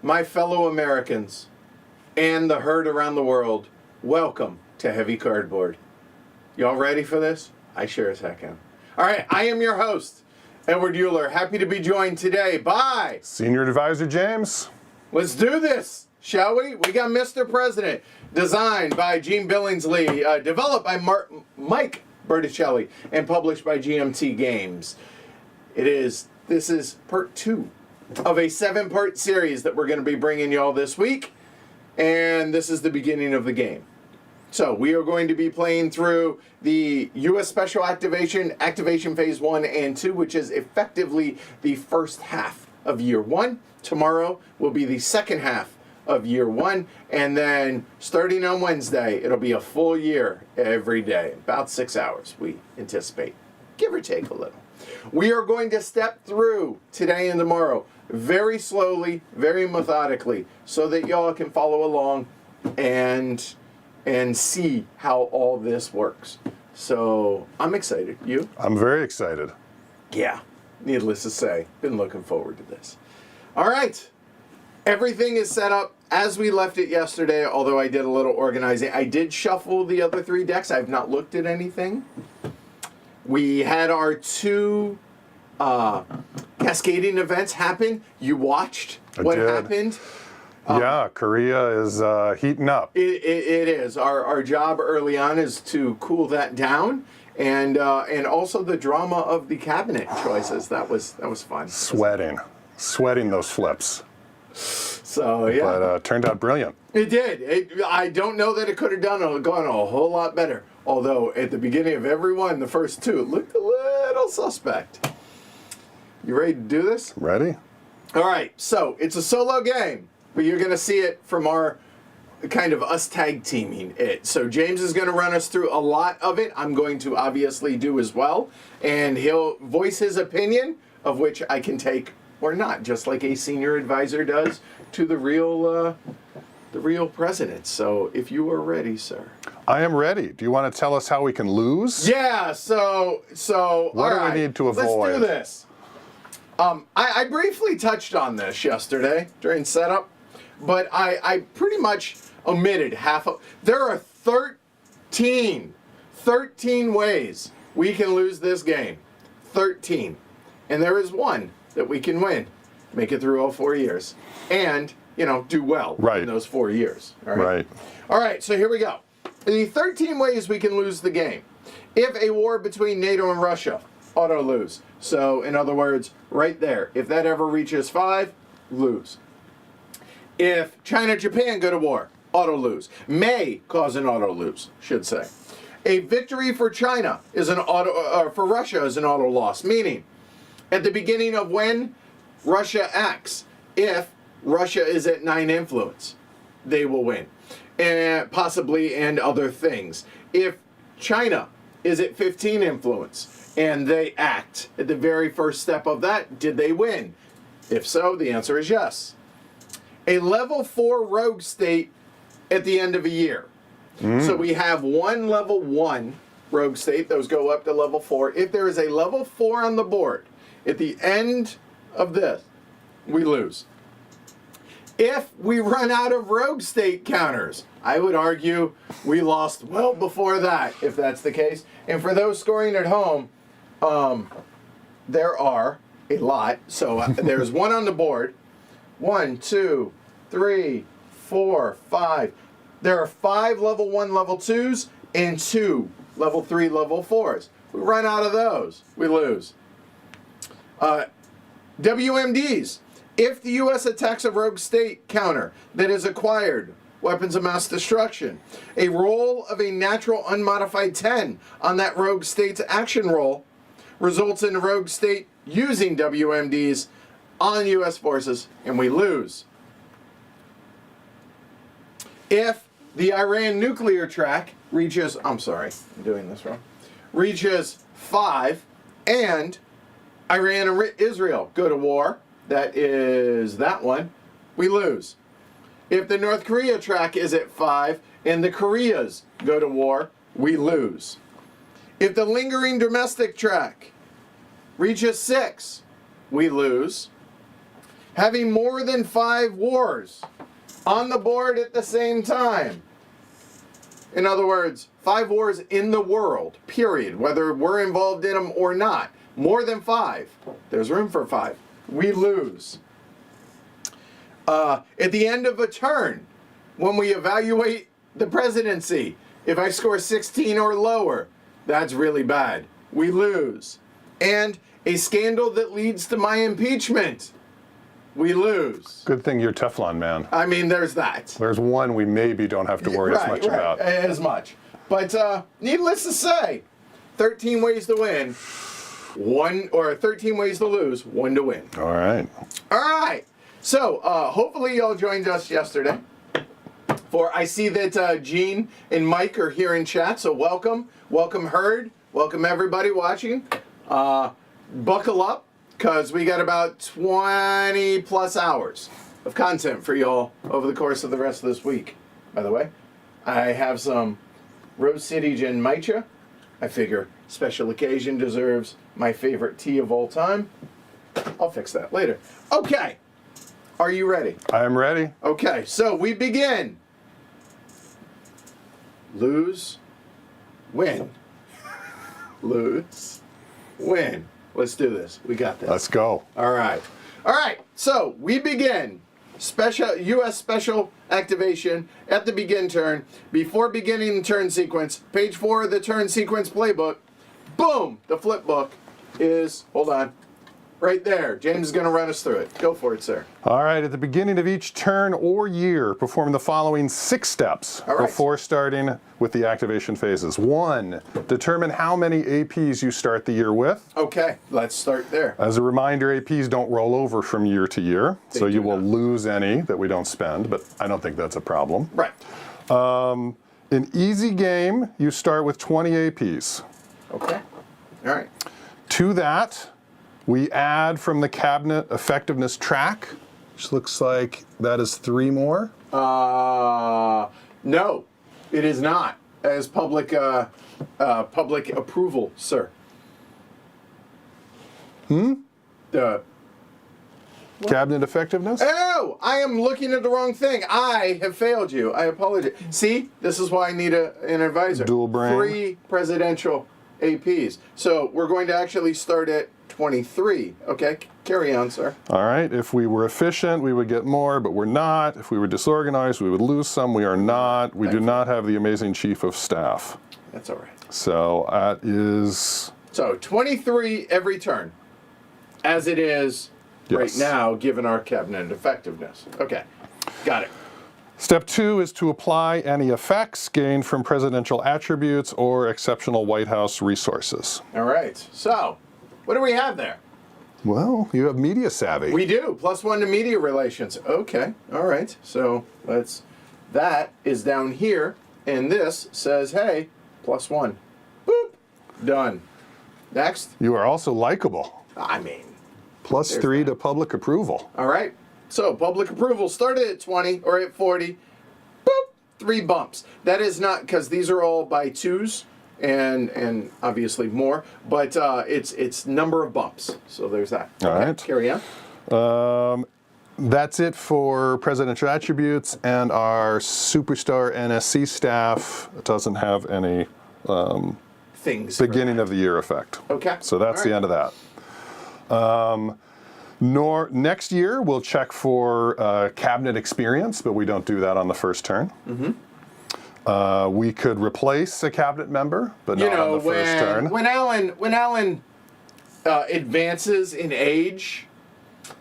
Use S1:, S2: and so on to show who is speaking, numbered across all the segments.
S1: My fellow Americans and the herd around the world, welcome to Heavy Cardboard. Y'all ready for this? I sure as heck am. All right, I am your host, Edward Euler. Happy to be joined today by
S2: Senior Advisor James.
S1: Let's do this, shall we? We got Mr. President, designed by Gene Billingsley, developed by Mike Berticelli, and published by GMT Games. This is part 2 of a 7-part series that we're going to be bringing y'all this week, and this is the beginning of the game. So we are going to be playing through the U.S. Special Activation Phase 1 and 2, which is effectively the first half of Year 1. Tomorrow will be the second half of Year 1, and then starting on Wednesday, it'll be a full year every day, about 6 hours, we anticipate, give or take a little. We are going to step through today and tomorrow very slowly, very methodically, so that y'all can follow along and see how all this works. So I'm excited. You?
S2: I'm very excited.
S1: Yeah, needless to say, been looking forward to this. All right, everything is set up as we left it yesterday, although I did a little organizing. I did shuffle the other 3 decks. I've not looked at anything. We had our 2 cascading events happen. You watched what happened.
S2: Yeah, Korea is heating up.
S1: It is. Our job early on is to cool that down, and also the drama of the cabinet choices. That was fun.
S2: Sweating those flips.
S1: So yeah,
S2: But turned out brilliant.
S1: it did. I don't know that it could have gone a whole lot better. Although at the beginning of every one, the first 2, it looked a little suspect. You ready to do this?
S2: Ready?
S1: All right. So it's a solo game, but you're going to see it from our kind of us tag teaming it. So James is going to run us through a lot of it. I'm going to obviously do as well, and he'll voice his opinion, of which I can take or not, just like a senior advisor does to the real president. So if you are ready, sir.
S2: I am ready. Do you want to tell us how we can lose?
S1: Yeah, so
S2: What do we need to avoid?
S1: Let's do this. I briefly touched on this yesterday during setup, but I pretty much omitted half of. There are 13 ways we can lose this game. 13. And there is one that we can win. Make it through all 4 years. And, do well in those 4 years. All right. All right, so here we go. The 13 ways we can lose the game. If a war between NATO and Russia, auto lose. So, in other words, right there, if that ever reaches 5, lose. If China-Japan go to war, auto lose. May cause an auto lose, should say. A victory for China is for Russia is an auto loss, meaning at the beginning of when Russia acts, if Russia is at 9 influence, they will win. And possibly and other things. If China is at 15 influence and they act at the very first step of that, did they win? If so, the answer is yes. A level 4 rogue state at the end of a year. So we have one level 1 rogue state. Those go up to level 4. If there is a level 4 on the board at the end of this, we lose. If we run out of rogue state counters, I would argue we lost well before that, if that's the case. And for those scoring at home, there are a lot. So there's 1 on the board. 1, 2, 3, 4, 5. There are 5 level 1, level 2s, and 2 level 3, level 4s. We run out of those, we lose. WMDs. If the U.S. attacks a rogue state counter that is acquired, weapons of mass destruction, a roll of a natural unmodified 10 on that rogue state's action roll results in the rogue state using WMDs on U.S. forces, and we lose. If the Iran nuclear track reaches, I'm sorry, I'm doing this wrong, reaches 5, and Iran and Israel go to war, that is that one, we lose. If the North Korea track is at 5 and the Koreas go to war, we lose. If the lingering domestic track reaches 6, we lose. having more than 5 wars on the board at the same time. In other words, 5 wars in the world, period, whether we're involved in them or not. More than 5. There's room for 5. We lose. At the end of a turn, when we evaluate the presidency, if I score 16 or lower, that's really bad. We lose. And a scandal that leads to my impeachment, we lose.
S2: Good thing you're Teflon, man.
S1: I mean, there's that.
S2: There's one we maybe don't have to worry as much about.
S1: As much. But needless to say, 13 ways to win, 13 ways to lose, 1 to win.
S2: All right.
S1: All right. So hopefully y'all joined us yesterday. I see that Gene and Mike are here in chat, so welcome. Welcome Herd. Welcome everybody watching. Buckle up, because we got about 20 plus hours of content for y'all over the course of the rest of this week. By the way, I have some Rose City Gin Matcha. I figure special occasion deserves my favorite tea of all time. I'll fix that later. Okay. Are you ready?
S2: I am ready.
S1: Okay, so we begin. Lose, win. Lose, win. Let's do this. We got this.
S2: Let's go.
S1: All right. All right, so we begin. U.S. Special Activation at the begin turn. Before beginning the turn sequence, page 4 of the turn sequence playbook. Boom! The flip book is, hold on, right there. James is going to run us through it. Go for it, sir.
S2: All right, at the beginning of each turn or year, perform the following 6 steps before starting with the activation phases. 1, determine how many APs you start the year with.
S1: Okay, let's start there.
S2: As a reminder, APs don't roll over from year to year, so you will lose any that we don't spend, but I don't think that's a problem.
S1: Right.
S2: In easy game, you start with 20 APs.
S1: Okay. All right.
S2: To that, we add from the cabinet effectiveness track, which looks like that is 3 more.
S1: No, it is not. As public approval, sir.
S2: Cabinet effectiveness?
S1: Oh, I am looking at the wrong thing. I have failed you. I apologize. See, this is why I need an advisor.
S2: Dual brain.
S1: 3 presidential APs. So we're going to actually start at 23. Okay, carry on, sir.
S2: All right, if we were efficient, we would get more, but we're not. If we were disorganized, we would lose some. We are not. We do not have the amazing chief of staff.
S1: That's all right.
S2: So that is...
S1: So 23 every turn, as it is right now, given our cabinet effectiveness. Okay, got it.
S2: Step 2 is to apply any effects gained from presidential attributes or exceptional White House resources.
S1: All right, so what do we have there?
S2: Well, you have media savvy.
S1: We do, +1 to media relations. Okay, all right, so that is down here, and this says, hey, +1. Boop, done. Next.
S2: You are also likable.
S1: I mean.
S2: +3 to public approval.
S1: All right. So public approval started at 20 or at 40. Boop, 3 bumps. That is not, because these are all by 2s and obviously more, but it's number of bumps. So there's that.
S2: All right.
S1: Carry on.
S2: That's it for presidential attributes, and our superstar NSC staff doesn't have any
S1: things
S2: beginning of the year effect.
S1: Okay.
S2: So that's the end of that. Next year, we'll check for cabinet experience, but we don't do that on the first turn. We could replace a cabinet member, but not on the first turn.
S1: When Alan advances in age,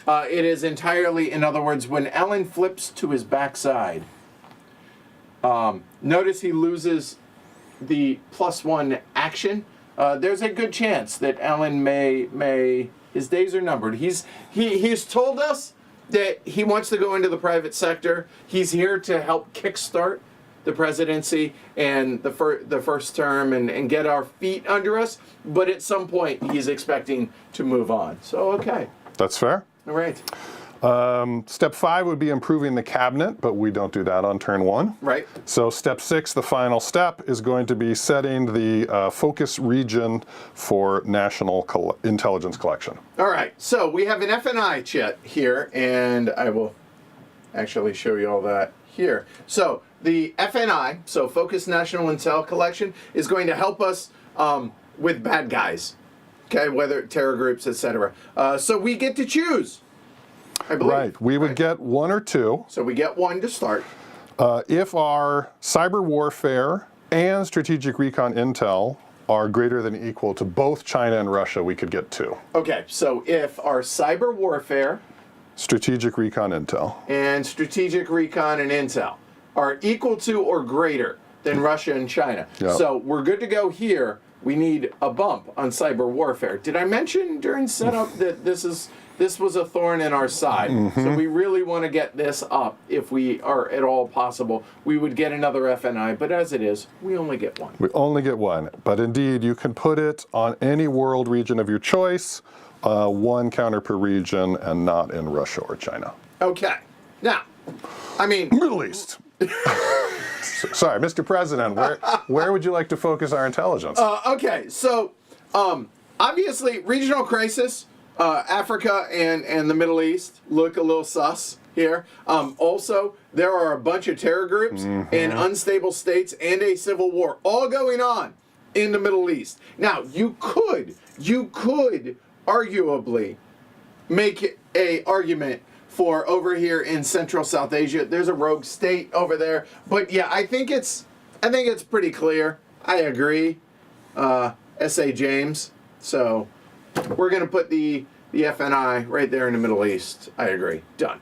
S1: it is entirely, in other words, when Alan flips to his backside, notice he loses the +1 action. There's a good chance that Alan may his days are numbered. He's told us that he wants to go into the private sector. He's here to help kickstart the presidency and the first term and get our feet under us. But at some point, he's expecting to move on. So, okay.
S2: That's fair.
S1: All right.
S2: Step 5 would be improving the cabinet, but we don't do that on turn 1.
S1: Right.
S2: So step 6, the final step, is going to be setting the focus region for national intelligence collection.
S1: All right. So we have an FNI chit here, and I will actually show you all that here. So the FNI, so Focus National Intel Collection, is going to help us with bad guys. Okay, whether terror groups, etc. So we get to choose, I believe.
S2: Right. We would get 1 or 2.
S1: So we get 1 to start.
S2: If our cyber warfare and strategic recon intel are greater than or equal to both China and Russia, we could get 2.
S1: Okay, so if our cyber warfare,
S2: strategic recon intel,
S1: and strategic recon and intel are equal to or greater than Russia and China.
S2: Yep.
S1: So we're good to go here. We need a bump on cyber warfare. Did I mention during setup that this was a thorn in our side? So we really want to get this up if we are at all possible. We would get another FNI, but as it is, we only get 1.
S2: We only get 1. But indeed, you can put it on any world region of your choice, 1 counter per region, and not in Russia or China.
S1: Okay. Now, I mean...
S2: Middle East. Sorry, Mr. President, where would you like to focus our intelligence?
S1: Okay, so obviously regional crisis, Africa and the Middle East look a little sus here. Also, there are a bunch of terror groups and unstable states and a civil war all going on in the Middle East. Now, you could arguably make a argument for over here in Central South Asia. There's a rogue state over there, but yeah, I think it's pretty clear. I agree. S.A. James. So we're gonna put the FNI right there in the Middle East. I agree. Done.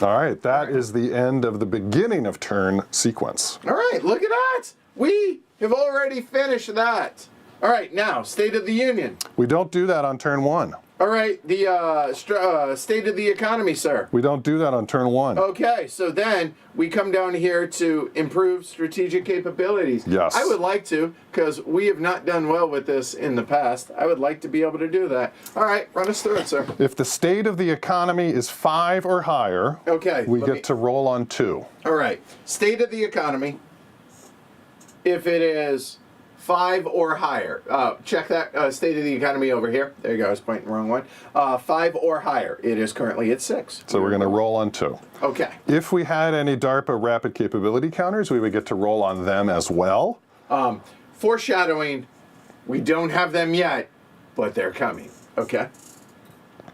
S2: All right, that is the end of the beginning of turn sequence.
S1: All right, look at that. We have already finished that. All right, now State of the Union.
S2: We don't do that on turn 1.
S1: All right, the state of the economy, sir.
S2: We don't do that on turn 1.
S1: Okay, so then we come down here to improve strategic capabilities.
S2: Yes.
S1: I would like to, because we have not done well with this in the past. I would like to be able to do that. All right, run us through it, sir.
S2: If the state of the economy is 5 or higher,
S1: okay,
S2: we get to roll on 2.
S1: All right, state of the economy. If it is 5 or higher. Check that state of the economy over here. There you go, I was pointing the wrong one. 5 or higher. It is currently at 6.
S2: So we're going to roll on 2.
S1: Okay.
S2: If we had any DARPA rapid capability counters, we would get to roll on them as well.
S1: Foreshadowing, we don't have them yet, but they're coming. Okay.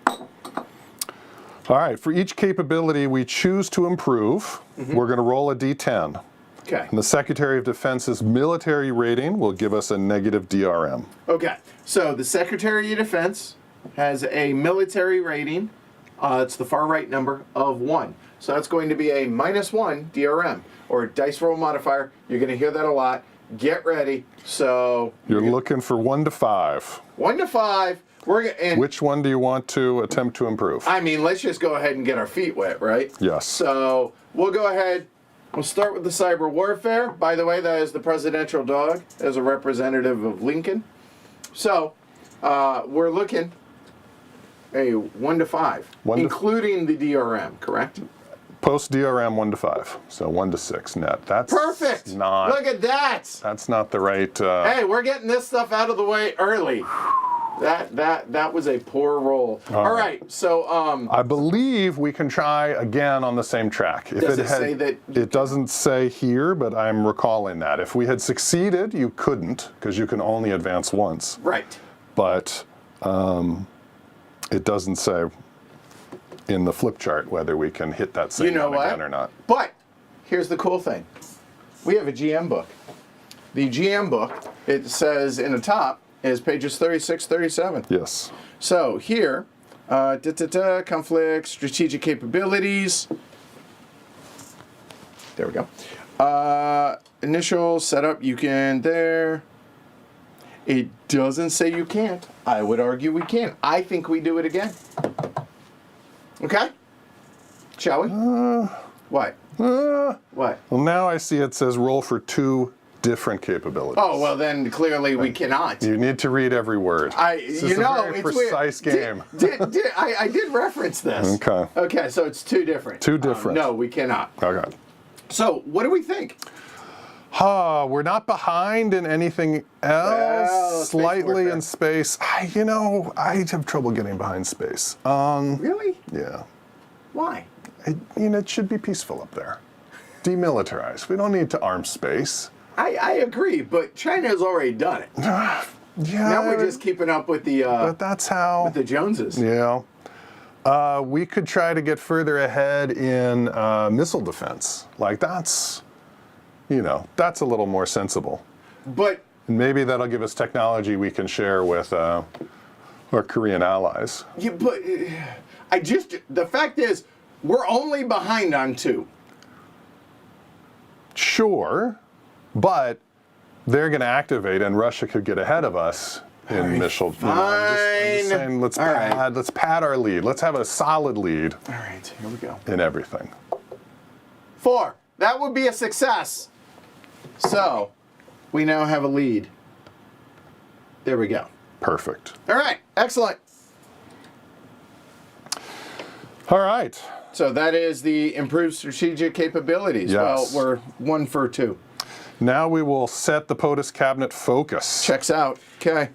S2: All right, for each capability we choose to improve, we're going to roll a D10.
S1: Okay.
S2: And the Secretary of Defense's military rating will give us a negative DRM.
S1: Okay. So the Secretary of Defense has a military rating. It's the far right number of 1. So that's going to be a -1 DRM, or dice roll modifier. You're going to hear that a lot. Get ready. So
S2: You're looking for 1 to 5.
S1: 1 to 5.
S2: Which one do you want to attempt to improve?
S1: I mean, let's just go ahead and get our feet wet, right?
S2: Yes.
S1: So we'll go ahead. We'll start with the cyber warfare. By the way, that is the presidential dog as a representative of Lincoln. So we're looking a 1 to 5, including the DRM, correct?
S2: Post DRM 1 to 5, so 1 to 6 net. That's
S1: perfect.
S2: Not.
S1: Look at that.
S2: That's not the right.
S1: Hey, we're getting this stuff out of the way early. That was a poor roll. All right, so
S2: I believe we can try again on the same track.
S1: Does it say that?
S2: It doesn't say here, but I'm recalling that. If we had succeeded, you couldn't, because you can only advance once.
S1: Right.
S2: But it doesn't say in the flip chart whether we can hit that same one again or not.
S1: But here's the cool thing. We have a GM book. The GM book, it says in the top, is pages 36, 37.
S2: Yes.
S1: So here, conflict, strategic capabilities. There we go. Initial setup, you can there. It doesn't say you can't. I would argue we can. I think we do it again. Okay? Shall we? What? What?
S2: Well, now I see it says roll for 2 different capabilities.
S1: Oh, well, then clearly we cannot.
S2: You need to read every word. This is a very precise game.
S1: I did reference this.
S2: Okay.
S1: Okay, so it's two different.
S2: Two different.
S1: No, we cannot.
S2: Okay.
S1: So, what do we think?
S2: We're not behind in anything else.
S1: Well,
S2: Slightly in space. I have trouble getting behind space.
S1: Really?
S2: Yeah.
S1: Why?
S2: It should be peaceful up there. Demilitarized. We don't need to arm space.
S1: I agree, but China has already done it.
S2: Yeah.
S1: Now we're just keeping up with the
S2: But that's how.
S1: with the Joneses.
S2: Yeah. We could try to get further ahead in missile defense. Like that's a little more sensible.
S1: But
S2: And maybe that'll give us technology we can share with our Korean allies.
S1: the fact is, we're only behind on 2.
S2: Sure, but they're going to activate, and Russia could get ahead of us in missile. I'm just saying, let's pad our lead. Let's have a solid lead.
S1: All right, here we go.
S2: In everything.
S1: 4. That would be a success. So, we now have a lead. There we go.
S2: Perfect.
S1: All right, excellent.
S2: All right.
S1: So that is the improved strategic capabilities.
S2: Yes.
S1: Well, we're 1 for 2.
S2: Now we will set the POTUS cabinet focus.
S1: Checks out. Okay.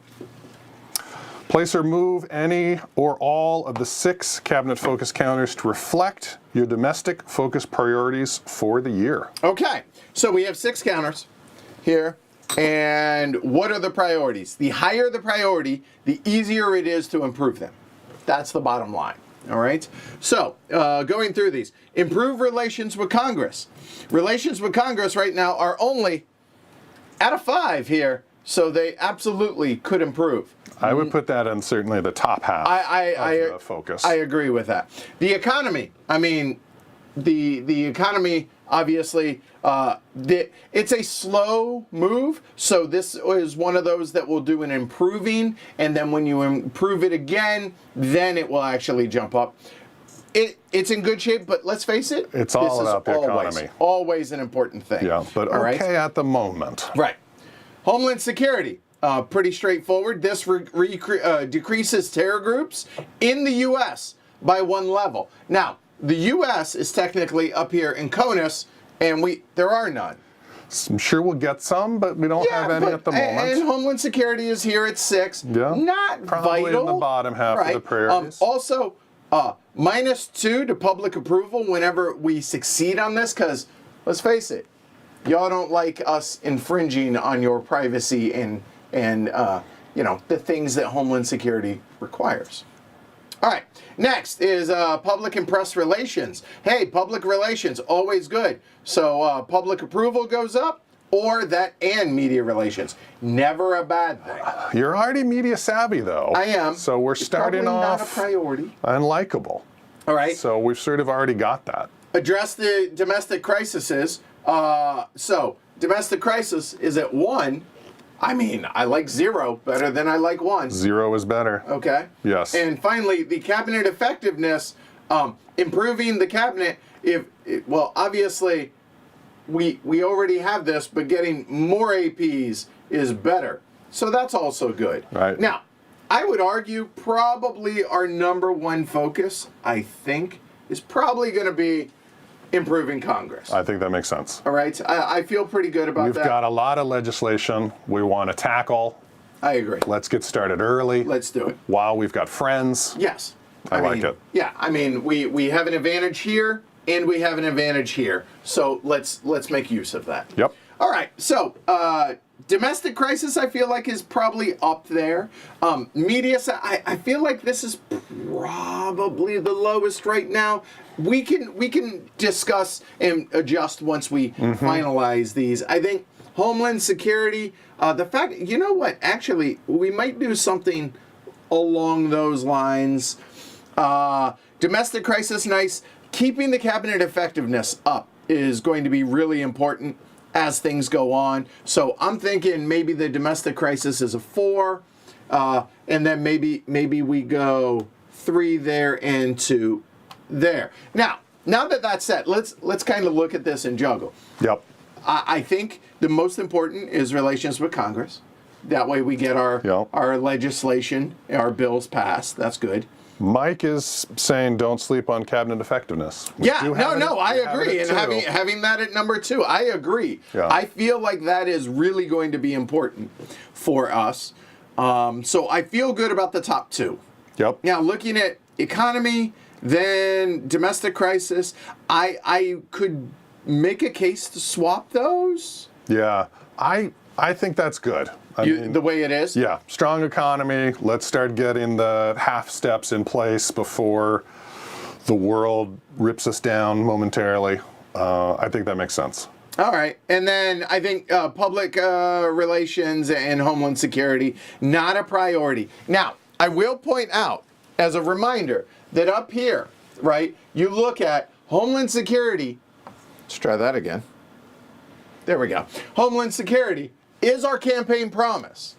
S2: Place or move any or all of the 6 cabinet focus counters to reflect your domestic focus priorities for the year.
S1: Okay. So we have 6 counters here. And what are the priorities? The higher the priority, the easier it is to improve them. That's the bottom line. All right. So going through these, improve relations with Congress. Relations with Congress right now are only out of 5 here, so they absolutely could improve.
S2: I would put that in certainly the top half of the focus.
S1: I agree with that. The economy. I mean, the economy, obviously, it's a slow move. So this is one of those that will do an improving, and then when you improve it again, then it will actually jump up. It's in good shape, but let's face it,
S2: it's all about the economy.
S1: Always an important thing.
S2: Yeah, but
S1: all
S2: okay at the moment.
S1: Right. Homeland Security. Pretty straightforward. This decreases terror groups in the U.S. by 1 level. Now, the U.S. is technically up here in CONUS, and there are none.
S2: I'm sure we'll get some, but we don't have any at the moment.
S1: And Homeland Security is here at 6.
S2: Yeah.
S1: Not
S2: probably
S1: vital.
S2: in the bottom half of the priorities.
S1: Also, -2 to public approval whenever we succeed on this, because let's face it, y'all don't like us infringing on your privacy and the things that Homeland Security requires. All right, next is public and press relations. Hey, public relations, always good. So public approval goes up, or that and media relations. Never a bad thing.
S2: You're already media savvy, though.
S1: I am.
S2: So we're starting
S1: probably
S2: off
S1: not a priority.
S2: unlikable.
S1: All right.
S2: So we've sort of already got that.
S1: Address the domestic crises. So domestic crisis is at 1. I mean, I like 0 better than I like 1.
S2: 0 is better.
S1: Okay.
S2: Yes.
S1: And finally, the cabinet effectiveness, improving the cabinet. Obviously, we already have this, but getting more APs is better. So that's also good.
S2: Right.
S1: Now, I would argue probably our number 1 focus, I think, is probably going to be improving Congress.
S2: I think that makes sense.
S1: All right. I feel pretty good about that.
S2: We've got a lot of legislation we want to tackle.
S1: I agree.
S2: Let's get started early.
S1: Let's do it.
S2: While we've got friends.
S1: Yes.
S2: I like it.
S1: Yeah. I mean, we have an advantage here and we have an advantage here. So let's make use of that.
S2: Yep.
S1: All right. So domestic crisis, I feel like, is probably up there. Media, I feel like this is probably the lowest right now. We can discuss and adjust once we finalize these. I think Homeland Security, the fact, you know what, actually, we might do something along those lines. Domestic crisis, nice. Keeping the cabinet effectiveness up is going to be really important as things go on. So I'm thinking maybe the domestic crisis is a 4, and then maybe we go 3 there and 2 there. Now that that's set, let's kind of look at this and juggle.
S2: Yep.
S1: I think the most important is relations with Congress. That way we get our legislation, our bills passed. That's good.
S2: Mike is saying don't sleep on cabinet effectiveness.
S1: I agree. And having that at number 2, I agree.
S2: Yeah.
S1: I feel like that is really going to be important for us. So I feel good about the top 2.
S2: Yep.
S1: Now, looking at economy, then domestic crisis, I could make a case to swap those.
S2: Yeah. I think that's good. I mean,
S1: The way it is?
S2: Yeah, strong economy. Let's start getting the half steps in place before the world rips us down momentarily. I think that makes sense.
S1: All right. And then I think public relations and homeland security, not a priority. Now, I will point out, as a reminder, that up here, right, you look at homeland security. Let's try that again. There we go. Homeland security is our campaign promise.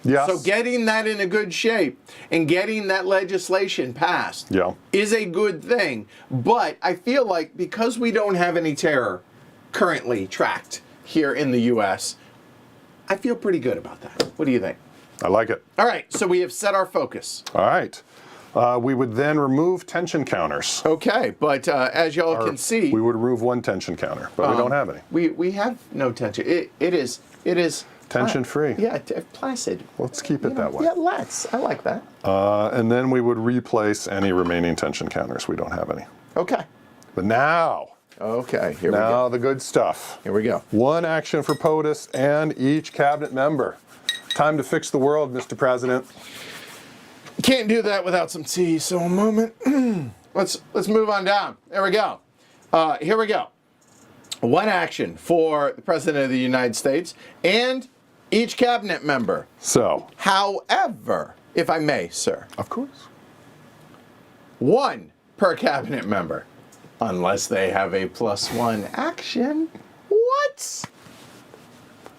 S2: Yes.
S1: So getting that in a good shape and getting that legislation passed
S2: Yeah.
S1: is a good thing. But I feel like because we don't have any terror currently tracked here in the U.S., I feel pretty good about that. What do you think?
S2: I like it.
S1: All right, so we have set our focus.
S2: All right. We would then remove tension counters.
S1: Okay, but as y'all can see,
S2: We would remove one tension counter, but we don't have any.
S1: we have no tension. It is
S2: Tension free.
S1: Yeah, placid.
S2: Let's keep it that way.
S1: Yeah, let's. I like that.
S2: And then we would replace any remaining tension counters. We don't have any.
S1: Okay.
S2: But now,
S1: Okay, here we go.
S2: now the good stuff.
S1: Here we go.
S2: One action for POTUS and each cabinet member. Time to fix the world, Mr. President.
S1: Can't do that without some tea, so a moment. Let's move on down. There we go. Here we go. One action for the President of the United States and each cabinet member.
S2: So,
S1: However, if I may, sir,
S2: of course.
S1: 1 per cabinet member, unless they have a +1 action. What?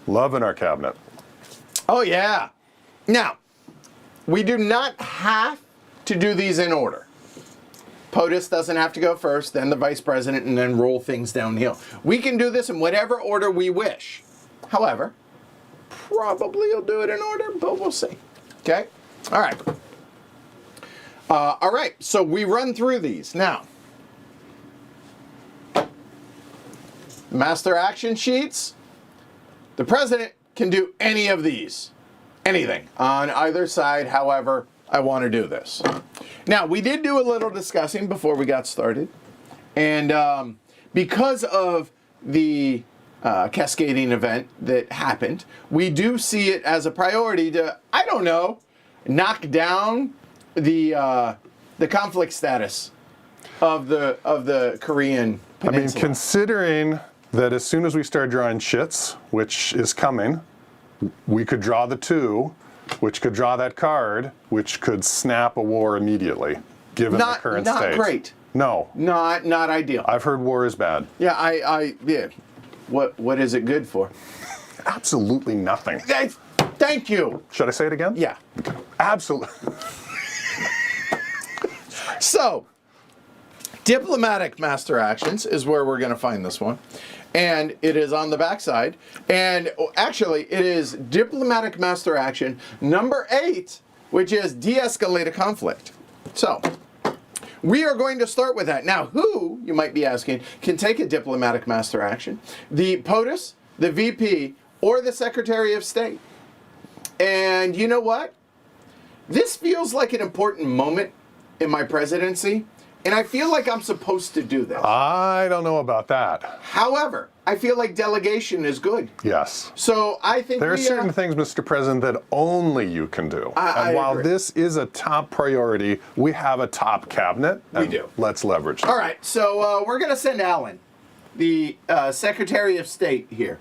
S2: Love in our cabinet.
S1: Oh, yeah. Now, we do not have to do these in order. POTUS doesn't have to go first, then the vice president, and then roll things downhill. We can do this in whatever order we wish. However, probably you'll do it in order, but we'll see. Okay? All right. All right, so we run through these. Now, master action sheets. The president can do any of these. Anything on either side, however I want to do this. Now, we did do a little discussing before we got started. And because of the cascading event that happened, we do see it as a priority to, I don't know, knock down the conflict status of the Korean Peninsula.
S2: I mean, considering that as soon as we start drawing shits, which is coming, we could draw the 2, which could draw that card, which could snap a war immediately, given the current state.
S1: Not great.
S2: No.
S1: Not ideal.
S2: I've heard war is bad.
S1: Yeah, yeah. What is it good for?
S2: Absolutely nothing.
S1: Thank you.
S2: Should I say it again?
S1: Yeah.
S2: Absolutely.
S1: So, diplomatic master actions is where we're going to find this one. And it is on the backside. And actually, it is diplomatic master action number 8, which is de-escalate a conflict. So, we are going to start with that. Now, who, you might be asking, can take a diplomatic master action? The POTUS, the VP, or the Secretary of State. And you know what? This feels like an important moment in my presidency. And I feel like I'm supposed to do this.
S2: I don't know about that.
S1: However, I feel like delegation is good.
S2: Yes.
S1: So I think
S2: There are certain things, Mr. President, that only you can do.
S1: I
S2: while
S1: agree.
S2: this is a top priority, we have a top cabinet.
S1: We do.
S2: Let's leverage it.
S1: All right, so we're going to send Alan, the Secretary of State here.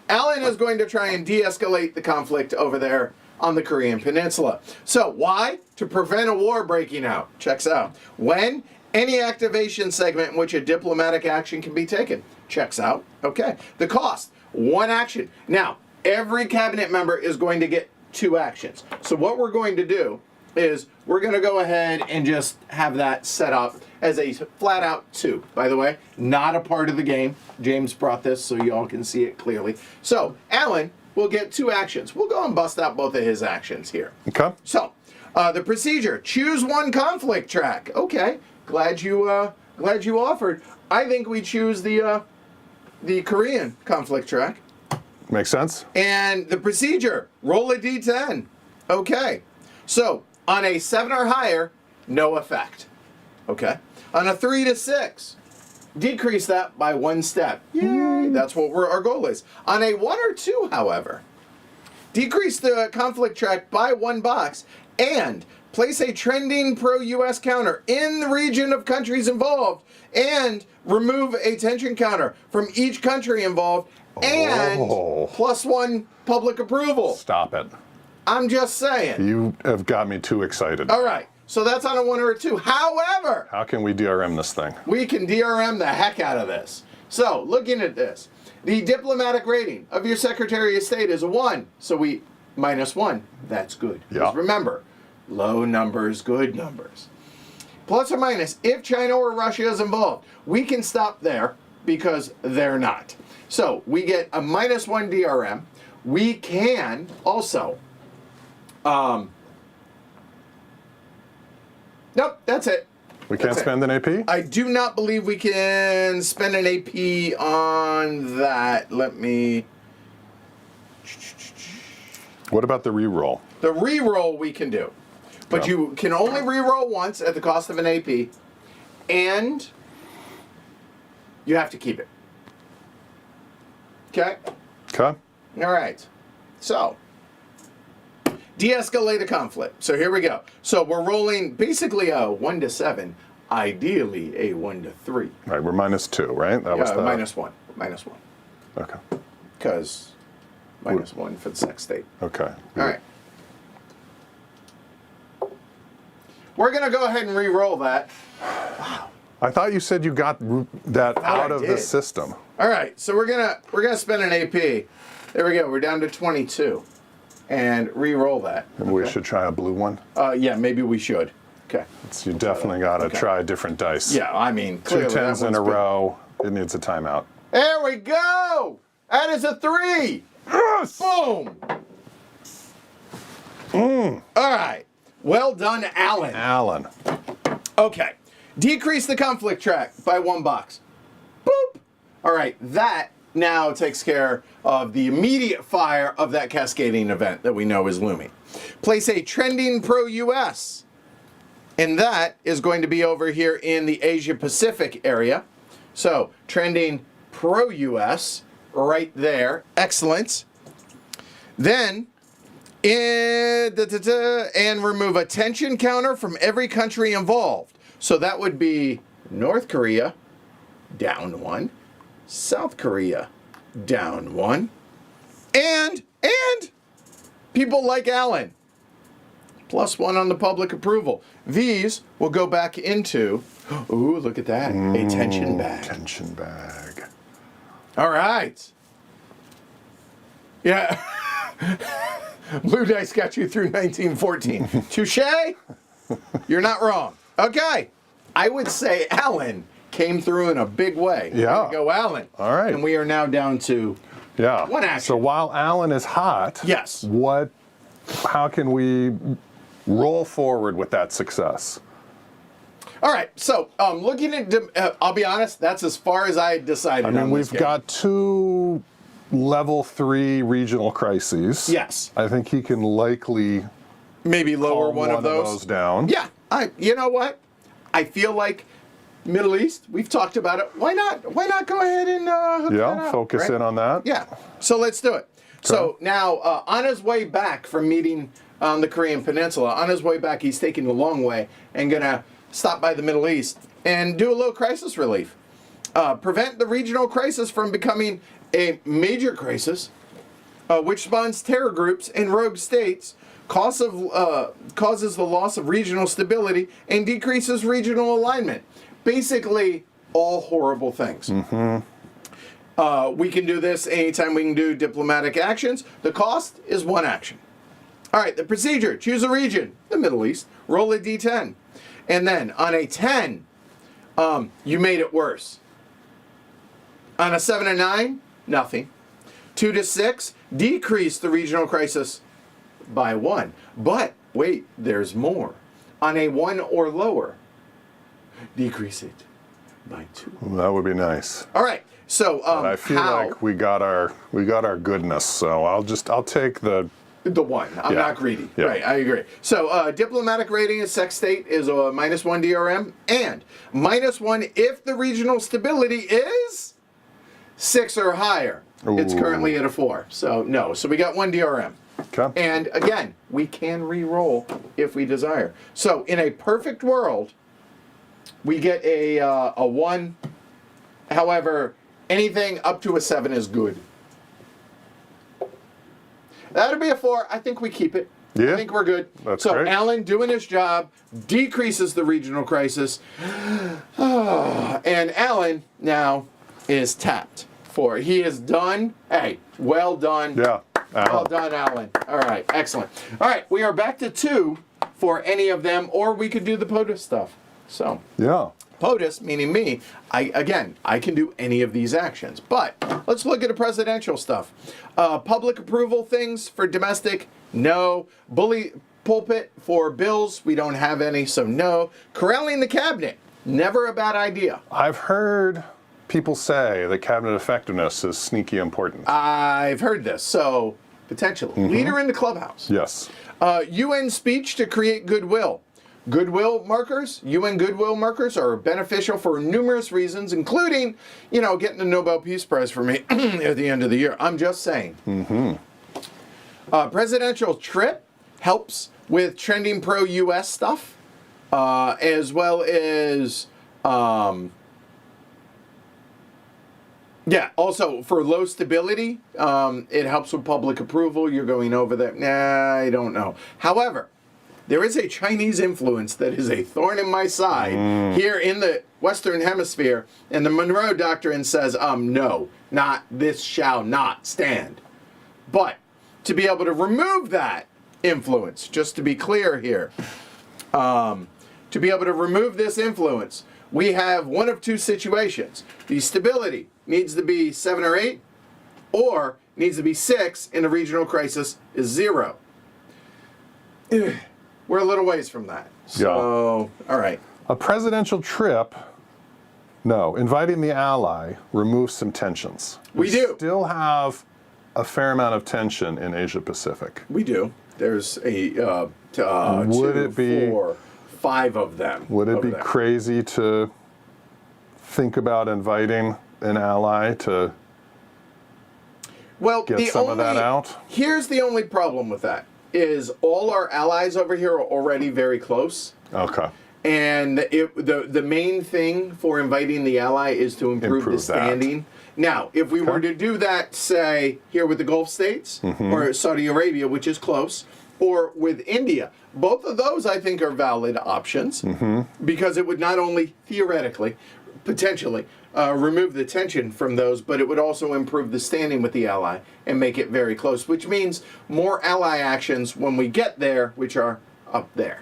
S1: Alan is going to try and de-escalate the conflict over there on the Korean Peninsula. So why? To prevent a war breaking out. Checks out. When? Any activation segment in which a diplomatic action can be taken. Checks out. Okay. The cost, 1 action. Now, every cabinet member is going to get 2 actions. So what we're going to do is we're going to go ahead and just have that set up as a flat out 2. By the way, not a part of the game. James brought this so y'all can see it clearly. So Alan will get 2 actions. We'll go and bust out both of his actions here.
S2: Okay.
S1: So the procedure: choose one conflict track. Okay, glad you offered. I think we choose the Korean conflict track.
S2: Makes sense.
S1: And the procedure: roll a d10. Okay. So on a 7 or higher, no effect. Okay. On a 3 to 6, decrease that by 1 step. Yay! That's what our goal is. On a 1 or 2, however, decrease the conflict track by 1 box and place a trending pro-U.S. counter in the region of countries involved and remove a tension counter from each country involved and +1 public approval.
S2: Stop it.
S1: I'm just saying.
S2: You have got me too excited.
S1: All right. So that's on a 1 or a 2. However,
S2: How can we DRM this thing?
S1: we can DRM the heck out of this. So looking at this, the diplomatic rating of your Secretary of State is a 1. So we -1. That's good.
S2: Yeah.
S1: Just remember, low numbers, good numbers. Plus or minus, if China or Russia is involved, we can stop there because they're not. So we get a -1 DRM. We can also, nope, that's it.
S2: We can't
S1: That's it.
S2: spend an AP?
S1: I do not believe we can spend an AP on that. Let me...
S2: What about the reroll?
S1: The re-roll we can do. But
S2: Yeah.
S1: you can only re-roll once at the cost of an AP. And you have to keep it. Okay?
S2: Okay.
S1: All right. So, de-escalate a conflict. So here we go. So we're rolling basically a 1 to 7, ideally a 1 to 3.
S2: Right, we're -2, right? That was the...
S1: -1. -1.
S2: Okay.
S1: Because -1 for the sex state.
S2: Okay.
S1: All right. We're going to go ahead and re-roll that.
S2: I thought you said you got that out
S1: I
S2: of the
S1: did.
S2: system.
S1: All right. So we're gonna spend an AP. There we go. We're down to 22. And re-roll that.
S2: Maybe we should try a blue one.
S1: Yeah, maybe we should. Okay.
S2: So you definitely got to try different dice.
S1: Yeah, I mean,
S2: 2
S1: clearly that
S2: 10s in
S1: one's
S2: a
S1: been-
S2: row. It needs a timeout.
S1: There we go. That is a 3.
S2: Yes!
S1: Boom. All right. Well done, Alan.
S2: Alan.
S1: Okay. Decrease the conflict track by 1 box. Boop. All right. That now takes care of the immediate fire of that cascading event that we know is looming. Place a trending pro-U.S. And that is going to be over here in the Asia-Pacific area. So, trending pro-U.S. right there. Excellent. Then, and remove a tension counter from every country involved. So that would be North Korea, down 1. South Korea, down 1. And people like Alan, +1 on the public approval. These will go back into, ooh, look at that, a tension bag.
S2: Tension bag.
S1: All right. Yeah. Blue dice got you through 1914. Touche? You're not wrong. Okay. I would say Alan came through in a big way.
S2: Yeah.
S1: Way to go, Alan.
S2: All right.
S1: And we are now down to
S2: Yeah.
S1: 1 action.
S2: So while Alan is hot,
S1: Yes.
S2: how can we roll forward with that success?
S1: All right. So looking at, I'll be honest, that's as far as I had decided.
S2: I mean,
S1: on this
S2: we've
S1: game.
S2: got 2 level 3 regional crises.
S1: Yes.
S2: I think he can likely
S1: Maybe lower
S2: calm
S1: one of those.
S2: down.
S1: Yeah. You know what? I feel like Middle East, we've talked about it. Why not go ahead and hook that up,
S2: Focus
S1: right?
S2: in on that.
S1: Yeah. So let's do it. So now, on his way back from meeting on the Korean Peninsula, on his way back, he's taking the long way and going to stop by the Middle East and do a little crisis relief. Prevent the regional crisis from becoming a major crisis, which spawns terror groups and rogue states, causes the loss of regional stability, and decreases regional alignment. Basically, all horrible things. We can do this anytime we can do diplomatic actions. The cost is 1 action. All right, the procedure. Choose a region, the Middle East. Roll a d10. And then on a 10, you made it worse. On a 7 and 9, nothing. 2 to 6, decrease the regional crisis by 1. But wait, there's more. On a 1 or lower, decrease it by 2.
S2: That would be nice.
S1: All right. So
S2: I feel like we got our goodness. So I'll take the
S1: 1. I'm not greedy.
S2: Yeah.
S1: Right, I agree. So diplomatic rating is sex state is a -1 DRM and -1 if the regional stability is 6 or higher.
S2: Ooh.
S1: It's currently at a 4. So no. So we got 1 DRM.
S2: Okay.
S1: And again, we can re-roll if we desire. So in a perfect world, we get a 1. However, anything up to a 7 is good. That'll be a 4. I think we keep it.
S2: Yeah.
S1: I think we're good.
S2: That's
S1: so
S2: great.
S1: Alan doing his job decreases the regional crisis. And Alan now is tapped for. He is done. Hey, well done.
S2: Yeah.
S1: Well done, Alan. All right, excellent. All right, we are back to 2 for any of them, or we could do the POTUS stuff. So,
S2: Yeah.
S1: POTUS, meaning me, I can do any of these actions. But let's look at the presidential stuff. Public approval things for domestic, no. Bully pulpit for bills, we don't have any, so no. Corralling the cabinet, never a bad idea.
S2: I've heard people say that cabinet effectiveness is sneaky important.
S1: I've heard this, so potentially. Leader in the clubhouse.
S2: Yes.
S1: UN speech to create goodwill. Goodwill markers, UN goodwill markers are beneficial for numerous reasons, including, getting the Nobel Peace Prize for me at the end of the year. I'm just saying. Presidential trip helps with trending pro-US stuff, as well as, also for low stability, it helps with public approval. You're going over that. Nah, I don't know. However, there is a Chinese influence that is a thorn in my side here in the Western Hemisphere, and the Monroe Doctrine says, no, this shall not stand. But to be able to remove that influence, just to be clear here, to be able to remove this influence, we have one of 2 situations. The stability needs to be 7 or 8, or needs to be 6, and the regional crisis is 0. We're a little ways from that. So, all right.
S2: A presidential trip, no. Inviting the ally removes some tensions.
S1: We do.
S2: Still have a fair amount of tension in Asia Pacific.
S1: We do. There's a
S2: Would
S1: 2,
S2: it be
S1: 4, 5 of them.
S2: Would it
S1: over
S2: be
S1: there.
S2: crazy to think about inviting an ally to get some of that out?
S1: Here's the only problem with that, is all our allies over here are already very close.
S2: Okay.
S1: And the main thing for inviting the ally is to improve the standing. Now, if we were to do that, say, here with the Gulf states, or Saudi Arabia, which is close, or with India, both of those I think are valid options, because it would not only theoretically, potentially, remove the tension from those, but it would also improve the standing with the ally and make it very close, which means more ally actions when we get there, which are up there.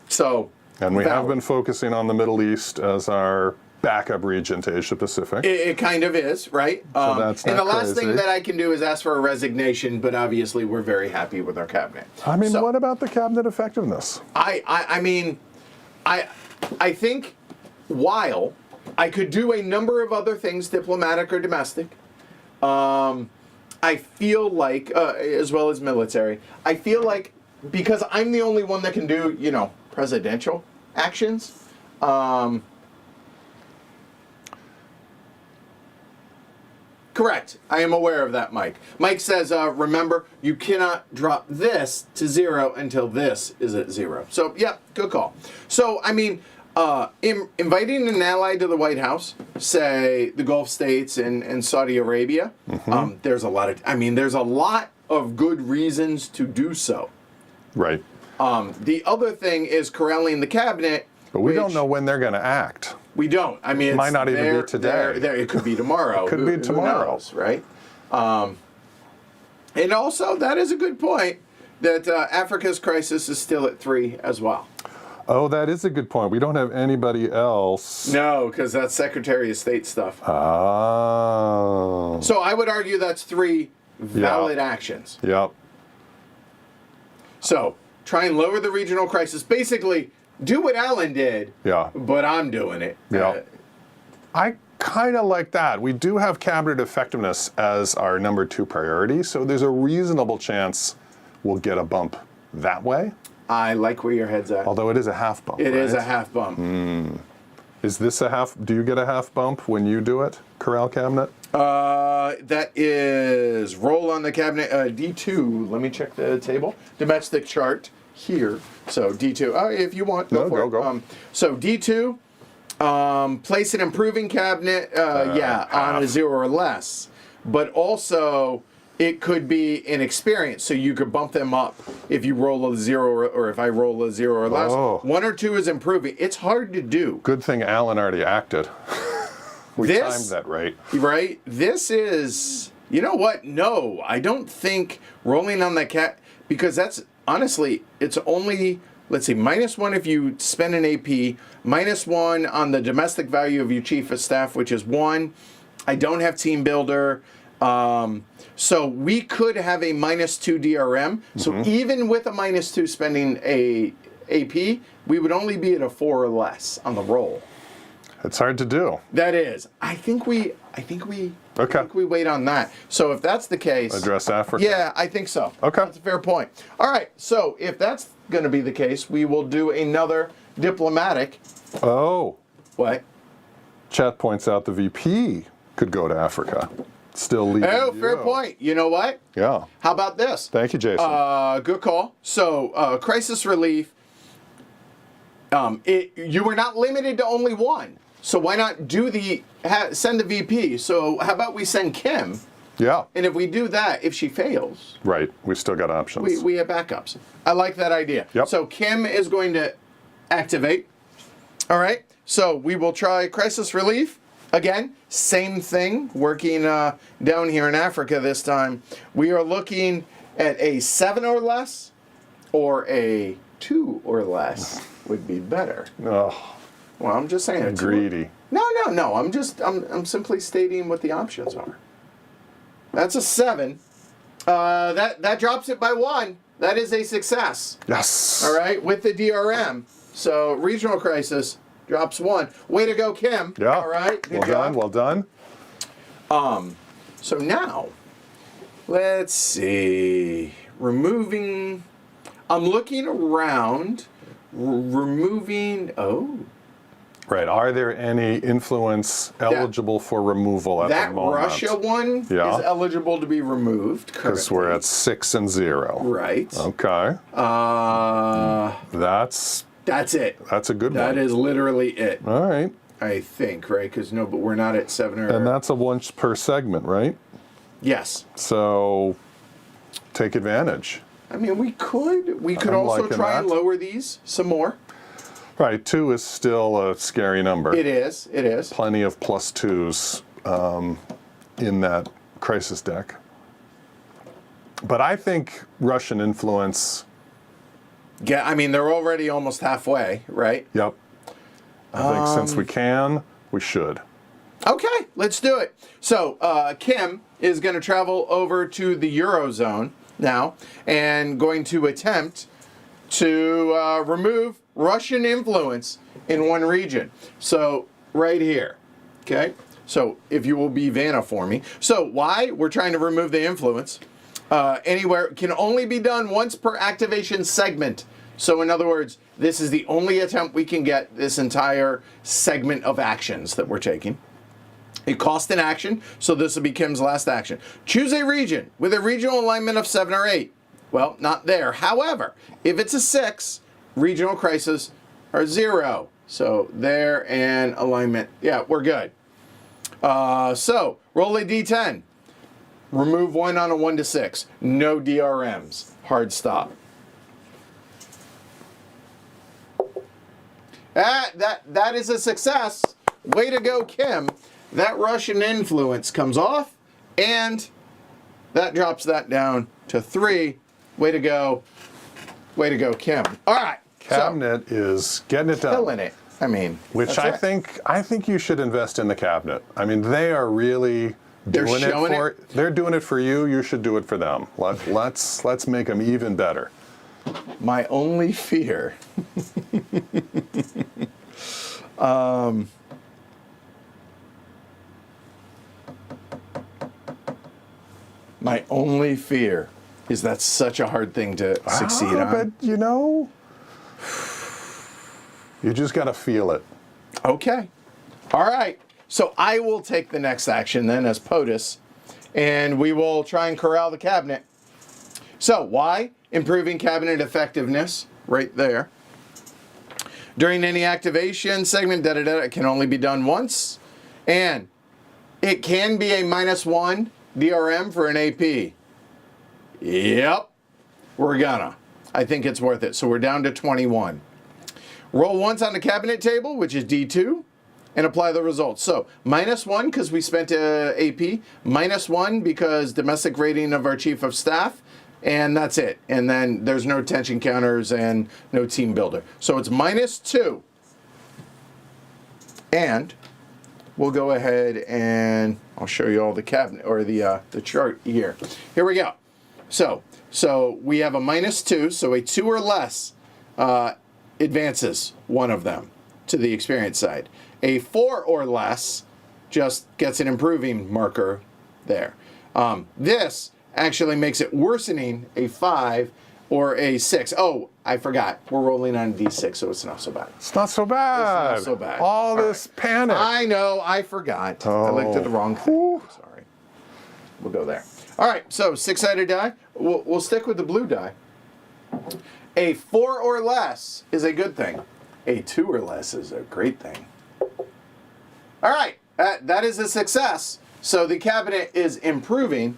S1: So,
S2: and we have been focusing on the Middle East as our backup region to Asia Pacific.
S1: It kind of is, right?
S2: So that's not
S1: and the last
S2: crazy.
S1: thing that I can do is ask for a resignation, but obviously we're very happy with our cabinet.
S2: I mean,
S1: So,
S2: what about the cabinet effectiveness?
S1: I mean, I think while I could do a number of other things, diplomatic or domestic, I feel like, as well as military, I feel like because I'm the only one that can do, presidential actions, correct. I am aware of that, Mike. Mike says, remember, you cannot drop this to 0 until this is at 0. So, yeah, good call. So, I mean, inviting an ally to the White House, say the Gulf states and Saudi Arabia, there's a lot of good reasons to do so.
S2: Right.
S1: The other thing is corralling the cabinet.
S2: But we don't know when they're going to act.
S1: We don't. I mean, it
S2: might not even be today.
S1: It could be tomorrow.
S2: Could be tomorrow.
S1: Who knows, right? And also, that is a good point. that Africa's crisis is still at 3 as well.
S2: Oh, that is a good point. We don't have anybody else.
S1: No, because that's Secretary of State stuff.
S2: Oh.
S1: So I would argue that's 3 valid actions.
S2: Yep.
S1: So try and lower the regional crisis. Basically, do what Alan did,
S2: Yeah.
S1: but I'm doing it.
S2: Yeah. I kind of like that. We do have cabinet effectiveness as our number 2 priority, so there's a reasonable chance we'll get a bump that way.
S1: I like where your head's at.
S2: Although it is a half bump.
S1: It is
S2: right?
S1: a half bump.
S2: Is this a half? Do you get a half bump when you do it, Corral Cabinet?
S1: That is roll on the cabinet D2. Let me check the table. Domestic chart here. So D2. If you want, go for it.
S2: Go.
S1: So D2. Place an improving cabinet. On a 0 or less. But also, it could be an experience, so you could bump them up if you roll a 0 or if I roll a 0 or less.
S2: Oh.
S1: 1 or 2 is improving. It's hard to do.
S2: Good thing Alan already acted. We timed that right.
S1: Right? This is, you know what? No, I don't think rolling on that cat, because that's, honestly, it's only, let's see, -1 if you spend an AP, -1 on the domestic value of your chief of staff, which is 1. I don't have team builder. So we could have a -2 DRM. So even with a -2 spending a AP, we would only be at a 4 or less on the roll.
S2: It's hard to do.
S1: That is. I think we wait on that. So if that's the case,
S2: Address Africa.
S1: yeah, I think so.
S2: Okay.
S1: That's a fair point. All right. So if that's going to be the case, we will do another diplomatic.
S2: Oh,
S1: What?
S2: chat points out the VP could go to Africa. Still leaving
S1: Oh, fair point. You know what?
S2: Yeah.
S1: How about this?
S2: Thank you, Jason.
S1: Good call. So, crisis relief. You were not limited to only 1. So why not send the VP? So how about we send Kim?
S2: yeah.
S1: And if we do that, if she fails,
S2: Right. We've still got options.
S1: we have backups. I like that idea.
S2: Yep.
S1: So Kim is going to activate. All right. So we will try crisis relief. Again, same thing, working down here in Africa this time. We are looking at a 7 or less, or a 2 or less would be better.
S2: Oh,
S1: Well, I'm just saying. a 2
S2: greedy.
S1: No. I'm simply stating what the options are. That's a 7. That drops it by 1. That is a success.
S2: Yes.
S1: All right, with the DRM. So regional crisis drops 1. Way to go, Kim.
S2: Yeah.
S1: All right. Good
S2: Well
S1: job.
S2: done. Well done.
S1: So now, let's see. Removing. I'm looking around. Removing. Oh.
S2: Right. Are there any influence eligible for removal at
S1: That
S2: the moment?
S1: Russia one
S2: Yeah.
S1: is eligible to be removed.
S2: Because we're at 6 and 0.
S1: Right.
S2: Okay. That's
S1: That's it.
S2: a good
S1: That
S2: one.
S1: is literally it.
S2: All right.
S1: I think, right? Because no, but we're not at 7 or.
S2: And that's a once per segment, right?
S1: Yes.
S2: So take advantage.
S1: I mean, we could
S2: I'm
S1: also
S2: liking
S1: try and
S2: that.
S1: lower these some more.
S2: Right. 2 is still a scary number.
S1: It is. It is.
S2: Plenty of +2s in that crisis deck. But I think Russian influence.
S1: Yeah, I mean, they're already almost halfway, right?
S2: Yep. I think since we can, we should.
S1: Okay, let's do it. So Kim is going to travel over to the Eurozone now and going to attempt to remove Russian influence in one region. So right here, okay? So if you will be Vanna for me. So why? We're trying to remove the influence. Anywhere can only be done once per activation segment. So in other words, this is the only attempt we can get this entire segment of actions that we're taking. It costs an action, so this will be Kim's last action. Choose a region with a regional alignment of 7 or 8. Well, not there. However, if it's a 6, regional crisis are 0. So there and alignment. Yeah, we're good. So roll a d10. Remove 1 on a 1 to 6. No DRMs. Hard stop. That is a success. Way to go, Kim. That Russian influence comes off, and that drops that down to 3. Way to go. Way to go, Kim. All right.
S2: Cabinet is getting it done.
S1: Killing it. I mean,
S2: Which
S1: that's
S2: I
S1: right.
S2: think you should invest in the cabinet. I mean, they are really doing it
S1: showing
S2: for
S1: it.
S2: They're doing it for you. You should do it for them. Let's make them even better.
S1: My only fear. My only fear is that's such a hard thing to succeed on.
S2: But you just got to feel it.
S1: Okay. All right. So I will take the next action then as POTUS, and we will try and corral the cabinet. So why? Improving cabinet effectiveness, right there. During any activation segment, it can only be done once. And it can be a -1 DRM for an AP. Yep. We're gonna. I think it's worth it. So we're down to 21. Roll once on the cabinet table, which is D2, and apply the results. So -1 because we spent AP, -1 because domestic rating of our chief of staff, and that's it. And then there's no tension counters and no team builder. So it's -2. And we'll go ahead and I'll show you all the cabinet or the chart here. Here we go. So we have a -2, so a 2 or less advances one of them to the experience side. A 4 or less just gets an improving marker there. This actually makes it worsening a 5 or a 6. Oh, I forgot. We're rolling on a D6, so it's not so bad.
S2: It's not so bad.
S1: It's not so bad.
S2: All this panic.
S1: I know. I forgot. I looked at the wrong thing. I'm sorry. We'll go there. All right. So 6-sided die. We'll stick with the blue die. A 4 or less is a good thing. A 2 or less is a great thing. All right. That is a success. So the cabinet is improving.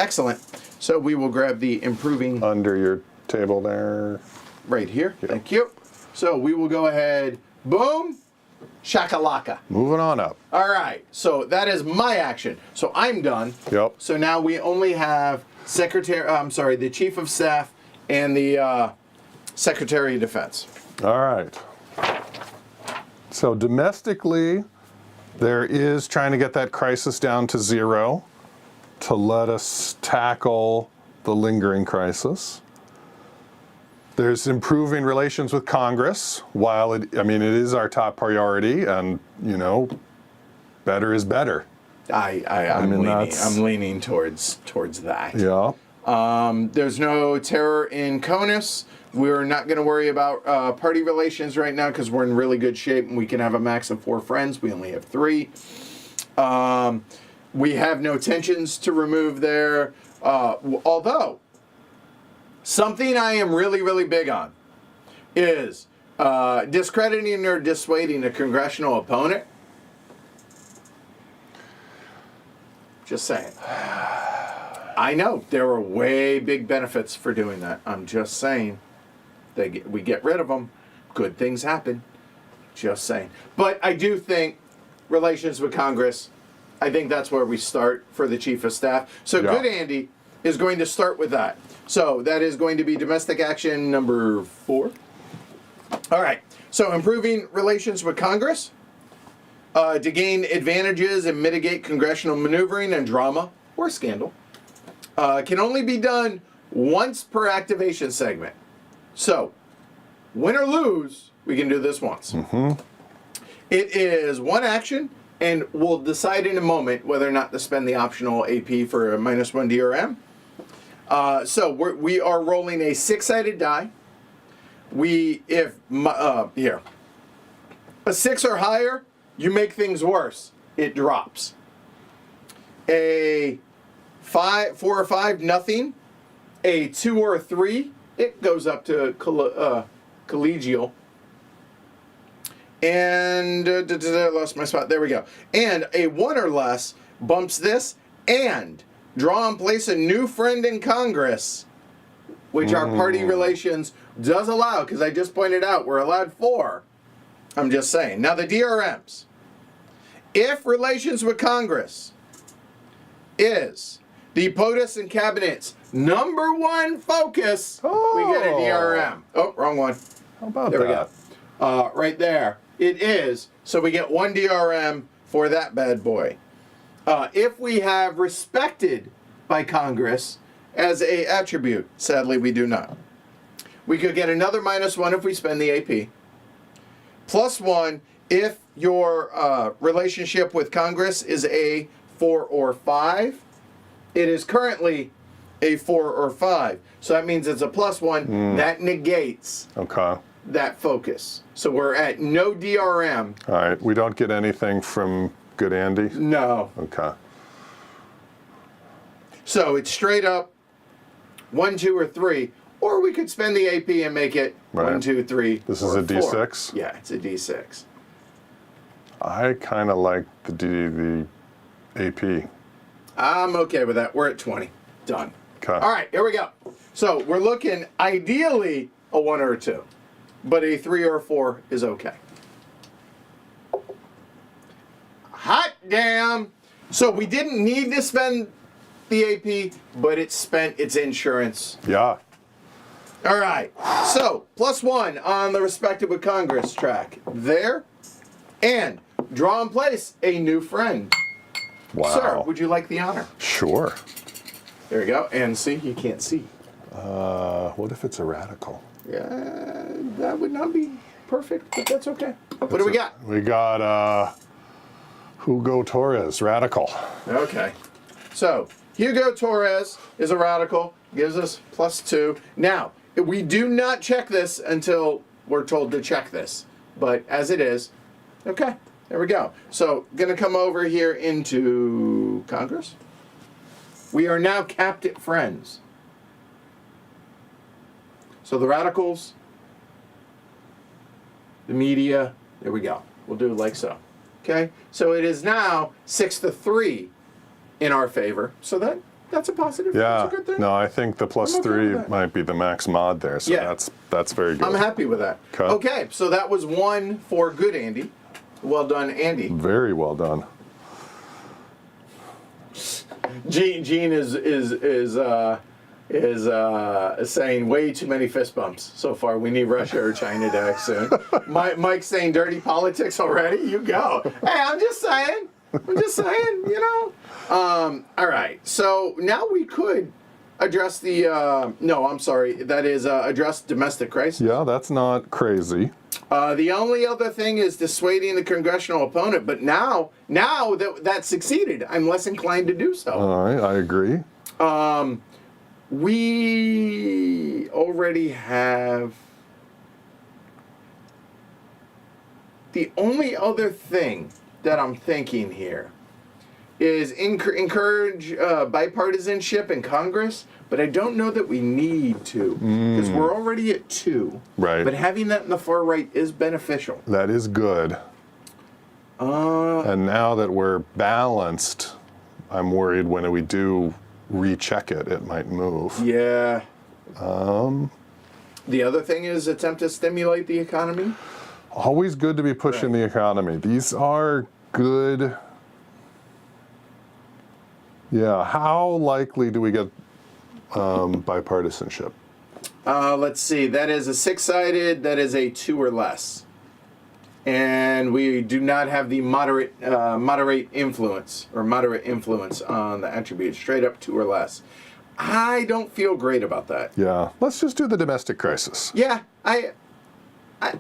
S1: Excellent. So we will grab the improving
S2: Under your table there.
S1: right here.
S2: Yep.
S1: Thank you. So we will go ahead. Boom. Shakalaka.
S2: Moving on up.
S1: All right. So that is my action. So I'm done.
S2: Yep.
S1: So now we only have the Chief of Staff and the Secretary of Defense.
S2: All right. So domestically, there is trying to get that crisis down to 0 to let us tackle the lingering crisis. There's improving relations with Congress, while it is our top priority, and better is better.
S1: I'm leaning towards that.
S2: Yeah.
S1: There's no terror in CONUS. We're not going to worry about party relations right now because we're in really good shape and we can have a max of 4 friends. We only have 3. We have no tensions to remove there. Although, something I am really, really big on is discrediting or dissuading a congressional opponent. Just saying. I know there are way big benefits for doing that. I'm just saying. We get rid of them. Good things happen. Just saying. But I do think relations with Congress, I think that's where we start for the Chief of Staff. So
S2: Yeah.
S1: Good Andy is going to start with that. So that is going to be domestic action number 4. All right. So improving relations with Congress to gain advantages and mitigate congressional maneuvering and drama or scandal can only be done once per activation segment. So win or lose, we can do this once.
S2: Mm-hmm.
S1: It is one action, and we'll decide in a moment whether or not to spend the optional AP for a -1 DRM. So we are rolling a 6-sided die. Here, a 6 or higher, you make things worse. It drops. A 4 or 5, nothing. A 2 or a 3, it goes up to collegial. And I lost my spot. There we go. And a 1 or less bumps this and draw and place a new friend in Congress, which our party relations does allow, because I just pointed out we're allowed 4. I'm just saying. Now the DRMs. If relations with Congress is The POTUS and Cabinet's number one focus, we get a DRM. Oh, wrong one.
S2: How about
S1: There
S2: that?
S1: we go. Right there. It is. So we get one DRM for that bad boy. If we have respected by Congress as a attribute, sadly we do not. We could get another -1 if we spend the AP. +1 if your relationship with Congress is a 4 or 5. It is currently a 4 or 5. So that means it's a +1. That negates that focus. So we're at no DRM.
S2: All right. We don't get anything from Good Andy?
S1: No.
S2: Okay.
S1: So it's straight up 1, 2, or 3. Or we could spend the AP and make it 1, 2, 3.
S2: This is a D6?
S1: Yeah, it's a D6.
S2: I kind of like the AP.
S1: I'm okay with that. We're at 20. Done.
S2: Okay.
S1: All right, here we go. So we're looking ideally a 1 or a 2, but a 3 or a 4 is okay. Hot damn! So we didn't need to spend the AP, but it spent its insurance.
S2: Yeah.
S1: All right. So +1 on the respected with Congress track there, and draw and place a new friend.
S2: Wow.
S1: Sir, would you like the honor?
S2: Sure.
S1: There you go. And see, you can't see.
S2: What if it's a radical?
S1: Yeah, that would not be perfect, but that's okay. What do we got?
S2: We got Hugo Torres, radical.
S1: Okay. So, Hugo Torres is a radical, gives us +2. Now, we do not check this until we're told to check this. But as it is, okay, there we go. So, going to come over here into Congress. We are now captive friends. So the radicals, the media, there we go. We'll do it like so. Okay? So it is now 6-3 in our favor. So that's a positive.
S2: Yeah.
S1: That's a good thing.
S2: No, I think the
S1: okay with
S2: +3
S1: that.
S2: might be the max mod there. So
S1: Yeah.
S2: that's very good.
S1: I'm happy with that. Okay, so that was 1 for good Andy. Well done, Andy.
S2: Very well done.
S1: Gene is saying way too many fist bumps so far. We need Russia or China to act soon. Mike's saying dirty politics already. You go. Hey, I'm just saying, you know. All right. So now we could address the. No, I'm sorry. That is address domestic crisis.
S2: Yeah, that's not crazy.
S1: The only other thing is dissuading the congressional opponent. But now that succeeded, I'm less inclined to do so.
S2: All right, I agree.
S1: We already have. The only other thing that I'm thinking here is encourage bipartisanship in Congress, but I don't know that we need to, because we're already at 2.
S2: Right.
S1: But having that in the far right is beneficial.
S2: That is good. And now that we're balanced, I'm worried when we do recheck it, it might move.
S1: Yeah. The other thing is attempt to stimulate the economy.
S2: Always good to be pushing the economy. These are good. Yeah. How likely do we get bipartisanship?
S1: Let's see. That is a 6-sided. That is a 2 or less. And we do not have the moderate influence on the attribute. Straight up 2 or less. I don't feel great about that.
S2: Yeah. Let's just do the domestic crisis.
S1: Yeah, I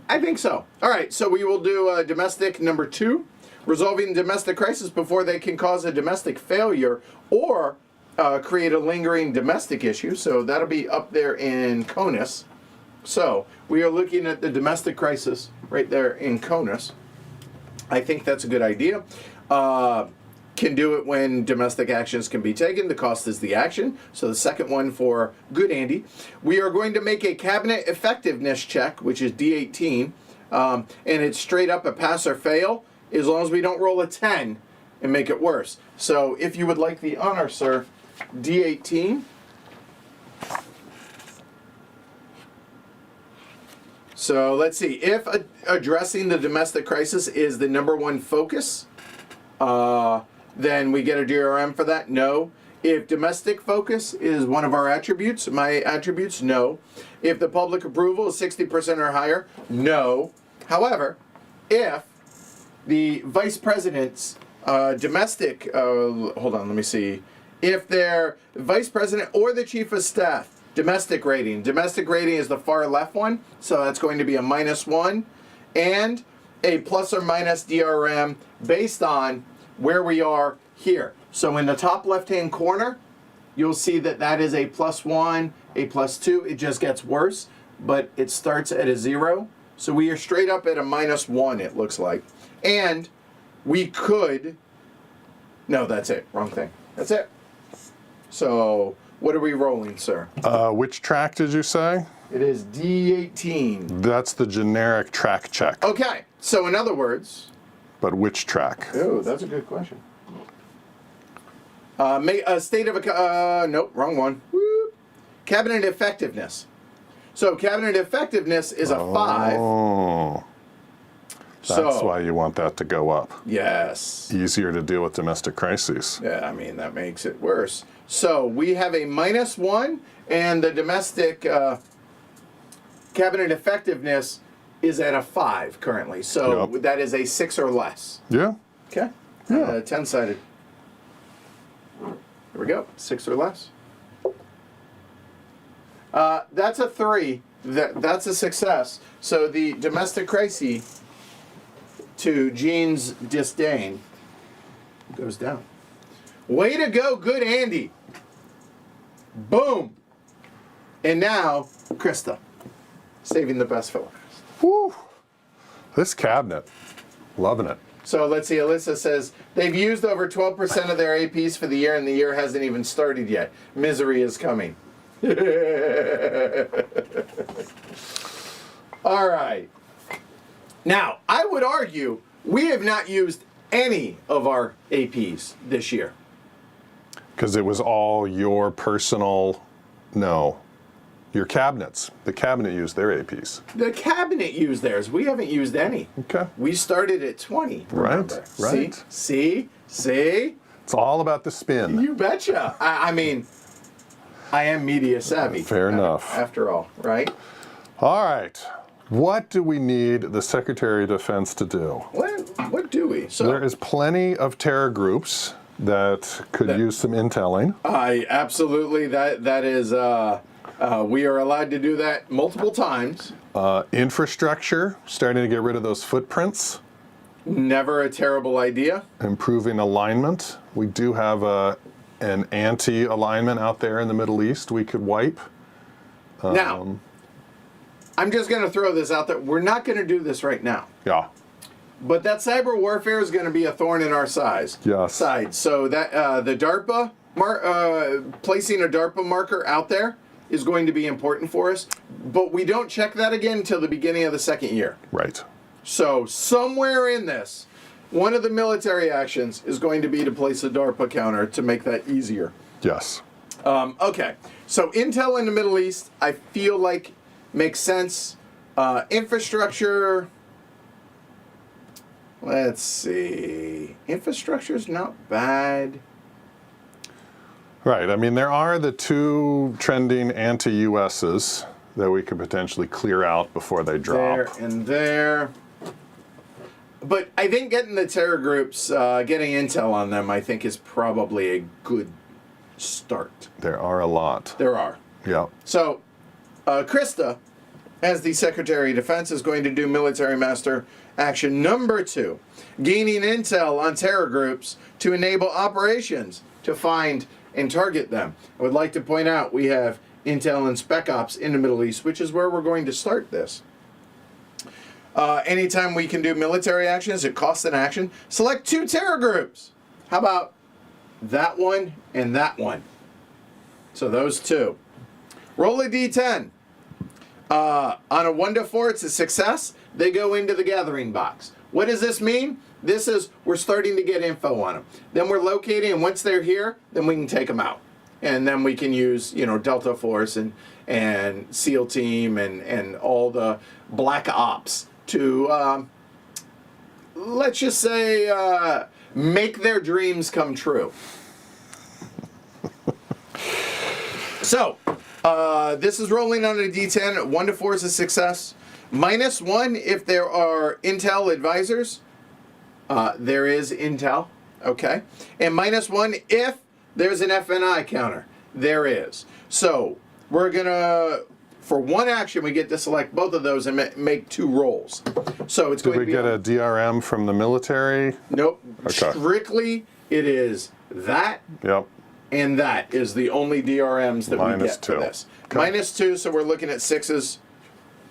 S1: think so. All right, so we will do domestic number 2, resolving domestic crisis before they can cause a domestic failure or create a lingering domestic issue. So that'll be up there in CONUS. So we are looking at the domestic crisis right there in CONUS. I think that's a good idea. Can do it when domestic actions can be taken. The cost is the action. So the second one for good Andy. We are going to make a cabinet effectiveness check, which is D18. And it's straight up a pass or fail, as long as we don't roll a 10 and make it worse. So if you would like the honor, sir, D18. So let's see. If addressing the domestic crisis is the number 1 focus, then we get a DRM for that. No. If domestic focus is one of our attributes, my attributes, no. If the public approval is 60% or higher, no. However, if the vice president's domestic, hold on, let me see. If they're vice president or the chief of staff, domestic rating is the far left one, so that's going to be a -1, and a plus or minus DRM based on where we are here. So in the top left-hand corner, you'll see that that is a +1, a +2. It just gets worse, but it starts at a 0. So we are straight up at a -1, it looks like. And we could, no, that's it, wrong thing. That's it. So what are we rolling, sir?
S2: Which track did you say?
S1: It is D18.
S2: That's the generic track check.
S1: Okay, so in other words...
S2: But which track?
S1: Oh, that's a good question. State of nope, wrong one. Woo. Cabinet effectiveness. So cabinet effectiveness is a 5.
S2: Oh. That's why you want that to go up.
S1: Yes.
S2: Easier to deal with domestic crises.
S1: Yeah, I mean, that makes it worse. So we have a -1, and the domestic cabinet effectiveness is at a 5 currently. So
S2: Yep.
S1: that is a 6 or less.
S2: Yeah.
S1: Okay.
S2: Yeah.
S1: 10-sided. Here we go. 6 or less. That's a 3. That's a success. So the domestic crisis, to Gene's disdain, goes down. Way to go, good Andy. Boom. And now, Krista, saving the best for last.
S2: Woo. This cabinet, loving it.
S1: So let's see, Alyssa says, they've used over 12% of their APs for the year, and the year hasn't even started yet. Misery is coming. All right. Now, I would argue we have not used any of our APs this year.
S2: Because it was all your personal, no, your cabinets. The cabinet used their APs.
S1: The cabinet used theirs. We haven't used any.
S2: Okay.
S1: We started at 20. Remember.
S2: Right.
S1: See?
S2: It's all about the spin.
S1: You betcha. I mean, I am media savvy.
S2: Fair enough.
S1: After all, right?
S2: All right. What do we need the Secretary of Defense to do?
S1: What do we? So
S2: There is plenty of terror groups that could use some intelling.
S1: absolutely. That is. We are allowed to do that multiple times.
S2: Infrastructure, starting to get rid of those footprints.
S1: Never a terrible idea.
S2: Improving alignment. We do have an anti-alignment out there in the Middle East we could wipe.
S1: Now, I'm just going to throw this out there. We're not going to do this right now.
S2: Yeah.
S1: But that cyber warfare is going to be a thorn in our
S2: Yes.
S1: side. So that the DARPA, placing a DARPA marker out there is going to be important for us. But we don't check that again until the beginning of the second year.
S2: Right.
S1: So somewhere in this, one of the military actions is going to be to place a DARPA counter to make that easier.
S2: Yes.
S1: Okay. So intel in the Middle East, I feel like makes sense. Infrastructure. Let's see. Infrastructure's not bad.
S2: Right. I mean, there are the 2 trending anti-USs that we could potentially clear out before they drop.
S1: There and there. But I think getting the terror groups, getting intel on them, I think is probably a good start.
S2: There are a lot.
S1: There are.
S2: Yeah.
S1: So, Krista, as the Secretary of Defense, is going to do military master action number 2, gaining intel on terror groups to enable operations to find and target them. I would like to point out we have intel and spec ops in the Middle East, which is where we're going to start this. Anytime we can do military actions, it costs an action. Select 2 terror groups. How about that one and that one? So those 2. Roll a d10. On a 1 to 4, it's a success. They go into the gathering box. What does this mean? This is we're starting to get info on them. Then we're locating, and once they're here, then we can take them out. And then we can use, Delta Force and SEAL Team and all the black ops to, let's just say, make their dreams come true. So, this is rolling on a D10. 1 to 4 is a success. -1 if there are Intel advisors. There is Intel, okay? And -1 if there's an FNI counter. There is. So, we're gonna, for one action, we get to select both of those and make 2 rolls. So it's going to be...
S2: Did we get a DRM from the military?
S1: Nope.
S2: Okay.
S1: Strictly, it is that.
S2: Yep.
S1: And that is the only DRMs that we get for this.
S2: Okay.
S1: -2, so we're looking at 6s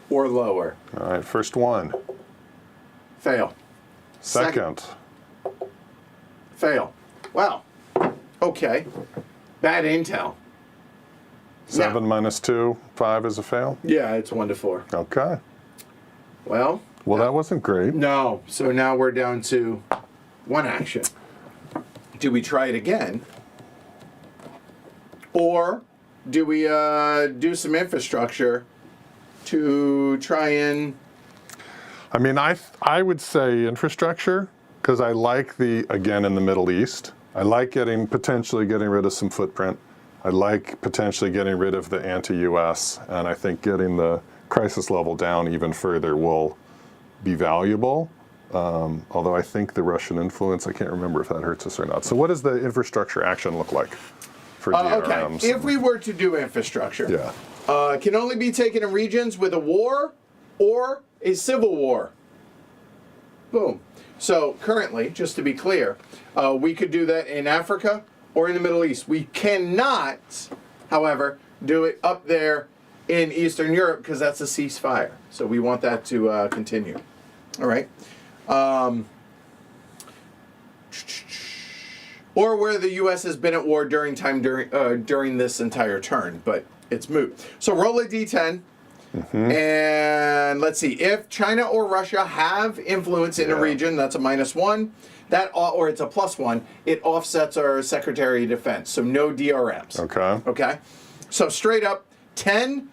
S1: or lower.
S2: All right, first one.
S1: Fail.
S2: Second.
S1: Fail. Wow. Okay. Bad intel.
S2: 7 -2, 5 is a fail?
S1: Yeah, it's 1 to 4.
S2: Okay.
S1: Well,
S2: that wasn't great.
S1: no. So now we're down to 1 action. Do we try it again? Or do we do some infrastructure to try and...
S2: I mean, I would say infrastructure, because I like again, in the Middle East, I like potentially getting rid of some footprint. I like potentially getting rid of the anti-US, and I think getting the crisis level down even further will be valuable. Although I think the Russian influence, I can't remember if that hurts us or not. So what does the infrastructure action look like for DRMs?
S1: Okay, if we were to do infrastructure,
S2: Yeah.
S1: can only be taken in regions with a war or a civil war. Boom. So currently, just to be clear, we could do that in Africa or in the Middle East. We cannot, however, do it up there in Eastern Europe because that's a ceasefire. So we want that to continue. All right. Or where the U.S. has been at war during this entire turn, but it's moot. So roll a D10. And let's see, if China or Russia have influence in a region, that's a -1. That, or it's a +1, it offsets our Secretary of Defense. So no DRMs.
S2: Okay.
S1: Okay. So straight up, 10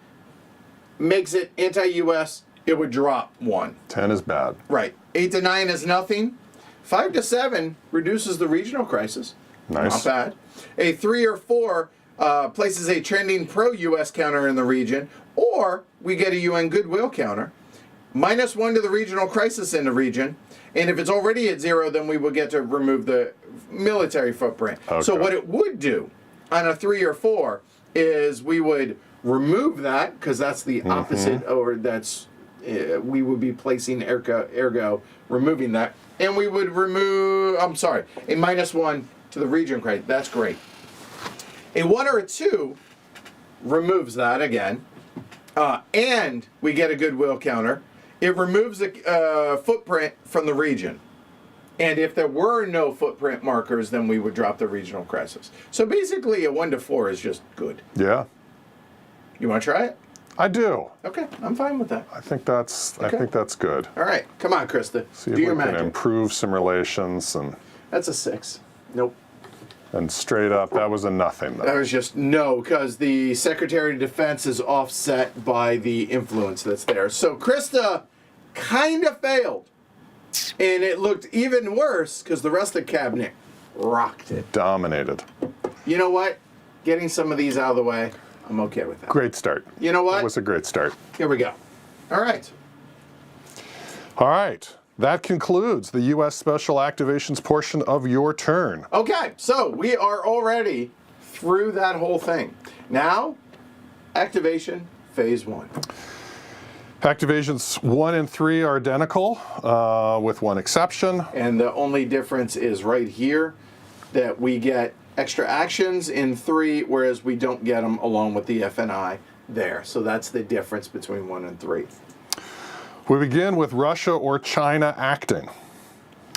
S1: makes it anti-US. It would drop 1.
S2: 10 is bad.
S1: Right. 8 to 9 is nothing. 5 to 7 reduces the regional crisis.
S2: Nice.
S1: Not bad. A 3 or 4 places a trending pro-US counter in the region, or we get a UN goodwill counter. -1 to the regional crisis in the region, and if it's already at 0, then we will get to remove the military footprint.
S2: Okay.
S1: So what it would do on a 3 or 4 is we would remove that, because that's the opposite, or that's we would be placing ergo removing that, and we would remove, I'm sorry, a -1 to the region crisis. That's great. A 1 or a 2 removes that again, and we get a goodwill counter. It removes the footprint from the region. And if there were no footprint markers, then we would drop the regional crisis. So basically, a 1 to 4 is just good.
S2: Yeah.
S1: You want to try it?
S2: I do.
S1: Okay, I'm fine with that.
S2: I think that's good.
S1: All right, come on, Krista.
S2: See if
S1: do
S2: we
S1: your
S2: can
S1: magic.
S2: improve some relations
S1: That's a 6. Nope.
S2: and straight up, that was a nothing.
S1: That was just no, because the Secretary of Defense is offset by the influence that's there. So Krista kind of failed. And it looked even worse because the rest of the cabinet rocked it.
S2: Dominated.
S1: You know what? Getting some of these out of the way, I'm okay with that.
S2: Great start.
S1: You know what?
S2: It was a great start.
S1: Here we go. All right.
S2: All right. That concludes the U.S. Special Activations portion of your turn.
S1: Okay, so we are already through that whole thing. Now, activation phase 1.
S2: Activations 1 and 3 are identical, with one exception.
S1: And the only difference is right here that we get extra actions in 3, whereas we don't get them along with the FNI there. So that's the difference between 1 and 3.
S2: We begin with Russia or China acting.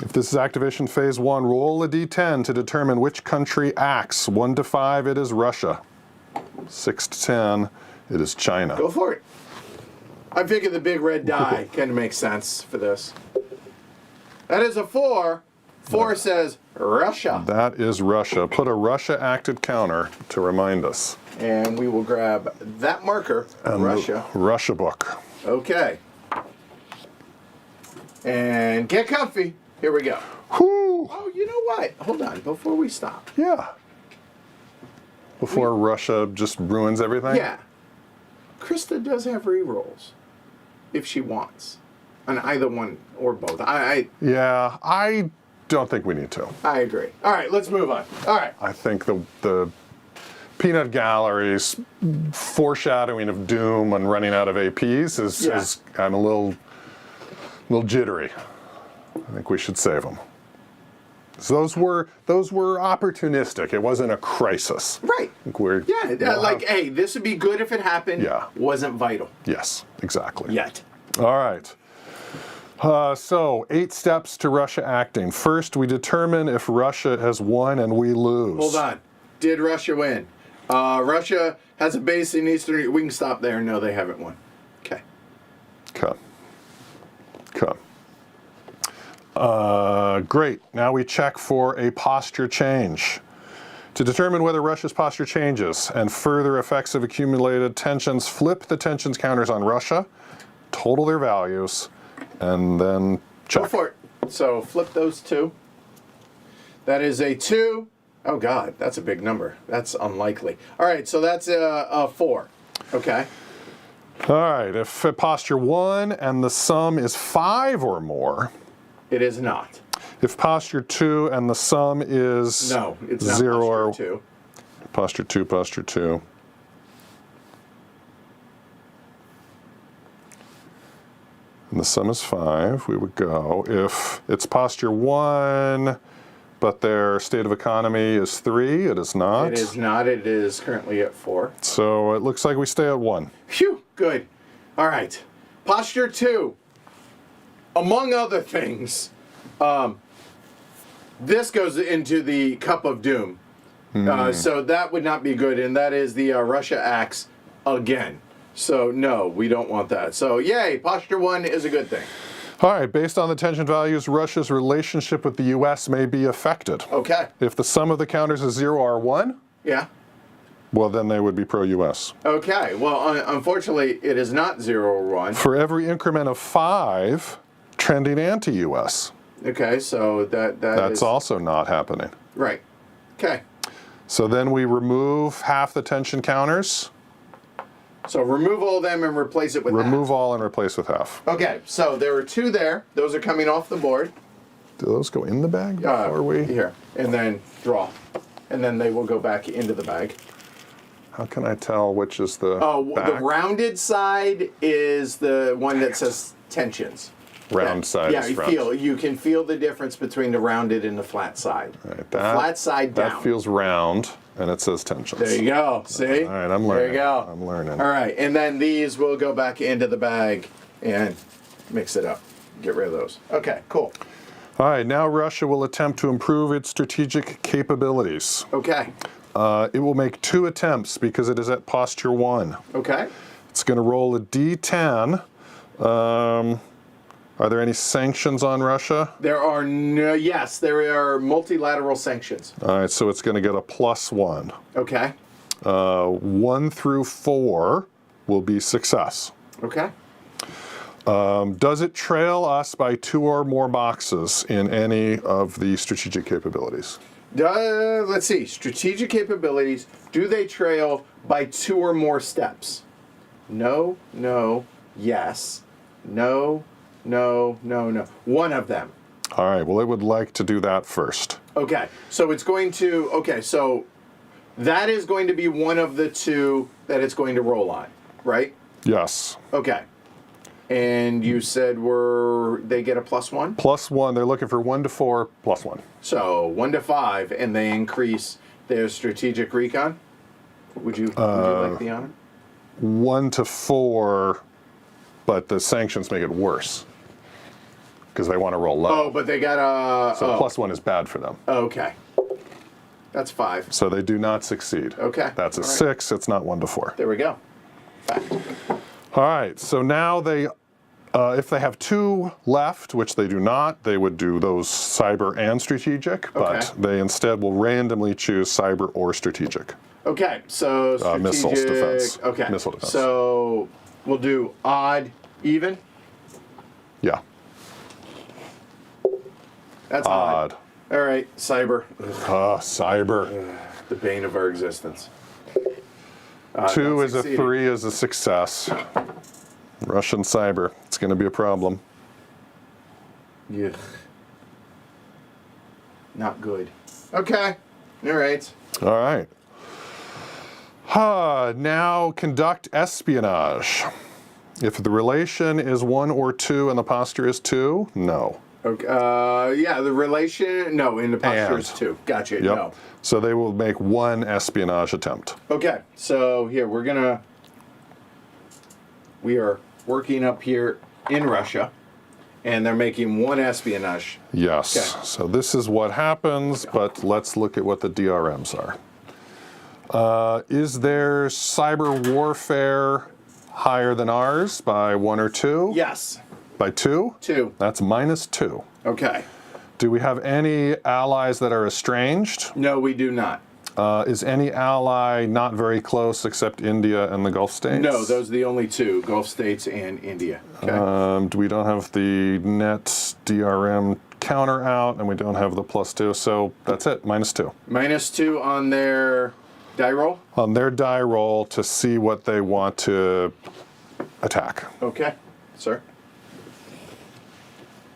S2: If this is activation phase 1, roll a d10 to determine which country acts. 1 to 5, it is Russia. 6 to 10, it is China.
S1: Go for it. I'm thinking the big red die kind of makes sense for this. That is a 4. 4 says Russia.
S2: That is Russia. Put a Russia acted counter to remind us.
S1: And we will grab that marker,
S2: And
S1: Russia.
S2: the Russia book.
S1: Okay. And get comfy. Here we go.
S2: Whoo!
S1: Oh, you know what? Hold on. Before we stop.
S2: Yeah. before Russia just ruins everything?
S1: Yeah. Krista does have rerolls if she wants. On either one or both.
S2: Yeah, I don't think we need to.
S1: I agree. All right, let's move on. All right.
S2: I think the peanut gallery's foreshadowing of doom and running out of APs is I'm a little jittery. I think we should save them. So those were opportunistic. It wasn't a crisis.
S1: Right. Hey, this would be good if it happened.
S2: Yeah.
S1: Wasn't vital.
S2: Yes, exactly.
S1: Yet.
S2: All right. So 8 steps to Russia acting. First, we determine if Russia has won and we lose.
S1: Hold on. Did Russia win? Russia has a base in Eastern. We can stop there. No, they haven't won. Okay.
S2: Great. Now we check for a posture change. To determine whether Russia's posture changes and further effects of accumulated tensions, flip the tensions counters on Russia, total their values, and then check.
S1: Go for it. So flip those 2. That is a 2. Oh, God, that's a big number. That's unlikely. All right, so that's a 4. Okay.
S2: All right, if posture 1 and the sum is 5 or more.
S1: It is not.
S2: If posture 2 and the sum is
S1: no, it's not
S2: 0
S1: posture
S2: or
S1: 2.
S2: Posture 2. And the sum is 5, we would go. If it's posture 1, but their state of economy is 3, it is not.
S1: It is not. It is currently at 4.
S2: So it looks like we stay at 1.
S1: Phew, good. All right. Posture 2. Among other things, this goes into the cup of doom. So that would not be good, and that is the Russia acts again. So no, we don't want that. So yay, posture 1 is a good thing.
S2: All right, based on the tension values, Russia's relationship with the U.S. may be affected.
S1: Okay.
S2: If the sum of the counters is 0 or 1,
S1: yeah.
S2: Well, then they would be pro-U.S.
S1: Okay, well, unfortunately, it is not 0 or 1.
S2: For every increment of 5, trending anti-U.S.
S1: Okay, so that's
S2: also not happening.
S1: Right. Okay.
S2: So then we remove half the tension counters.
S1: So remove all of them and replace it with
S2: Remove
S1: half.
S2: all and replace with half.
S1: Okay, so there were 2 there. Those are coming off the board.
S2: Do those go in the bag before we?
S1: Here, and then draw. And then they will go back into the bag.
S2: How can I tell which is the back?
S1: The rounded side is the one that says tensions.
S2: Round side
S1: Yeah,
S2: is front.
S1: you can feel the difference between the rounded and the flat side.
S2: Right,
S1: the flat side down.
S2: That feels round, and it says tensions.
S1: There you go. See?
S2: All right, I'm learning.
S1: There you go.
S2: I'm learning.
S1: All right, and then these will go back into the bag and mix it up. Get rid of those. Okay, cool.
S2: All right, now Russia will attempt to improve its strategic capabilities.
S1: Okay.
S2: It will make 2 attempts because it is at posture 1.
S1: Okay.
S2: It's going to roll a D10. Are there any sanctions on Russia?
S1: There are yes, there are multilateral sanctions.
S2: All right, so it's going to get a +1.
S1: Okay.
S2: 1 through 4 will be success.
S1: Okay.
S2: Does it trail us by 2 or more boxes in any of the strategic capabilities?
S1: Let's see. Strategic capabilities. Do they trail by 2 or more steps? No, no, yes. No, no, no, no. One of them.
S2: All right, well, it would like to do that first.
S1: Okay, so it's going to, so that is going to be one of the 2 that it's going to roll on, right?
S2: Yes.
S1: Okay. And you said they get a +1?
S2: +1, they're looking for 1 to 4, +1.
S1: So 1 to 5, and they increase their strategic recon? Would you like the honor?
S2: 1 to 4, but the sanctions make it worse because they want to roll low.
S1: Oh, but they got a...
S2: So +1 is bad for them.
S1: Okay. That's 5.
S2: So they do not succeed.
S1: Okay.
S2: That's a
S1: All right.
S2: 6. It's not 1 to 4.
S1: There we go. Fact.
S2: All right. So now they, if they have 2 left, which they do not, they would do those cyber and strategic, but they instead will randomly choose cyber or strategic.
S1: Okay. So strategic...
S2: missiles defense.
S1: Okay.
S2: Missile defense.
S1: So we'll do odd, even.
S2: Yeah.
S1: That's odd. All right. Cyber.
S2: Cyber.
S1: The bane of our existence.
S2: 2
S1: not
S2: is a
S1: succeeding.
S2: 3 is a success. Russian cyber. It's going to be a problem.
S1: Yeah. Not good. Okay. All right.
S2: All right. Now conduct espionage. If the relation is 1 or 2 and the posture is 2, no.
S1: Okay. Yeah, the relation, no, in the posture is
S2: And.
S1: 2. Gotcha.
S2: Yep.
S1: No.
S2: So they will make 1 espionage attempt.
S1: Okay. So here, we are working up here in Russia, and they're making 1 espionage.
S2: Yes.
S1: Okay.
S2: So this is what happens, but let's look at what the DRMs are. Is their cyber warfare higher than ours by 1 or 2?
S1: Yes.
S2: By 2?
S1: 2.
S2: That's -2.
S1: Okay.
S2: Do we have any allies that are estranged?
S1: No, we do not.
S2: Is any ally not very close except India and the Gulf states?
S1: No, those are the only 2, Gulf states and India. Okay.
S2: We don't have the net DRM counter out, and we don't have the +2, so that's it, -2.
S1: -2 on their die roll.
S2: On their die roll to see what they want to attack.
S1: Okay, sir.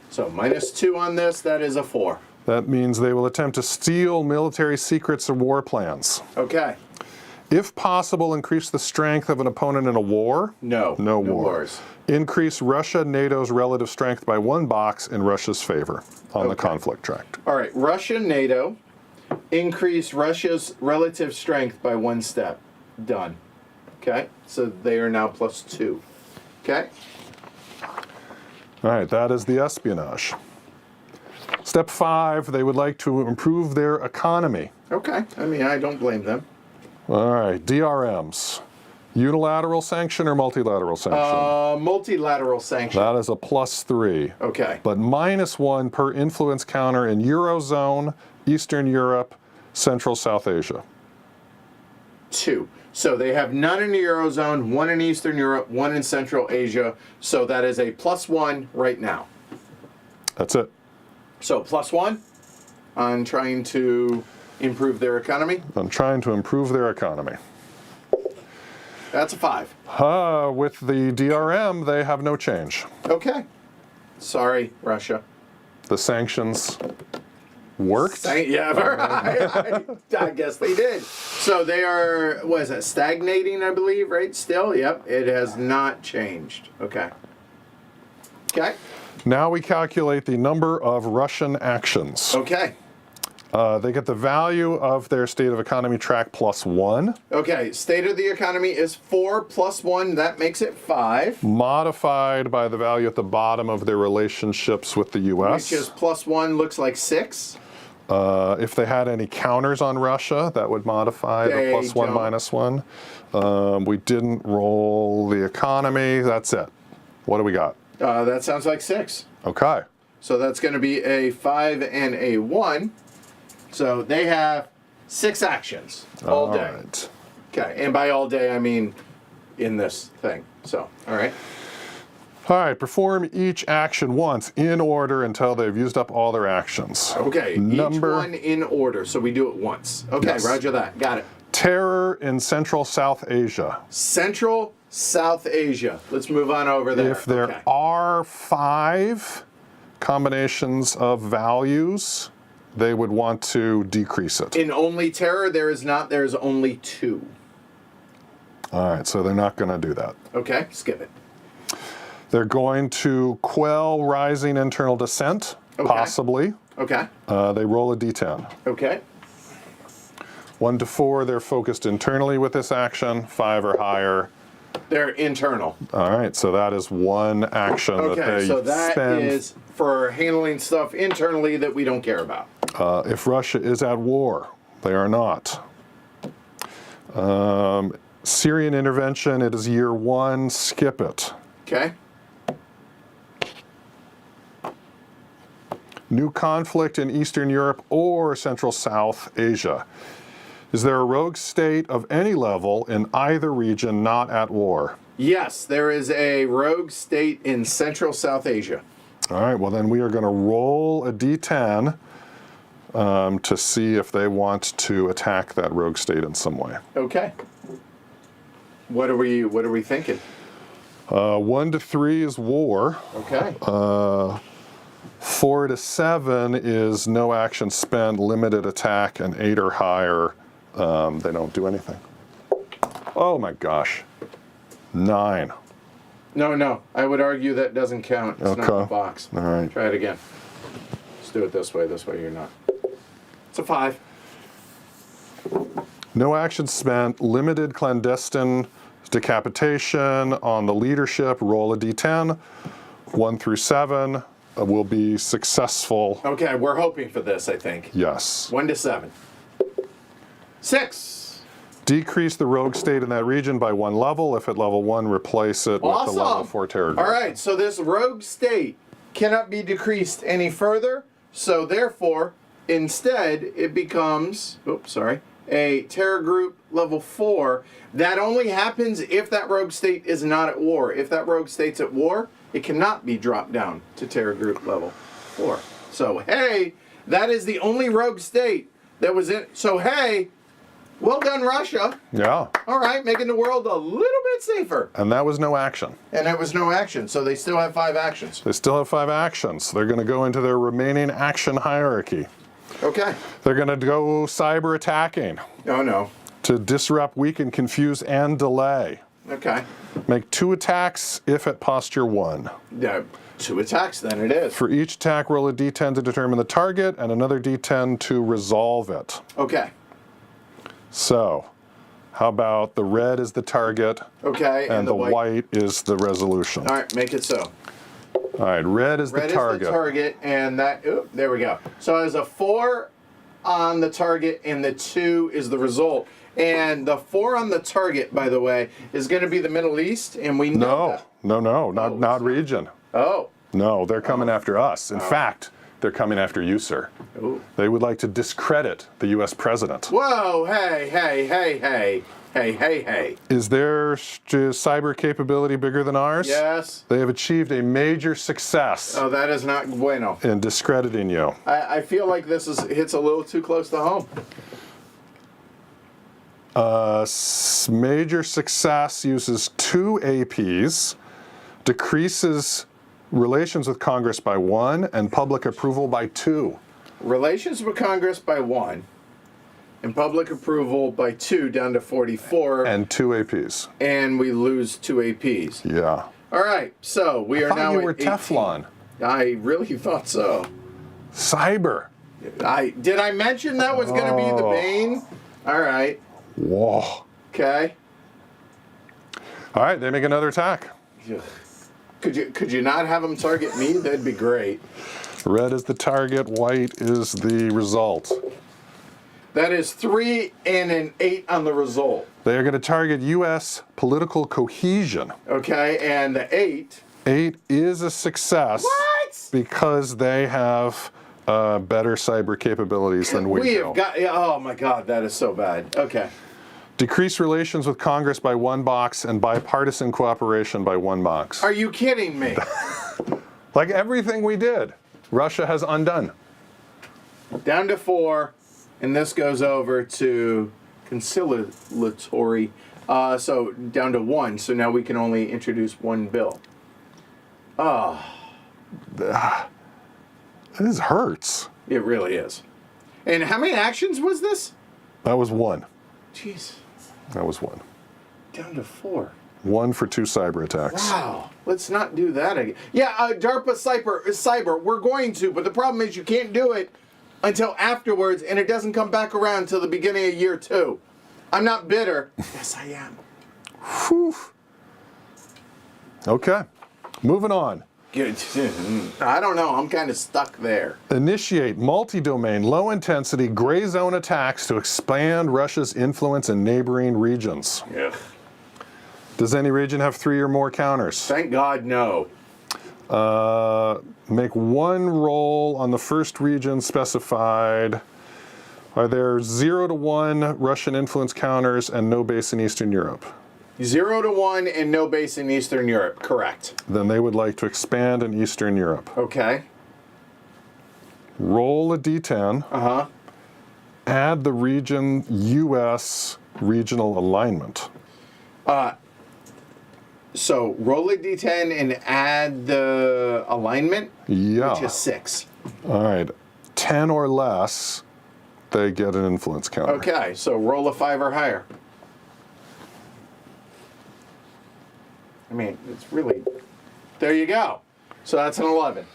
S1: So -2 on this, that is a 4.
S2: That means they will attempt to steal military secrets or war plans.
S1: Okay.
S2: If possible, increase the strength of an opponent in a war.
S1: No.
S2: No war.
S1: wars.
S2: Increase Russia, NATO's relative strength by 1 box in Russia's favor on the conflict track.
S1: All right, Russia, NATO, increase Russia's relative strength by 1 step. Done. Okay, so they are now +2. Okay.
S2: All right, that is the espionage. Step 5, they would like to improve their economy.
S1: Okay, I mean, I don't blame them.
S2: All right, DRMs. Unilateral sanction or multilateral sanction?
S1: Multilateral sanction.
S2: That is a +3.
S1: Okay.
S2: But -1 per influence counter in Eurozone, Eastern Europe, Central South Asia.
S1: 2. So they have none in the Eurozone, 1 in Eastern Europe, 1 in Central Asia. So that is a +1 right now.
S2: That's it.
S1: So +1 on trying to improve their economy.
S2: I'm trying to improve their economy.
S1: That's a 5.
S2: With the DRM, they have no change.
S1: Okay. Sorry, Russia.
S2: The sanctions worked.
S1: Yeah, I guess they did. So they are, what is it, stagnating, I believe, right? Still? Yep. It has not changed. Okay. Okay.
S2: Now we calculate the number of Russian actions.
S1: Okay.
S2: They get the value of their state of economy track +1.
S1: Okay. State of the economy is 4 + 1. That makes it 5.
S2: Modified by the value at the bottom of their relationships with the U.S.
S1: Which is +1 looks like 6.
S2: If they had any counters on Russia, that would modify
S1: They
S2: the +1
S1: don't.
S2: -1. We didn't roll the economy. That's it. What do we got?
S1: That sounds like 6.
S2: Okay.
S1: So that's going to be a 5 and a 1. So they have 6 actions all day.
S2: Right.
S1: Okay, and by all day I mean in this thing. So, all right.
S2: All right, perform each action once in order until they've used up all their actions.
S1: Okay, each one in order. So we do it once. Okay,
S2: Yes.
S1: roger that. Got it.
S2: Terror in Central South Asia.
S1: Central South Asia. Let's move on over there.
S2: If there
S1: Okay.
S2: are 5 combinations of values, they would want to decrease it.
S1: In only terror, there is not. There is only 2.
S2: All right, so they're not going to do that.
S1: Okay, skip it.
S2: They're going to quell rising internal dissent,
S1: Okay.
S2: possibly.
S1: Okay.
S2: They roll a d10.
S1: Okay.
S2: 1 to 4, they're focused internally with this action. 5 or higher.
S1: They're internal.
S2: All right, so that is 1 action that
S1: Okay,
S2: they
S1: so that
S2: spend.
S1: is for handling stuff internally that we don't care about.
S2: If Russia is at war, they are not. Syrian intervention, it is year 1, skip it.
S1: Okay.
S2: New conflict in Eastern Europe or Central South Asia. Is there a rogue state of any level in either region not at war?
S1: Yes, there is a rogue state in Central South Asia.
S2: All right, well then we are going to roll a d10 to see if they want to attack that rogue state in some way.
S1: Okay. What are we thinking?
S2: 1 to 3 is war.
S1: Okay.
S2: 4 to 7 is no action spent, limited attack, and 8 or higher, they don't do anything. Oh my gosh. 9.
S1: No. I would argue that doesn't count. It's not the box.
S2: All right.
S1: Try it again. Let's do it this way. This way you're not. It's a 5.
S2: No action spent, limited clandestine decapitation on the leadership, roll a d10. 1 through 7 will be successful.
S1: Okay, we're hoping for this, I think.
S2: Yes.
S1: 1 to 7. 6.
S2: Decrease the rogue state in that region by 1 level. If at level 1, replace it with the level 4 terror group.
S1: All right, so this rogue state cannot be decreased any further. So therefore, instead, it becomes, a terror group level 4. That only happens if that rogue state is not at war. If that rogue state's at war, it cannot be dropped down to terror group level 4. So, hey, that is the only rogue state that was in. So, hey, well done, Russia.
S2: Yeah.
S1: All right, making the world a little bit safer.
S2: And that was no action.
S1: And it was no action, so they still have 5 actions.
S2: They still have 5 actions. They're going to go into their remaining action hierarchy.
S1: Okay.
S2: They're going to go cyber attacking.
S1: Oh, no.
S2: To disrupt, weaken, confuse, and delay.
S1: Okay.
S2: Make 2 attacks if at posture 1.
S1: Yeah, 2 attacks, then it is.
S2: For each attack, roll a d10 to determine the target and another d10 to resolve it.
S1: Okay.
S2: So, how about the red is the target?
S1: Okay.
S2: And the white is the resolution.
S1: All right, make it so.
S2: All right, red is the target.
S1: Red is the target, and that, there we go. So as a 4 on the target, and the 2 is the result. And the 4 on the target, by the way, is going to be the Middle East, and we know that.
S2: No, not region.
S1: Oh.
S2: No, they're coming after us. In fact, they're coming after you, sir.
S1: Ooh.
S2: They would like to discredit the U.S. president.
S1: Whoa, hey.
S2: Is their cyber capability bigger than ours?
S1: Yes.
S2: They have achieved a major success
S1: Oh, that is not bueno.
S2: in discrediting you.
S1: I feel like this hits a little too close to home.
S2: Major success uses 2 APs, decreases relations with Congress by 1, and public approval by 2.
S1: Relations with Congress by 1, and public approval by 2 down to 44.
S2: And 2 APs.
S1: And we lose 2 APs.
S2: Yeah.
S1: All right, so we are now
S2: you
S1: at
S2: were
S1: 18.
S2: Teflon.
S1: I really thought so.
S2: Cyber.
S1: Did I mention that was going to be the bane? All right.
S2: Whoa.
S1: Okay.
S2: All right, they make another attack.
S1: Could you not have them target me? That'd be great.
S2: Red is the target, white is the result.
S1: That is 3 and an 8 on the result.
S2: They are going to target U.S. political cohesion.
S1: Okay, and the 8.
S2: 8 is a success.
S1: What?
S2: Because they have better cyber capabilities than we do.
S1: We have got, oh my God, that is so bad. Okay.
S2: Decrease relations with Congress by 1 box and bipartisan cooperation by 1 box.
S1: Are you kidding me?
S2: Like everything we did, Russia has undone.
S1: Down to 4, and this goes over to conciliatory. So down to 1, so now we can only introduce 1 bill.
S2: This hurts.
S1: It really is. And how many actions was this?
S2: That was 1.
S1: Jeez.
S2: That was 1.
S1: Down to 4.
S2: 1 for 2 cyber attacks.
S1: Wow. Let's not do that again. Yeah, DARPA cyber, we're going to, but the problem is you can't do it until afterwards, and it doesn't come back around until the beginning of year 2. I'm not bitter. Yes, I am.
S2: Whew. Okay. Moving on.
S1: Good. I don't know. I'm kind of stuck there.
S2: Initiate multi-domain, low-intensity, gray zone attacks to expand Russia's influence in neighboring regions.
S1: Ugh.
S2: Does any region have 3 or more counters?
S1: Thank God, no.
S2: Make 1 roll on the first region specified. Are there 0 to 1 Russian influence counters and no base in Eastern Europe?
S1: 0 to 1 and no base in Eastern Europe, correct.
S2: Then they would like to expand in Eastern Europe.
S1: Okay.
S2: Roll a d10.
S1: Uh-huh.
S2: Add the region U.S. regional alignment.
S1: So roll a d10 and add the alignment,
S2: Yeah.
S1: which is 6.
S2: All right. 10 or less, they get an influence counter.
S1: Okay, so roll a 5 or higher. I mean, it's really... There you go. So that's an 11.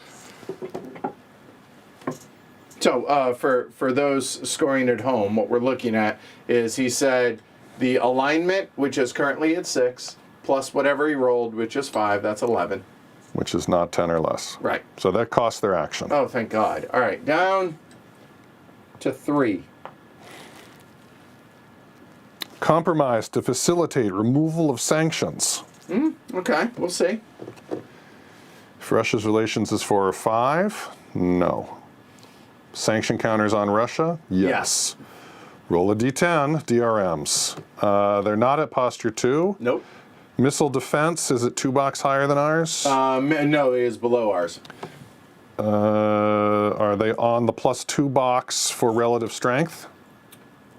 S1: So for those scoring at home, what we're looking at is he said the alignment, which is currently at 6, plus whatever he rolled, which is 5, that's 11.
S2: Which is not 10 or less.
S1: Right.
S2: So that costs their action.
S1: Oh, thank God. All right, down to 3.
S2: Compromise to facilitate removal of sanctions.
S1: Okay, we'll see.
S2: If Russia's relations is 4 or 5, no. Sanction counters on Russia? Yes. Roll a d10, DRMs. They're not at posture 2.
S1: Nope.
S2: Missile defense, is it 2 box higher than ours?
S1: No, it is below ours.
S2: Are they on the +2 box for relative strength?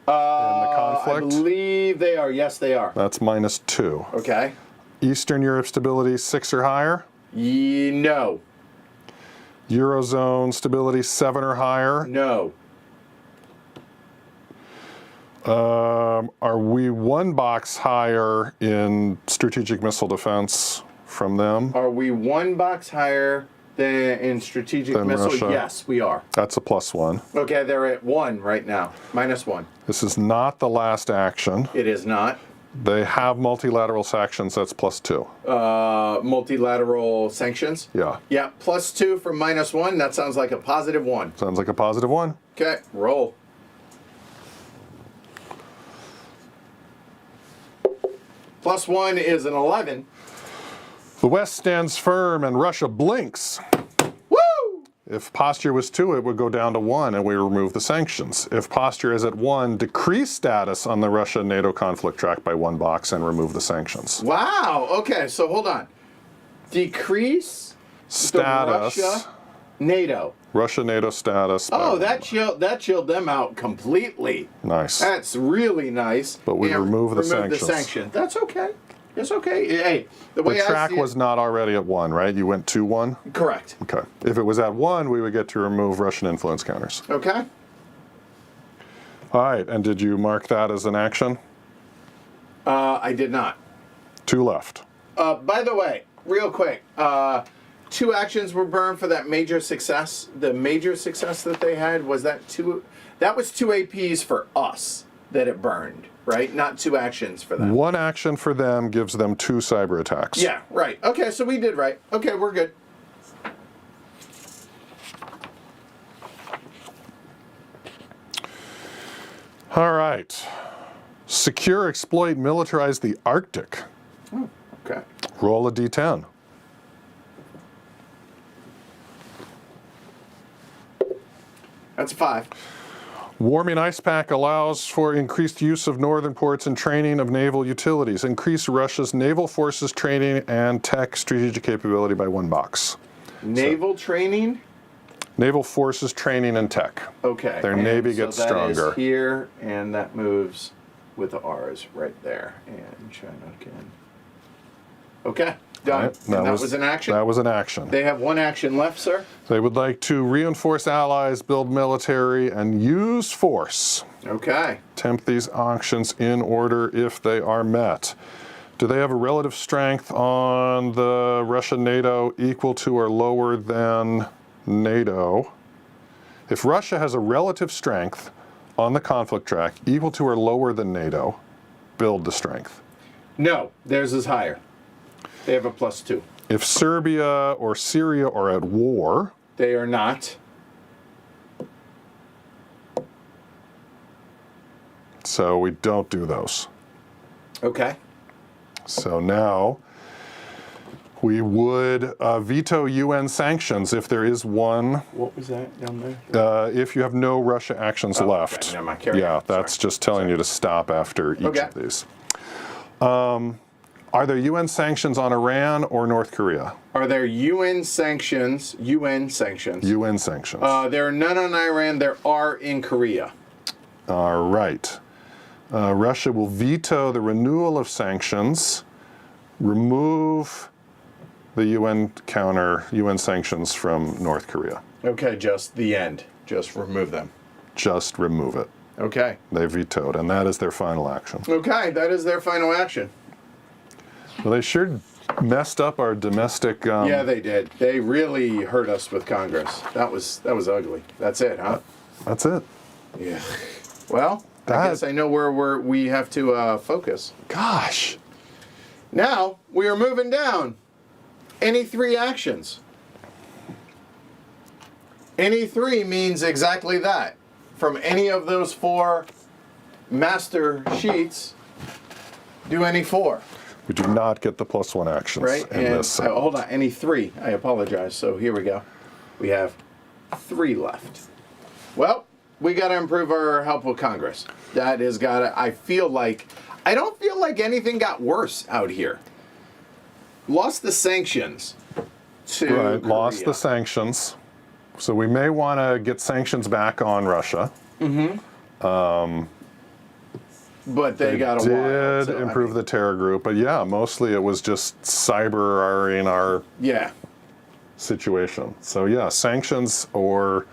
S2: In the conflict?
S1: I believe they are. Yes, they are.
S2: That's -2.
S1: Okay.
S2: Eastern Europe stability 6 or higher?
S1: No.
S2: Eurozone stability 7 or higher?
S1: No.
S2: Are we 1 box higher in strategic missile defense from them?
S1: Are we 1 box higher than in strategic
S2: Than
S1: missile?
S2: Russia.
S1: Yes, we are.
S2: That's a +1.
S1: Okay, they're at 1 right now. -1.
S2: This is not the last action.
S1: It is not.
S2: They have multilateral sanctions, that's +2.
S1: Multilateral sanctions?
S2: Yeah.
S1: Yeah, +2 from -1. That sounds like a +1.
S2: Sounds like a +1.
S1: Okay, roll. +1 is an 11.
S2: The West stands firm and Russia blinks.
S1: Woo!
S2: If posture was 2, it would go down to 1 and we remove the sanctions. If posture is at 1, decrease status on the Russia-NATO conflict track by 1 box and remove the sanctions.
S1: Wow. Okay, so hold on. Decrease
S2: Status.
S1: the Russia-NATO.
S2: Russia-NATO status.
S1: Oh, that chilled them out completely.
S2: Nice.
S1: That's really nice.
S2: But we
S1: And
S2: remove the
S1: remove
S2: sanctions.
S1: the sanction. That's okay. It's okay. Hey, the way
S2: The
S1: I
S2: track
S1: see it-
S2: was not already at 1, right? You went 2-1?
S1: correct.
S2: Okay. If it was at 1, we would get to remove Russian influence counters.
S1: Okay.
S2: All right, and did you mark that as an action?
S1: I did not.
S2: 2 left.
S1: By the way, real quick, 2 actions were burned for that major success. The major success that they had was that 2. That was 2 APs for us that it burned, right? Not 2 actions for them.
S2: 1 action for them gives them 2 cyber attacks.
S1: Yeah, right. Okay, so we did right. Okay, we're good.
S2: All right. Secure, exploit, militarize the Arctic.
S1: Oh, okay.
S2: Roll a d10.
S1: That's a 5.
S2: Warming ice pack allows for increased use of northern ports and training of naval utilities. Increase Russia's naval forces training and tech strategic capability by 1 box.
S1: Naval training?
S2: Naval forces training and tech.
S1: Okay.
S2: Their
S1: and
S2: navy
S1: so
S2: gets
S1: that
S2: stronger.
S1: Is here, and that moves with the R's right there. And China can. Okay, done.
S2: Right,
S1: And that was an action?
S2: That was an action.
S1: They have 1 action left, sir?
S2: They would like to reinforce allies, build military, and use force.
S1: Okay.
S2: Tempt these actions in order if they are met. Do they have a relative strength on the Russia-NATO equal to or lower than NATO? If Russia has a relative strength on the conflict track equal to or lower than NATO, build the strength.
S1: No, theirs is higher. They have a +2.
S2: If Serbia or Syria are at war,
S1: They are not.
S2: so we don't do those.
S1: Okay.
S2: So now we would veto UN sanctions if there is one,
S1: What was that down there?
S2: if you have no Russia actions left.
S1: okay, never mind, carry
S2: Yeah,
S1: on.
S2: that's
S1: Sorry.
S2: just telling you to stop after each
S1: Okay.
S2: of these. Are there UN sanctions on Iran or North Korea?
S1: Are there UN sanctions? UN sanctions.
S2: UN sanctions.
S1: There are none on Iran. There are in Korea.
S2: All right. Russia will veto the renewal of sanctions remove the UN sanctions from North Korea.
S1: Okay, just the end. Just remove them.
S2: Just remove it.
S1: Okay.
S2: They vetoed, and that is their final action.
S1: Okay, that is their final action.
S2: Well, they sure messed up our domestic.
S1: Yeah, they did. They really hurt us with Congress. That was ugly. That's it, huh?
S2: That's it.
S1: Yeah. Well, I guess I know where we have to focus.
S2: Gosh.
S1: Now we are moving down. Any 3 actions. Any 3 means exactly that. From any of those 4 master sheets, do any 4.
S2: We do not get the +1 actions
S1: Right?
S2: in this set.
S1: Hold on, any 3. I apologize. So here we go. We have 3 left. Well, we got to improve our help with Congress. That has got to, I don't feel like anything got worse out here. Lost the sanctions to
S2: Right,
S1: Korea.
S2: lost the sanctions. So we may want to get sanctions back on Russia.
S1: But they got a while.
S2: Did improve the terror group, but yeah, mostly it was just cyber in our
S1: Yeah.
S2: situation. So yeah, sanctions or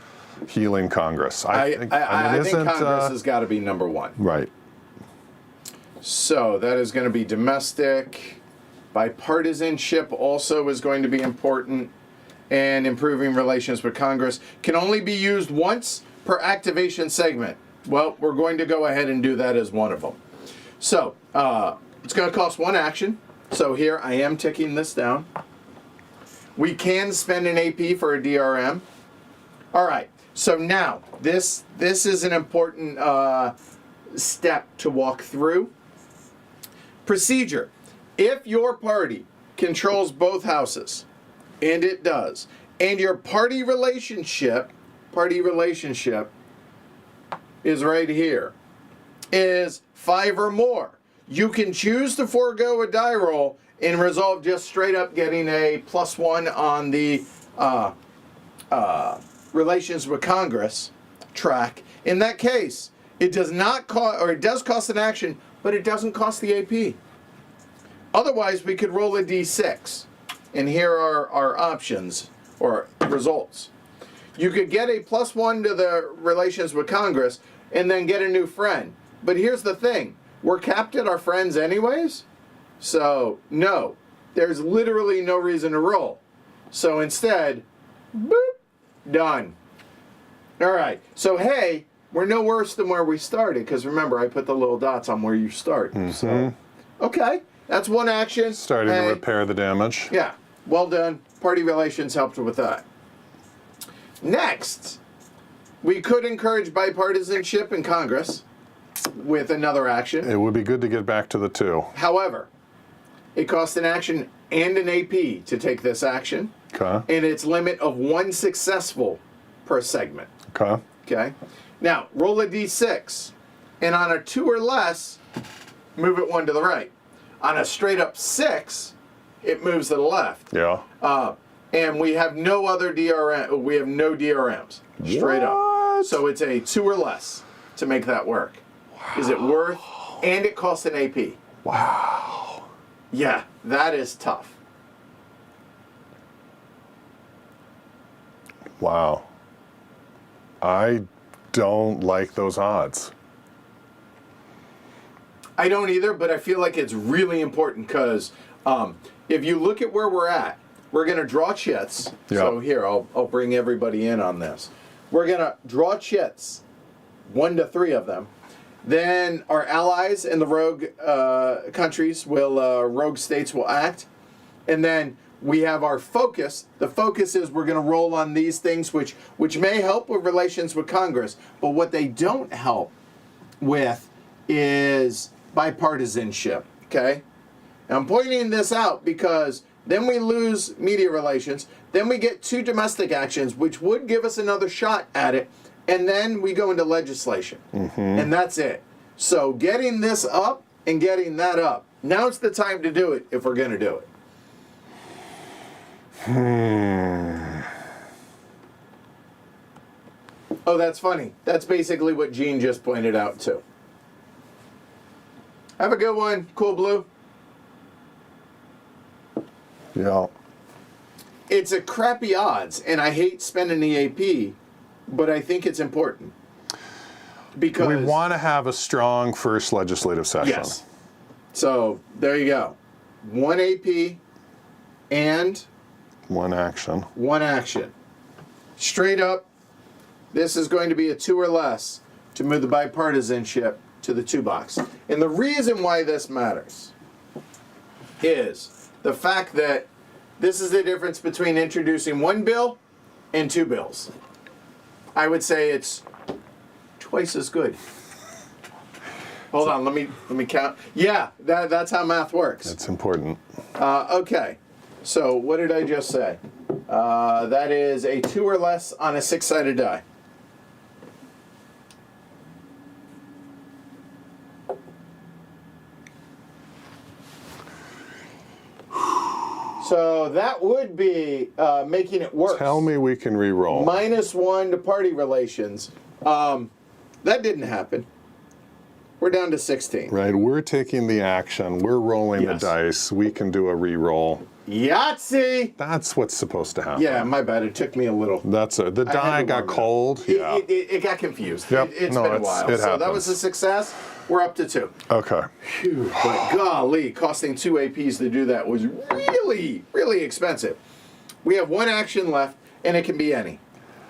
S2: healing Congress.
S1: I think Congress has got to be number 1.
S2: Right.
S1: So that is going to be domestic. Bipartisanship also is going to be important. And improving relations with Congress can only be used once per activation segment. Well, we're going to go ahead and do that as one of them. So it's going to cost 1 action. So here I am ticking this down. We can spend an AP for a DRM. All right. So now this is an important step to walk through. Procedure. If your party controls both houses, and it does, and your party relationship is right here, is 5 or more, you can choose to forego a die roll and resolve just straight up getting a +1 on the relations with Congress track. In that case, it does not cost, or it does cost an action, but it doesn't cost the AP. Otherwise, we could roll a D6. And here are our options or results. You could get a +1 to the relations with Congress and then get a new friend. But here's the thing. We're capped at our friends anyways. So, no. There's literally no reason to roll. So instead, boop, done. All right. So, hey, we're no worse than where we started. Because remember, I put the little dots on where you start. So, okay. That's 1 action.
S2: Starting to repair the damage.
S1: Yeah. Well done. Party relations helped with that. Next, we could encourage bipartisanship in Congress with another action.
S2: It would be good to get back to the 2.
S1: However, it costs an action and an AP to take this action.
S2: Okay.
S1: And its limit of 1 successful per segment.
S2: Okay.
S1: Okay. Now, roll a D6. And on a 2 or less, move it 1 to the right. On a straight up 6, it moves to the left.
S2: Yeah.
S1: And we have no other DRM. We have no DRMs. Straight up. So it's a 2 or less to make that work. Wow. Is it worth? And it costs an AP.
S2: Wow.
S1: Yeah, that is tough.
S2: Wow. I don't like those odds.
S1: I don't either, but I feel like it's really important because if you look at where we're at, we're going to draw chits.
S2: Yeah.
S1: So here, I'll bring everybody in on this. We're going to draw chits, 1 to 3 of them. Then our allies and the rogue countries rogue states will act. And then we have our focus. The focus is we're going to roll on these things which may help with relations with Congress. But what they don't help with is bipartisanship, okay? And I'm pointing this out because then we lose media relations, then we get 2 domestic actions, which would give us another shot at it, and then we go into legislation. And that's it. So getting this up and getting that up, now's the time to do it if we're going to do it. Oh, that's funny. That's basically what Gene just pointed out, too. Have a good one, Cool Blue.
S2: Yeah.
S1: It's a crappy odds, and I hate spending the AP, but I think it's important. Because
S2: We want to have a strong first legislative session.
S1: Yes. So there you go. 1 AP and
S2: One action.
S1: 1 action. Straight up, this is going to be a 2 or less to move the bipartisanship to the 2 box. And the reason why this matters is the fact that this is the difference between introducing 1 bill and 2 bills. I would say it's twice as good. Hold on, let me count. Yeah, that's how math works.
S2: It's important.
S1: Okay, so what did I just say? That is a 2 or less on a 6-sided die. So that would be making it worse.
S2: Tell me we can re-roll.
S1: -1 to party relations. That didn't happen. We're down to 16.
S2: Right, we're taking the action. We're rolling
S1: Yes.
S2: the dice. We can do a re-roll.
S1: Yahtzee!
S2: That's what's supposed to happen.
S1: Yeah, my bad. It took me a little.
S2: That's the
S1: I had
S2: die
S1: to
S2: got
S1: warm it up.
S2: cold. Yeah.
S1: It got confused.
S2: Yep.
S1: It's
S2: No,
S1: been a
S2: it's-
S1: while.
S2: it
S1: So that
S2: happens.
S1: was a success. We're up to 2.
S2: Okay.
S1: Phew, but golly, costing 2 APs to do that was really, really expensive. We have 1 action left, and it can be any.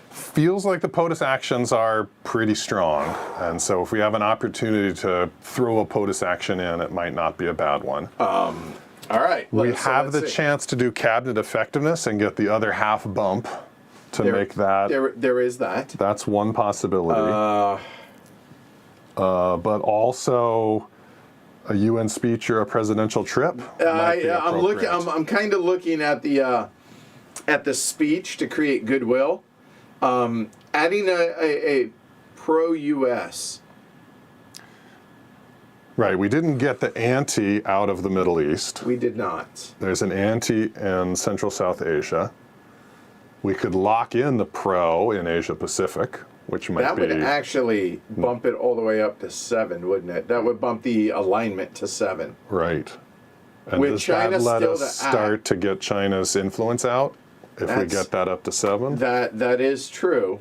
S2: Feels like the POTUS actions are pretty strong. And so if we have an opportunity to throw a POTUS action in, it might not be a bad one.
S1: All right.
S2: we
S1: so
S2: have the
S1: let's see.
S2: chance to do cabinet effectiveness and get the other half bump to make that.
S1: There is that.
S2: That's one possibility. But also a UN speech or a presidential trip. might be
S1: I'm looking.
S2: appropriate.
S1: I'm kind of looking at the speech to create goodwill. Adding a pro-U.S.
S2: Right, we didn't get the anti out of the Middle East.
S1: We did not.
S2: There's an anti in Central South Asia. We could lock in the pro in Asia Pacific, which might
S1: That
S2: be
S1: would actually bump it all the way up to 7, wouldn't it? That would bump the alignment to 7.
S2: right. And
S1: With
S2: does
S1: China
S2: that let
S1: still
S2: us
S1: to
S2: start
S1: act.
S2: to get China's influence out if we
S1: That's-
S2: get that up to 7?
S1: That is true.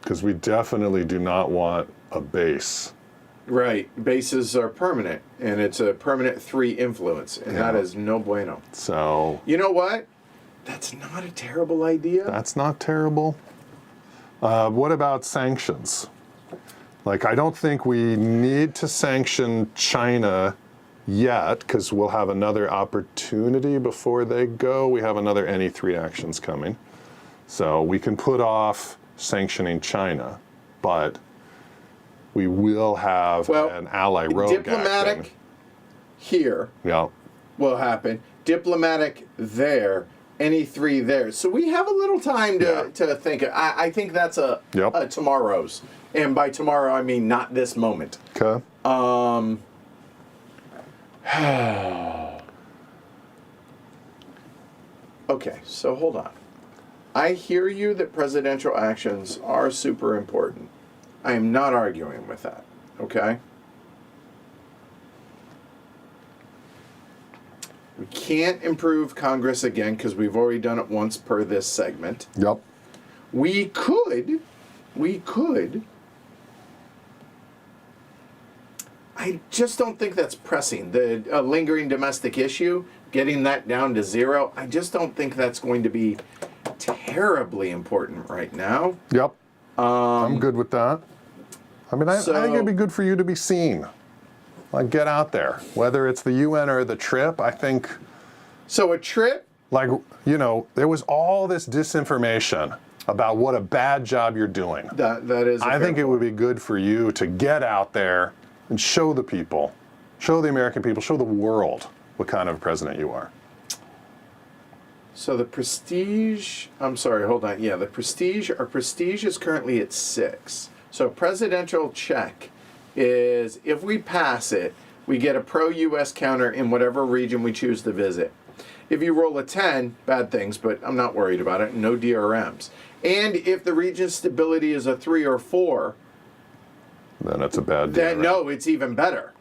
S2: Because we definitely do not want a base.
S1: Right. Bases are permanent, and it's a permanent 3 influence, and that
S2: Yeah.
S1: is no bueno.
S2: So
S1: You know what? That's not a terrible idea.
S2: that's not terrible. What about sanctions? Like, I don't think we need to sanction China yet, because we'll have another opportunity before they go. We have another any 3 actions coming. So we can put off sanctioning China, but we will have
S1: Well,
S2: an ally rogue
S1: Diplomatic
S2: acting.
S1: here
S2: Yeah.
S1: will happen. Diplomatic there. Any 3 there. So we have a little time to think. I think that's a tomorrow's. And by tomorrow, I mean not this moment.
S2: Okay.
S1: Okay, so hold on. I hear you that presidential actions are super important. I am not arguing with that, okay? We can't improve Congress again because we've already done it once per this segment.
S2: Yep.
S1: We could. I just don't think that's pressing. The lingering domestic issue, getting that down to 0, I just don't think that's going to be terribly important right now.
S2: Yep. I'm good with that. I mean, I think it'd be good for you to be seen. Like, get out there. Whether it's the UN or the trip, I think,
S1: So a trip,
S2: like, you know, there was all this disinformation about what a bad job you're doing.
S1: that is.
S2: I think it would be good for you to get out there and show the people, show the American people, show the world what kind of president you are.
S1: So the prestige. I'm sorry. Hold on. Yeah, the prestige. Our prestige is currently at 6. So presidential check is if we pass it, we get a pro-U.S. counter in whatever region we choose to visit. If you roll a 10, bad things, but I'm not worried about it. No DRMs. And if the region's stability is a 3 or 4,
S2: Then it's a bad deal.
S1: then no, it's even better.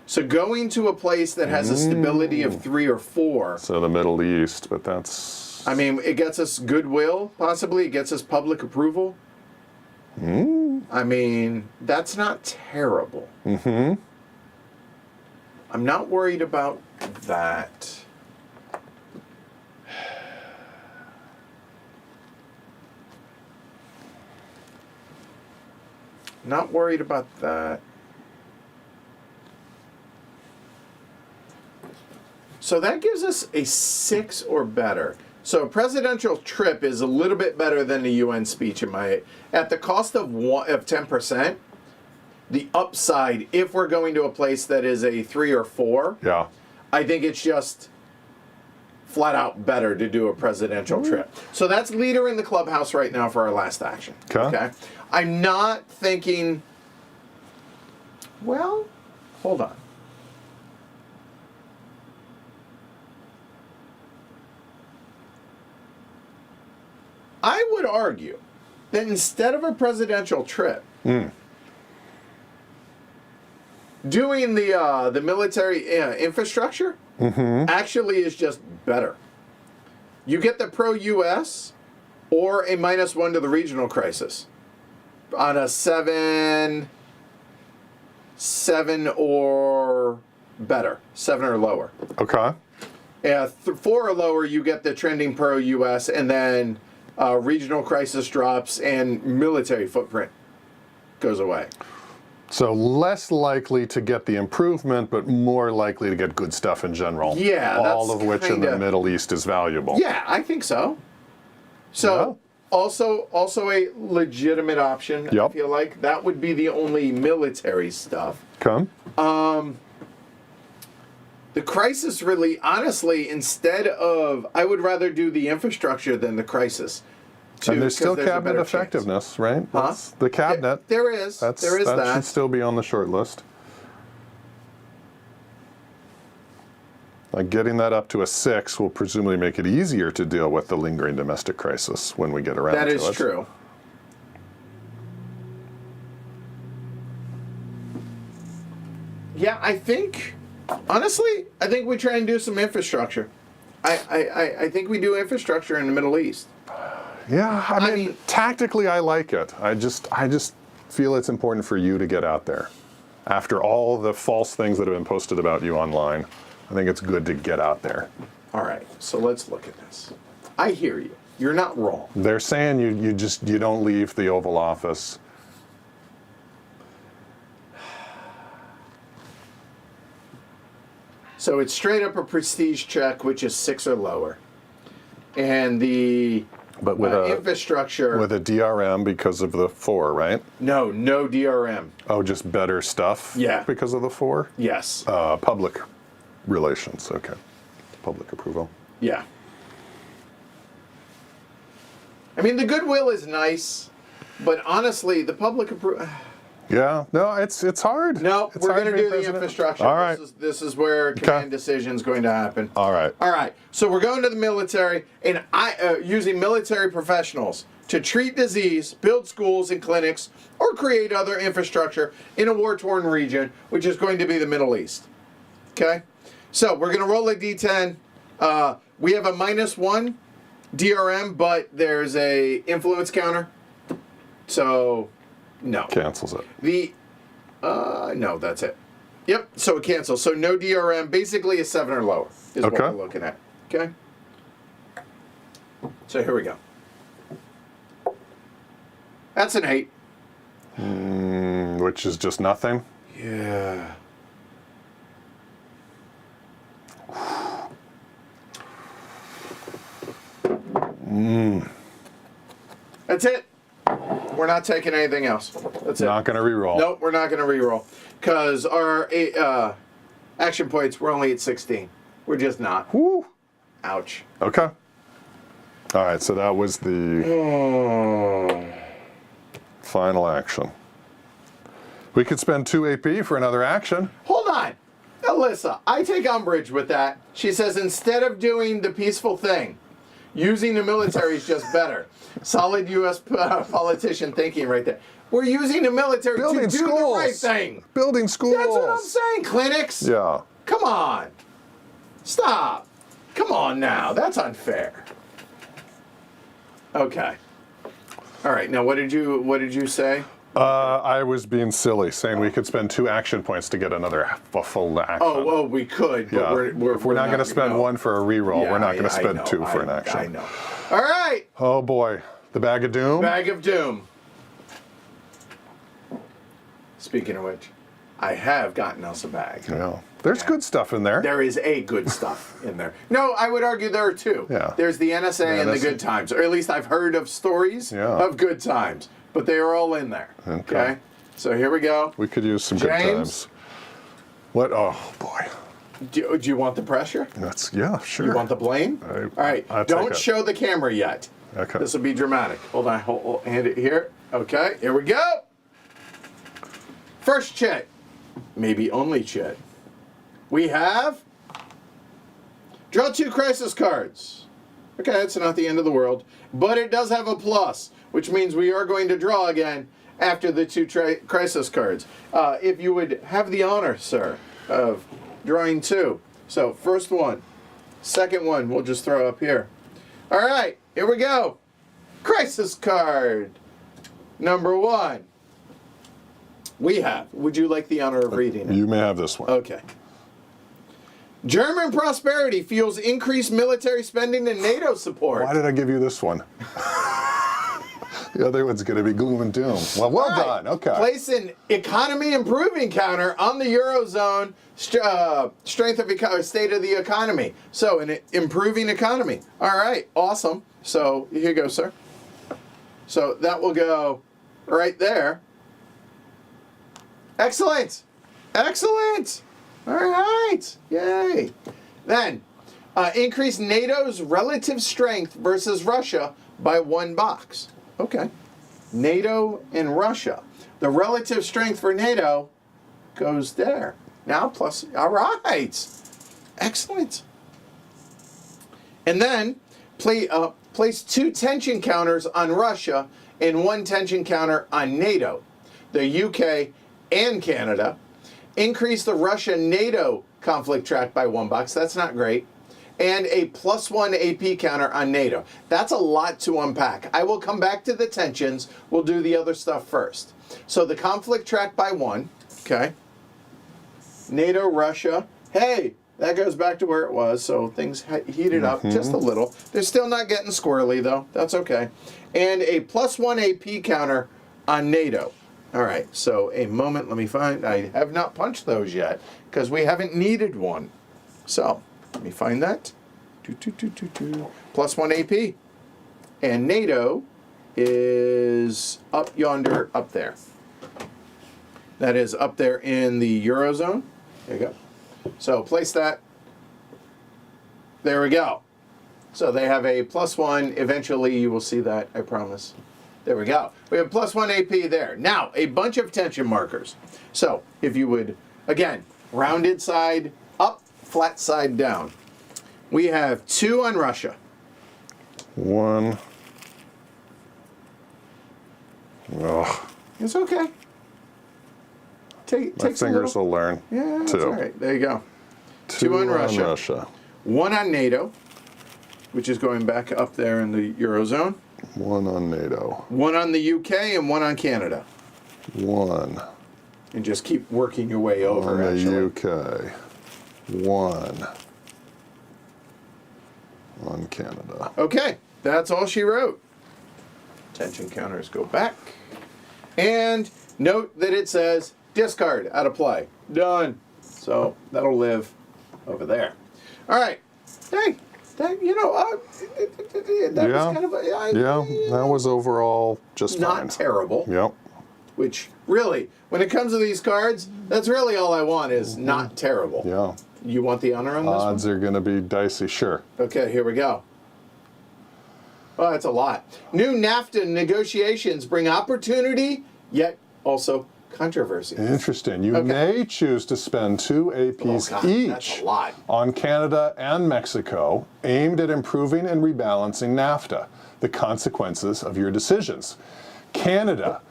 S1: So going to a place that has a stability of 3 or 4.
S2: So the Middle East, but that's...
S1: I mean, it gets us goodwill, possibly. It gets us public approval. I mean, that's not terrible. I'm not worried about that. Not worried about that. So that gives us a 6 or better. So a presidential trip is a little bit better than the UN speech at the cost of 10%. The upside, if we're going to a place that is a 3 or 4,
S2: Yeah.
S1: I think it's just flat out better to do a presidential trip. So that's leader in the clubhouse right now for our last action.
S2: Okay.
S1: I'm not thinking, well, hold on. I would argue that instead of a presidential trip, doing the military infrastructure actually is just better. You get the pro-U.S. or a -1 to the regional crisis on a 7 or better, 7 or lower.
S2: Okay.
S1: 4 or lower, you get the trending pro-U.S. and then regional crisis drops and military footprint goes away.
S2: So less likely to get the improvement, but more likely to get good stuff in general.
S1: Yeah,
S2: all
S1: that's
S2: of which in the Middle East is valuable.
S1: Yeah, I think so. So also a legitimate option. I feel like that would be the only military stuff.
S2: Okay.
S1: The crisis really, honestly, instead of, I would rather do the infrastructure than the crisis.
S2: And there's still cabinet effectiveness, right? That's the cabinet.
S1: There is. There is that.
S2: That should still be on the short list. Like getting that up to a 6 will presumably make it easier to deal with the lingering domestic crisis when we get around to it.
S1: That is true. Yeah, I think, honestly, I think we try and do some infrastructure. I think we do infrastructure in the Middle East.
S2: Yeah, I mean, tactically I like it. I just feel it's important for you to get out there. After all the false things that have been posted about you online, I think it's good to get out there.
S1: All right, so let's look at this. I hear you. You're not wrong.
S2: They're saying you don't leave the Oval Office.
S1: So it's straight up a prestige check, which is 6 or lower. And the
S2: But with
S1: infrastructure.
S2: with a DRM because of the 4, right?
S1: No DRM.
S2: Oh, just better stuff?
S1: Yeah.
S2: Because of the 4?
S1: Yes.
S2: Public relations, okay. Public approval.
S1: Yeah. I mean, the goodwill is nice, but honestly, the public approval.
S2: Yeah, no, it's hard.
S1: No,
S2: it's
S1: we're
S2: hard
S1: going to
S2: to be
S1: do the
S2: president.
S1: infrastructure.
S2: All right.
S1: This is where command decision is going to happen.
S2: All right.
S1: All right. So we're going to the military, and using military professionals to treat disease, build schools and clinics, or create other infrastructure in a war-torn region, which is going to be the Middle East. Okay? So we're going to roll a D10. We have a -1 DRM, but there's a influence counter. So, no.
S2: Cancels it.
S1: No, that's it. Yep, so it cancels. So no DRM, basically a 7 or lower is what we're looking at. Okay? So here we go. That's an 8.
S2: Which is just nothing?
S1: Yeah. That's it. We're not taking anything else. That's it.
S2: Not going to re-roll.
S1: Nope, we're not going to re-roll. Because our action points, we're only at 16. We're just not.
S2: Woo.
S1: Ouch.
S2: Okay. All right, so that was the final action. We could spend 2 AP for another action.
S1: Hold on. Alyssa, I take umbrage with that. She says instead of doing the peaceful thing, Using the military is just better. Solid U.S. Politician thinking right there. We're using the military
S2: Building
S1: to do
S2: schools.
S1: the right thing.
S2: Building schools.
S1: That's what I'm saying. Clinics.
S2: Yeah.
S1: Come on. Stop. Come on now. That's unfair. Okay. All right. Now, what did you say?
S2: I was being silly, saying we could spend 2 action points to get another full action.
S1: Oh, we could, but
S2: Yeah.
S1: we're
S2: not going to spend 1 for a reroll.
S1: Yeah,
S2: we're not going to spend
S1: I know,
S2: 2 for an action.
S1: I know. All right.
S2: Oh boy, the bag of doom.
S1: Bag of doom. Speaking of which, I have gotten us a bag.
S2: Yeah. There's good stuff in there.
S1: There is a good stuff in there. No, I would argue there are 2.
S2: Yeah.
S1: There's the NSA and the good times, or at least I've heard of stories of good times, but they are all in there. Okay. So here we go.
S2: We could use some good
S1: James?
S2: times. What? Oh boy.
S1: Do you want the pressure?
S2: Yeah, sure.
S1: You want the blame? All right.
S2: I'll take
S1: Don't
S2: it.
S1: show the camera yet.
S2: Okay.
S1: This will be dramatic. Hold on. Hand it here. Okay. Here we go. First chit. Maybe only chit. We have draw 2 crisis cards. Okay, it's not the end of the world, but it does have a plus, which means we are going to draw again after the 2 crisis cards. If you would have the honor, sir, of drawing 2. So first one, second one, we'll just throw up here. All right, here we go. Crisis card number 1. We have. Would you like the honor of reading it?
S2: You may have this one.
S1: Okay. German prosperity fuels increased military spending and NATO support.
S2: Why did I give you this one? The other one's going to be gloom and doom. Well,
S1: All right.
S2: done. Okay.
S1: Place an economy improving counter on the Eurozone strength of state of the economy. So an improving economy. All right. Awesome. So here you go, sir. So that will go right there. Excellent. Excellent. All right. Yay. Then, increase NATO's relative strength versus Russia by 1 box. Okay. NATO and Russia. The relative strength for NATO goes there. Now plus, all right. Excellent. And then, place 2 tension counters on Russia and 1 tension counter on NATO, the UK and Canada. Increase the Russia-NATO conflict track by 1 box. That's not great. And a +1 AP counter on NATO. That's a lot to unpack. I will come back to the tensions. We'll do the other stuff first. So the conflict track by 1. Okay. NATO, Russia. Hey, that goes back to where it was. So things heated up just a little. They're still not getting squirrely, though. That's okay. And a +1 AP counter on NATO. All right, so a moment, let me find, I have not punched those yet because we haven't needed one. So, let me find that. +1 AP. And NATO is up yonder, up there. That is up there in the Eurozone. There you go. So, place that. There we go. So, they have a +1. Eventually, you will see that, I promise. There we go. We have +1 AP there. Now, a bunch of tension markers. So, if you would, again, rounded side up, flat side down. We have 2 on Russia.
S2: 1. Ugh.
S1: It's okay.
S2: My
S1: Takes a
S2: fingers
S1: little.
S2: will learn.
S1: Yeah, that's
S2: 2.
S1: all right. There you go.
S2: 2
S1: on Russia. 1 on NATO, which is going back up there in the Eurozone.
S2: 1 on NATO.
S1: 1 on the UK and 1 on Canada.
S2: 1
S1: And just keep working your way over,
S2: on the
S1: actually.
S2: UK. 1 on Canada.
S1: Okay, that's all she wrote. Tension counters go back. And note that it says discard, out of play. Done. So that'll live over there. All right. Hey, that, that was kind of
S2: that was overall just
S1: not
S2: fine.
S1: terrible.
S2: Yep.
S1: Which really, when it comes to these cards, that's really all I want is not terrible.
S2: Yeah.
S1: You want the honor on this
S2: Odds
S1: one?
S2: are going to be dicey, sure.
S1: Okay, here we go. Oh, that's a lot. New NAFTA negotiations bring opportunity, yet also Controversy.
S2: Interesting. You
S1: Okay.
S2: may choose to spend 2 APs
S1: Oh, God, that's
S2: each
S1: a lot.
S2: on Canada and Mexico, aimed at improving and rebalancing NAFTA. The consequences of your decisions. Canada,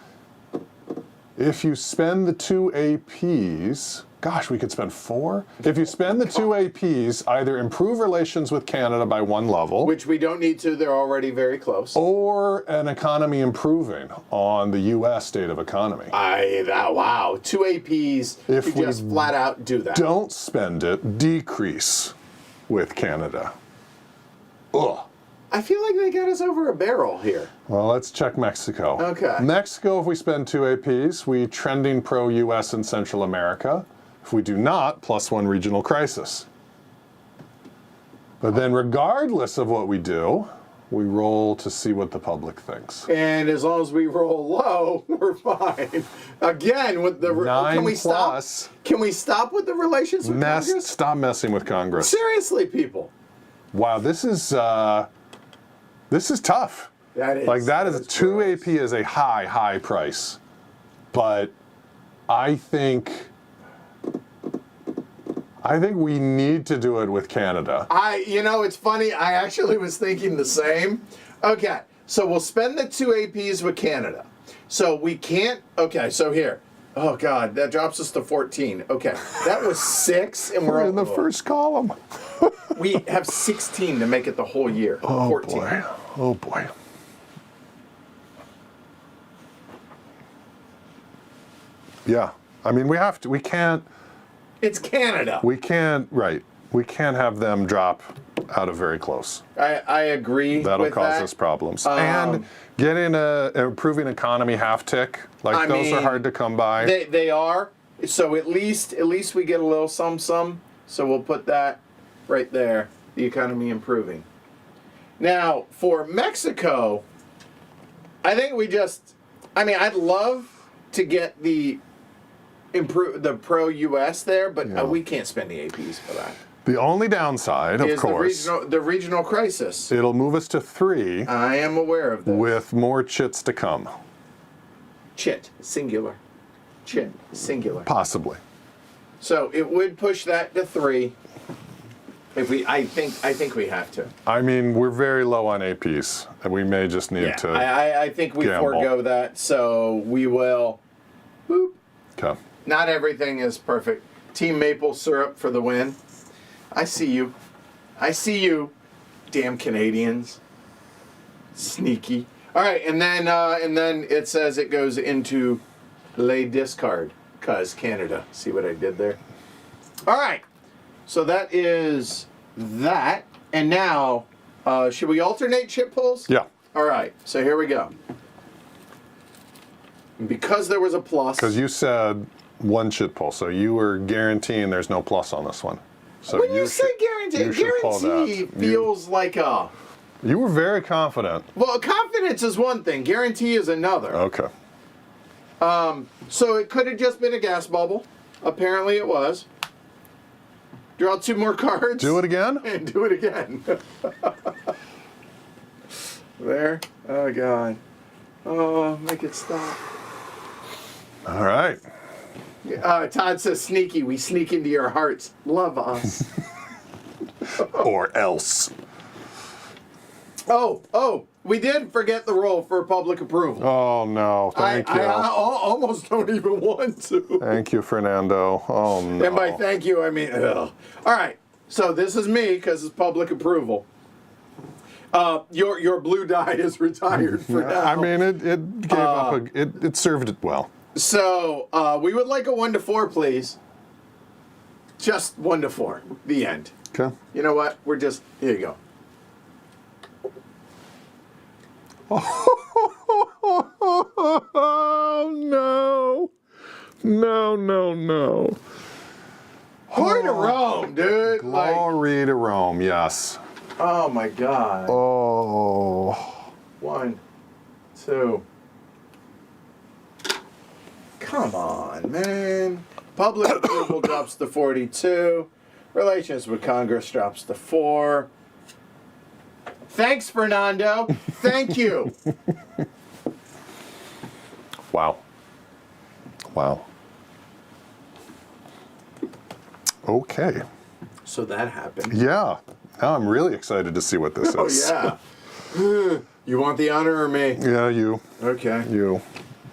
S2: if you spend the 2 APs, gosh, we could spend 4? If you spend the 2 APs, either improve relations with Canada by 1 level,
S1: Which we don't need to, they're already very close.
S2: or an economy improving on the U.S. state of economy.
S1: Wow. 2 APs,
S2: If
S1: you
S2: we
S1: just flat out do that.
S2: Don't spend it, decrease with Canada. Ugh.
S1: I feel like they got us over a barrel here.
S2: Well, let's check Mexico.
S1: Okay.
S2: Mexico, if we spend 2 APs, we trending pro-U.S. and Central America. If we do not, +1 regional crisis. But then regardless of what we do, we roll to see what the public thinks.
S1: And as long as we roll low, we're fine. Again, with the
S2: 9
S1: can we
S2: plus.
S1: stop? Can we stop with the relations with Congress?
S2: Stop messing with Congress.
S1: Seriously, people.
S2: Wow, this is tough.
S1: That is.
S2: Like that is 2
S1: gross.
S2: AP is a high price. But I think we need to do it with Canada.
S1: It's funny. I actually was thinking the same. Okay, so we'll spend the 2 APs with Canada. So we can't. Okay, so here. Oh God, that drops us to 14. Okay, that was 6, and
S2: We're in the first column.
S1: We have 16 to make it the whole year.
S2: Oh
S1: 14.
S2: boy. Oh boy. Yeah. I mean, we have to. We can't.
S1: It's Canada.
S2: We can't. Right. We can't have them drop out of very close.
S1: I agree.
S2: That'll
S1: with
S2: cause
S1: that.
S2: us problems. And getting an improving economy half tick, like those are hard to come by.
S1: They are. So at least we get a little some. So we'll put that right there. The economy improving. Now for Mexico, I think I'd love to get the pro-U.S. there, but we can't spend the APs for that.
S2: The only downside, of course,
S1: the regional crisis.
S2: it'll move us to 3
S1: I am aware of this.
S2: with more chits to come.
S1: Chit, singular. Chit, singular.
S2: Possibly.
S1: So it would push that to 3. I think we have to.
S2: I mean, we're very low on APs, and we may just need to.
S1: I think we
S2: gamble.
S1: forego that. So we will. Boop.
S2: Okay.
S1: Not everything is perfect. Team Maple Syrup for the win. I see you. Damn Canadians. Sneaky. All right, and then it says it goes into lay discard, cause Canada. See what I did there? All right. So that is that. And now, should we alternate chip pulls?
S2: Yeah.
S1: All right. So here we go. And because there was a plus.
S2: Because you said 1 chit pull, so you were guaranteeing there's no plus on this one. So
S1: when you say guarantee feels like a.
S2: You were very confident.
S1: Well, confidence is one thing. Guarantee is another.
S2: Okay.
S1: So it could have just been a gas bubble. Apparently it was. Draw 2 more cards.
S2: Do it again?
S1: And do it again. There. Oh, God. Oh, make it stop.
S2: All right.
S1: Todd says sneaky. We sneak into your hearts. Love us.
S2: Or else.
S1: Oh, we did forget the roll for public approval.
S2: Oh, no. Thank you.
S1: I almost don't even want to.
S2: Thank you, Fernando. Oh, no.
S1: And by thank you, I mean, ugh. All right, so this is me because it's public approval. Your blue die is retired for now.
S2: I mean, it gave up. It served it well.
S1: So we would like a 1 to 4, please. Just 1 to 4. The end.
S2: Okay.
S1: You know what? Here you go.
S2: Oh, no. No.
S1: Glory to Rome, dude.
S2: Glory to Rome, yes.
S1: Oh my God.
S2: Oh.
S1: 1, 2. Come on, man. Public approval drops to 42. Relations with Congress drops to 4. Thanks, Fernando. Thank you.
S2: Wow. Wow. Okay.
S1: So that happened.
S2: Yeah. Now I'm really excited to see what this is.
S1: Oh, yeah. You want the honor or me?
S2: Yeah, you.
S1: Okay.
S2: You.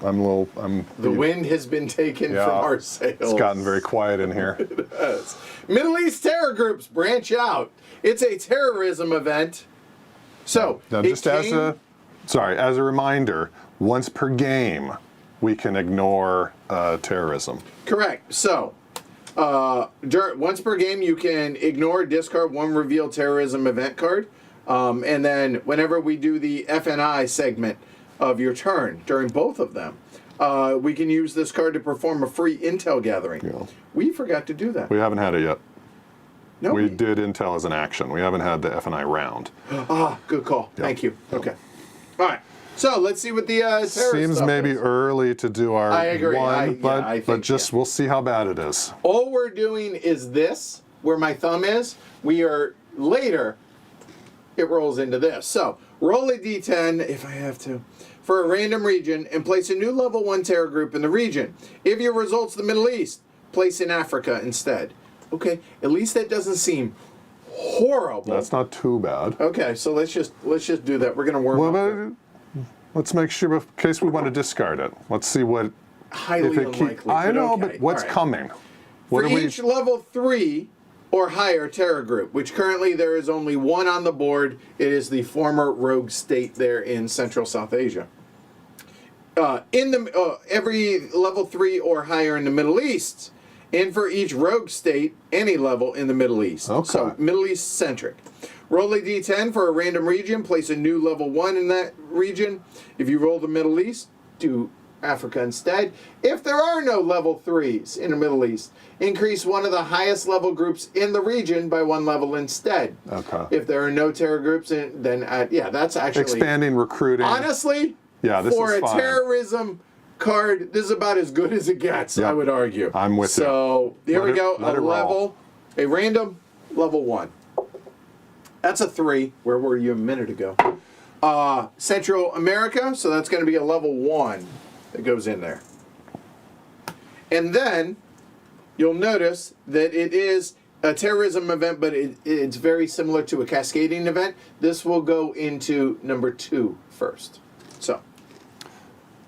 S1: The wind has been taken from our sails.
S2: It's gotten very quiet in here.
S1: It has. Middle East terror groups branch out. It's a terrorism event. So,
S2: Now, just as a reminder, once per game, we can ignore terrorism.
S1: Correct. So, once per game, you can ignore, discard one reveal terrorism event card. And then whenever we do the FNI segment of your turn, during both of them, we can use this card to perform a free intel gathering.
S2: Yeah.
S1: We forgot to do that.
S2: We haven't had it yet.
S1: No,
S2: we did intel as an action. We haven't had the FNI round.
S1: Good call.
S2: Yep.
S1: Thank you. Okay. All right. So let's see what the terrorist
S2: Seems
S1: stuff
S2: maybe
S1: is.
S2: early to do our
S1: I agree.
S2: one,
S1: I think,
S2: we'll see how bad it is.
S1: All we're doing is this, where my thumb is. We are later. It rolls into this. So roll a d10 if I have to for a random region and place a new level 1 terror group in the region. If your result's the Middle East, place in Africa instead. Okay, at least that doesn't seem horrible.
S2: That's not too bad.
S1: Okay, so let's just do that. We're gonna warm up.
S2: Let's make sure, in case we want to discard it. Let's see what.
S1: Highly unlikely.
S2: I know,
S1: okay.
S2: but what's
S1: All right.
S2: coming?
S1: For each level 3 or higher terror group, which currently there is only one on the board, it is the former rogue state there in Central South Asia. Every level 3 or higher in the Middle East, and for each rogue state, any level in the Middle East.
S2: Okay.
S1: So Middle East centric. Roll a d10 for a random region, place a new level 1 in that region. If you roll the Middle East, do Africa instead. If there are no level 3s in the Middle East, increase one of the highest level groups in the region by 1 level instead.
S2: Okay.
S1: If there are no terror groups, then that's actually
S2: Expanding recruiting.
S1: honestly,
S2: this
S1: for
S2: is
S1: a
S2: fine.
S1: terrorism card, this is about as good as it gets.
S2: Yep.
S1: I would argue.
S2: I'm with you.
S1: So here we go.
S2: Let it roll.
S1: A random level 1. That's a 3. Where were you a minute ago? Central America, so that's going to be a level 1 that goes in there. And then you'll notice that it is a terrorism event, but it's very similar to a cascading event. This will go into number 2 first. So,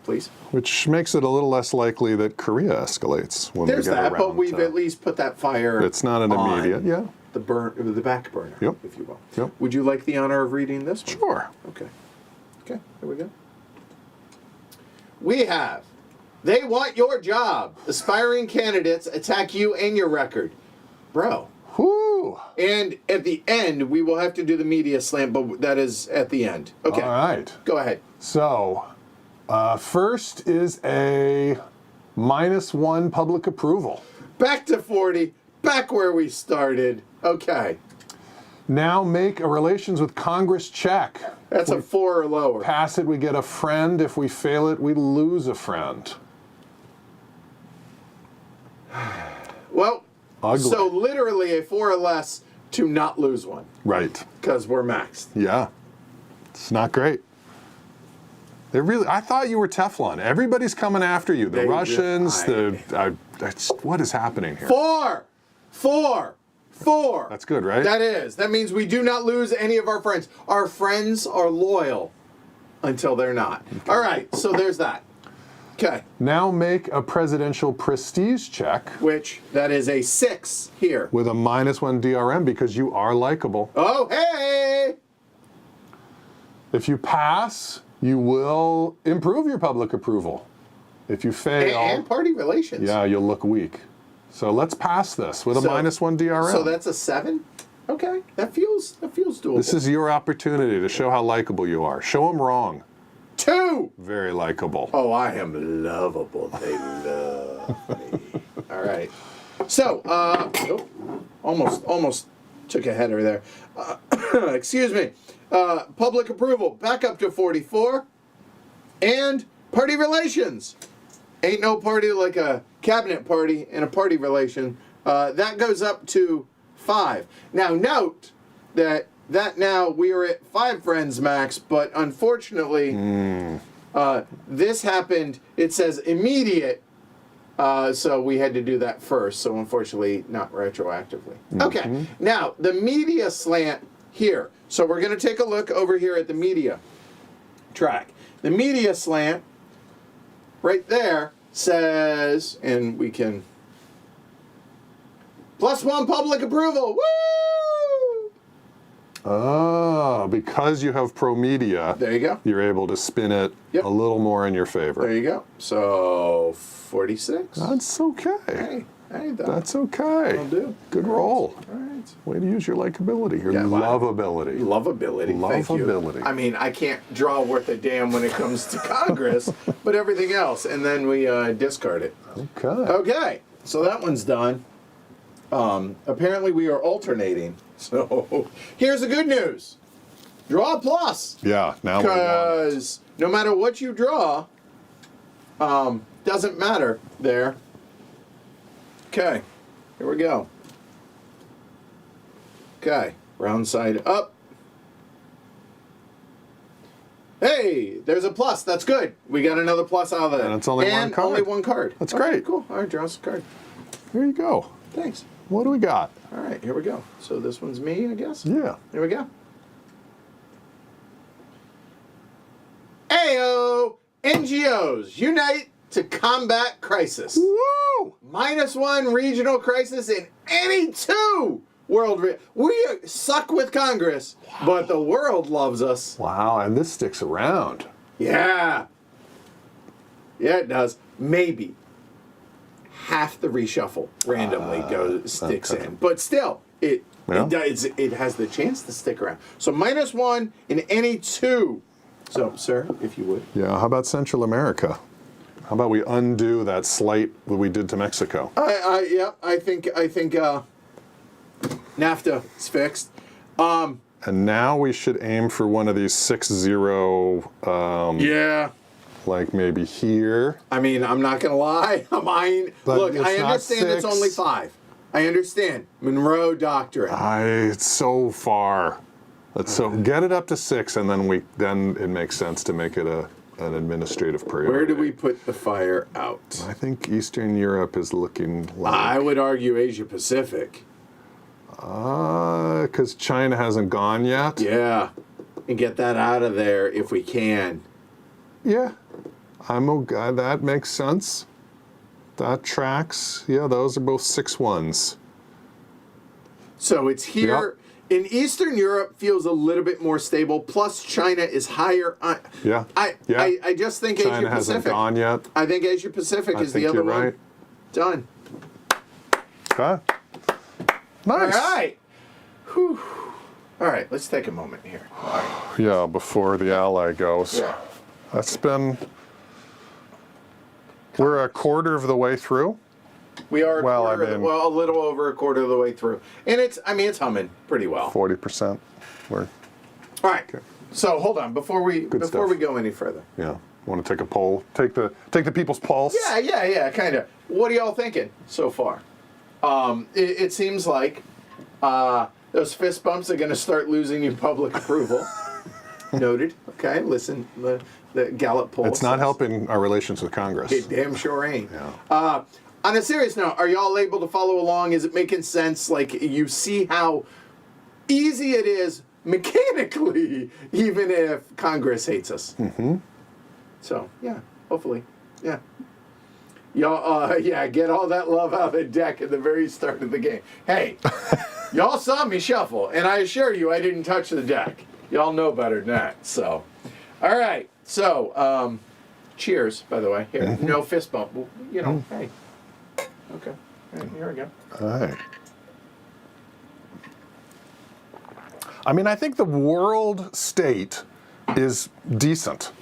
S1: please.
S2: Which makes it a little less likely that Korea escalates when
S1: There's
S2: we get
S1: that,
S2: around
S1: but we've
S2: to-
S1: at least put that fire.
S2: It's not an
S1: on
S2: immediate. Yeah.
S1: The back burner,
S2: Yep.
S1: if you will.
S2: Yep.
S1: Would you like the honor of reading this one?
S2: Sure.
S1: Okay. Okay, here we go. We have, they want your job. Aspiring candidates attack you and your record. Bro.
S2: Whoo.
S1: And at the end, we will have to do the media slant, but that is at the end. Okay.
S2: All right.
S1: Go ahead.
S2: So, first is a -1 public approval.
S1: Back to 40. Back where we started. Okay.
S2: Now make a relations with Congress check.
S1: That's a 4 or lower.
S2: Pass it, we get a friend. If we fail it, we lose a friend.
S1: Well,
S2: Ugly.
S1: so literally a 4 or less to not lose one.
S2: Right.
S1: Because we're maxed.
S2: Yeah. It's not great. I thought you were Teflon. Everybody's coming after you. The Russians, what is happening here?
S1: 4! 4! 4!
S2: That's good, right?
S1: That is. That means we do not lose any of our friends. Our friends are loyal until they're not. All right, so there's that. Okay.
S2: Now make a presidential prestige check.
S1: Which, that is a 6 here.
S2: With a -1 DRM because you are likable.
S1: Oh, hey!
S2: If you pass, you will improve your public approval. If you fail...
S1: And party relations.
S2: Yeah, you'll look weak. So let's pass this with a -1 DRM.
S1: So that's a 7? Okay, that feels doable.
S2: This is your opportunity to show how likable you are. Show them wrong.
S1: 2!
S2: Very likable.
S1: Oh, I am lovable. They love me. All right. So, almost took a header there. Excuse me. Public approval back up to 44. And party relations. Ain't no party like a cabinet party and a party relation. That goes up to 5. Now note that now we are at 5 friends max, but unfortunately, this happened. It says immediate So we had to do that first. So unfortunately, not retroactively. Okay. Now, the media slant here. So we're going to take a look over here at the media track. The media slant right there says, and we can, +1 public approval. Woo!
S2: Ah, because you have pro media,
S1: There you go.
S2: you're able to spin it
S1: Yep.
S2: a little more in your favor.
S1: There you go. So 46.
S2: That's okay.
S1: Hey,
S2: That's okay.
S1: I'll do.
S2: Good roll.
S1: All right.
S2: Way to use your likability, your
S1: Yeah, wow.
S2: lovability.
S1: Lovability. Thank you.
S2: Lovability.
S1: I mean, I can't draw worth a damn when it comes to Congress, but everything else, and then we discard it.
S2: Okay.
S1: Okay, so that one's done. Apparently we are alternating. So here's the good news. Draw a plus.
S2: Yeah, now we want it.
S1: Because no matter what you draw, doesn't matter there. Okay, here we go. Okay, round side up. Hey, there's a plus. That's good. We got another plus out of that.
S2: And it's only one card.
S1: Only one card.
S2: That's
S1: Okay,
S2: great.
S1: Cool. All right, draw us a card.
S2: There you go.
S1: Thanks.
S2: What do we got?
S1: All right, here we go. So this one's me, I guess?
S2: Yeah.
S1: Here we go. Ayo! NGOs, unite to combat crisis.
S2: Woo!
S1: -1 regional crisis in any 2 world. We suck with Congress, but the world loves us.
S2: Wow, and this sticks around.
S1: Yeah. Yeah, it does. Maybe half the reshuffle randomly sticks
S2: okay.
S1: in, but still, it
S2: Yeah.
S1: it has the chance to stick around. So -1 in any 2. So, sir, if you would.
S2: Yeah, how about Central America? How about we undo that slight that we did to Mexico?
S1: I think NAFTA is fixed.
S2: And now we should aim for one of these 6-0,
S1: Yeah.
S2: like maybe here.
S1: I mean, I'm not gonna lie.
S2: But
S1: Look,
S2: it's
S1: I
S2: not
S1: understand it's
S2: 6.
S1: only 5. I understand Monroe Doctrine.
S2: It's so far. So get it up to 6, and then it makes sense to make it an administrative priority.
S1: Where do we put the fire out?
S2: I think Eastern Europe is looking like.
S1: I would argue Asia Pacific.
S2: Because China hasn't gone yet.
S1: Yeah, and get that out of there if we can.
S2: Yeah, I'm okay. That makes sense. That tracks. Yeah, those are both 6-1s.
S1: So it's here. In Eastern Europe feels a little bit more stable. Plus China is higher.
S2: Yeah.
S1: I just think
S2: China
S1: Asia
S2: hasn't
S1: Pacific.
S2: gone yet.
S1: I think Asia Pacific
S2: I
S1: is the
S2: think
S1: other
S2: you're
S1: one.
S2: right.
S1: Done.
S2: Okay. Nice.
S1: All right. Whew. All right. Let's take a moment here. All right.
S2: Yeah, before the ally goes.
S1: Yeah.
S2: That's been. We're a quarter of the way through.
S1: We are
S2: Well,
S1: a little over a quarter of the way through, and it's humming pretty well.
S2: 40%. We're
S1: All right. So hold on before we
S2: stuff.
S1: go any further.
S2: yeah. Want to take a poll? Take the people's pulse.
S1: Yeah, kind of. What are y'all thinking so far? It seems like those fist bumps are going to start losing you public approval. Noted. Okay, listen, the Gallup poll.
S2: It's not
S1: says
S2: helping our relations with Congress.
S1: It damn sure ain't.
S2: Yeah.
S1: On a serious note, are y'all able to follow along? Is it making sense? Like, you see how easy it is mechanically, even if Congress hates us. Mm-hmm. So, yeah, hopefully. Yeah. Y'all, get all that love out of the deck at the very start of the game. Hey, y'all saw me shuffle, and I assure you I didn't touch the deck. Y'all know better than that, so. All right, so, cheers, by the way. Here, no fist bump. Well, hey. Okay, all right, here we go.
S2: All right. I mean, I think the world state is decent,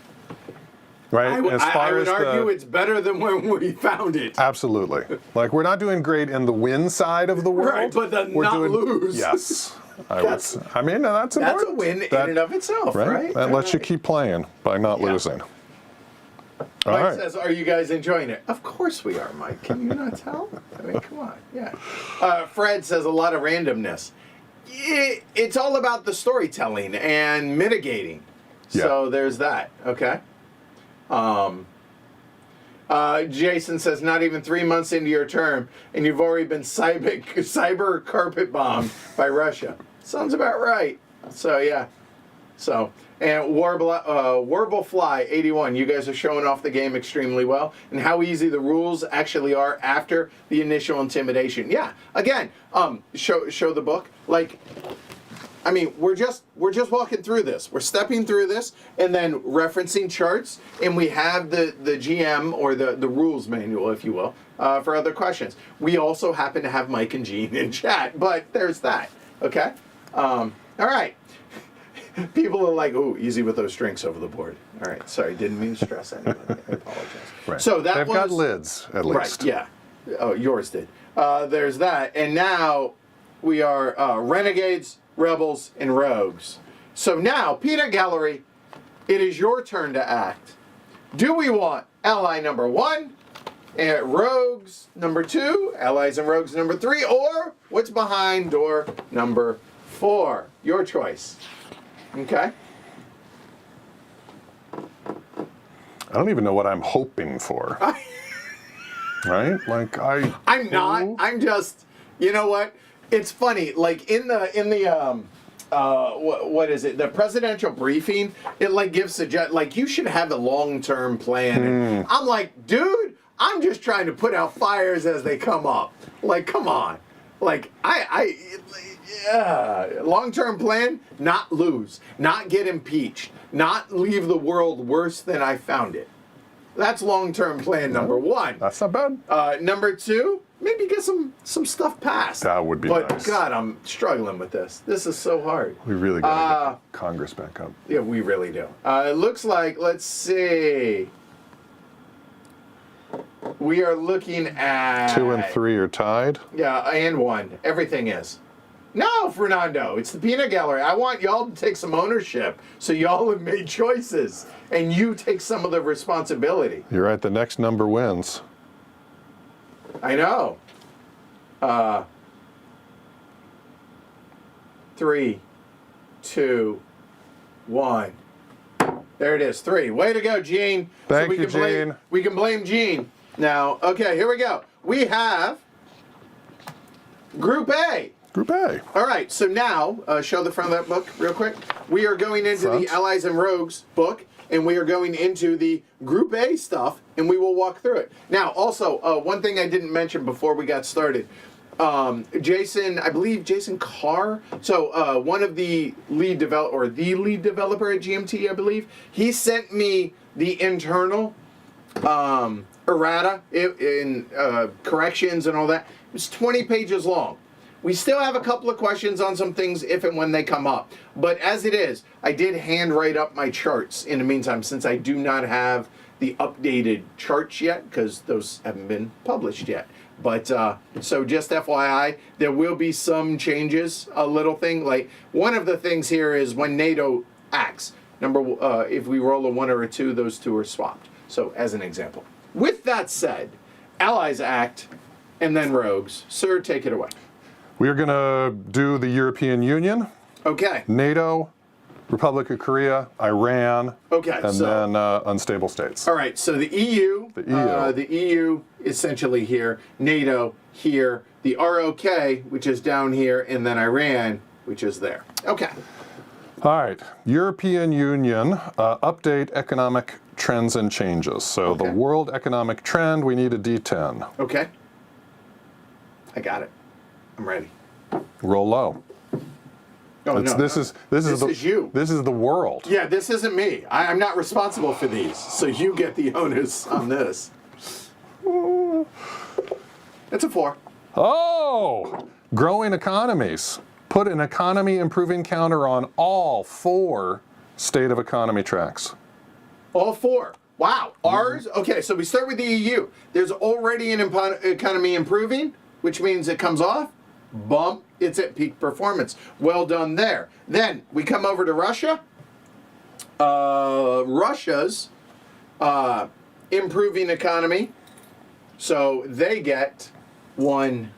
S2: right?
S1: I would argue it's better than when we found it.
S2: Absolutely. Like, we're not doing great in the win side of the world.
S1: Right, but the
S2: we're
S1: not
S2: doing,
S1: lose.
S2: Yes.
S1: That's
S2: important.
S1: a win in and of itself, right?
S2: That lets you keep playing by not losing. All
S1: Mike
S2: right.
S1: says, are you guys enjoying it? Of course we are, Mike. Can you not tell? I mean, come on. Yeah. Fred says a lot of randomness. It's all about the storytelling and mitigating.
S2: Yeah.
S1: So there's that, okay? Jason says, not even 3 months into your term, and you've already been cyber carpet bombed by Russia. Sounds about right. So, yeah. So, and Warblefly81, you guys are showing off the game extremely well, and how easy the rules actually are after the initial intimidation. Yeah, again, show the book. Like, I mean, we're just walking through this. We're stepping through this and then referencing charts, and we have the GM or the rules manual, if you will, for other questions. We also happen to have Mike and Gene in chat, but there's that. Okay. All right. People are like, "Ooh, easy with those drinks over the board." All right, sorry, didn't mean to stress anyone. I apologize.
S2: Right.
S1: So that
S2: They've got lids at least.
S1: Right. Yeah. Oh, yours did. There's that, and now we are renegades, rebels, and rogues. So now, Peanut Gallery, it is your turn to act. Do we want ally number 1, and rogues number 2, allies and rogues number 3, or what's behind door number 4? Your choice. Okay.
S2: I don't even know what I'm hoping for. Right? Like
S1: I'm not. I'm just. You know what? It's funny. Like in the what is it? The presidential briefing. It like gives like you should have a long-term plan. And I'm like, dude, I'm just trying to put out fires as they come up. Like, come on. Like long-term plan, not lose, not get impeached, not leave the world worse than I found it. That's long-term plan number 1.
S2: That's not bad.
S1: Number 2, maybe get some stuff passed.
S2: That would be
S1: but
S2: nice.
S1: God, I'm struggling with this. This is so hard.
S2: We really got to get Congress back up.
S1: Yeah, we really do. It looks like, let's see. We are looking at
S2: 2 and 3 are tied.
S1: Yeah, and 1. Everything is. No, Fernando, it's the Peanut Gallery. I want y'all to take some ownership so y'all have made choices and you take some of the responsibility.
S2: You're right, the next number wins.
S1: I know. 3, 2, 1. There it is, 3. Way to go, Gene.
S2: Thank you, Gene.
S1: We can blame Gene. Now, okay, here we go. We have Group A.
S2: Group A.
S1: All right, so now, show the front of that book real quick. We are going into the Allies and Rogues book, and we are going into the Group A stuff, and we will walk through it. Now, also, one thing I didn't mention before we got started. Jason, I believe Jason Carr, so one of the lead developer at GMT, I believe, he sent me the internal errata in corrections and all that. It was 20 pages long. We still have a couple of questions on some things if and when they come up. But as it is, I did hand write up my charts in the meantime, since I do not have the updated charts yet, because those haven't been published yet. But so just FYI, there will be some changes, a little thing. Like one of the things here is when NATO acts. If we roll a 1 or a 2, those 2 are swapped. So as an example. With that said, Allies act, and then Rogues. Sir, take it away.
S2: We are going to do the European Union,
S1: Okay.
S2: NATO, Republic of Korea, Iran,
S1: Okay.
S2: and then unstable states.
S1: All right. So the EU.
S2: The EU.
S1: Essentially here. NATO here. The ROK, which is down here, and then Iran, which is there. Okay.
S2: All right. European Union, update economic trends and changes. So the world economic trend, we need a D10.
S1: Okay. I got it. I'm ready.
S2: Roll low.
S1: Oh,
S2: This is
S1: you.
S2: This is the world.
S1: Yeah, this isn't me. I'm not responsible for these, so you get the onus on this. It's a 4.
S2: Oh! Growing economies. Put an economy improving counter on all 4 state of economy tracks.
S1: All 4. Wow. Ours? Okay, so we start with the EU. There's already an economy improving, which means it comes off. Bump. It's at peak performance. Well done there. Then we come over to Russia. Russia's improving economy. So they get 1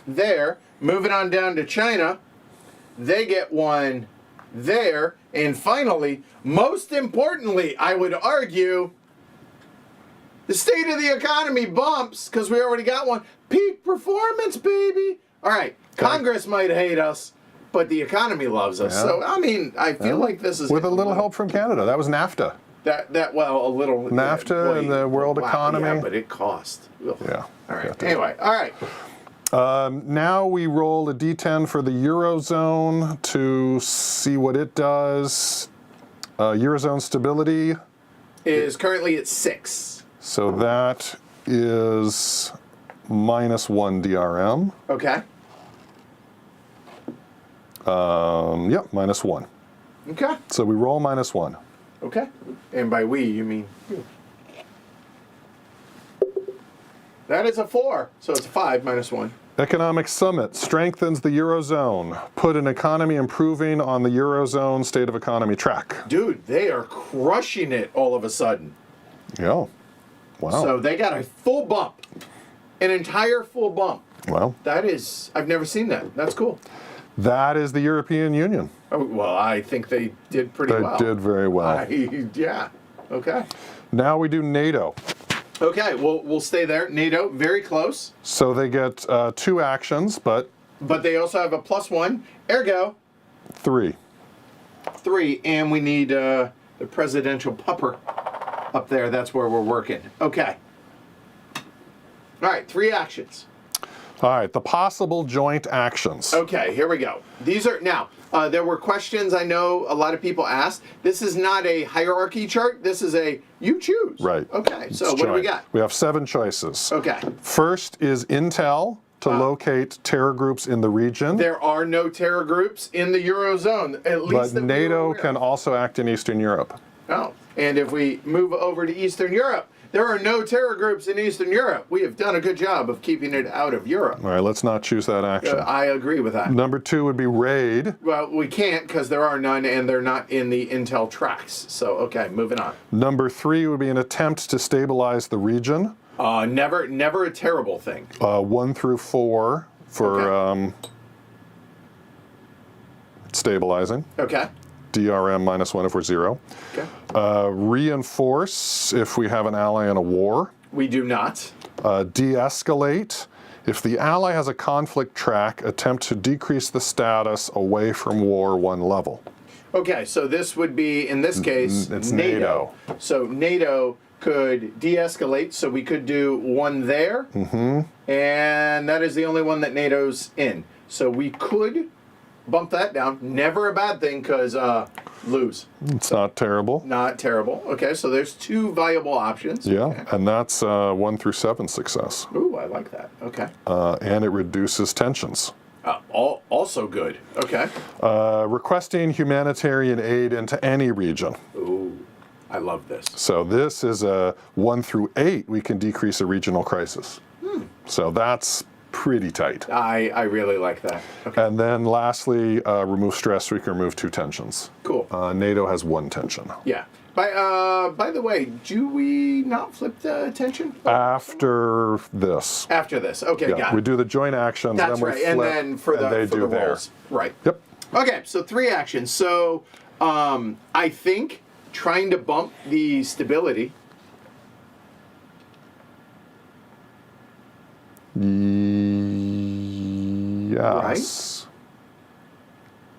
S1: there. Moving on down to China. They get 1 there. And finally, most importantly, I would argue, The state of the economy bumps, because we already got one. Peak performance, baby. All right, Congress might hate us, but the economy loves us.
S2: Yeah.
S1: So, I mean, I feel like this is...
S2: With a little help from Canada. That was NAFTA.
S1: Well, a little...
S2: NAFTA and the world economy.
S1: Yeah, but it cost. Ugh.
S2: Yeah.
S1: All right, anyway, all right.
S2: Now we roll a D10 for the Eurozone to see what it does. Eurozone stability
S1: Is currently at 6.
S2: So that is -1 DRM.
S1: Okay.
S2: Yep, -1.
S1: Okay.
S2: So we roll -1.
S1: Okay. And by we, you mean you. That is a 4, so it's a 5 -1.
S2: Economic Summit strengthens the Eurozone. Put an economy improving on the Eurozone state of economy track.
S1: Dude, they are crushing it all of a sudden.
S2: Yeah. Wow.
S1: So they got a full bump. An entire full bump.
S2: Well,
S1: That is, I've never seen that. That's cool.
S2: that is the European Union.
S1: Oh, well, I think they did pretty
S2: They
S1: well.
S2: did very well.
S1: Yeah. Okay.
S2: Now we do NATO.
S1: Okay, we'll stay there. NATO, very close.
S2: So they get 2 actions, but
S1: But they also have a +1. Ergo,
S2: 3.
S1: 3. And we need the presidential pupper up there. That's where we're working. Okay. All right, 3 actions.
S2: All right, the possible joint actions.
S1: Okay, here we go. These are, now, there were questions I know a lot of people asked. This is not a hierarchy chart. This is a, you choose.
S2: Right.
S1: Okay, so
S2: It's
S1: what do we
S2: joint.
S1: got?
S2: We have 7 choices.
S1: Okay.
S2: First is intel to locate terror groups in the region.
S1: There are no terror groups in the Eurozone, at least
S2: But
S1: that we're
S2: NATO
S1: aware
S2: can
S1: of.
S2: also act in Eastern Europe.
S1: Oh, and if we move over to Eastern Europe, there are no terror groups in Eastern Europe. We have done a good job of keeping it out of Europe.
S2: All right, let's not choose that action.
S1: I agree with that.
S2: Number 2 would be raid.
S1: Well, we can't because there are none and they're not in the intel tracks. So, okay, moving on.
S2: Number 3 would be an attempt to stabilize the region.
S1: Never a terrible thing.
S2: 1 through 4 for
S1: Okay.
S2: Stabilizing.
S1: Okay.
S2: DRM -1 if we're 0.
S1: Okay.
S2: Reinforce if we have an ally in a war.
S1: We do not.
S2: De-escalate. If the ally has a conflict track, attempt to decrease the status away from war 1 level.
S1: Okay, so this would be, in this case,
S2: It's NATO.
S1: So NATO could de-escalate, so we could do 1 there. Mm-hmm. And that is the only one that NATO's in. So we could bump that down. Never a bad thing, because lose.
S2: It's not terrible.
S1: Not terrible. Okay, so there's 2 viable options.
S2: Yeah,
S1: Okay.
S2: and that's 1 through 7 success.
S1: Ooh, I like that. Okay.
S2: And it reduces tensions.
S1: Also good. Okay.
S2: Requesting humanitarian aid into any region.
S1: Ooh, I love this.
S2: So this is a 1 through 8, we can decrease a regional crisis. So that's pretty tight.
S1: I really like that. Okay.
S2: And then lastly, remove stress, we can remove 2 tensions.
S1: Cool.
S2: NATO has 1 tension.
S1: Yeah. By the way, do we not flip the tension?
S2: After this.
S1: After this. Okay, got
S2: We
S1: it.
S2: do the joint actions,
S1: That's
S2: then we
S1: right.
S2: flip,
S1: And then for
S2: and they
S1: the
S2: do theirs.
S1: rolls. Right.
S2: Yep.
S1: Okay, so 3 actions. So I think trying to bump the stability.
S2: Yes.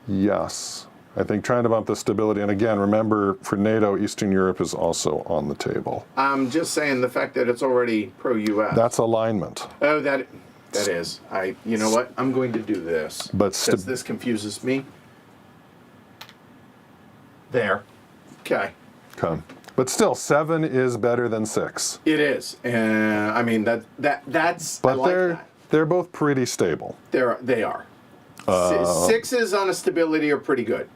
S2: Yes. I think trying to bump the stability, and again, remember, for NATO, Eastern Europe is also on the table.
S1: I'm just saying the fact that it's already pro-U.S.
S2: That's alignment.
S1: Oh, that is. You know what? I'm going to do this.
S2: But
S1: because this confuses me. There. Okay.
S2: Okay. But still, 7 is better than 6.
S1: It is. And I mean that's
S2: But
S1: I like
S2: they're both pretty stable.
S1: they are. 6s on a stability are pretty good.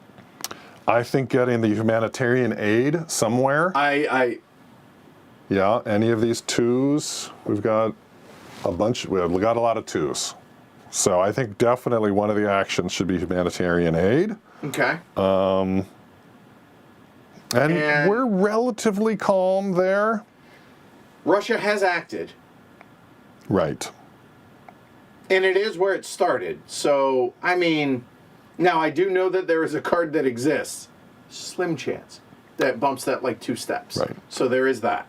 S2: I think getting the humanitarian aid somewhere. Yeah, any of these 2s, we've got a bunch. We've got a lot of 2s. So I think definitely one of the actions should be humanitarian aid.
S1: Okay.
S2: And we're relatively calm there.
S1: Russia has acted.
S2: Right.
S1: And it is where it started. So, I mean, now I do know that there is a card that exists. Slim chance. That bumps that like 2 steps.
S2: Right.
S1: So there is that.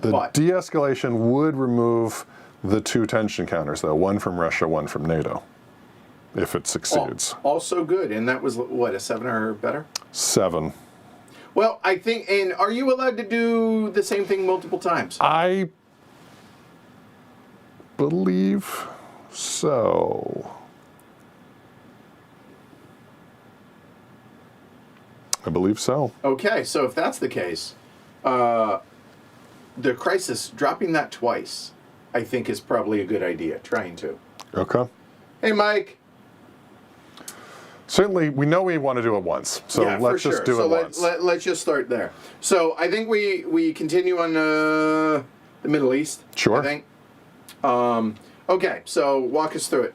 S2: The
S1: But
S2: de-escalation would remove the 2 tension counters, though, one from Russia, one from NATO, if it succeeds.
S1: also good, and that was what, a 7 or better?
S2: 7.
S1: Well, I think, and are you allowed to do the same thing multiple times?
S2: I believe so. I believe so.
S1: Okay, so if that's the case, the crisis, dropping that twice, I think is probably a good idea, trying to.
S2: Okay.
S1: Hey, Mike.
S2: Certainly, we know we want to do it once, so
S1: Yeah,
S2: let's
S1: for
S2: just
S1: sure.
S2: do it once.
S1: Let's just start there. So I think we continue on the Middle East.
S2: Sure.
S1: I think. Okay, so walk us through it.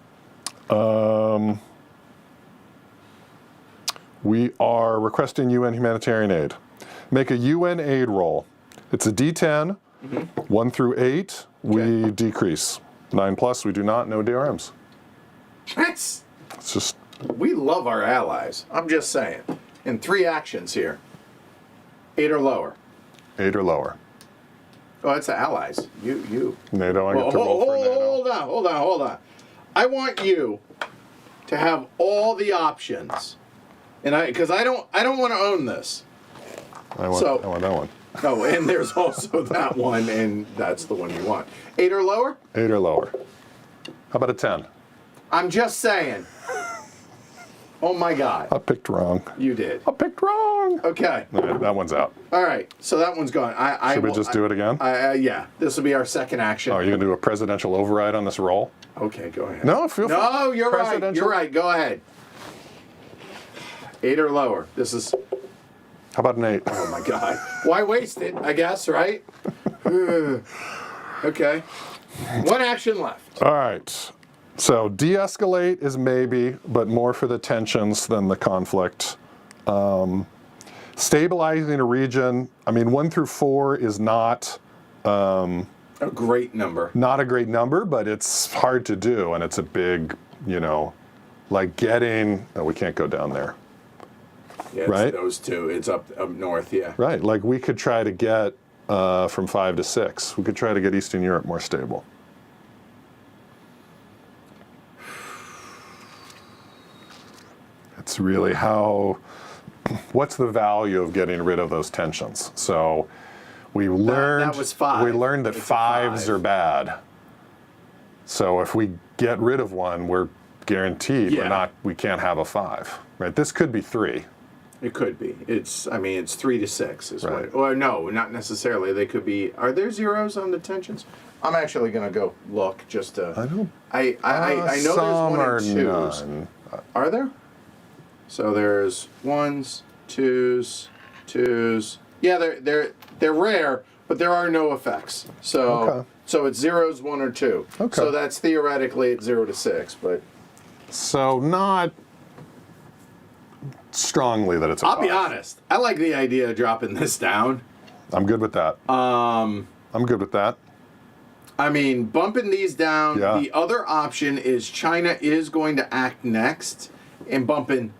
S2: We are requesting UN humanitarian aid. Make a UN aid roll. It's a D10, 1 through 8, we decrease. 9 plus, we do not, no DRMs.
S1: It's
S2: just...
S1: We love our allies. I'm just saying. In 3 actions here. 8 or lower.
S2: 8 or lower.
S1: Oh, it's the allies. You.
S2: NATO, I get to roll for NATO.
S1: Hold on. I want you to have all the options. And because I don't want to own this.
S2: I want that one.
S1: Oh, and there's also that one, and that's the one you want. 8 or lower?
S2: 8 or lower. How about a 10?
S1: I'm just saying. Oh my God.
S2: I picked wrong.
S1: You did.
S2: I picked wrong.
S1: Okay.
S2: All right, that one's out.
S1: All right. So that one's gone.
S2: Should we just do it again?
S1: Yeah. This will be our second action.
S2: Oh, you're going to do a presidential override on this roll?
S1: Okay, go ahead.
S2: No, feel free.
S1: No, you're right.
S2: Presidential-
S1: You're right. Go ahead. 8 or lower. This is.
S2: How about an 8?
S1: Oh my God. Why waste it? I guess, right? Okay. 1 action left.
S2: All right. So de-escalate is maybe, but more for the tensions than the conflict. Stabilizing a region, I mean, 1 through 4 is not
S1: A great number.
S2: not a great number, but it's hard to do, and it's a big, like getting. Oh, we can't go down there.
S1: Yeah, it's
S2: Right?
S1: those 2. It's up north. Yeah.
S2: Right. Like we could try to get from 5 to 6. We could try to get Eastern Europe more stable. It's really what's the value of getting rid of those tensions? So we learned
S1: that was 5.
S2: we learned that
S1: It's a
S2: 5s
S1: 5.
S2: are bad. So if we get rid of one, we're guaranteed
S1: Yeah.
S2: we can't have a 5. Right? This could be 3.
S1: It could be. It's 3 to 6 is
S2: Right.
S1: what. Or no, not necessarily. They could be. Are there zeros on the tensions? I'm actually gonna go look just to.
S2: I don't.
S1: I know
S2: some
S1: there's 1 and
S2: are
S1: 2s.
S2: none.
S1: Are there? So there's 1s, 2s, 2s. Yeah, they're rare, but there are no effects. So
S2: Okay.
S1: so it's 0s, 1 or 2.
S2: Okay.
S1: So that's theoretically at 0 to 6, but
S2: So not strongly that it's a
S1: I'll be
S2: 5.
S1: honest. I like the idea of dropping this down.
S2: I'm good with that. I'm good with that.
S1: Bumping these down.
S2: Yeah.
S1: The other option is China is going to act next, and bumping.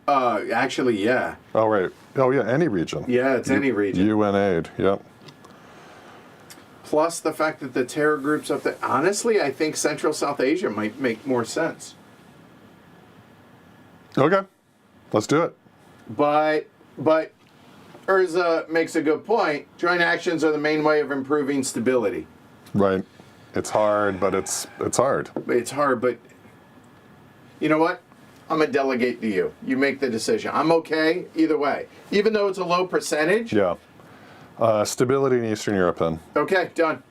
S1: Actually, yeah.
S2: Oh, right. Oh, yeah, any region.
S1: Yeah, it's any region.
S2: UN aid, yep.
S1: Plus the fact that the terror groups up there. Honestly, I think Central South Asia might make more sense.
S2: Okay, let's do it.
S1: But Urza makes a good point. Joint actions are the main way of improving stability.
S2: Right. It's hard, but it's hard.
S1: It's hard, but you know what? I'm going to delegate to you. You make the decision. I'm okay either way. Even though it's a low percentage.
S2: Yeah. Stability in Eastern Europe, then.
S1: Okay, done.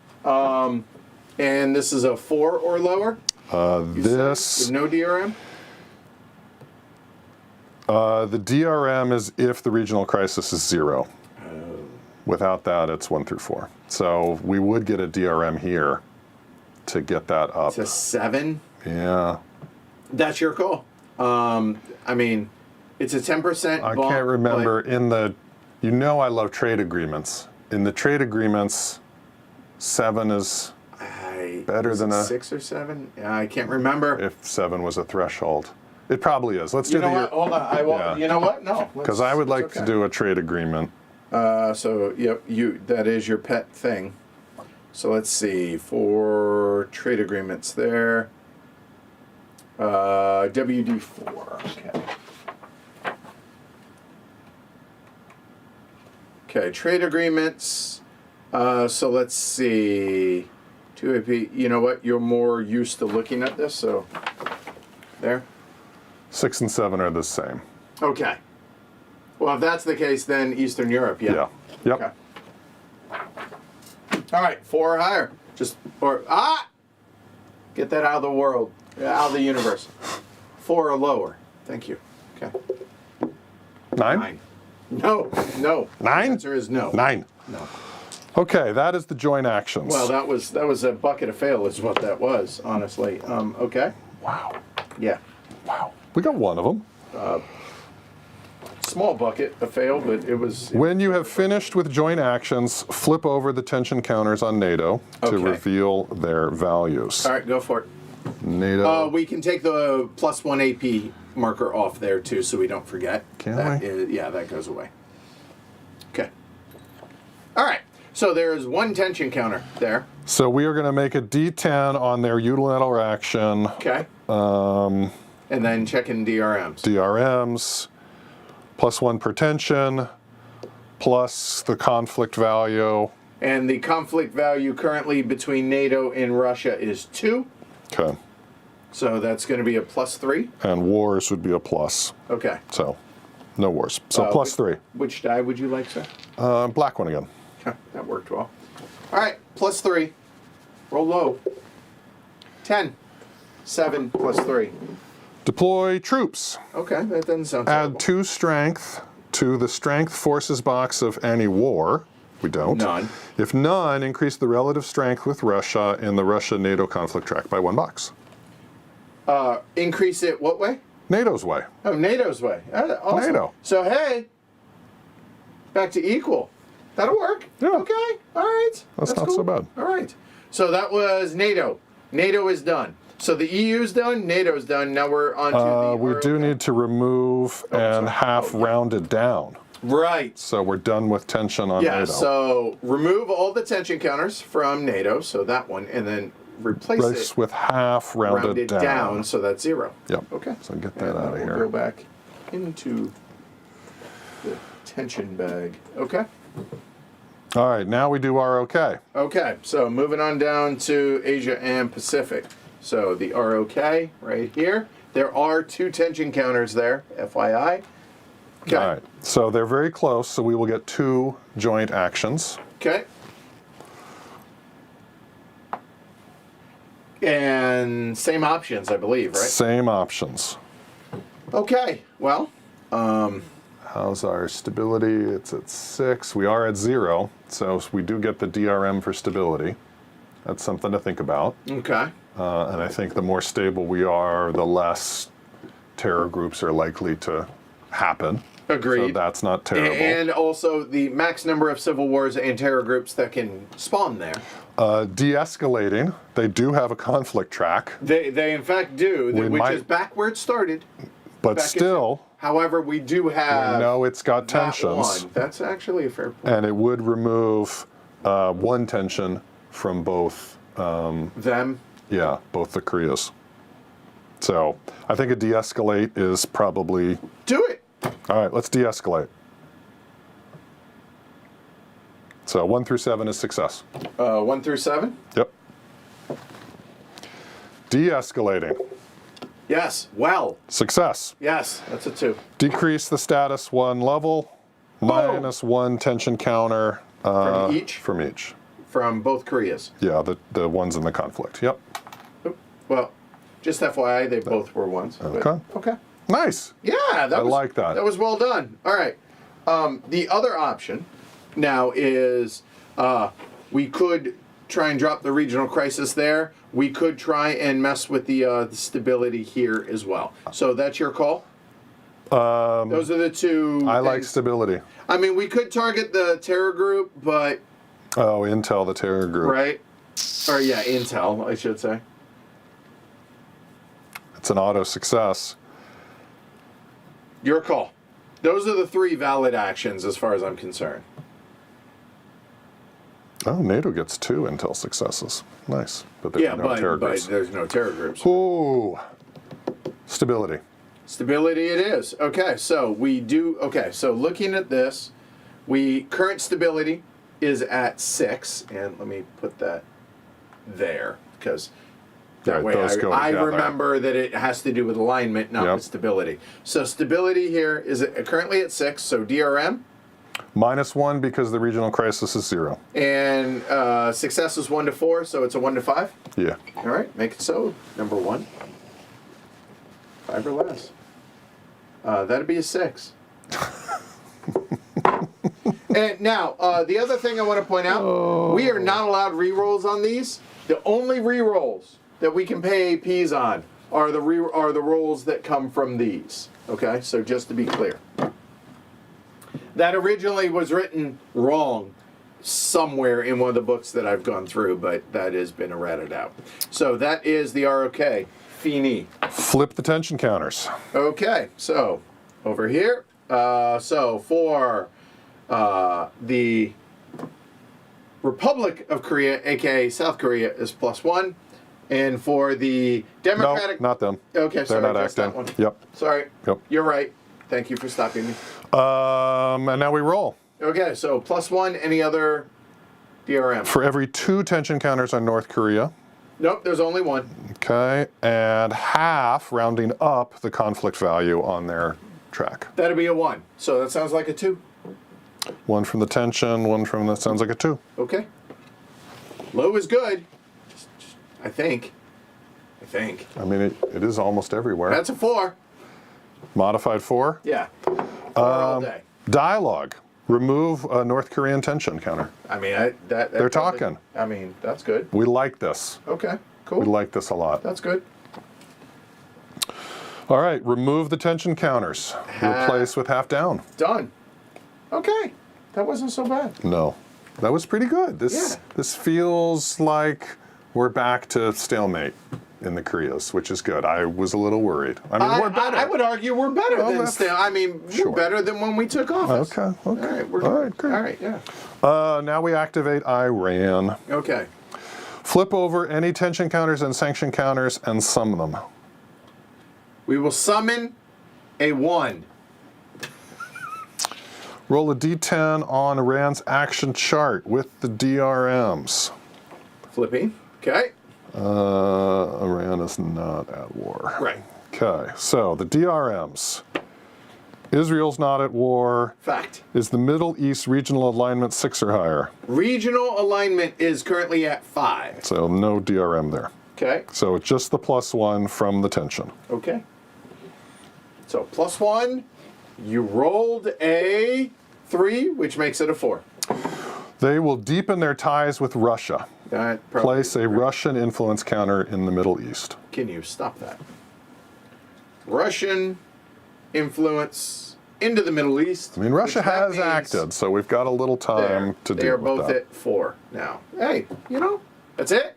S1: And this is a 4 or lower?
S2: This,
S1: With no DRM?
S2: the DRM is if the regional crisis is 0. Without that, it's 1 through 4. So we would get a DRM here to get that up.
S1: It's a 7?
S2: Yeah.
S1: That's your call. It's a 10%
S2: I
S1: bump,
S2: can't remember in the, I love trade agreements. In the trade agreements, 7 is better than a
S1: 6 or 7? I can't remember.
S2: if 7 was a threshold. It probably is. Let's do
S1: You know
S2: the
S1: what? Hold on. I will.
S2: Yeah.
S1: You know what? No.
S2: because I would like to do a trade agreement.
S1: So yep, that is your pet thing. So let's see, for trade agreements there. WD4, okay. Okay, trade agreements. So let's see. 2AP, you know what? You're more used to looking at this, so there.
S2: 6 and 7 are the same.
S1: Okay. Well, if that's the case, then Eastern Europe, yeah.
S2: Yeah. Yep.
S1: Okay. All right, 4 or higher. Get that out of the world, out of the universe. 4 or lower. Thank you. Okay.
S2: 9?
S1: No.
S2: 9?
S1: The answer is no.
S2: 9.
S1: No.
S2: Okay, that is the joint actions.
S1: Well, that was a bucket of fail, is what that was, honestly. Okay.
S2: Wow.
S1: Yeah.
S2: Wow. We got one of them.
S1: Small bucket of fail, but it was.
S2: When you have finished with joint actions, flip over the tension counters on NATO to
S1: Okay.
S2: reveal their values.
S1: All right, go for it.
S2: NATO.
S1: We can take the +1 AP marker off there too, so we don't forget.
S2: Can
S1: That
S2: we?
S1: yeah, that goes away. Okay. All right. So there is 1 tension counter there.
S2: So we are going to make a D10 on their unilateral action.
S1: Okay. And then check in DRMs.
S2: DRMs, +1 per tension, plus the conflict value.
S1: And the conflict value currently between NATO and Russia is 2.
S2: Okay.
S1: So that's going to be a +3.
S2: And wars would be a plus.
S1: Okay.
S2: So no wars. So +3.
S1: Which die would you like, sir?
S2: Black one again.
S1: That worked well. All right, +3. Roll low. 10. 7 +3.
S2: Deploy troops.
S1: Okay, that doesn't sound terrible.
S2: Add 2 strength to the strength forces box of any war. We don't.
S1: None.
S2: If none, increase the relative strength with Russia in the Russia-NATO conflict track by 1 box.
S1: Increase it what way?
S2: NATO's way.
S1: Oh, NATO's way. Awesome.
S2: NATO.
S1: So, hey, back to equal. That'll work.
S2: Yeah.
S1: Okay. All right.
S2: That's not
S1: cool.
S2: so bad.
S1: All right. So that was NATO. NATO is done. So the EU's done. NATO's done. Now we're on to the
S2: We do need to remove and
S1: sorry.
S2: half round it down.
S1: Right.
S2: So we're done with tension on
S1: Yeah.
S2: NATO.
S1: So remove all the tension counters from NATO. So that one, and then replace
S2: Replace
S1: it.
S2: with half rounded down.
S1: So that's 0.
S2: Yep.
S1: Okay.
S2: So get that
S1: And
S2: out of
S1: we'll
S2: here.
S1: go back into the tension bag. Okay.
S2: All right, now we do ROK.
S1: Okay, so moving on down to Asia and Pacific. So the ROK right here. There are 2 tension counters there, FYI. Okay.
S2: All right, so they're very close, so we will get 2 joint actions.
S1: Okay. And same options, I believe, right?
S2: Same options.
S1: Okay, well,
S2: How's our stability? It's at 6. We are at 0, so we do get the DRM for stability. That's something to think about.
S1: okay.
S2: And I think the more stable we are, the less terror groups are likely to happen.
S1: Agreed.
S2: So that's not terrible.
S1: And also the max number of civil wars and terror groups that can spawn there.
S2: De-escalating, they do have a conflict track,
S1: They in fact do, which
S2: might-
S1: is back where it started.
S2: but
S1: Back
S2: still,
S1: However, we do have
S2: we know it's got
S1: that
S2: tensions,
S1: one. That's actually a fair point.
S2: and it would remove 1 tension from both,
S1: Them.
S2: both the Koreas. So I think a de-escalate is probably,
S1: Do it.
S2: all right, let's de-escalate. So 1 through 7 is success.
S1: 1 through 7.
S2: Yep. De-escalating,
S1: Yes. Well.
S2: success.
S1: Yes. That's a 2.
S2: Decrease the status 1 level, minus 1 tension counter
S1: From each?
S2: From each.
S1: From both Koreas.
S2: Yeah, the ones in the conflict. Yep.
S1: Oop. Well, just FYI, they both were ones. but-
S2: Okay.
S1: Okay.
S2: Nice.
S1: Yeah, that was,
S2: like that.
S1: That was well done. All right. The other option now is we could try and drop the regional crisis there. We could try and mess with the stability here as well. So that's your call. Those are the 2.
S2: I like
S1: things.
S2: stability.
S1: I mean, we could target the terror group, but
S2: Oh, Intel, the terror group.
S1: right, or yeah, Intel, I should say.
S2: It's an auto success.
S1: Your call. Those are the 3 valid actions as far as I'm concerned.
S2: Oh, NATO gets 2 intel successes. Nice. But there's
S1: Yeah,
S2: no terror
S1: but
S2: groups.
S1: there's no terror groups.
S2: Ooh. Stability.
S1: Stability it is. Okay, so looking at this, current stability is at 6, and let me put that there, because that way
S2: those go
S1: I
S2: together.
S1: remember that it has to do with alignment, not with stability. So stability here is currently at 6, so DRM.
S2: -1 because the regional crisis is 0.
S1: And success is 1 to 4, so it's a 1 to 5.
S2: Yeah.
S1: All right, make it so. Number 1. 5 or less. That'd be a 6. And now, the other thing I want to point out, we are not allowed rerolls on these. The only rerolls that we can pay APs on are the rolls that come from these. Okay, so just to be clear. That originally was written wrong somewhere in one of the books that I've gone through, but that has been errated out. So that is the ROK. Fini.
S2: Flip the tension counters.
S1: Okay, so over here, so for the Republic of Korea, aka South Korea, is +1, and for the Democratic,
S2: No, not them.
S1: Okay, sorry,
S2: They're not
S1: just that
S2: acting.
S1: one.
S2: Yep.
S1: Sorry.
S2: Yep.
S1: You're right. Thank you for stopping me.
S2: And now we roll.
S1: Okay, so +1. Any other DRM?
S2: For every 2 tension counters on North Korea.
S1: Nope, there's only 1.
S2: Okay, and half, rounding up, the conflict value on their track.
S1: That'd be a 1. So that sounds like a 2.
S2: 1 from the tension, 1 from that sounds like a 2.
S1: Okay. Low is good. I think.
S2: I mean, it is almost everywhere.
S1: That's a 4.
S2: Modified 4.
S1: Yeah. 4 all day.
S2: Dialogue. Remove a North Korean tension counter.
S1: I mean,
S2: They're talking.
S1: I mean, that's good.
S2: We like this.
S1: Okay, cool.
S2: We like this a lot.
S1: That's good.
S2: All right, remove the tension counters. Replace with half down.
S1: Done. Okay, that wasn't so bad.
S2: No, that was pretty good. This feels like we're back to stalemate in the Koreas, which is good. I was a little worried. I mean, we're better.
S1: I would argue we're better
S2: Well,
S1: than
S2: that's-
S1: still. I mean,
S2: Sure.
S1: we're better than when we took office.
S2: Okay.
S1: All right,
S2: All right, great.
S1: All right, yeah.
S2: Now we activate Iran.
S1: Okay.
S2: Flip over any tension counters and sanction counters and sum them.
S1: We will summon a 1.
S2: Roll a d10 on Iran's action chart with the DRMs.
S1: Flipping. Okay.
S2: Iran is not at war.
S1: Right.
S2: Okay, so the DRMs. Israel's not at war.
S1: Fact.
S2: Is the Middle East regional alignment 6 or higher?
S1: Regional alignment is currently at 5.
S2: So no DRM there.
S1: Okay.
S2: So it's just the +1 from the tension.
S1: Okay. So +1. You rolled a 3, which makes it a 4.
S2: They will deepen their ties with Russia.
S1: That probably
S2: Place a Russian influence counter in the Middle East.
S1: Can you stop that? Russian influence into the Middle East.
S2: I mean, Russia
S1: which that
S2: has
S1: means
S2: acted, so we've got a little time to
S1: They
S2: deal
S1: are
S2: with
S1: both
S2: that.
S1: at 4 now. Hey, that's it.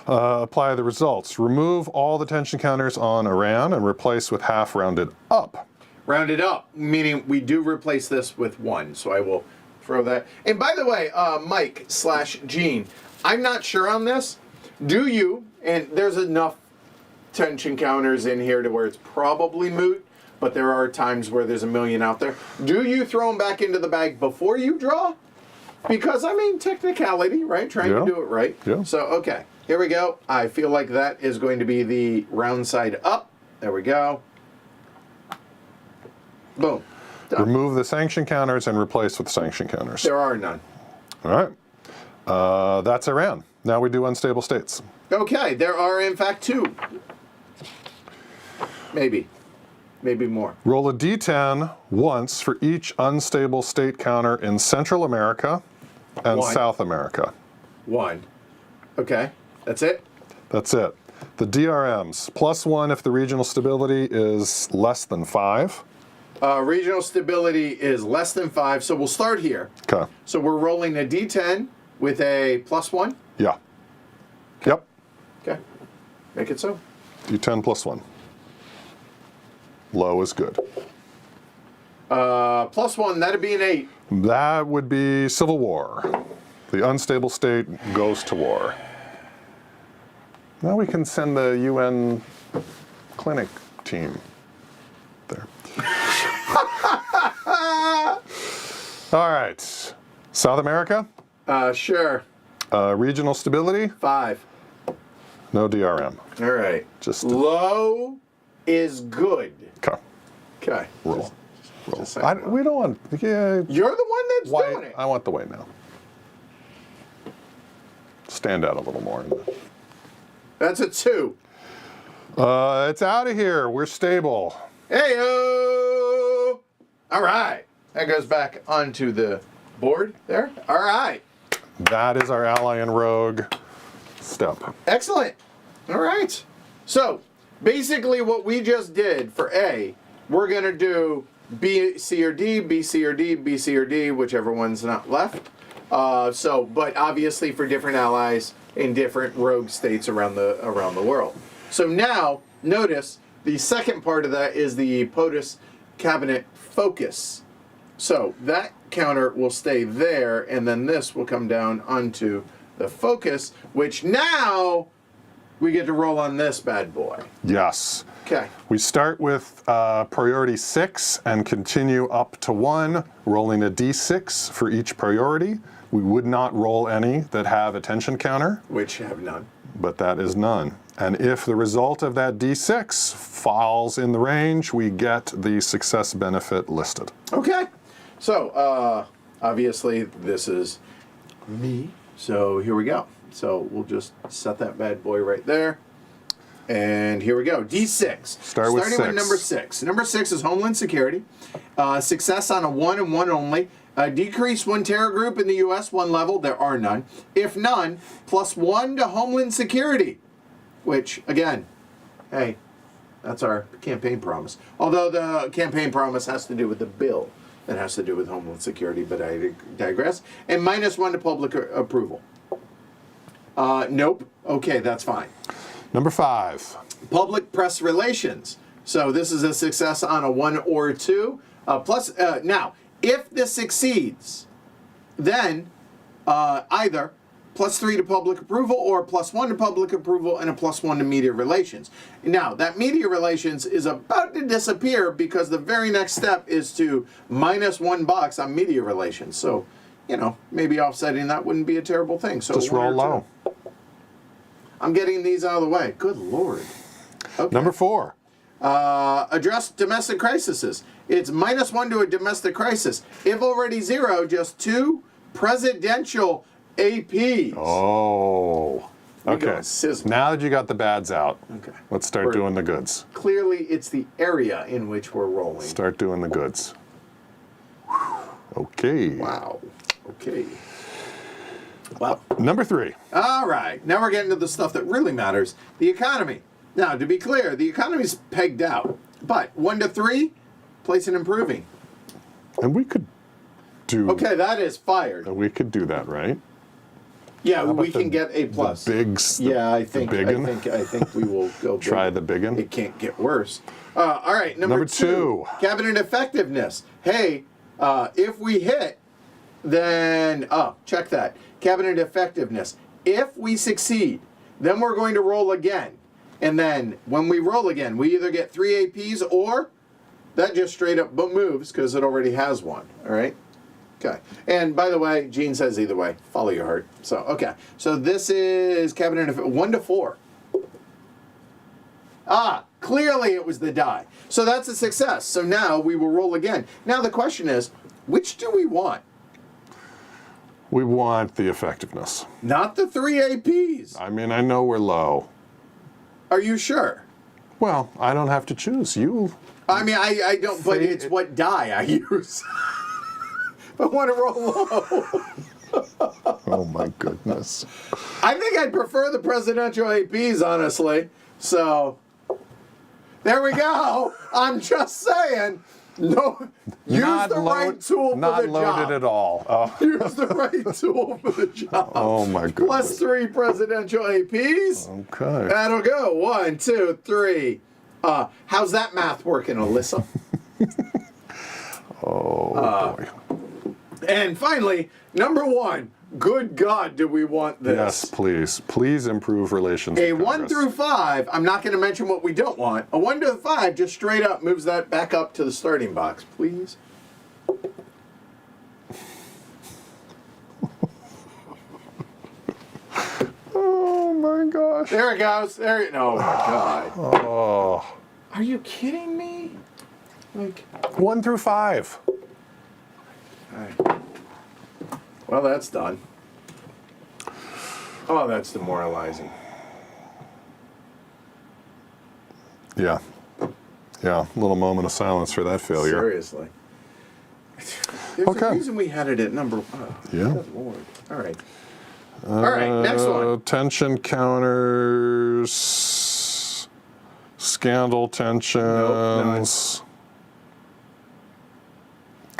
S2: Apply the results. Remove all the tension counters on Iran and replace with half rounded up.
S1: Rounded up, meaning we do replace this with 1. So I will throw that. And by the way, Mike/Gene, I'm not sure on this. Do you, and there's enough tension counters in here to where it's probably moot, but there are times where there's a million out there. Do you throw them back into the bag before you draw? Because, I mean, technicality, right? Trying to do it right.
S2: Yeah.
S1: So, okay, here we go. I feel like that is going to be the round side up. There we go. Boom. Done.
S2: Remove the sanction counters and replace with sanction counters.
S1: There are none.
S2: All right. That's Iran. Now we do unstable states.
S1: Okay, there are in fact 2. Maybe more.
S2: Roll a d10 once for each unstable state counter in Central America and
S1: 1.
S2: South America.
S1: 1. Okay, that's it?
S2: That's it. The DRMs, +1 if the regional stability is less than 5.
S1: Regional stability is less than 5, so we'll start here.
S2: Okay.
S1: So we're rolling a d10 with a +1.
S2: Yeah. Yep.
S1: Okay, make it so.
S2: D10 +1. Low is good.
S1: +1, that'd be an 8.
S2: That would be civil war. The unstable state goes to war. Now we can send the UN clinic team there. All right. South America?
S1: Sure.
S2: Regional stability?
S1: 5.
S2: No DRM.
S1: All right.
S2: Just
S1: low is good.
S2: okay.
S1: Okay.
S2: Roll.
S1: Just saying.
S2: We don't want. Yeah.
S1: You're the one that's
S2: White.
S1: doing it.
S2: I want the white now. Stand out a little more.
S1: That's a 2.
S2: It's out of here. We're stable.
S1: Hey-o! All right. That goes back onto the board there. All right.
S2: That is our ally and rogue step.
S1: Excellent. All right. So basically what we just did for A, we're going to do B, C, or D, B, C, or D, B, C, or D, whichever one's not left. But obviously for different allies in different rogue states around the world. So now, notice the second part of that is the POTUS cabinet focus. So that counter will stay there, and then this will come down onto the focus, which now we get to roll on this bad boy.
S2: Yes.
S1: Okay.
S2: We start with priority 6 and continue up to 1, rolling a d6 for each priority. We would not roll any that have a tension counter.
S1: Which have none.
S2: But that is none. And if the result of that d6 falls in the range, we get the success benefit listed.
S1: Okay. So, obviously, this is me. So, here we go. So, we'll just set that bad boy right there. And here we go. D6.
S2: Starting with
S1: number 6. Number 6 is Homeland Security. Success on a 1 and 1 only. Decrease 1 terror group in the U.S. 1 level. There are none. If none, +1 to Homeland Security. Which, again, hey, that's our campaign promise. Although the campaign promise has to do with the bill that has to do with Homeland Security, but I digress. And -1 to public approval. Nope. Okay, that's fine.
S2: Number 5.
S1: Public press relations. So this is a success on a 1 or 2. Now, if this succeeds, then either +3 to public approval or +1 to public approval and a +1 to media relations. Now, that media relations is about to disappear because the very next step is to -$1 on media relations. So, maybe offsetting that wouldn't be a terrible thing. So
S2: just roll low.
S1: I'm getting these out of the way. Good Lord. Okay.
S2: Number 4.
S1: Address domestic crises. It's -1 to a domestic crisis. If already 0, just 2 presidential APs.
S2: Oh. Okay.
S1: Sizzle.
S2: Now that you got the bads out,
S1: Okay.
S2: let's start doing the goods.
S1: Clearly, it's the area in which we're rolling.
S2: Start doing the goods. Okay.
S1: Wow. Okay. Wow.
S2: Number 3.
S1: All right. Now we're getting to the stuff that really matters. The economy. Now, to be clear, the economy's pegged out. But 1 to 3, place and improving.
S2: And we could do.
S1: Okay, that is fired.
S2: We could do that, right?
S1: Yeah,
S2: How about
S1: we can get A+.
S2: The bigs.
S1: Yeah, I think we will go big.
S2: Try the biggin.
S1: It can't get worse. All right, number
S2: 2.
S1: Cabinet effectiveness. Hey, if we hit, then check that. Cabinet effectiveness. If we succeed, then we're going to roll again. And then when we roll again, we either get 3 APs or that just straight up moves because it already has 1. All right. Okay. And by the way, Gene says either way, follow your heart. So, okay. So this is cabinet of 1 to 4. Clearly it was the die. So that's a success. So now we will roll again. Now the question is, which do we want?
S2: We want the effectiveness.
S1: Not the 3 APs.
S2: I mean, I know we're low.
S1: Are you sure?
S2: Well, I don't have to choose. You.
S1: I mean, I don't, but it's what die I use. I want to roll low.
S2: Oh my goodness.
S1: I think I'd prefer the presidential APs, honestly. So, there we go. I'm just saying. No, use the right tool for the job.
S2: Not loaded at all. Oh.
S1: Use the right tool for the job.
S2: Oh my goodness.
S1: +3 presidential APs.
S2: Okay.
S1: That'll go. 1, 2, 3. How's that math working, Alyssa?
S2: Oh boy.
S1: And finally, number 1, good God, do we want this?
S2: Yes, please. Please improve relations
S1: A
S2: with
S1: 1
S2: Congress.
S1: through 5, I'm not going to mention what we don't want. A 1 to 5 just straight up moves that back up to the starting box, please.
S2: Oh my gosh.
S1: There it goes. There it. Oh my God.
S2: Oh.
S1: Are you kidding me? Like.
S2: 1 through 5.
S1: Alright. Well, that's done. Oh, that's demoralizing.
S2: Yeah. Yeah. A little moment of silence for that failure.
S1: Seriously. There's
S2: Okay.
S1: a reason we had it at number. Oh,
S2: Yeah.
S1: good Lord. All right. All right. Next one.
S2: Tension counters. Scandal tensions.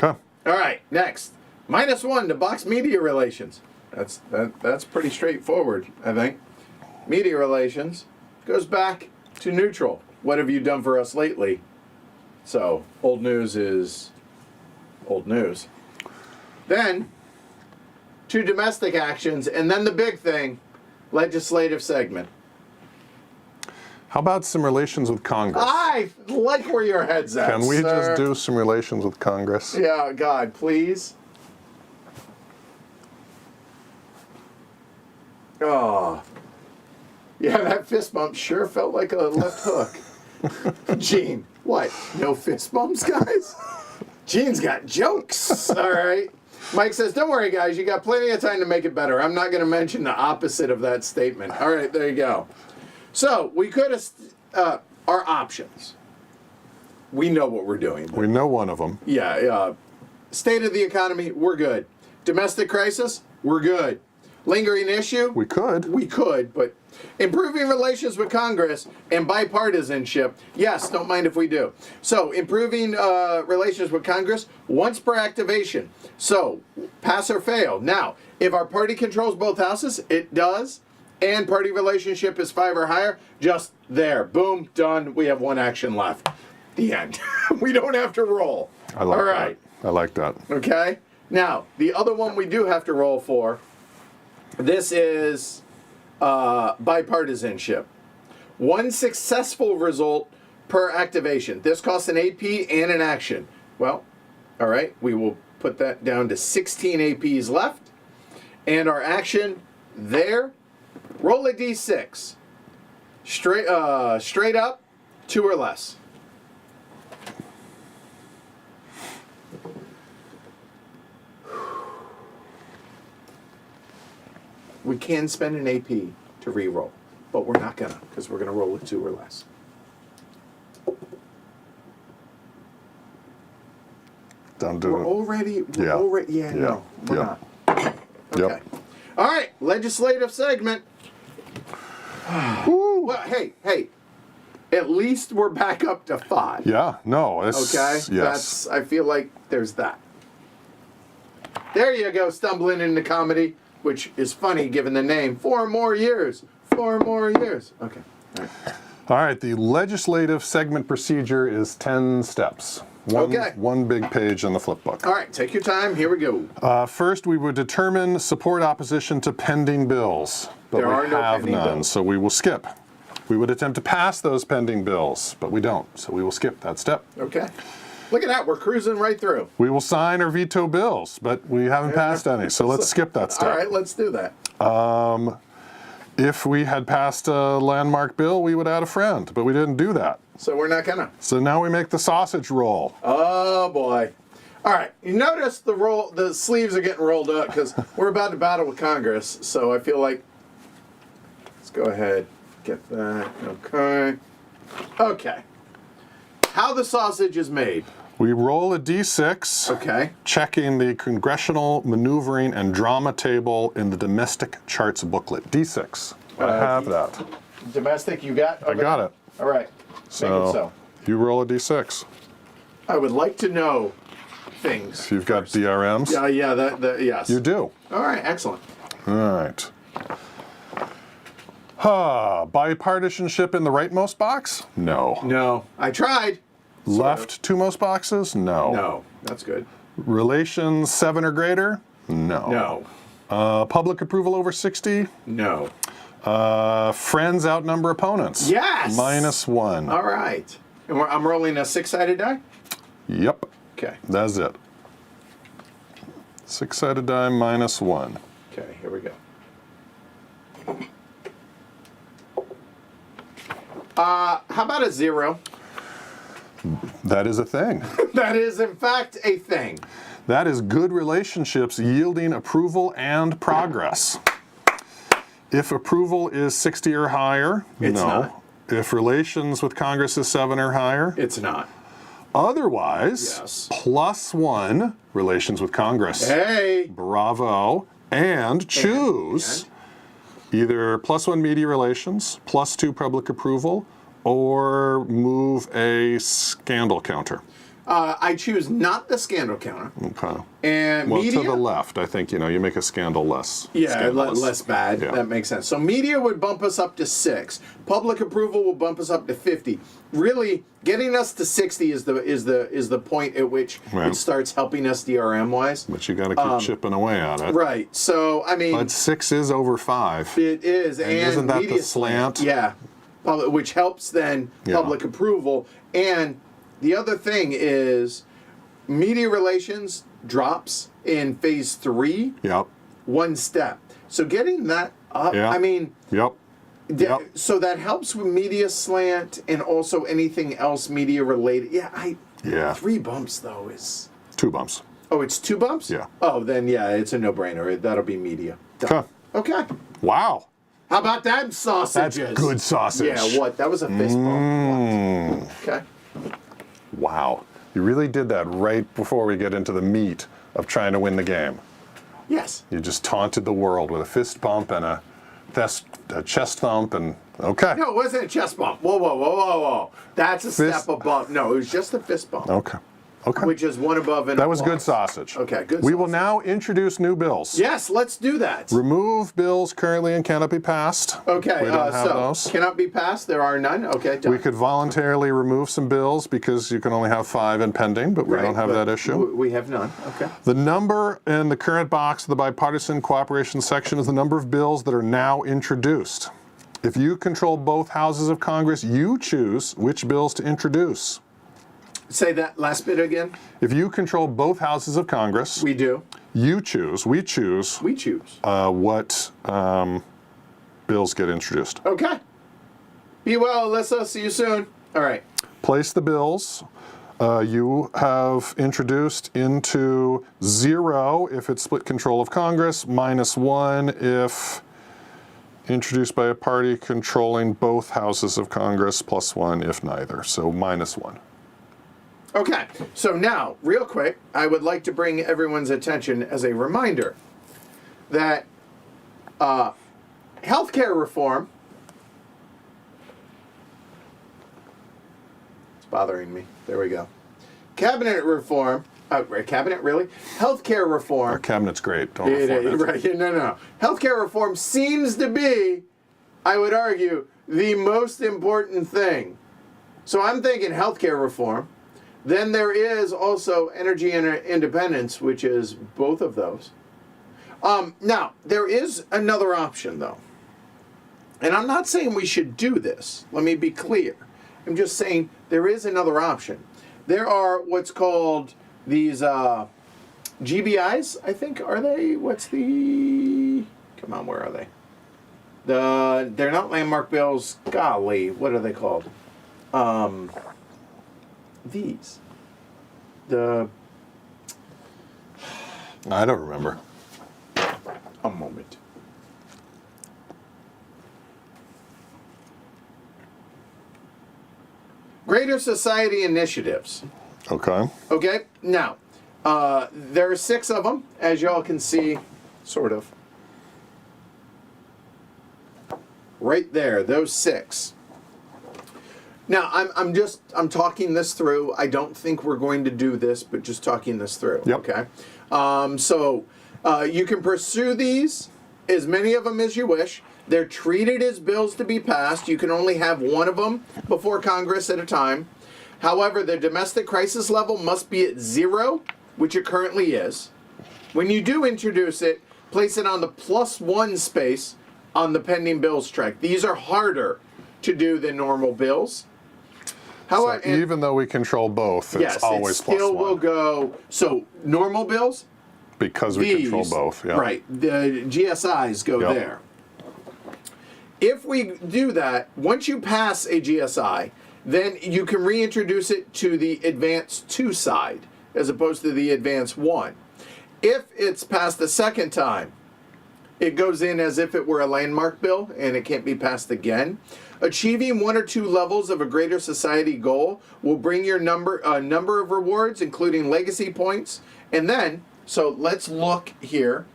S1: Nope,
S2: Okay.
S1: All right. Next. -1 to box media relations. That's pretty straightforward, I think. Media relations goes back to neutral. What have you done for us lately? So, old news is old news. Then, to domestic actions, and then the big thing, legislative segment.
S2: How about some relations with Congress?
S1: I like where your head's at,
S2: Can we
S1: sir.
S2: just do some relations with Congress?
S1: Yeah, God, please. Oh. Yeah, that fist bump sure felt like a left hook. Gene, what? No fist bumps, guys? Gene's got jokes. All right. Mike says, don't worry, guys. You got plenty of time to make it better. I'm not going to mention the opposite of that statement. All right, there you go. So, we could have, our options. We know what we're doing.
S2: We know one of them.
S1: Yeah, state of the economy, we're good. Domestic crisis, we're good. Lingering issue,
S2: We could.
S1: we could, but improving relations with Congress and bipartisanship, yes, don't mind if we do. So, improving relations with Congress once per activation. So, pass or fail. Now, if our party controls both houses, it does, and party relationship is 5 or higher, just there. Boom, done. We have one action left. The end. We don't have to roll.
S2: I like
S1: All right.
S2: that. I like that.
S1: Okay? Now, the other one we do have to roll for, this is bipartisanship. One successful result per activation. This costs an AP and an action. Well, all right, we will put that down to 16 APs left. And our action there, roll a D6. Straight up, 2 or less. We can spend an AP to re-roll, but we're not gonna, because we're gonna roll a 2 or less.
S2: Don't do
S1: We're
S2: it.
S1: already,
S2: Yeah.
S1: no, we're
S2: Yeah.
S1: not. Okay.
S2: Yep.
S1: All right, legislative segment.
S2: Woo.
S1: Well, hey, at least we're back up to 5.
S2: Yeah. No. It's,
S1: Okay?
S2: Yes.
S1: I feel like there's that. There you go, stumbling into comedy, which is funny given the name. 4 more years. 4 more years. Okay. All right.
S2: All right. The legislative segment procedure is 10 steps.
S1: Okay.
S2: One big page in the flip book.
S1: All right, take your time. Here we go.
S2: First, we would determine support opposition to pending bills, but
S1: There
S2: we
S1: are no
S2: have
S1: pending
S2: none,
S1: bills.
S2: so we will skip. We would attempt to pass those pending bills, but we don't, so we will skip that step.
S1: Okay. Look at that. We're cruising right through.
S2: We will sign or veto bills, but we haven't passed any, so let's skip that step.
S1: All right, let's do that.
S2: If we had passed a landmark bill, we would add a friend, but we didn't do that.
S1: So we're not gonna.
S2: So now we make the sausage roll.
S1: Oh boy. All right. You notice the sleeves are getting rolled up because we're about to battle with Congress. So I feel like let's go ahead, get that. Okay. Okay. How the sausage is made.
S2: We roll a d6.
S1: Okay.
S2: Checking the congressional maneuvering and drama table in the domestic charts booklet. D6. I have that.
S1: Domestic, you got?
S2: I got it.
S1: All right. Make it so.
S2: You roll a d6.
S1: I would like to know things.
S2: If you've got DRMs.
S1: Yeah, yes.
S2: You do.
S1: All right, excellent.
S2: All right. Bipartisanship in the rightmost box? No.
S1: No, I tried.
S2: Left twomost boxes? No.
S1: No, that's good.
S2: Relations 7 or greater? No.
S1: No.
S2: Public approval over 60.
S1: No.
S2: Friends outnumber opponents.
S1: Yes!
S2: -1.
S1: All right. And I'm rolling a 6-sided die?
S2: Yep.
S1: Okay.
S2: That's it. 6-sided die -1.
S1: Okay, here we go. How about a 0?
S2: That is a thing.
S1: That is, in fact, a thing.
S2: That is good relationships yielding approval and progress. If approval is 60 or higher,
S1: It's
S2: no.
S1: not.
S2: If relations with Congress is 7 or higher,
S1: It's not.
S2: otherwise,
S1: Yes.
S2: +1 relations with Congress.
S1: Hey!
S2: Bravo. And choose either +1 media relations, +2 public approval, or move a scandal counter.
S1: I choose not the scandal counter.
S2: Okay.
S1: And
S2: Well,
S1: media.
S2: to the left, I think, you make a scandal less.
S1: Yeah,
S2: scandalous.
S1: less bad.
S2: Yeah.
S1: That makes sense. So media would bump us up to 6. Public approval will bump us up to 50. Really, getting us to 60 is the point at which
S2: Right.
S1: it starts helping us DRM wise.
S2: But you got to keep chipping away at it.
S1: Right. So I mean,
S2: But 6 is over 5.
S1: it is, and
S2: isn't that
S1: media
S2: the slant?
S1: Yeah, which helps then
S2: Yeah.
S1: public approval. And the other thing is, media relations drops in phase 3.
S2: Yep.
S1: 1 step. So getting that up,
S2: Yeah.
S1: I mean,
S2: Yep. Yep.
S1: so that helps with media slant and also anything else media related.
S2: Yeah.
S1: 3 bumps though is.
S2: 2 bumps.
S1: Oh, it's 2 bumps?
S2: Yeah.
S1: Oh, then yeah, it's a no-brainer. That'll be media. Done. Okay.
S2: Wow.
S1: How about them sausages?
S2: That's good sausage.
S1: Yeah, what? That was a fist bump. What? Okay.
S2: Wow. You really did that right before we get into the meat of trying to win the game.
S1: Yes.
S2: You just taunted the world with a fist bump and a chest thump and okay.
S1: No, it wasn't a chest bump. Whoa. That's a step above. No, it was just a fist bump.
S2: Okay. Okay.
S1: Which is 1 above and
S2: That was
S1: applause.
S2: good sausage.
S1: Okay, good
S2: We will
S1: sausage.
S2: now introduce new bills.
S1: Yes, let's do that.
S2: Remove bills currently and cannot be passed.
S1: Okay,
S2: We don't have
S1: so
S2: those.
S1: cannot be passed. There are none. Okay, done.
S2: We could voluntarily remove some bills because you can only have 5 in pending, but we
S1: Right,
S2: don't have
S1: but
S2: that issue.
S1: We have none. Okay.
S2: The number in the current box of the bipartisan cooperation section is the number of bills that are now introduced. If you control both houses of Congress, you choose which bills to introduce.
S1: Say that last bit again.
S2: If you control both houses of Congress,
S1: We do.
S2: we choose
S1: We choose.
S2: what bills get introduced.
S1: Okay. Be well, Alyssa. See you soon. All right.
S2: Place the bills. You have introduced into 0 if it's split control of Congress, -1 if introduced by a party controlling both houses of Congress, +1 if neither. So -1.
S1: Okay. So now, real quick, I would like to bring everyone's attention as a reminder that healthcare reform. It's bothering me. There we go. Cabinet reform. Cabinet, really? Healthcare
S2: Our
S1: reform.
S2: cabinet's great. Don't
S1: It
S2: reform
S1: is,
S2: it.
S1: right. No. Healthcare reform seems to be, I would argue, the most important thing. So I'm thinking healthcare reform. Then there is also energy independence, which is both of those. Now, there is another option, though. And I'm not saying we should do this. Let me be clear. I'm just saying there is another option. There are what's called these GBIs, I think. Are they? What's the... Come on, where are they? They're not landmark bills. Golly, what are they called? These.
S2: I don't remember.
S1: A moment. Greater Society Initiatives.
S2: Okay.
S1: Okay, now, there are 6 of them, as y'all can see, sort of. Right there, those 6. Now, I'm talking this through. I don't think we're going to do this, but just talking this through.
S2: Yep.
S1: Okay. So you can pursue these, as many of them as you wish. They're treated as bills to be passed. You can only have 1 of them before Congress at a time. However, the domestic crisis level must be at 0, which it currently is. When you do introduce it, place it on the +1 space on the pending bills track. These are harder to do than normal bills.
S2: So even though we control both,
S1: yes,
S2: it's always
S1: it still
S2: +1.
S1: will go. So normal bills,
S2: Because we control both, yeah.
S1: right? The GSIs go
S2: Yep.
S1: there. If we do that, once you pass a GSI, then you can reintroduce it to the Advanced 2 side as opposed to the Advanced 1. If it's passed the second time, it goes in as if it were a landmark bill and it can't be passed again. Achieving 1 or 2 levels of a greater society goal will bring your number of rewards, including legacy points. And then, so let's look here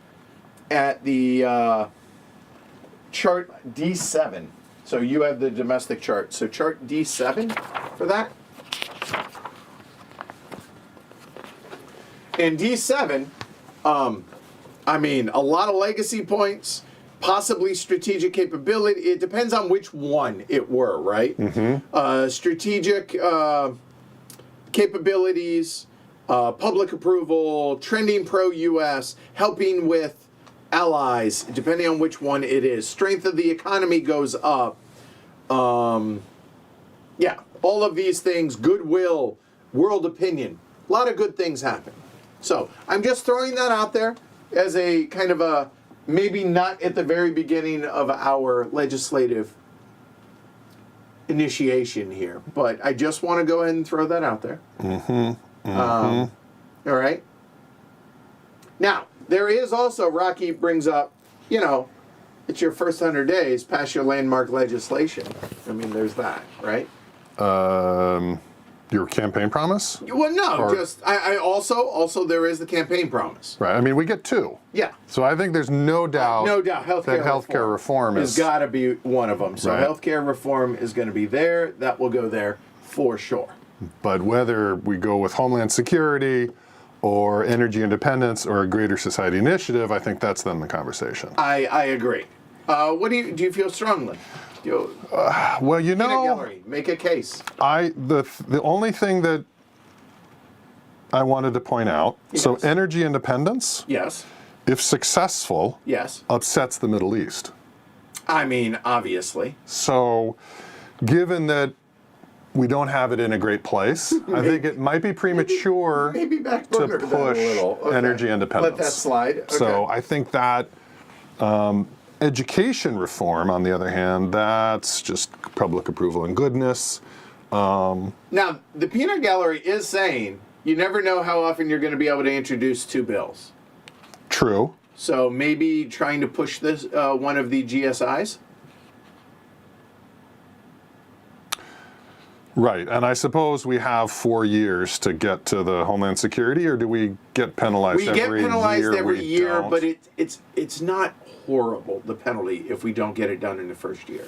S1: at the chart D7. So you have the domestic chart. So chart D7 for that. And D7, I mean, a lot of legacy points, possibly strategic capability. It depends on which one it were, right? Strategic capabilities, public approval, trending pro-U.S., helping with allies, depending on which one it is. Strength of the economy goes up. Yeah, all of these things, goodwill, world opinion, a lot of good things happen. So I'm just throwing that out there as a kind of a, maybe not at the very beginning of our legislative initiation here, but I just want to go ahead and throw that out there. All right. Now, there is also, Rocky brings up, you know, it's your first 100 days, pass your landmark legislation. I mean, there's that, right?
S2: Your campaign promise?
S1: Well, no, just, I also there is the campaign promise.
S2: Right, I mean, we get 2.
S1: Yeah.
S2: So I think there's no doubt,
S1: that
S2: healthcare reform
S1: has got to be one of them. So
S2: Right.
S1: healthcare reform is going to be there. That will go there for sure.
S2: But whether we go with Homeland Security or energy independence or a greater society initiative, I think that's then the conversation.
S1: I agree. What do you feel strongly?
S2: Well, you
S1: Peanut
S2: know,
S1: gallery, make a case.
S2: the only thing that I wanted to point out, so
S1: Yes.
S2: energy independence,
S1: Yes.
S2: if successful,
S1: Yes.
S2: upsets the Middle East.
S1: I mean, obviously.
S2: So given that we don't have it in a great place, I think it might be premature
S1: Maybe back
S2: to
S1: burner that a
S2: push
S1: little. Okay.
S2: energy independence.
S1: Let that slide. Okay.
S2: So I think that education reform, on the other hand, that's just public approval and goodness.
S1: Now, the peanut gallery is saying you never know how often you're going to be able to introduce 2 bills.
S2: True.
S1: So maybe trying to push this one of the GSIs.
S2: Right, and I suppose we have 4 years to get to the Homeland Security, or do we get penalized every year?
S1: We get penalized every year,
S2: don't?
S1: but it's not horrible, the penalty, if we don't get it done in the first year.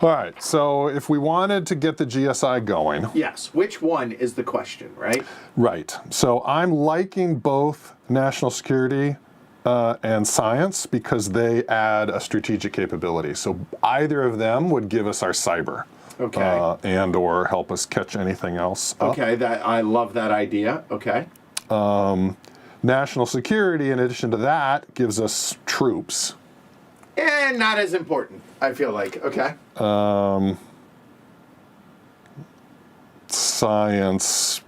S2: All right, so if we wanted to get the GSI going.
S1: Yes, which one is the question, right?
S2: Right, so I'm liking both national security and science because they add a strategic capability. So either of them would give us our cyber.
S1: Okay.
S2: And or help us catch anything else up.
S1: Okay, I love that idea. Okay.
S2: National security, in addition to that, gives us troops.
S1: And not as important, I feel like. Okay.
S2: Science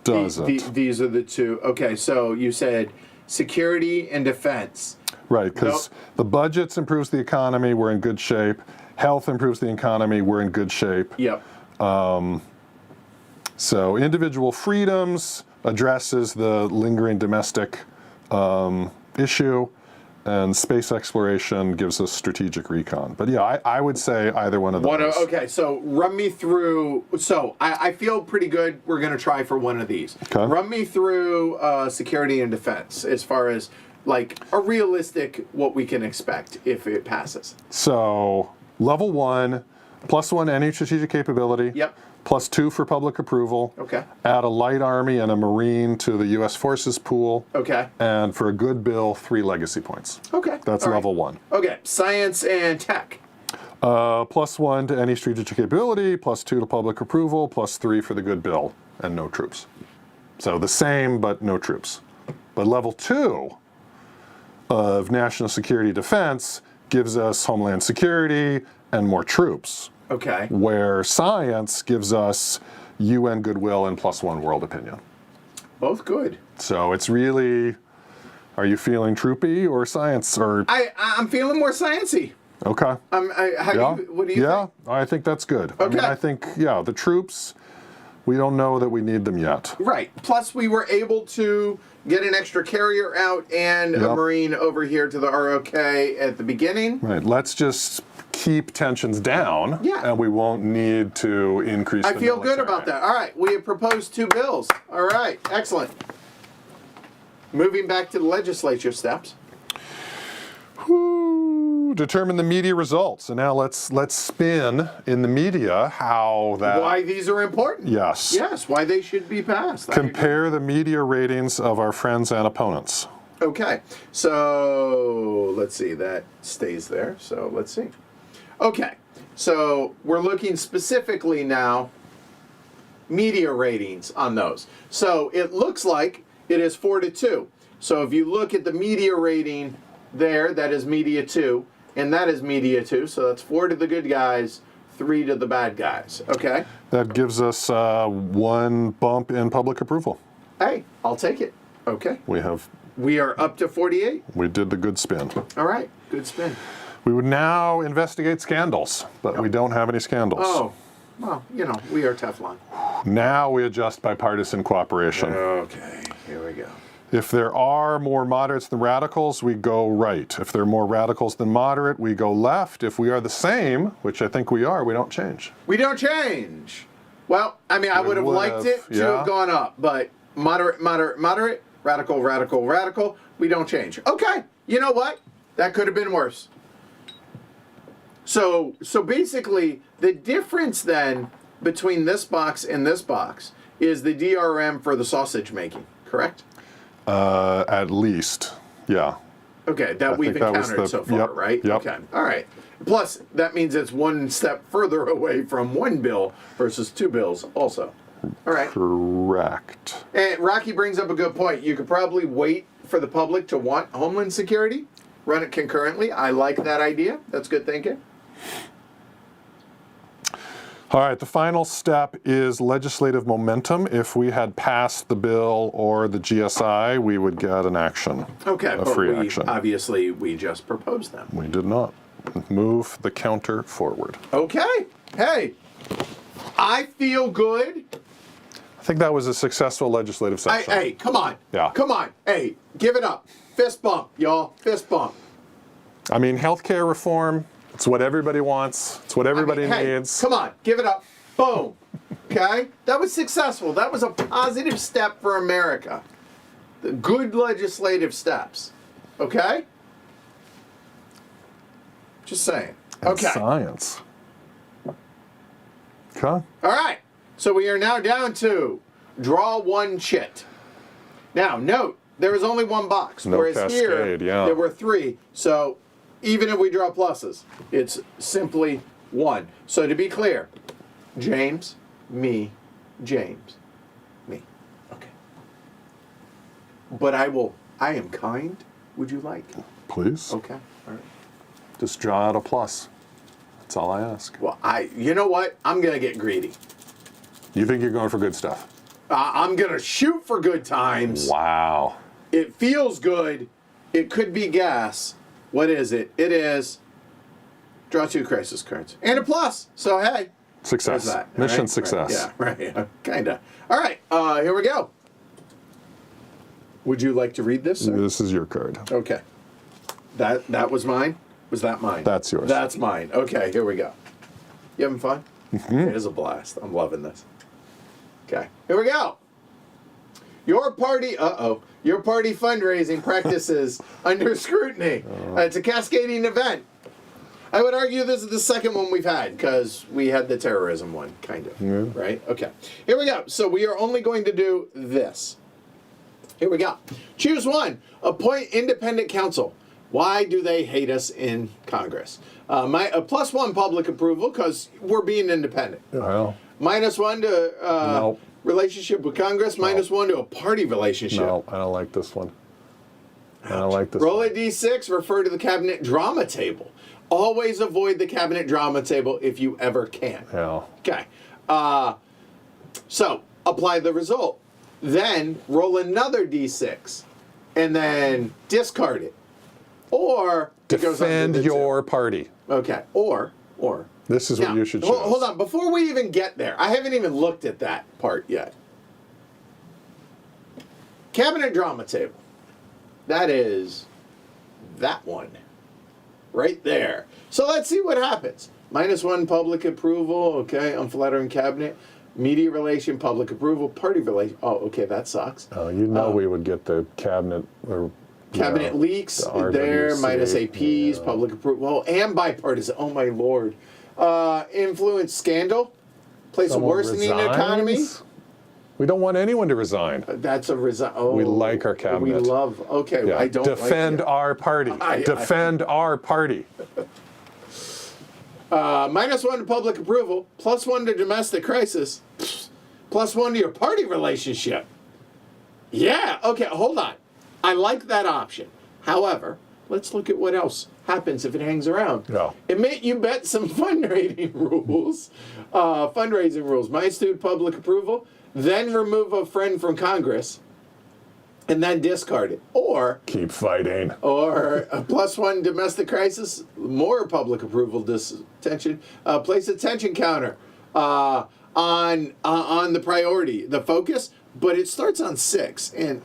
S2: doesn't.
S1: These are the 2. Okay, so you said security and defense.
S2: Right, because the budgets improves the economy, we're in good shape. Health improves the economy, we're in good shape.
S1: Yep.
S2: So individual freedoms addresses the lingering domestic issue, and space exploration gives us strategic recon. But yeah, I would say either one of those.
S1: Okay, so run me through. So I feel pretty good. We're going to try for one of these.
S2: Okay.
S1: Run me through security and defense as far as like a realistic what we can expect if it passes.
S2: So level 1, +1 any strategic capability.
S1: Yep.
S2: +2 for public approval.
S1: Okay.
S2: Add a light army and a marine to the U.S. forces pool.
S1: Okay.
S2: And for a good bill, 3 legacy points.
S1: Okay.
S2: That's
S1: All right.
S2: level 1.
S1: Okay. Science and tech.
S2: +1 to any strategic capability, +2 to public approval, +3 for the good bill, and no troops. So the same, but no troops. But level 2 of national security defense gives us homeland security and more troops,
S1: Okay.
S2: where science gives us UN goodwill and +1 world opinion.
S1: Both good.
S2: So it's really, are you feeling troopy or science or?
S1: I'm feeling more sciencey.
S2: Okay.
S1: What do you think?
S2: I think that's good.
S1: Okay.
S2: I mean, I think, the troops, we don't know that we need them yet.
S1: Right. Plus, we were able to get an extra carrier out and a Marine over here to the ROK at the beginning.
S2: Right. Let's just keep tensions down.
S1: Yeah.
S2: And we won't need to increase
S1: I
S2: the
S1: feel good
S2: military.
S1: about that. All right. We have proposed 2 bills. All right. Excellent. Moving back to the legislature steps.
S2: Determine the media results. And now let's spin in the media how that.
S1: Why these are important.
S2: Yes.
S1: Yes. Why they should be passed.
S2: Compare the media ratings of our friends and opponents.
S1: Okay. So let's see. That stays there. So let's see. Okay. So we're looking specifically now media ratings on those. So it looks like it is 4-2. So if you look at the media rating there, that is media 2, and that is media 2. So that's 4 to the good guys, 3 to the bad guys. Okay?
S2: That gives us 1 bump in public approval.
S1: Hey, I'll take it. Okay. We are up to 48.
S2: We did the good spin.
S1: All right. Good spin.
S2: We would now investigate scandals, but we don't have any scandals.
S1: Oh, well, we are Teflon.
S2: Now we adjust bipartisan cooperation.
S1: Okay. Here we go.
S2: If there are more moderates than radicals, we go right. If there are more radicals than moderate, we go left. If we are the same, which I think we are, we don't change.
S1: We don't change. Well, I mean, I would have liked it to have gone up, but moderate, radical, radical, we don't change. Okay, you know what? That could have been worse. So basically, the difference then between this box and this box is the DRM for the sausage making, correct?
S2: At least, yeah.
S1: Okay, that we've encountered so far, right?
S2: Yep.
S1: Okay, all right. Plus, that means it's 1 step further away from 1 bill versus 2 bills also. All right.
S2: Correct.
S1: And Rocky brings up a good point. You could probably wait for the public to want Homeland Security, run it concurrently. I like that idea. That's good thinking.
S2: All right, the final step is legislative momentum. If we had passed the bill or the GSI, we would get an action.
S1: Okay,
S2: a
S1: but
S2: free action.
S1: Obviously, we just proposed them.
S2: We did not. Move the counter forward.
S1: Okay. Hey, I feel good.
S2: I think that was a successful legislative session.
S1: Hey, come on.
S2: Yeah.
S1: Come on. Hey, give it up. Fist bump, y'all. Fist bump.
S2: I mean, healthcare reform, it's what everybody wants. It's what everybody needs.
S1: Come on. Give it up. Boom. Okay? That was successful. That was a positive step for America. The good legislative steps. Okay? Just saying.
S2: And
S1: Okay.
S2: science. Okay.
S1: All right. So we are now down to draw 1 chit. Now, note, there is only 1 box.
S2: No
S1: whereas
S2: cascade,
S1: here,
S2: yeah.
S1: there were 3. So even if we draw pluses, it's simply 1. So to be clear, James, me, James, me. Okay. But I am kind. Would you like?
S2: Please.
S1: Okay. All right.
S2: Just draw out a plus. That's all I ask.
S1: Well, you know what? I'm going to get greedy.
S2: You think you're going for good stuff?
S1: I'm going to shoot for good times.
S2: Wow.
S1: It feels good. It could be gas. What is it? It is draw 2 crisis cards. And a plus. So, hey.
S2: Success.
S1: There's that.
S2: Mission
S1: Right?
S2: success.
S1: Right. Yeah, right. Kind of. All right. Here we go. Would you like to read this, sir?
S2: This is your card.
S1: Okay. That was mine? Was that mine?
S2: That's yours.
S1: That's mine. Okay, here we go. You having fun? It is a blast. I'm loving this. Okay, here we go. Your party fundraising practices under scrutiny. It's a cascading event. I would argue this is the second one we've had because we had the terrorism one, kind of.
S2: Yeah.
S1: Right? Okay. Here we go. So we are only going to do this. Here we go. Choose 1. Appoint independent counsel. Why do they hate us in Congress? A +1 public approval because we're being independent.
S2: Well,
S1: -1 to
S2: no.
S1: relationship with Congress. -1 to a party relationship.
S2: No, I don't like this one. I don't like this.
S1: Roll a d6, refer to the cabinet drama table. Always avoid the cabinet drama table if you ever can.
S2: Yeah.
S1: Okay. So, apply the result. Then, roll another d6. And then discard it. Or, it goes
S2: Defend
S1: under the
S2: your party.
S1: Okay. Or.
S2: This is
S1: Now,
S2: what you should choose.
S1: Hold on. Before we even get there, I haven't even looked at that part yet. Cabinet drama table. That is that one. Right there. So let's see what happens. -1 public approval. Okay. Unflattering cabinet. Media relation, public approval, party relation. Oh, okay. That sucks.
S2: Oh, you know we would get the cabinet or
S1: Cabinet leaks
S2: the
S1: there,
S2: RWC,
S1: minus APs, public approval, and bipartisan. Oh my lord. Influence scandal. Place a
S2: Someone
S1: worsening economy.
S2: resigns? We don't want anyone to resign.
S1: That's a resign. Oh,
S2: We like our cabinet.
S1: We love. Okay,
S2: Yeah.
S1: I don't
S2: Defend
S1: like
S2: our party. Defend our party.
S1: -1 to public approval, +1 to domestic crisis, +1 to your party relationship. Yeah. Okay. Hold on. I like that option. However, let's look at what else happens if it hangs around.
S2: Yeah.
S1: You bet some fundraising rules. Fundraising rules. -2 public approval, then remove a friend from Congress, and then discard it. Or
S2: Keep fighting.
S1: a +1 domestic crisis, more public approval tension. Place a tension counter on the priority, the focus, but it starts on 6, and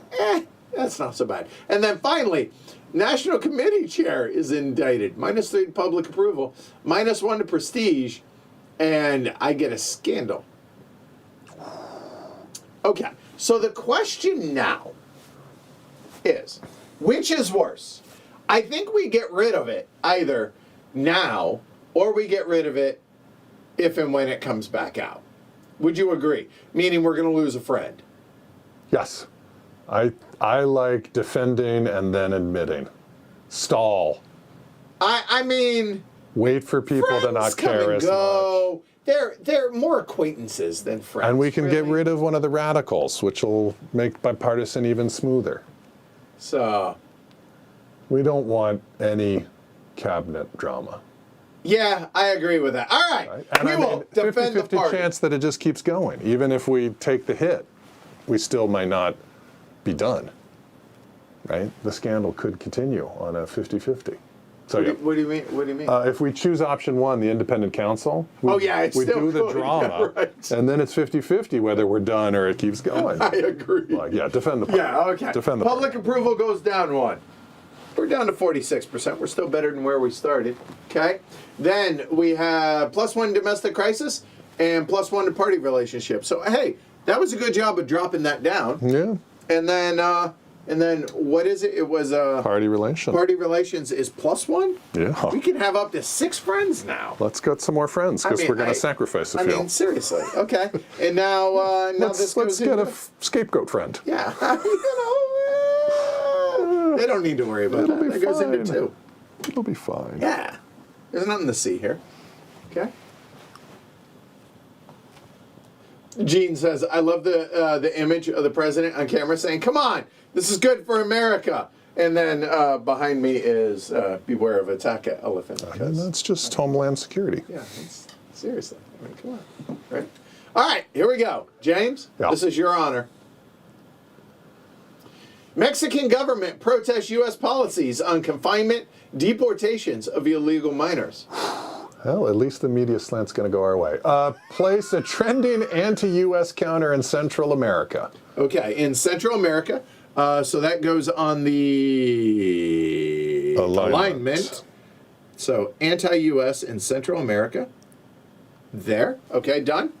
S1: that's not so bad. And then finally, National Committee Chair is indicted. -3 to public approval, -1 to prestige, and I get a scandal. Okay, so the question now is, which is worse? I think we get rid of it either now or we get rid of it if and when it comes back out. Would you agree? Meaning we're going to lose a friend.
S2: Yes. I like defending and then admitting. Stall.
S1: I mean,
S2: Wait for people to not
S1: come
S2: care
S1: and
S2: as much.
S1: go. They're more acquaintances than friends.
S2: And we can get
S1: really.
S2: rid of one of the radicals, which will make bipartisan even smoother.
S1: So,
S2: We don't want any cabinet drama.
S1: yeah, I agree with that. All right,
S2: Right? And
S1: we
S2: I
S1: will
S2: mean,
S1: defend the
S2: 50-50
S1: party.
S2: chance that it just keeps going. Even if we take the hit, we still might not be done. Right? The scandal could continue on a 50-50. So yeah.
S1: What do you mean? What do you mean?
S2: If we choose option 1, the independent counsel, we,
S1: Oh, yeah, it's
S2: we
S1: still
S2: do the
S1: good.
S2: drama,
S1: Yeah, right.
S2: and then it's 50-50 whether we're done or it keeps going.
S1: I agree.
S2: Like, yeah, defend the party.
S1: Yeah, okay.
S2: Defend the
S1: Public
S2: party.
S1: approval goes down 1. We're down to 46%. We're still better than where we started. Okay. Then we have +1 domestic crisis and +1 to party relationship. So hey, that was a good job of dropping that down.
S2: Yeah.
S1: And then what is it? It was
S2: Party relation.
S1: party relations is +1.
S2: Yeah.
S1: We can have up to 6 friends now.
S2: Let's get some more friends because we're going to sacrifice a
S1: I
S2: few.
S1: mean, seriously. Okay. And now this
S2: let's
S1: goes
S2: get
S1: into
S2: a scapegoat friend.
S1: Yeah, they don't need to worry about
S2: It'll
S1: that.
S2: be
S1: That goes into
S2: fine.
S1: 2.
S2: It'll be fine.
S1: Yeah, there's nothing to see here. Okay. Gene says, "I love the image of the president on camera saying, 'Come on, this is good for America.'" And then behind me is "Beware of attack at elephant."
S2: And
S1: Because,
S2: that's just Homeland Security.
S1: yeah, seriously. I mean, come on, right? All right, here we go, James.
S2: Yeah.
S1: This is your honor. Mexican government protests U.S. policies on confinement, deportations of illegal minors.
S2: Well, at least the media slant's going to go our way. Place a trending anti-U.S. counter in Central America.
S1: Okay, in Central America, so that goes on the alignment. So anti-U.S. in Central America. There. Okay, done.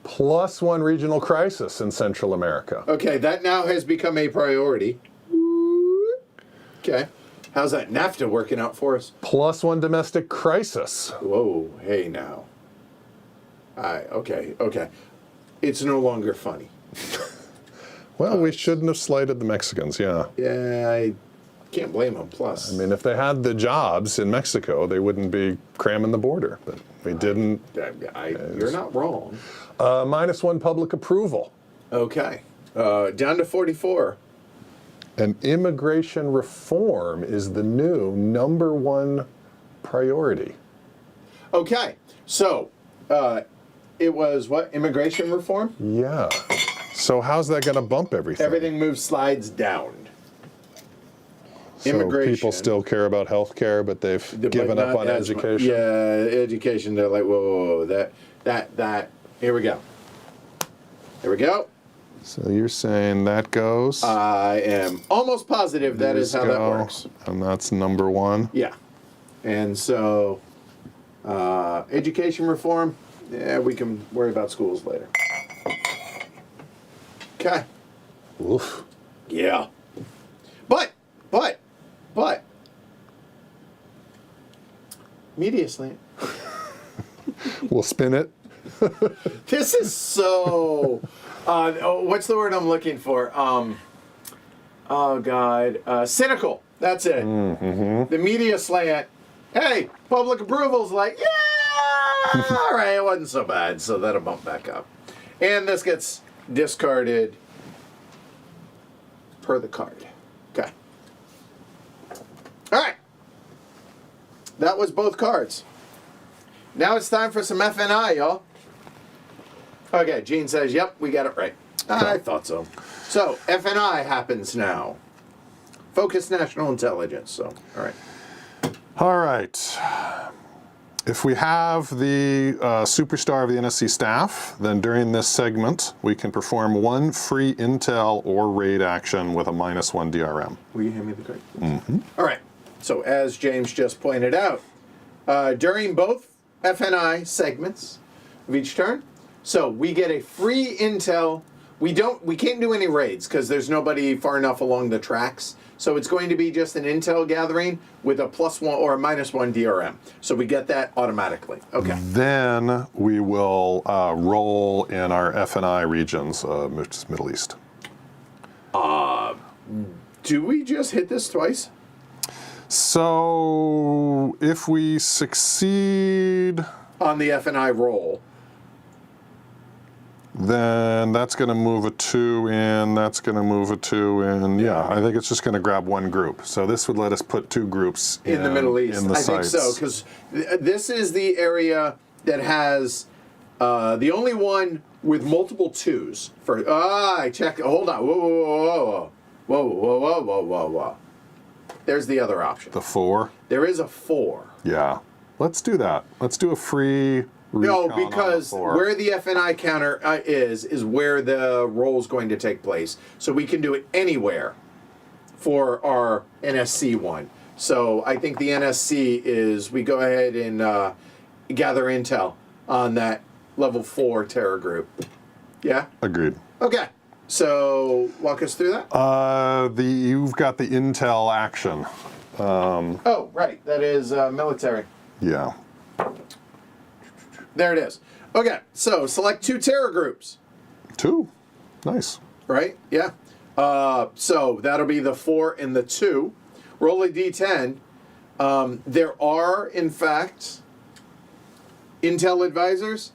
S2: +1 regional crisis in Central America.
S1: Okay, that now has become a priority. Okay. How's that NAFTA working out for us?
S2: +1 domestic crisis.
S1: Whoa, hey now. Okay. It's no longer funny.
S2: Well, we shouldn't have slighted the Mexicans, yeah.
S1: Yeah, I can't blame them. Plus,
S2: I mean, if they had the jobs in Mexico, they wouldn't be cramming the border, but we didn't.
S1: you're not wrong.
S2: -1 public approval.
S1: Okay, down to 44.
S2: And immigration reform is the new #1 priority.
S1: Okay, so it was what? Immigration reform?
S2: Yeah. So how's that going to bump everything?
S1: Everything slides down.
S2: So
S1: Immigration.
S2: people still care about health care, but they've given up on education?
S1: Yeah, education. They're like, whoa, that. Here we go. Here we go.
S2: So you're saying that goes?
S1: I am almost positive that is how that works.
S2: And that's #1?
S1: Yeah. And so, education reform, yeah, we can worry about schools later. Okay.
S2: Oof.
S1: Yeah. But, media slant.
S2: We'll spin it.
S1: This is so, what's the word I'm looking for? Oh God, cynical. That's it.
S2: Mm-hmm.
S1: The media slant. Hey, public approval's like, yeah, all right, it wasn't so bad, so that'll bump back up. And this gets discarded per the card. Okay. All right. That was both cards. Now it's time for some FNI, y'all. Okay, Gene says, yep, we got it right. I thought so. So, FNI happens now. Focused National Intelligence, so, all right.
S2: All right. If we have the superstar of the NSC staff, then during this segment, we can perform 1 free intel or raid action with a -1 DRM.
S1: Will you hand me the card? Mm-hmm. All right. So as James just pointed out, during both FNI segments of each turn, so we get a free intel. We can't do any raids because there's nobody far enough along the tracks. So it's going to be just an intel gathering with a +1 or a -1 DRM. So we get that automatically. Okay.
S2: Then we will roll in our FNI regions, which is Middle East.
S1: Do we just hit this twice?
S2: So if we succeed
S1: On the FNI roll.
S2: Then that's going to move a 2 in, that's going to move a 2 in. Yeah, I think it's just going to grab 1 group. So this would let us put 2 groups
S1: in the Middle East.
S2: In the
S1: I
S2: sites.
S1: think so, because this is the area that has the only one with multiple 2s. I checked. Hold on. Whoa. There's the other option.
S2: The 4?
S1: There is a 4.
S2: Yeah. Let's do that. Let's do a free
S1: No,
S2: recon
S1: because
S2: on the 4.
S1: where the FNI counter is where the roll is going to take place. So we can do it anywhere for our NSC one. So I think the NSC is, we go ahead and gather intel on that level 4 terror group. Yeah?
S2: Agreed.
S1: Okay. So walk us through that.
S2: You've got the intel action.
S1: Oh, right. That is military.
S2: Yeah.
S1: There it is. Okay. So select 2 terror groups.
S2: 2. Nice.
S1: Right? Yeah. So that'll be the 4 and the 2. Roll a d10. There are, in fact, intel advisors,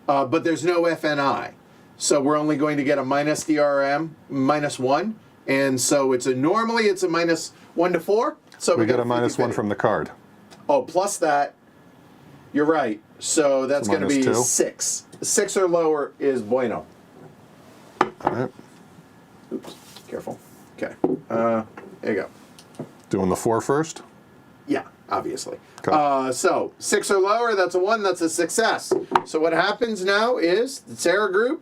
S1: but there's no FNI. So we're only going to get a minus DRM, -1. And so normally it's a -1 to 4. So
S2: we get a -1 from the card.
S1: Oh, plus that. You're right. So that's going to be
S2: -2.
S1: 6. 6 or lower is bueno.
S2: All right.
S1: Oops. Careful. Okay. There you go.
S2: Doing the 4 first?
S1: Yeah, obviously.
S2: Okay.
S1: So 6 or lower, that's a 1, that's a success. So what happens now is the terror group,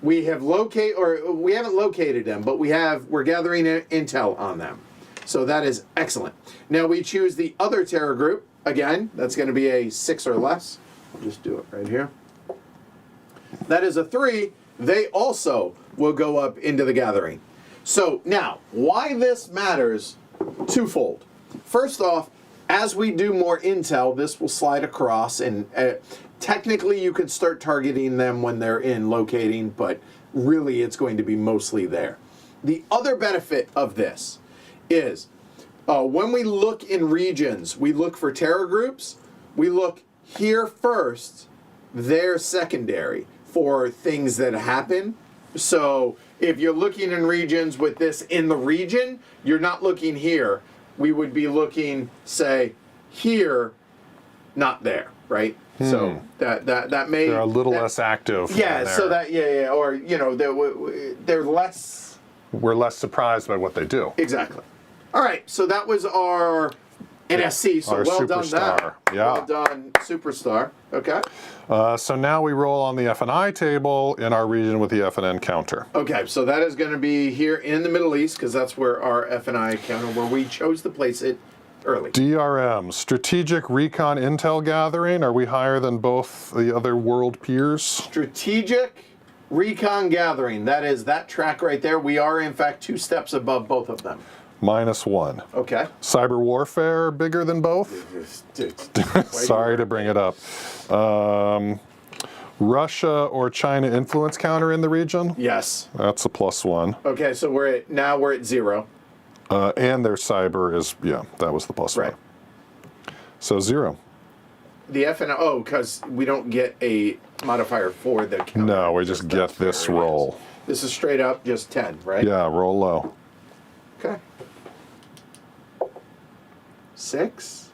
S1: we haven't located them, but we're gathering intel on them. So that is excellent. Now we choose the other terror group. Again, that's going to be a 6 or less. I'll just do it right here. That is a 3. They also will go up into the gathering. So now, why this matters, twofold. First off, as we do more intel, this will slide across, and technically you could start targeting them when they're in locating, but really it's going to be mostly there. The other benefit of this is when we look in regions, we look for terror groups, we look here first, there secondary for things that happen. So if you're looking in regions with this in the region, you're not looking here. We would be looking, say, here, not there, right? So that may
S2: They're a little less active.
S1: Yeah.
S2: there.
S1: So that or they're less.
S2: We're less surprised by what they do.
S1: Exactly. All right. So that was our NSC. So
S2: Our
S1: well done
S2: superstar.
S1: that.
S2: Yeah.
S1: Well done, superstar. Okay.
S2: So now we roll on the F&I table in our region with the F&N counter.
S1: Okay. So that is going to be here in the Middle East because that's where our F&I counter, where we chose to place it early.
S2: DRM, Strategic Recon Intel Gathering. Are we higher than both the other world peers?
S1: Strategic Recon Gathering. That is that track right there. We are, in fact, 2 steps above both of them.
S2: -1.
S1: Okay.
S2: Cyber warfare bigger than both? Sorry to bring it up. Russia or China influence counter in the region?
S1: Yes.
S2: That's a +1.
S1: Okay, so we're at 0.
S2: And their cyber is, that was the +1.
S1: Right.
S2: So 0.
S1: The F&O, because we don't get a modifier for the counter.
S2: No, we just get this roll.
S1: This is straight up just 10, right?
S2: Yeah, roll low.
S1: Okay. 6.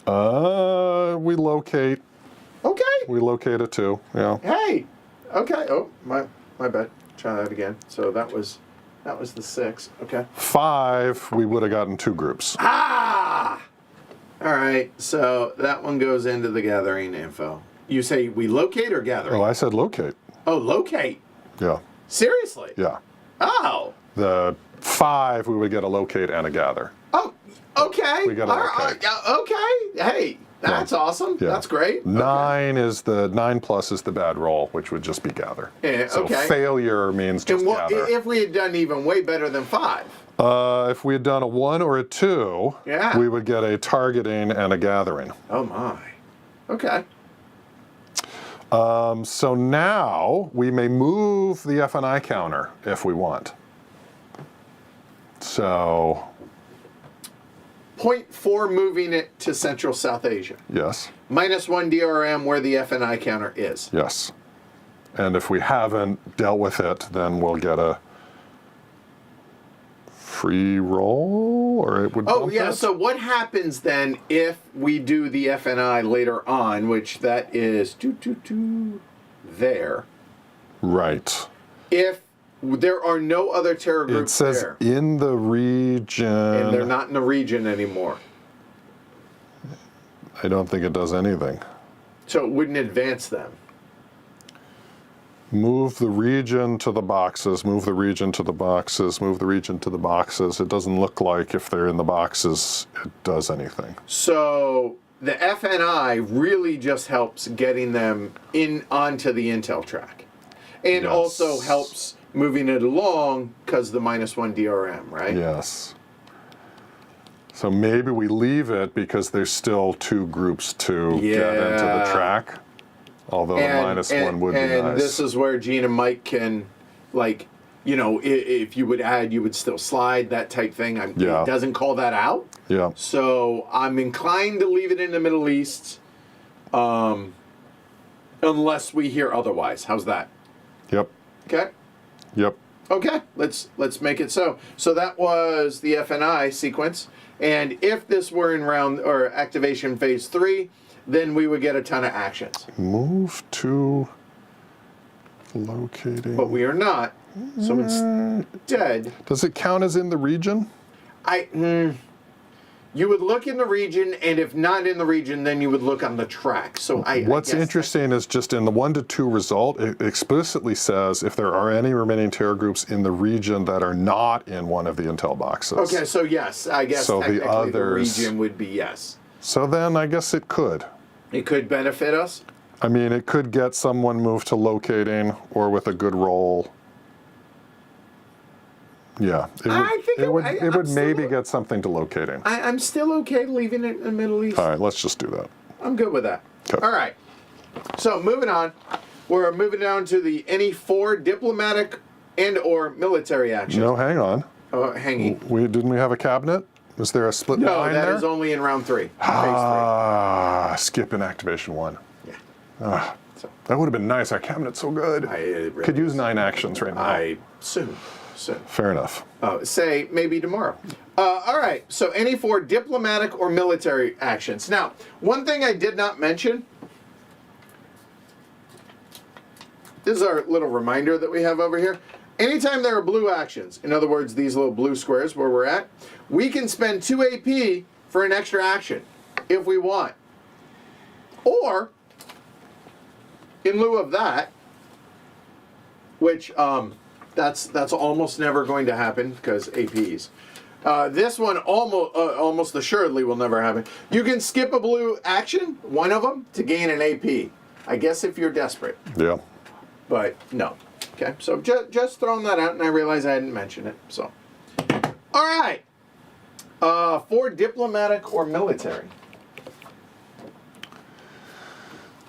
S2: We locate.
S1: Okay.
S2: We locate a 2. Yeah.
S1: Hey. Okay. Oh, my bad. Try that again. So that was the 6. Okay.
S2: 5. We would have gotten 2 groups.
S1: Ah. All right. So that one goes into the gathering info. You say we locate or gathering?
S2: Oh, I said locate.
S1: Oh, locate.
S2: Yeah.
S1: Seriously?
S2: Yeah.
S1: Oh.
S2: The 5 we would get a locate and a gather.
S1: Oh. Okay.
S2: We got a locate.
S1: Okay. Hey, that's awesome.
S2: Yeah.
S1: That's great.
S2: 9 is the 9+ is the bad roll, which would just be gather.
S1: Yeah,
S2: so
S1: okay.
S2: failure means just
S1: And what,
S2: gather.
S1: if we had done even way better than 5?
S2: If we had done a 1 or a 2,
S1: Yeah.
S2: we would get a targeting and a gathering.
S1: Oh my. Okay.
S2: So now we may move the F&I counter if we want. So
S1: 0.4 moving it to Central South Asia.
S2: yes,
S1: -1 DRM where the F&I counter is.
S2: yes. And if we haven't dealt with it, then we'll get a free roll, or it would.
S1: Oh
S2: bump
S1: yeah.
S2: it?
S1: So what happens then if we do the F&I later on, which that is there?
S2: Right.
S1: If there are no other terror
S2: It
S1: groups
S2: says
S1: there,
S2: in the region.
S1: and they're not in the region anymore,
S2: I don't think it does anything.
S1: so it wouldn't advance them.
S2: Move the region to the boxes, move the region to the boxes, move the region to the boxes. It doesn't look like if they're in the boxes, it does anything.
S1: So the FNI really just helps getting them in onto the Intel track, and
S2: Yes.
S1: also helps moving it along because the -1 DRM, right?
S2: Yes. So maybe we leave it because there's still 2 groups to get into the
S1: Yeah.
S2: track. Although -1 would be
S1: and
S2: nice.
S1: this is where Gene and Mike can, like, if you would add, you would still slide, that type thing.
S2: Yeah.
S1: It doesn't call that out.
S2: Yeah.
S1: So I'm inclined to leave it in the Middle East, unless we hear otherwise. How's that?
S2: Yep.
S1: Okay.
S2: Yep.
S1: Okay. Let's make it so. So that was the FNI sequence, and if this were in round or activation phase 3, then we would get a ton of actions.
S2: Move to locating.
S1: But we are not. So instead,
S2: Does it count as in the region?
S1: you would look in the region, and if not in the region, then you would look on the track. So
S2: What's
S1: I guess
S2: interesting is just in the 1 to 2 result, it explicitly says if there are any remaining terror groups in the region that are not in one of the intel boxes.
S1: Okay, so yes, I guess
S2: So the
S1: technically
S2: others-
S1: the region would be yes.
S2: So then I guess it could.
S1: It could benefit us.
S2: I mean, it could get someone moved to locating or with a good roll. Yeah.
S1: I think
S2: it would,
S1: I'm
S2: it would
S1: still-
S2: maybe get something to locating.
S1: I'm still okay leaving it in the Middle East.
S2: All right, let's just do that.
S1: I'm good with that.
S2: Okay.
S1: All right. So moving on, we're moving down to the any 4 diplomatic and or military actions.
S2: No, hang on.
S1: Hanging.
S2: Didn't we have a cabinet? Is there a split
S1: No,
S2: line
S1: that
S2: there?
S1: is only in round 3. Phase 3.
S2: Skip in activation 1.
S1: Yeah.
S2: That would have been nice. Our cabinet's so good.
S1: It really
S2: Could use 9 actions right now.
S1: Soon.
S2: Fair enough.
S1: Say maybe tomorrow. All right. So any 4 diplomatic or military actions. Now, one thing I did not mention. This is our little reminder that we have over here. Anytime there are blue actions, in other words, these little blue squares where we're at, we can spend 2 AP for an extra action if we want. Or, in lieu of that, which that's almost never going to happen because APs. This one almost assuredly will never happen. You can skip a blue action, one of them, to gain an AP. I guess if you're desperate.
S2: Yeah.
S1: But no. Okay, so just throwing that out, and I realized I hadn't mentioned it. So, all right. 4 diplomatic or military.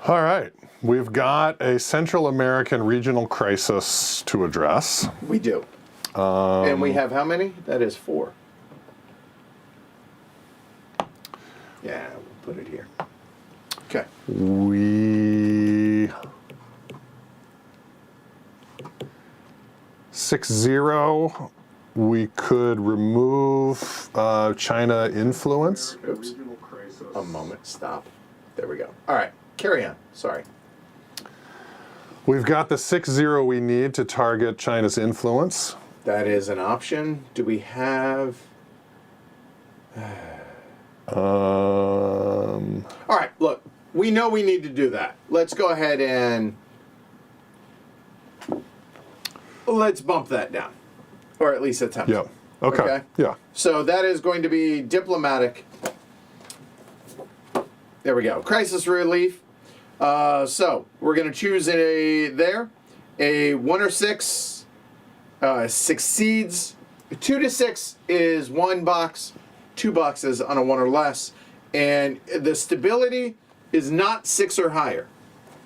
S2: All right. We've got a Central American regional crisis to address.
S1: We do. And we have how many? That is 4. Yeah, we'll put it here. Okay.
S2: We 6-0. We could remove China influence.
S1: Oops. A moment. Stop. There we go. All right. Carry on. Sorry.
S2: We've got the 6-0 we need to target China's influence.
S1: That is an option. Do we have... All right, look. We know we need to do that. Let's go ahead and... Let's bump that down. Or at least attempt.
S2: Yeah. Okay. Yeah.
S1: So that is going to be diplomatic. There we go. Crisis relief. So we're going to choose a 1 or 6 succeeds. 2 to 6 is 1 box, 2 boxes on a 1 or less. And the stability is not 6 or higher.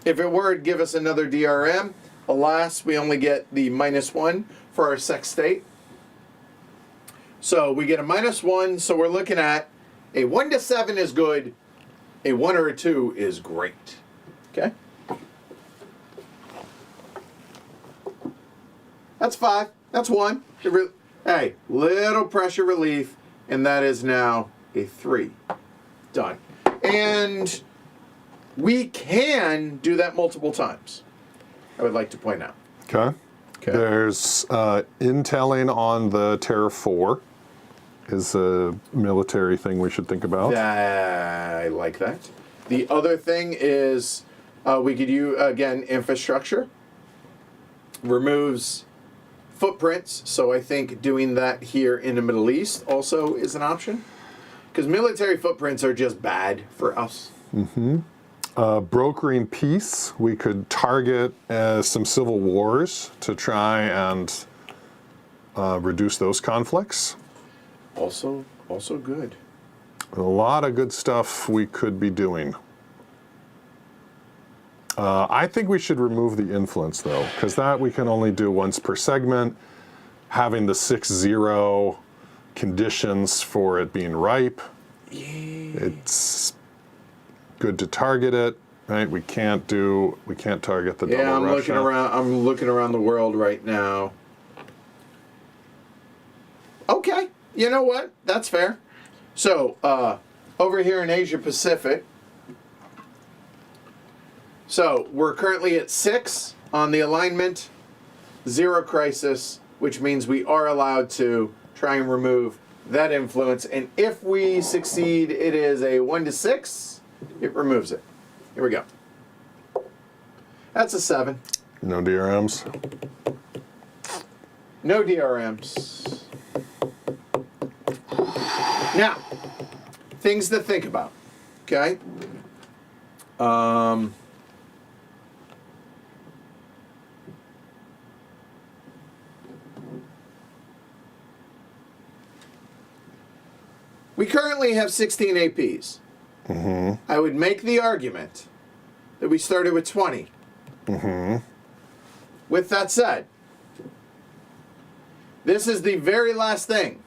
S1: If it were, it'd give us another DRM. Alas, we only get the -1 for our sex state. So we get a -1, so we're looking at a 1 to 7 is good, a 1 or a 2 is great. Okay? That's 5. That's 1. Hey, little pressure relief, and that is now a 3. Done. And we can do that multiple times, I would like to point out.
S2: Okay. There's intelling on the Terror 4 is a military thing we should think about.
S1: I like that. The other thing is we could use, again, infrastructure. Removes footprints, so I think doing that here in the Middle East also is an option. Because military footprints are just bad for us.
S2: Mm-hmm. Brokering peace, we could target some civil wars to try and reduce those conflicts.
S1: Also good.
S2: A lot of good stuff we could be doing. I think we should remove the influence, though, because that we can only do once per segment. Having the 6-0 conditions for it being ripe, it's good to target it, right? We can't target the double Russia.
S1: I'm looking around the world right now. Okay, you know what? That's fair. So over here in Asia Pacific, so we're currently at 6 on the alignment, 0 crisis, which means we are allowed to try and remove that influence. And if we succeed, it is a 1 to 6. It removes it. Here we go. That's a 7.
S2: No DRMs.
S1: No DRMs. Now, things to think about. Okay? We currently have 16 APs.
S2: Mm-hmm.
S1: I would make the argument that we started with 20.
S2: Mm-hmm.
S1: With that said, this is the very last thing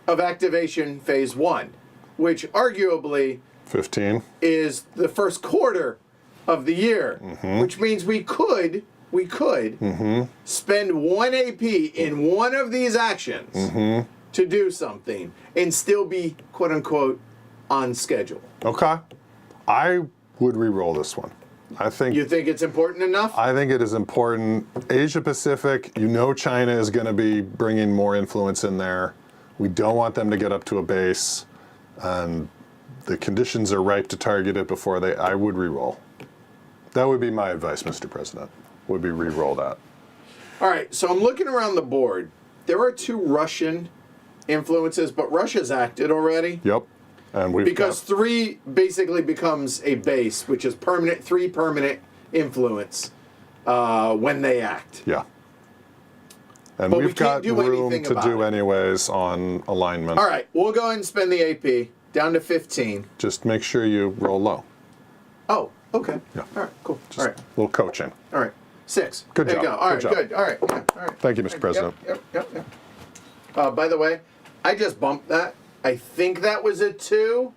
S1: of activation phase 1, which arguably
S2: 15
S1: is the first quarter of the year, which means we could spend 1 AP in one of these actions to do something and still be, quote unquote, on schedule.
S2: Okay. I would re-roll this one.
S1: You think it's important enough?
S2: I think it is important. Asia Pacific, you know China is going to be bringing more influence in there. We don't want them to get up to a base, and the conditions are ripe to target it before they. I would re-roll. That would be my advice, Mr. President. Would be re-roll that.
S1: All right, so I'm looking around the board. There are 2 Russian influences, but Russia's acted already.
S2: Yep. And
S1: because 3 basically becomes a base, which is permanent, 3 permanent influence when they act.
S2: Yeah. And
S1: But we
S2: we've got
S1: can't do
S2: room
S1: anything
S2: to
S1: about
S2: do
S1: it.
S2: anyways on alignment.
S1: All right, we'll go ahead and spend the AP down to 15.
S2: Just make sure you roll low.
S1: Oh, okay.
S2: Yeah.
S1: All right, cool.
S2: Just
S1: All right,
S2: a little coaching.
S1: all right. 6.
S2: Good
S1: there
S2: job.
S1: You go. All right,
S2: Good job.
S1: good. All right, yeah, all right.
S2: Thank you, Mr. President.
S1: Yep. By the way, I just bumped that. I think that was a 2.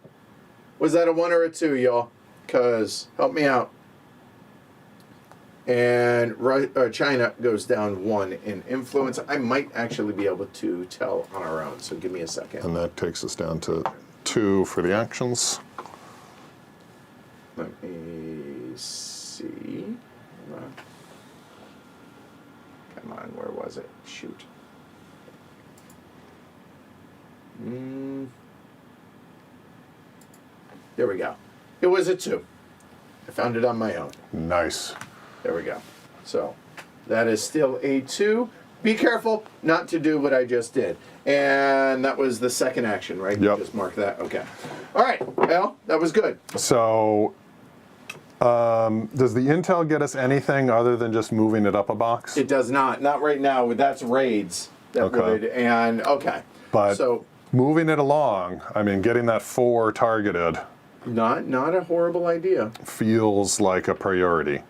S1: Was that a 1 or a 2, y'all? Because, help me out. And China goes down 1 in influence. I might actually be able to tell on our own, so give me a second.
S2: And that takes us down to 2 for the actions.
S1: Let me see. Come on, where was it? Shoot. There we go. It was a 2. I found it on my own.
S2: Nice.
S1: There we go. So that is still a 2. Be careful not to do what I just did. And that was the second action, right?
S2: Yep.
S1: You just mark that. Okay. All right. Well, that was good.
S2: So, does the intel get us anything other than just moving it up a box?
S1: It does not. Not right now. That's raids. That
S2: Okay.
S1: would. And okay.
S2: But
S1: so
S2: moving it along, I mean, getting that 4 targeted
S1: not a horrible idea.
S2: feels like a priority.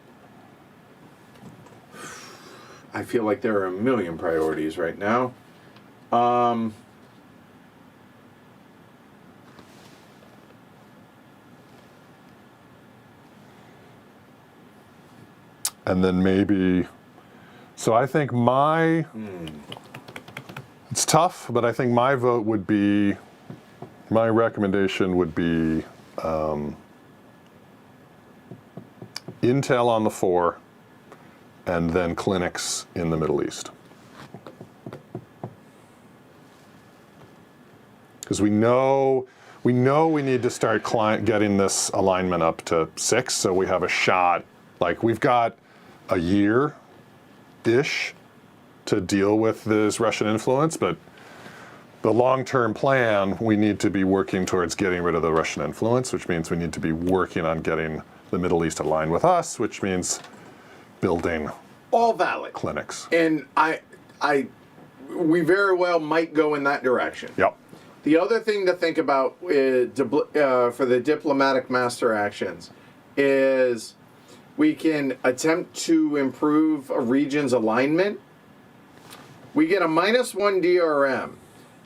S1: I feel like there are a million priorities right now.
S2: And then maybe, so I think it's tough, but I think my vote would be, my recommendation would be intel on the 4 and then clinics in the Middle East. Because we know we need to start getting this alignment up to 6, so we have a shot. Like, we've got a year-ish to deal with this Russian influence, but the long-term plan, we need to be working towards getting rid of the Russian influence, which means we need to be working on getting the Middle East aligned with us, which means building
S1: all valid
S2: clinics.
S1: And we very well might go in that direction.
S2: Yep.
S1: The other thing to think about for the diplomatic master actions is we can attempt to improve a region's alignment. We get a -1 DRM,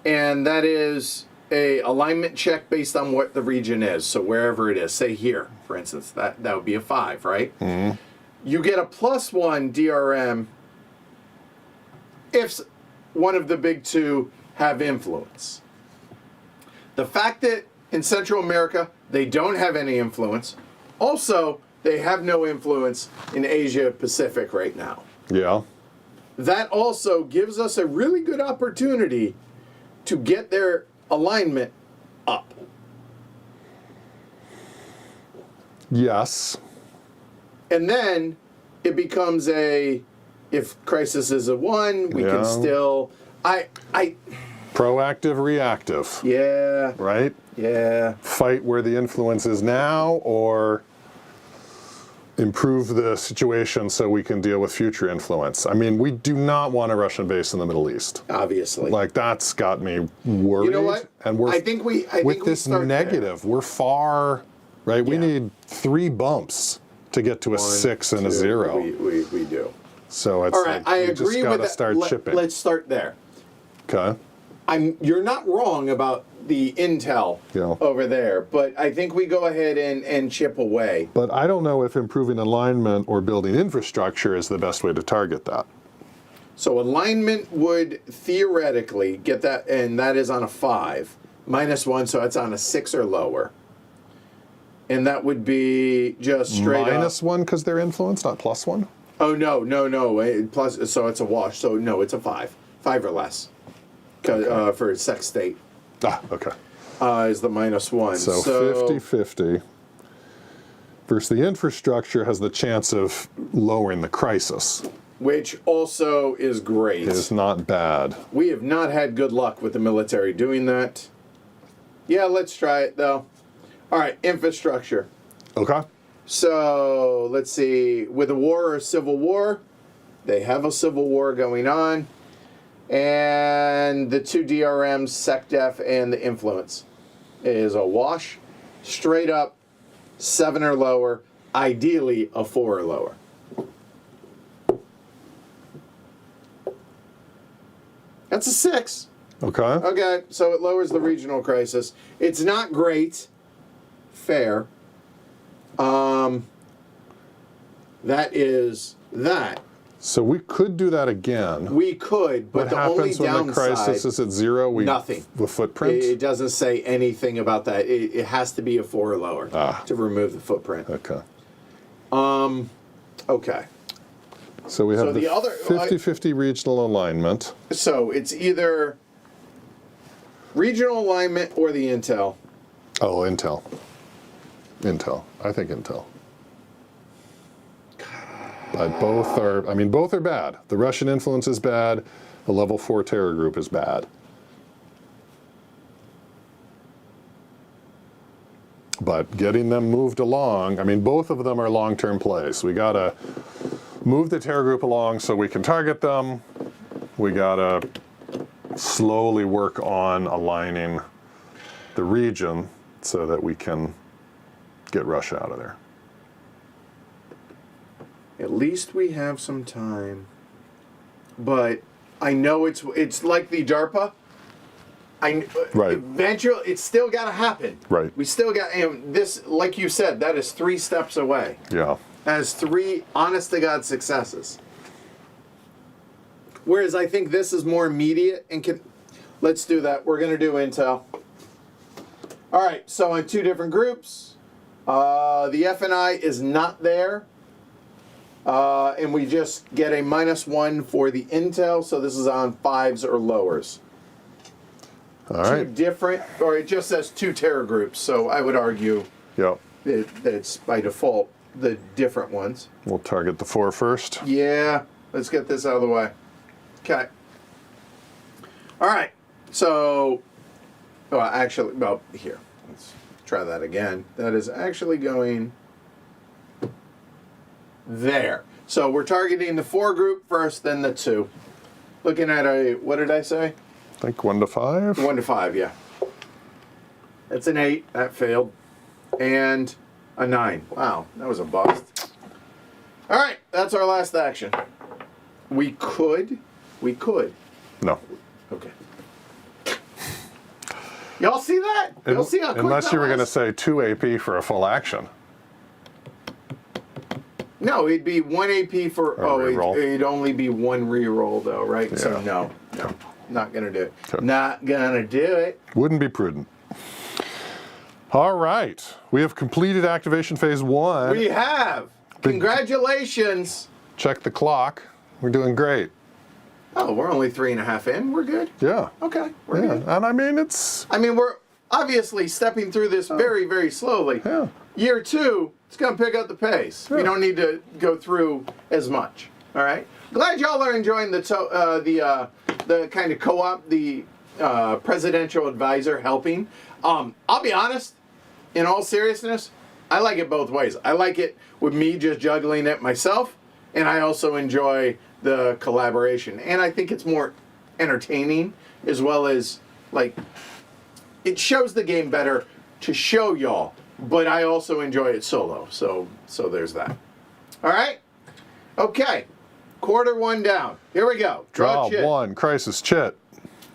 S1: and that is a alignment check based on what the region is. So wherever it is, say here, for instance, that would be a 5, right? Mm-hmm. You get a +1 DRM if one of the big 2 have influence. The fact that in Central America they don't have any influence, also they have no influence in Asia Pacific right now.
S2: Yeah.
S1: That also gives us a really good opportunity to get their alignment up.
S2: Yes.
S1: And then it becomes if crisis is a 1, we can still,
S2: Proactive, reactive.
S1: yeah.
S2: Right?
S1: Yeah.
S2: Fight where the influence is now, or improve the situation so we can deal with future influence. I mean, we do not want a Russian base in the Middle East.
S1: Obviously.
S2: Like, that's got me worried.
S1: You know what?
S2: And we're
S1: I think we
S2: with this
S1: start
S2: negative, we're far, right? We need 3 bumps to get to a 6 and a 0.
S1: We do.
S2: So it's
S1: All right,
S2: like,
S1: I
S2: just
S1: agree with
S2: gotta
S1: that.
S2: start chipping.
S1: Let's start there.
S2: Okay.
S1: You're not wrong about the intel
S2: Yeah.
S1: over there. But I think we go ahead and chip away.
S2: But I don't know if improving alignment or building infrastructure is the best way to target that.
S1: So alignment would theoretically get that, and that is on a 5. -1, so it's on a 6 or lower. And that would be just straight up.
S2: -1 because they're influenced, not +1?
S1: Oh, no. Plus, so it's a wash. So, no, it's a 5. 5 or less. For sex state.
S2: Okay.
S1: Is the -1.
S2: So 50-50 versus the infrastructure has the chance of lowering the crisis.
S1: Which also is great.
S2: Is not bad.
S1: We have not had good luck with the military doing that. Yeah, let's try it, though. All right, infrastructure.
S2: Okay.
S1: So, let's see. With a war or a civil war, they have a civil war going on. And the 2 DRMs, SecDef and the influence, is a wash. Straight up, 7 or lower. Ideally, a 4 or lower. That's a 6.
S2: Okay.
S1: Okay, so it lowers the regional crisis. It's not great. Fair. That is that.
S2: So we could do that again.
S1: We could, but
S2: What
S1: the only
S2: happens when the crisis
S1: downside,
S2: is at 0?
S1: nothing.
S2: The footprint?
S1: It doesn't say anything about that. It has to be a 4 or lower to remove the footprint.
S2: Okay.
S1: Okay.
S2: So we have
S1: So
S2: the
S1: the other-
S2: 50-50 regional alignment.
S1: So it's either regional alignment or the intel.
S2: Oh, Intel. Intel. I think Intel. But both are bad. The Russian influence is bad. The level 4 terror group is bad. But getting them moved along, both of them are long-term plays. We gotta move the terror group along so we can target them. We gotta slowly work on aligning the region so that we can get Russia out of there.
S1: At least we have some time. But I know it's like the DARPA.
S2: Right.
S1: Eventually, it's still got to happen.
S2: Right.
S1: We still got, and this, like you said, that is 3 steps away.
S2: Yeah.
S1: As 3 honest-to-God successes. Whereas I think this is more immediate and can... Let's do that. We're going to do Intel. All right, so in 2 different groups. The F&I is not there. And we just get a -1 for the Intel, so this is on 5s or lowers.
S2: All
S1: 2
S2: right.
S1: different, or it just says 2 terror groups, so I would argue
S2: Yep.
S1: that it's by default the different ones.
S2: We'll target the 4 first.
S1: Yeah, let's get this out of the way. Okay. All right, so, here, let's try that again. That is actually going there. So we're targeting the 4 group first, then the 2. Looking at what did I say?
S2: I think 1 to 5.
S1: 1 to 5, yeah. That's an 8. That failed. And a 9. Wow, that was a bust. All right, that's our last action. We could.
S2: No.
S1: Okay. Y'all see that? Y'all see how quick
S2: Unless
S1: that
S2: you were going to
S1: was?
S2: say 2 AP for a full action.
S1: No, it'd be 1 AP for.
S2: reroll.
S1: It'd only be 1 reroll though, right? So
S2: Yeah.
S1: no, not gonna do it.
S2: Okay.
S1: Not gonna do it.
S2: Wouldn't be prudent. All right. We have completed activation phase 1.
S1: We have. Congratulations.
S2: Check the clock. We're doing great.
S1: Oh, we're only 3.5 in. We're good.
S2: Yeah.
S1: Okay, we're
S2: Yeah.
S1: good.
S2: And it's...
S1: We're obviously stepping through this very, very slowly.
S2: Yeah.
S1: Year 2, it's going to pick up the pace. We
S2: Yeah.
S1: don't need to go through as much. All right. Glad y'all are enjoying the kind of co-op, the presidential advisor helping. I'll be honest. In all seriousness, I like it both ways. I like it with me just juggling it myself, and I also enjoy the collaboration. And I think it's more entertaining, as well as it shows the game better to show y'all. But I also enjoy it solo, so there's that. All right? Okay. Quarter 1 down. Here we go.
S2: Draw
S1: chit.
S2: 1. Crisis chit.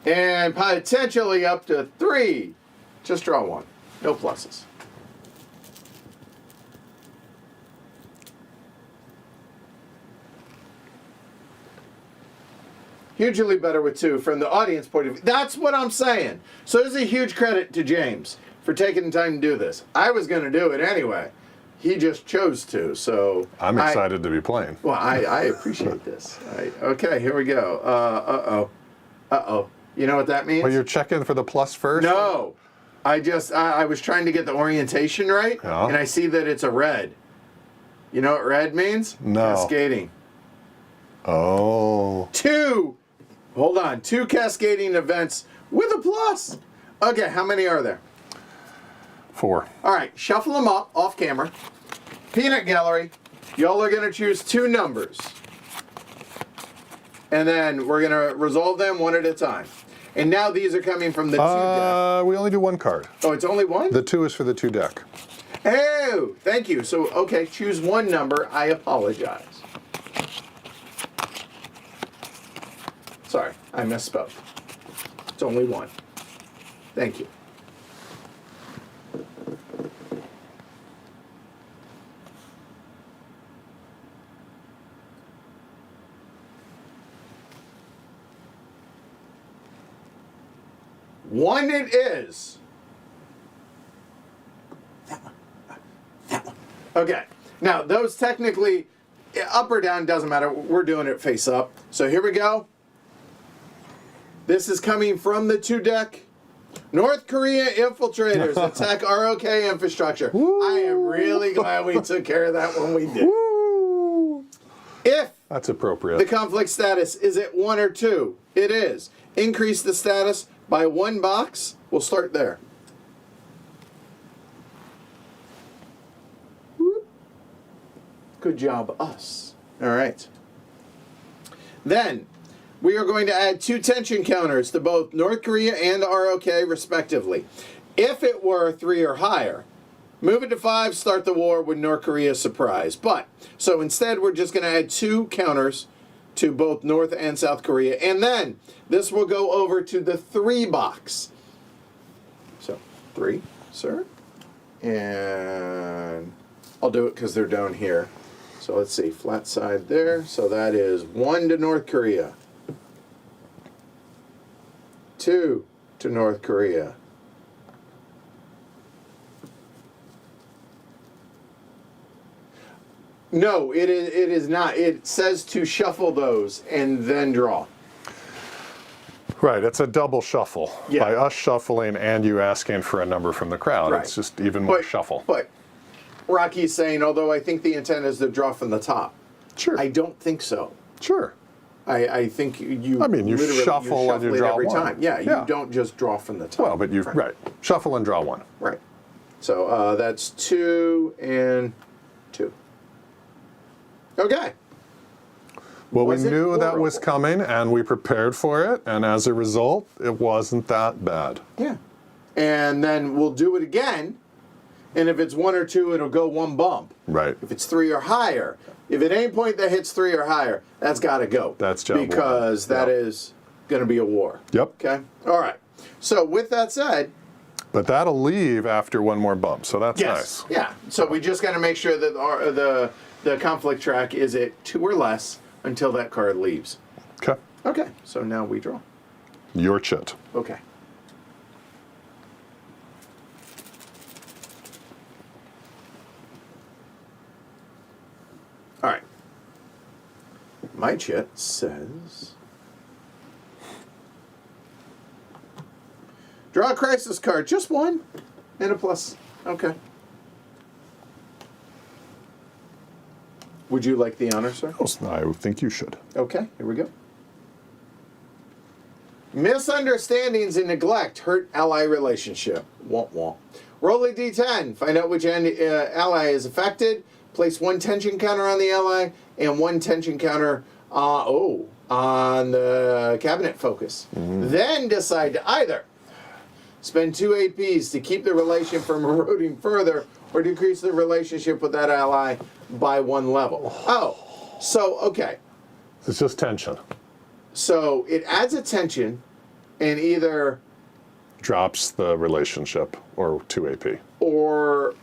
S1: And potentially up to 3. Just draw 1. No pluses. Hugely better with 2 from the audience point of view. That's what I'm saying. So there's a huge credit to James for taking the time to do this. I was going to do it anyway. He just chose to, so...
S2: I'm excited to be playing.
S1: Well, I appreciate this. Okay, here we go. Uh-oh. Uh-oh. You know what that means?
S2: Well, you're checking for the plus first?
S1: No. I was trying to get the orientation right,
S2: Yeah.
S1: and I see that it's a red. You know what red means?
S2: No.
S1: Cascading.
S2: Oh.
S1: 2. Hold on. 2 cascading events with a plus. Okay, how many are there?
S2: 4.
S1: All right, shuffle them up off camera. Peanut gallery. Y'all are going to choose 2 numbers. And then we're going to resolve them one at a time. And now these are coming from the 2 deck.
S2: We only do 1 card.
S1: Oh, it's only 1?
S2: The 2 is for the 2 deck.
S1: Oh, thank you. So, okay, choose 1 number. I apologize. Sorry, I misspoke. It's only 1. Thank you. One it is. That one. That one. Okay. Now, those technically, up or down, doesn't matter. We're doing it face up. So here we go. This is coming from the 2 deck. North Korea infiltrators attack ROK infrastructure.
S2: Woo.
S1: I am really glad we took care of that when we did.
S2: Woo.
S1: If
S2: That's appropriate.
S1: the conflict status is at 1 or 2, it is. Increase the status by 1 box. We'll start there. Whoop. Good job, us. All right. Then, we are going to add 2 tension counters to both North Korea and ROK, respectively. If it were 3 or higher, move it to 5, start the war with North Korea surprise. But, so instead, we're just going to add 2 counters to both North and South Korea. And then, this will go over to the 3 box. So, 3, sir. And I'll do it because they're down here. So let's see, flat side there. So that is 1 to North Korea. 2 to North Korea. No, it is not. It says to shuffle those and then draw.
S2: Right, it's a double shuffle.
S1: Yeah.
S2: By us shuffling and you asking for a number from the crowd.
S1: Right.
S2: It's just even more shuffle.
S1: But Rocky's saying, although I think the intent is to draw from the top.
S2: Sure.
S1: I don't think so.
S2: Sure.
S1: I think you.
S2: I mean, you
S1: literally
S2: shuffle and you
S1: it
S2: draw
S1: every
S2: 1.
S1: time. Yeah,
S2: Yeah.
S1: you don't just draw from the top.
S2: Well, but you right. Shuffle and draw 1.
S1: Right. So that's 2 and 2. Okay.
S2: Well, we
S1: Was it
S2: knew that was
S1: horrible?
S2: coming, and we prepared for it, and as a result, it wasn't that bad.
S1: Yeah. And then we'll do it again, and if it's 1 or 2, it'll go 1 bump.
S2: Right.
S1: If it's 3 or higher, if at any point that hits 3 or higher, that's got to go.
S2: That's job 1.
S1: because that
S2: Yep.
S1: is going to be a war.
S2: Yep.
S1: Okay. All right. So with that said,
S2: But that'll leave after 1 more bump, so that's nice.
S1: yeah. So we just got to make sure that the conflict track is at 2 or less until that card leaves.
S2: Okay.
S1: Okay. So now we draw.
S2: Your chit.
S1: Okay. All right. My chit says, draw a crisis card, just 1, and a plus. Okay. Would you like the honor, sir?
S2: I think you should.
S1: Okay, here we go. Misunderstandings and neglect hurt ally relationship. Womp womp. Roll a d10. Find out which ally is affected. Place 1 tension counter on the ally and 1 tension counter on the cabinet focus. Then decide to either spend 2 APs to keep the relation from eroding further or decrease the relationship with that ally by 1 level. Oh, so, okay.
S2: It's just tension.
S1: So it adds a tension and either
S2: Drops the relationship or 2 AP.
S1: or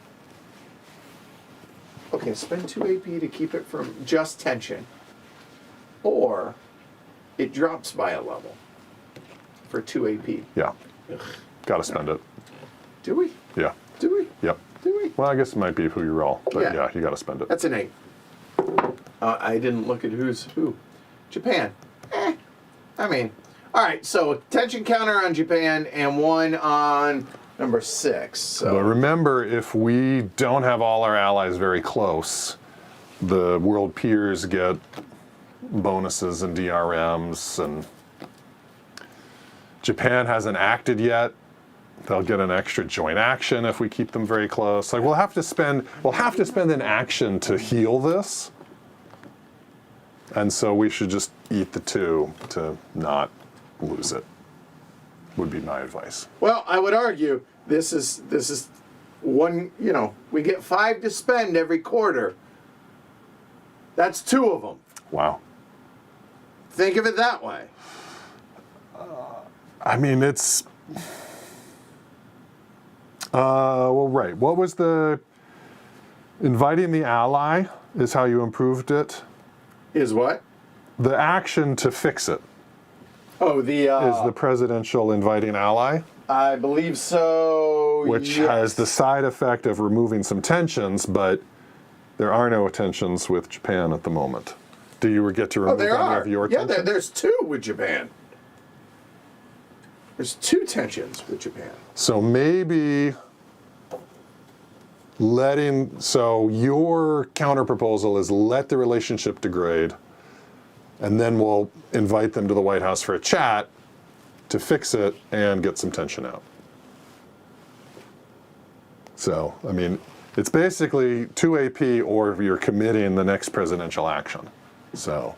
S1: okay, spend 2 AP to keep it from just tension, or it drops by a level for 2 AP.
S2: Yeah.
S1: Ugh.
S2: Gotta spend it.
S1: Do we?
S2: Yeah.
S1: Do we?
S2: Yep.
S1: Do we?
S2: Well, I guess it might be who you roll, but
S1: Yeah.
S2: yeah, you gotta spend it.
S1: That's an 8. I didn't look at who's who. Japan. I mean, all right. So tension counter on Japan and 1 on number 6. So
S2: But remember, if we don't have all our allies very close, the world peers get bonuses and DRMs, and Japan hasn't acted yet. They'll get an extra joint action if we keep them very close. Like we'll have to spend an action to heal this. And so we should just eat the 2 to not lose it, would be my advice.
S1: well, I would argue this is one. You know, we get 5 to spend every quarter. That's 2 of them.
S2: Wow.
S1: Think of it that way.
S2: I mean, it's... well, right. What was the... Inviting the ally is how you improved it.
S1: Is what?
S2: The action to fix it
S1: Oh,
S2: is the presidential inviting ally,
S1: I believe so.
S2: which
S1: yes.
S2: has the side effect of removing some tensions, but there are no tensions with Japan at the moment. Do you get to remove
S1: there
S2: any
S1: are.
S2: of your
S1: Yeah,
S2: tensions?
S1: there's 2 with Japan. There's 2 tensions with Japan.
S2: So maybe so your counter proposal is let the relationship degrade, and then we'll invite them to the White House for a chat to fix it and get some tension out. So, I mean, it's basically 2 AP or you're committing the next presidential action. So.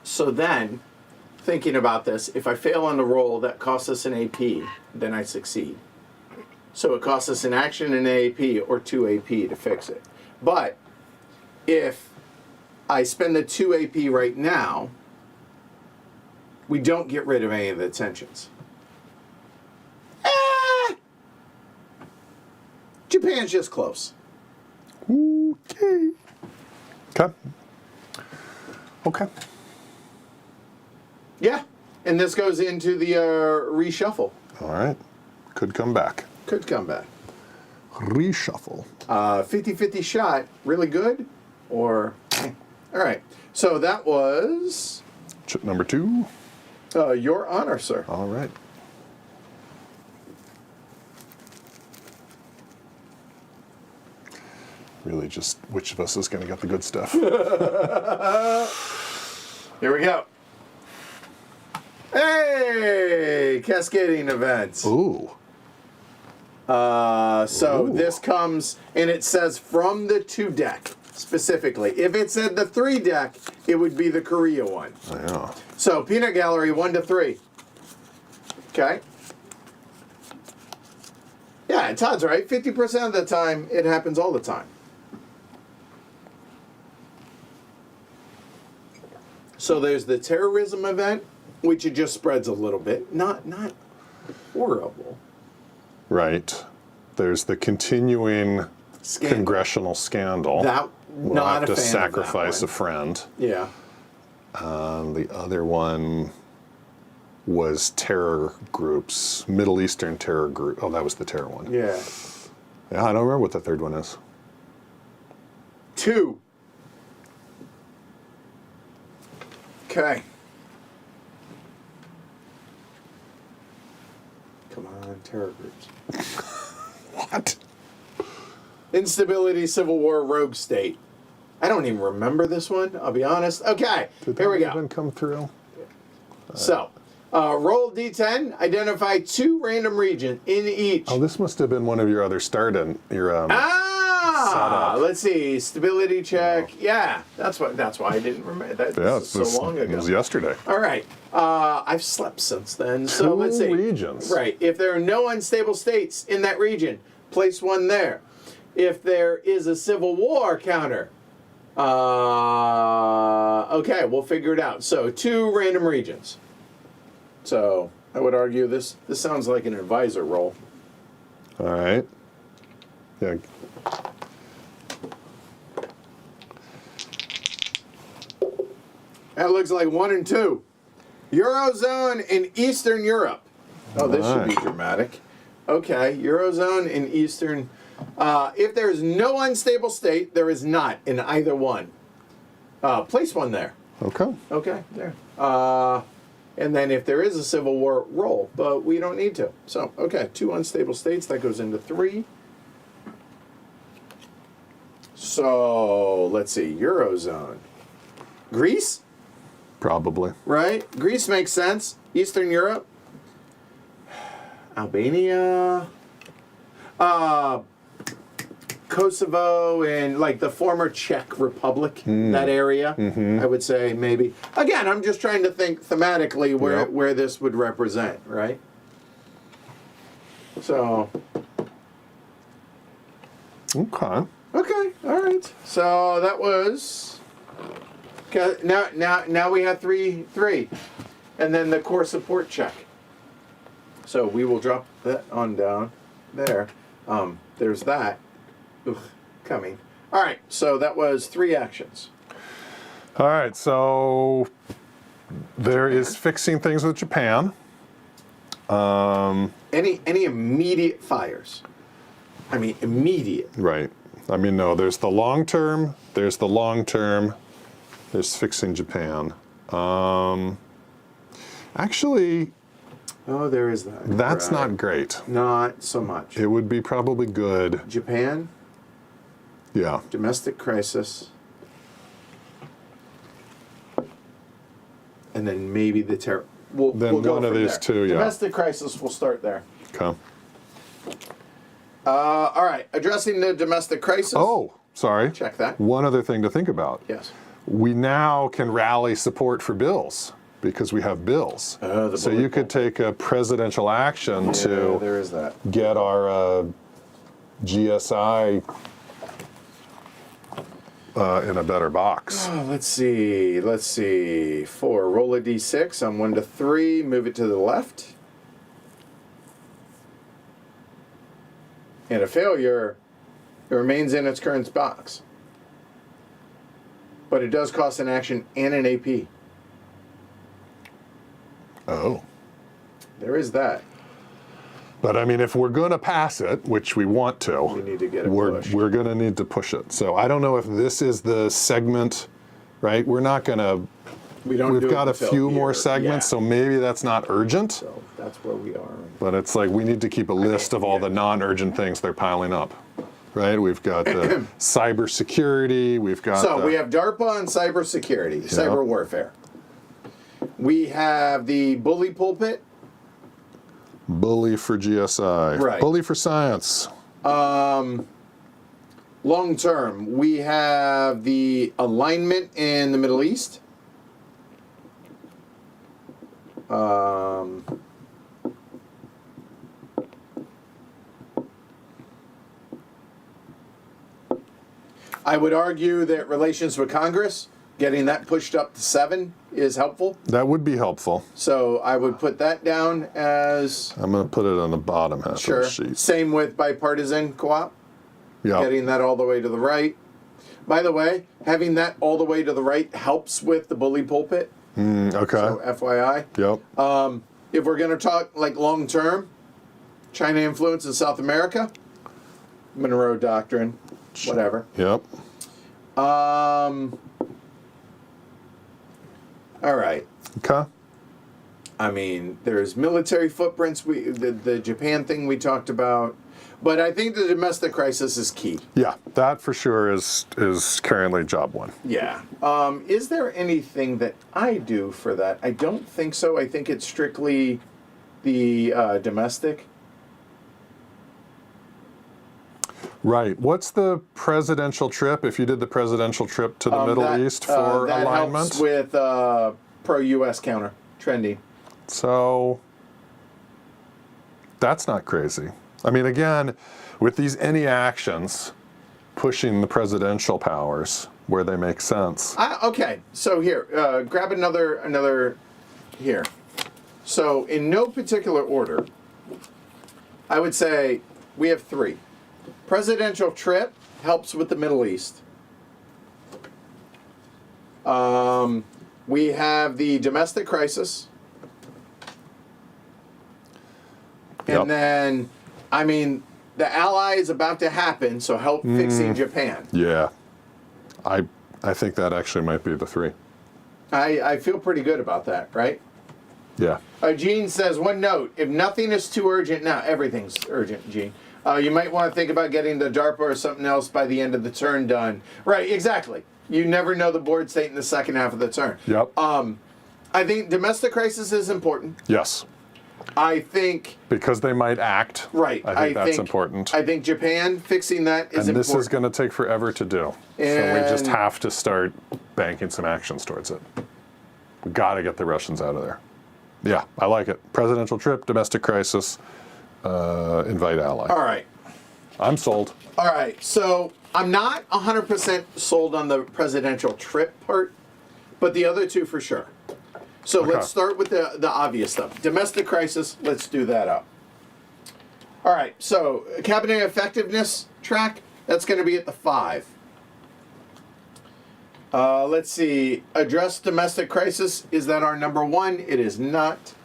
S1: So then, thinking about this, if I fail on the roll that costs us an AP, then I succeed. So it costs us an action and an AP or 2 AP to fix it. But if I spend the 2 AP right now, we don't get rid of any of the tensions. Japan's just close.
S2: Okay. Okay. Okay.
S1: Yeah, and this goes into the reshuffle.
S2: All right. Could come back.
S1: Could come back.
S2: Reshuffle.
S1: 50-50 shot, really good? Or, all right. So that was
S2: Chip number 2.
S1: your honor, sir.
S2: All right. Really just which of us is going to get the good stuff?
S1: Here we go. Hey, cascading events.
S2: Ooh.
S1: So
S2: Ooh.
S1: this comes, and it says from the 2 deck, specifically. If it said the 3 deck, it would be the Korea one.
S2: Yeah.
S1: So peanut gallery 1 to 3. Okay. Yeah, Todd's right. 50% of the time, it happens all the time. So there's the terrorism event, which it just spreads a little bit. Not horrible.
S2: Right. There's the continuing
S1: Scandal.
S2: congressional scandal.
S1: That
S2: We'll
S1: not
S2: have
S1: a
S2: to
S1: fan
S2: sacrifice a
S1: of that
S2: friend.
S1: one. Yeah.
S2: The other one was terror groups, Middle Eastern terror group. Oh, that was the terror one.
S1: Yeah.
S2: Yeah, I don't remember what the third one is.
S1: 2. Okay. Come on, terror groups.
S2: What?
S1: Instability, civil war, rogue state. I don't even remember this one, I'll be honest. Okay,
S2: Did
S1: here we
S2: that
S1: go.
S2: even come through?
S1: So, roll D10, identify 2 random regions in each.
S2: Oh, this must have been one of your other your setup.
S1: Let's see, stability check. Yeah, that's why I didn't remember. That's so long ago.
S2: It was yesterday.
S1: All right. I've slept since then. So
S2: 2
S1: let's see.
S2: regions.
S1: Right. If there are no unstable states in that region, place 1 there. if there is a civil war counter. Okay, we'll figure it out. So 2 random regions. So I would argue this sounds like an advisor role.
S2: All right. Yeah.
S1: That looks like 1 and 2. Eurozone in Eastern Europe. Oh, this should be dramatic. Okay, Eurozone in Eastern. If there is no unstable state, there is not in either one. Place 1 there.
S2: Okay.
S1: Okay, there. And then if there is a civil war, roll. But we don't need to. So, okay, 2 unstable states. That goes into 3. So, let's see. Eurozone. Greece?
S2: Probably.
S1: Right? Greece makes sense. Eastern Europe. Albania. Kosovo and like the former Czech Republic, that area, I would say maybe. Again, I'm just trying to think thematically where this would represent, right? So.
S2: Okay.
S1: Okay, all right. So that was. Okay, now we have three, and then the core support check. So we will drop that on down there. There's that. Ugh, coming. All right, so that was 3 actions.
S2: All right, so there is fixing things with Japan.
S1: Any immediate fires? I mean, immediate.
S2: Right. I mean, no, there's the long term, there's fixing Japan. Actually,
S1: oh, there is that.
S2: That's not great.
S1: Not so much.
S2: It would be probably good.
S1: Japan?
S2: Yeah.
S1: Domestic crisis. And then maybe the terror. We'll go
S2: one of these
S1: there.
S2: 2, yeah.
S1: Domestic crisis, we'll start there.
S2: Okay.
S1: All right, addressing the domestic crisis.
S2: Oh, sorry.
S1: Check that.
S2: One other thing to think about.
S1: Yes.
S2: We now can rally support for bills because we have bills. So you could take a presidential action to
S1: there is that.
S2: get our GSI in a better box.
S1: Oh, let's see. 4. Roll a d6 on 1 to 3. Move it to the left. And a failure, it remains in its current box. But it does cost an action and an AP.
S2: Oh.
S1: There is that.
S2: But I mean, if we're going to pass it, which we want to,
S1: We need to get it
S2: we're
S1: pushed.
S2: going to need to push it. So I don't know if this is the segment, right? We're not going to.
S1: We've
S2: got a few more segments, so maybe that's not urgent.
S1: So that's where we are.
S2: But it's like we need to keep a list of all the non-urgent things they're piling up, right? We've got the cybersecurity. We've got.
S1: So we have DARPA and cybersecurity, cyber warfare. We have the bully pulpit.
S2: Bully for GSI.
S1: Right.
S2: Bully for science.
S1: Long term, we have the alignment in the Middle East. I would argue that relations with Congress, getting that pushed up to 7 is helpful.
S2: That would be helpful.
S1: So I would put that down as
S2: I'm going to put it on the bottom half of the sheet.
S1: Same with bipartisan co-op.
S2: Yeah.
S1: Getting that all the way to the right. By the way, having that all the way to the right helps with the bully pulpit.
S2: Okay.
S1: So FYI.
S2: Yep.
S1: If we're going to talk like long term, China influence in South America, Monroe Doctrine, whatever.
S2: Yep.
S1: All right.
S2: Okay.
S1: I mean, there's military footprints. The Japan thing we talked about, but I think the domestic crisis is key.
S2: Yeah, that for sure is currently job 1.
S1: Yeah. Is there anything that I do for that? I don't think so. I think it's strictly the domestic.
S2: Right. What's the presidential trip? If you did the presidential trip to the Middle East for
S1: that
S2: alignment,
S1: helps with pro-U.S. counter trending.
S2: So that's not crazy. I mean, again, with these any actions, pushing the presidential powers where they make sense.
S1: Okay, so here, grab another here. So in no particular order, I would say we have 3. Presidential trip helps with the Middle East. We have the domestic crisis.
S2: Yep.
S1: And then, I mean, the ally is about to happen, so help fixing Japan.
S2: Yeah. I think that actually might be the 3.
S1: I feel pretty good about that, right?
S2: Yeah.
S1: Gene says, one note, if nothing is too urgent now, everything's urgent, Gene. You might want to think about getting the DARPA or something else by the end of the turn done. Right, exactly. You never know the board state in the second half of the turn.
S2: Yep.
S1: I think domestic crisis is important.
S2: Yes.
S1: I think...
S2: Because they might act.
S1: Right.
S2: I think that's important.
S1: I think Japan fixing that is important.
S2: And this is going to take forever to do. So we just have to start banking some actions towards it. We got to get the Russians out of there. Yeah, I like it. Presidential trip, domestic crisis, invite ally.
S1: All right.
S2: I'm sold.
S1: All right. So I'm not 100% sold on the presidential trip part, but the other 2 for sure. So let's start with the obvious stuff. Domestic crisis, let's do that up. All right, so cabinet effectiveness track, that's going to be at the 5. Let's see, address domestic crisis, is that our number 1? It is not.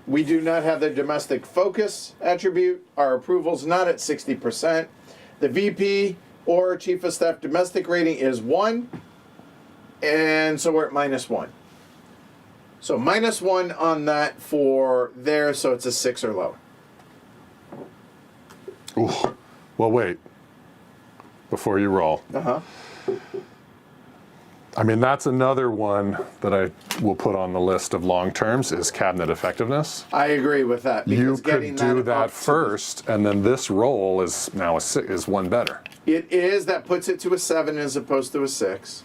S1: We do not have the domestic focus attribute. Our approval's not at 60%. The VP or Chief of Staff domestic rating is 1, and so we're at -1. So -1 on that for there, so it's a 6 or lower.
S2: Ooh. Well, wait. Before you roll.
S1: Uh-huh.
S2: I mean, that's another one that I will put on the list of long terms is cabinet effectiveness.
S1: I agree with that.
S2: You
S1: Because
S2: could do that first, and then this roll is now is 1 better.
S1: It is. That puts it to a 7 as opposed to a 6.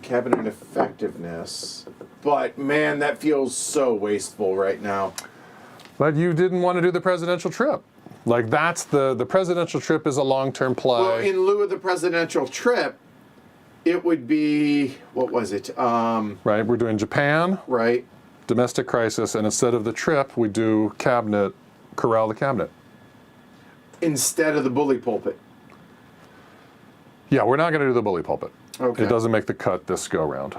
S1: Cabinet effectiveness. But, man, that feels so wasteful right now.
S2: But you didn't want to do the presidential trip. Like, that's the presidential trip is a long-term play.
S1: Well, in lieu of the presidential trip, it would be, what was it?
S2: Right, we're doing Japan,
S1: Right.
S2: domestic crisis, and instead of the trip, we do cabinet, corral the cabinet.
S1: Instead of the bully pulpit.
S2: Yeah, we're not going to do the bully pulpit.
S1: Okay.
S2: It doesn't make the cut this go round.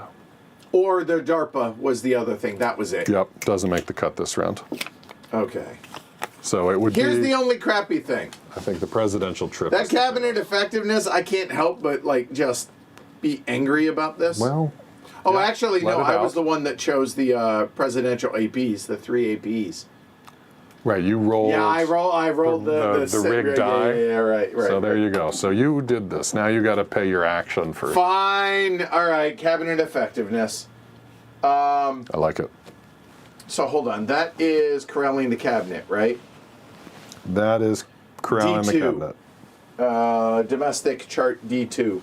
S1: Or the DARPA was the other thing. That was it.
S2: Yep, doesn't make the cut this round.
S1: Okay.
S2: So it would
S1: Here's
S2: be,
S1: the only crappy thing.
S2: I think the presidential trip.
S1: That
S2: is the
S1: cabinet effectiveness, I can't help but, like, just be angry about this.
S2: Well,
S1: oh,
S2: yeah,
S1: actually,
S2: let
S1: no,
S2: it
S1: I
S2: out.
S1: was the one that chose the presidential APs, the 3 APs.
S2: right, you rolled.
S1: Yeah, I rolled the
S2: rig die.
S1: Yeah, right.
S2: So there you go. So you did this. Now you got to pay your action for.
S1: Fine. All right, cabinet effectiveness.
S2: I like it.
S1: So hold on. That is corralling the cabinet, right?
S2: That is corralling the
S1: D2.
S2: cabinet.
S1: Domestic chart D2.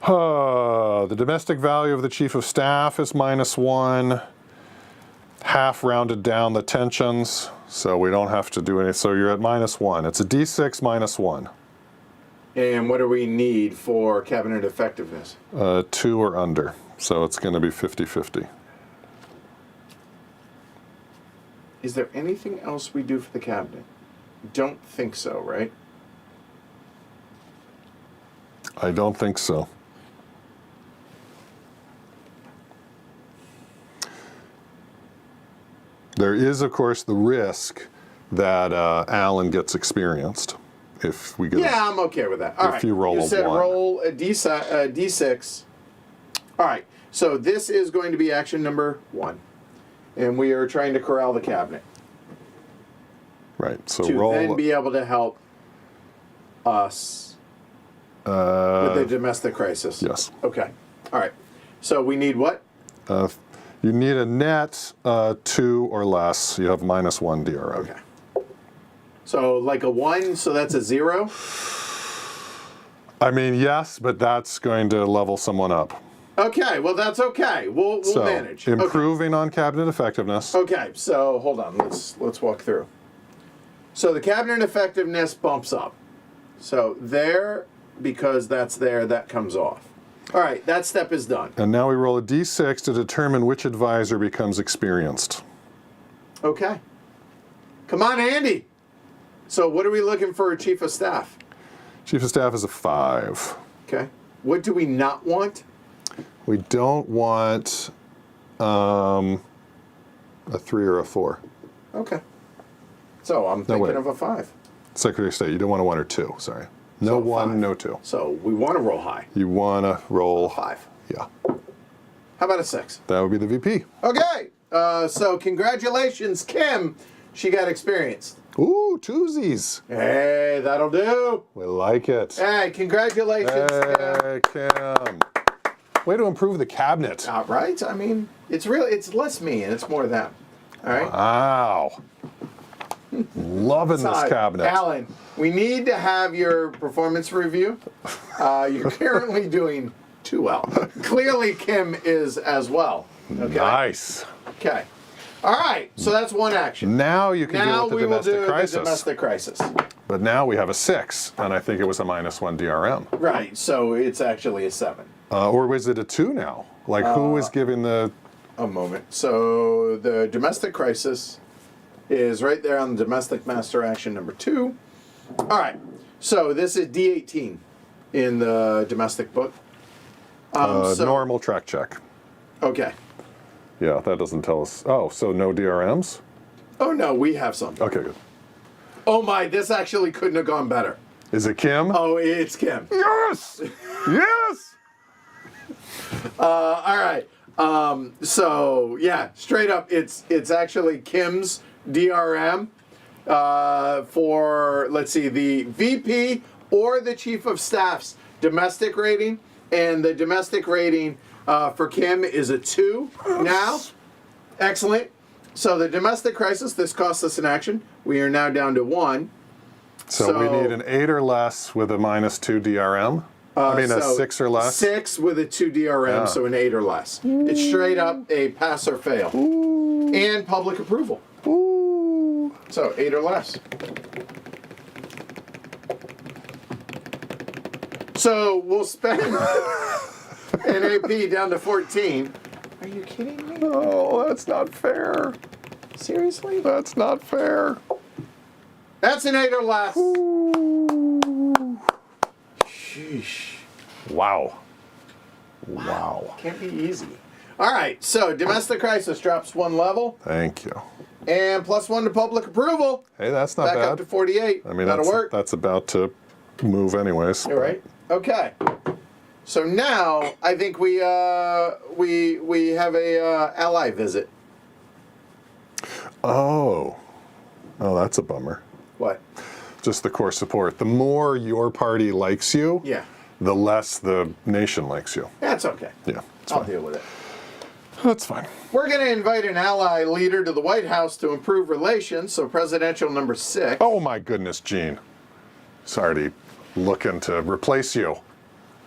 S2: The domestic value of the chief of staff is -1. Half rounded down the tensions, so we don't have to do any. So you're at -1. It's a D6 -1.
S1: And what do we need for cabinet effectiveness?
S2: 2 or under. So it's going to be 50-50.
S1: Is there anything else we do for the cabinet? Don't think so, right?
S2: I don't think so. There is, of course, the risk that Alan gets experienced if we get.
S1: Yeah, I'm okay with that. All right.
S2: you roll
S1: you
S2: a
S1: said
S2: 1.
S1: roll a D6. All right. So this is going to be action number 1. And we are trying to corral the cabinet.
S2: Right. So
S1: to
S2: roll.
S1: then be able to help us with the domestic crisis.
S2: Yes.
S1: Okay. All right. So we need what?
S2: You need a net 2 or less. You have -1 DRO.
S1: Okay. So like a 1, so that's a 0?
S2: I mean, yes, but that's going to level someone up.
S1: Okay, well that's okay. We'll
S2: So
S1: manage.
S2: improving on cabinet effectiveness.
S1: Okay, so hold on. Let's walk through. So the cabinet effectiveness bumps up. So there, because that's there, that comes off. All right, that step is done.
S2: And now we roll a d6 to determine which advisor becomes experienced.
S1: Okay. Come on, Andy. So what are we looking for a chief of staff?
S2: Chief of staff is a 5.
S1: Okay. What do we not want?
S2: We don't want a 3 or a 4.
S1: Okay. So I'm thinking
S2: wait.
S1: of a 5.
S2: Secretary of State, you don't want a 1 or 2, sorry. No
S1: So
S2: 1,
S1: 5.
S2: no 2.
S1: So we want to roll high.
S2: You want to roll
S1: 5.
S2: Yeah.
S1: How about a 6?
S2: That would be the VP.
S1: Okay. So congratulations, Kim. She got experienced.
S2: Ooh, twosies.
S1: Hey, that'll do.
S2: We like it.
S1: Hey, congratulations, Kim.
S2: Hey, Kim. Way to improve the cabinet.
S1: All right. I mean, it's less me and it's more them. All right.
S2: Wow. Loving this cabinet.
S1: Alan, we need to have your performance review. You're currently doing too well. Clearly, Kim is as well. Okay.
S2: Nice.
S1: Okay. All right. So that's one action.
S2: Now you can
S1: Now
S2: deal with
S1: we
S2: the
S1: will
S2: domestic
S1: do
S2: crisis.
S1: the domestic crisis.
S2: But now we have a 6, and I think it was a -1 DRM.
S1: Right. So it's actually a 7.
S2: Or was it a 2 now? Like, who is giving the...
S1: A moment. So the domestic crisis is right there on the domestic master action number 2. All right. So this is D18 in the domestic book.
S2: normal track check.
S1: Okay.
S2: Yeah, that doesn't tell us... Oh, so no DRMs?
S1: Oh no, we have something.
S2: Okay, good.
S1: Oh my, this actually couldn't have gone better.
S2: Is it Kim?
S1: Oh, it's Kim.
S2: Yes! Yes!
S1: All right. So yeah, straight up, it's actually Kim's DRM for, let's see, the VP or the Chief of Staff's domestic rating, and the domestic rating for Kim is a 2 now. Excellent. So the domestic crisis, this costs us an action. We are now down to 1.
S2: So we need an 8 or less with a -2 DRM? I mean, a 6 or less?
S1: 6 with a 2 DRM,
S2: Yeah.
S1: so an 8 or less. It's straight up a pass or fail.
S2: Ooh.
S1: And public approval.
S2: Ooh.
S1: So 8 or less. So we'll spend an AP down to 14. Are you kidding me?
S2: Oh, that's not fair.
S1: Seriously?
S2: That's not fair.
S1: That's an 8 or less.
S2: Ooh.
S1: Sheesh.
S2: Wow. Wow.
S1: Can't be easy. All right, so domestic crisis drops 1 level,
S2: Thank you.
S1: and +1 to public approval.
S2: Hey, that's not
S1: Back
S2: bad.
S1: up to 48.
S2: I mean,
S1: that'll work.
S2: that's about to move anyways.
S1: All right. Okay. So now I think we have a ally visit.
S2: Oh. Oh, that's a bummer.
S1: What?
S2: Just the core support. The more your party likes you,
S1: Yeah.
S2: the less the nation likes you.
S1: That's okay.
S2: Yeah, it's
S1: I'll
S2: fine.
S1: deal with it.
S2: That's fine.
S1: We're going to invite an ally leader to the White House to improve relations. So presidential number 6.
S2: Oh my goodness, Gene. Sorry, looking to replace you.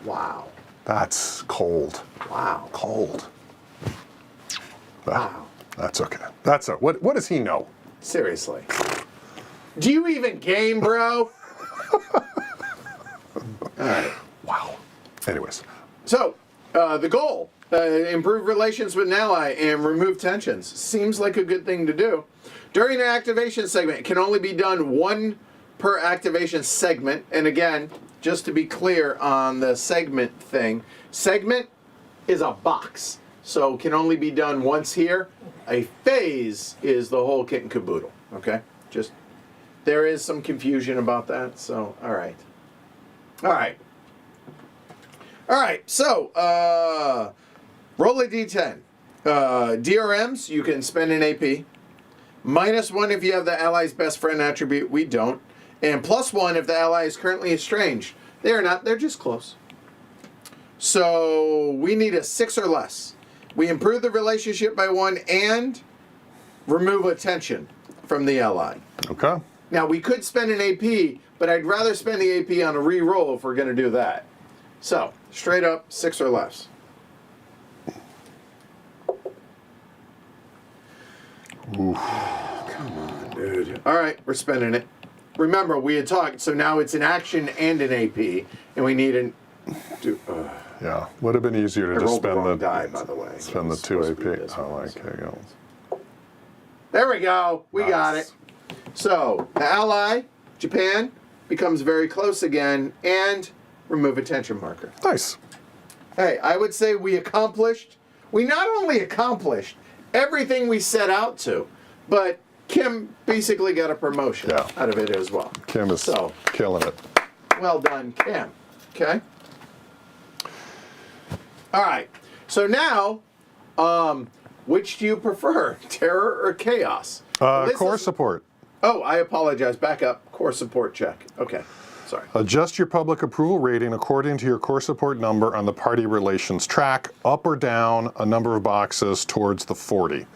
S1: Wow.
S2: That's cold.
S1: Wow.
S2: Cold.
S1: Wow.
S2: That's okay. What does he know?
S1: Seriously. Do you even game, bro? All right.
S2: Wow. Anyways.
S1: So, the goal, improve relations with an ally and remove tensions. Seems like a good thing to do. During an activation segment, it can only be done 1 per activation segment. And again, just to be clear on the segment thing, segment is a box. So can only be done once here. A phase is the whole kit and caboodle. Okay? Just, there is some confusion about that. So, all right. All right. All right, so roll a d10. DRMs, you can spend an AP. -1 if you have the ally's best friend attribute. We don't. And +1 if the ally is currently estranged. They are not. They're just close. So we need a 6 or less. We improve the relationship by 1 and remove a tension from the ally.
S2: Okay.
S1: Now, we could spend an AP, but I'd rather spend the AP on a re-roll if we're going to do that. So, straight up, 6 or less.
S2: Oof.
S1: Come on, dude. All right, we're spending it. remember, we had talked, so now it's an action and an AP, and we need an...
S2: Yeah, would have been easier to
S1: I
S2: just
S1: rolled the
S2: spend
S1: wrong die, by the way.
S2: spend the
S1: It's
S2: 2
S1: supposed to be
S2: AP.
S1: this
S2: Oh,
S1: one,
S2: okay, go.
S1: There we go. We got it. So, the ally, Japan, becomes very close again, and remove a tension marker.
S2: Nice.
S1: Hey, I would say we not only accomplished everything we set out to, but Kim basically got a promotion out of it as well.
S2: Kim is killing it.
S1: Well done, Kim. Okay? All right. So now, which do you prefer, terror or chaos?
S2: Core support.
S1: Oh, I apologize. Back up. Core support check. Okay. Sorry.
S2: Adjust your public approval rating according to your core support number on the party relations track, up or down a number of boxes towards the 40.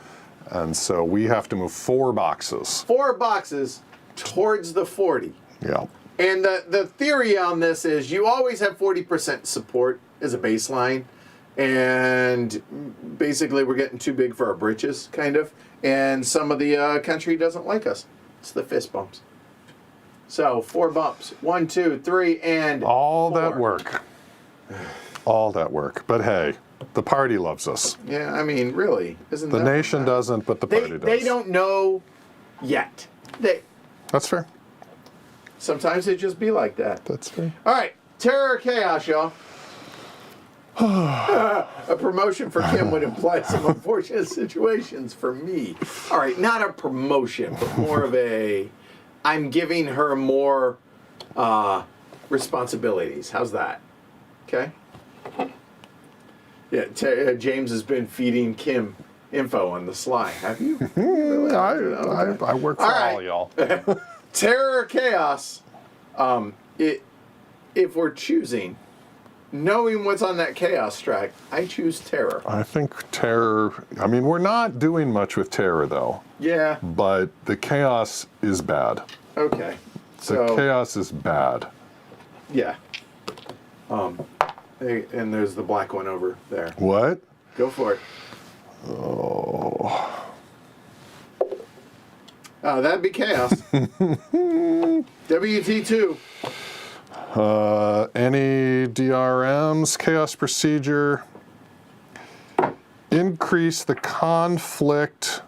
S2: And so we have to move 4 boxes.
S1: 4 boxes towards the 40.
S2: Yeah.
S1: And the theory on this is you always have 40% support as a baseline. And basically we're getting too big for our britches, kind of. And some of the country doesn't like us. It's the fist bumps. So 4 bumps. 1, 2, 3, and
S2: all
S1: 4.
S2: that work. All that work. But hey, the party loves us.
S1: Yeah, I mean, really, isn't
S2: the
S1: that
S2: nation doesn't, but the party does.
S1: They don't know yet.
S2: That's fair.
S1: Sometimes it just be like that.
S2: That's fair.
S1: All right, terror or chaos, y'all. A promotion for Kim would imply some unfortunate situations for me. All right, not a promotion, but more of a, I'm giving her more responsibilities. How's that? Okay. Yeah, James has been feeding Kim info on the sly. Have you? Really?
S2: I work for all y'all.
S1: Terror or chaos? If we're choosing, knowing what's on that chaos track, I choose terror.
S2: I think terror, I mean, we're not doing much with terror, though.
S1: Yeah.
S2: But the chaos is bad.
S1: Okay.
S2: The chaos is bad.
S1: Yeah. And there's the black one over there.
S2: What?
S1: Go for it.
S2: Oh.
S1: That'd be chaos. WT2.
S2: Any DRMs, chaos procedure, increase the conflict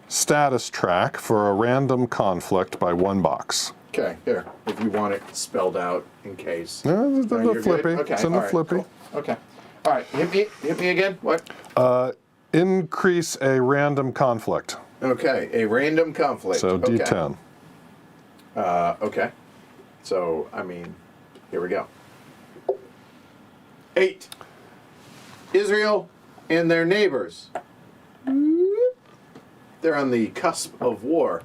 S2: status track for a random conflict by 1 box.
S1: Okay, here. If you want it spelled out in case.
S2: No, it's in the flippy.
S1: Okay,
S2: It's in the flippy.
S1: Cool. Okay. All right, hit me again. What?
S2: Increase a random conflict.
S1: Okay, a random conflict.
S2: So D10.
S1: Okay. So, I mean, here we go. 8. Israel and their neighbors. They're on the cusp of war.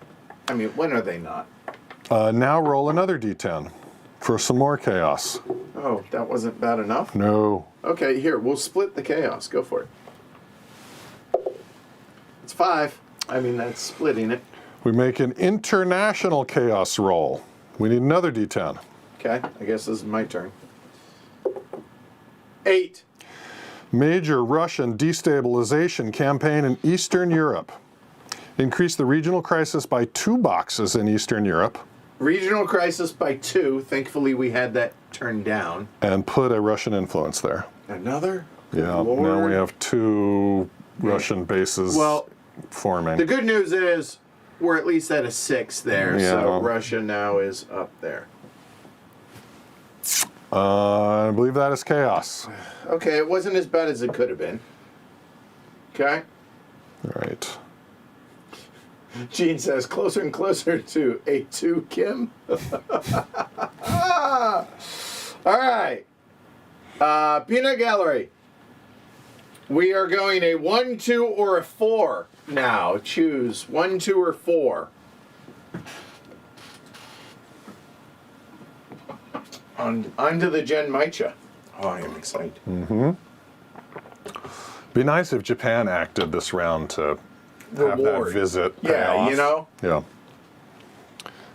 S1: I mean, when are they not?
S2: Now roll another D10 for some more chaos.
S1: Oh, that wasn't bad enough?
S2: No.
S1: Okay, here, we'll split the chaos. Go for it. It's 5. I mean, that's splitting it.
S2: We make an international chaos roll. We need another D10.
S1: Okay, I guess this is my turn. 8.
S2: Major Russian destabilization campaign in Eastern Europe. Increase the regional crisis by 2 boxes in Eastern Europe.
S1: Regional crisis by 2. Thankfully, we had that turned down.
S2: And put a Russian influence there.
S1: Another?
S2: Yeah,
S1: Lord.
S2: now we have 2 Russian bases forming.
S1: The good news is we're at least at a 6 there,
S2: Yeah.
S1: so Russia now is up there.
S2: I believe that is chaos.
S1: Okay, it wasn't as bad as it could have been. Okay?
S2: All right.
S1: Gene says, closer and closer to A2, Kim. All right. Peanut Gallery. We are going a 1, 2, or a 4 now. Choose 1, 2, or 4. On to the Gen Maicha. Oh, I am excited.
S2: Mm-hmm. Be nice if Japan acted this round to have that visit pay
S1: Yeah,
S2: off.
S1: you know?
S2: Yeah.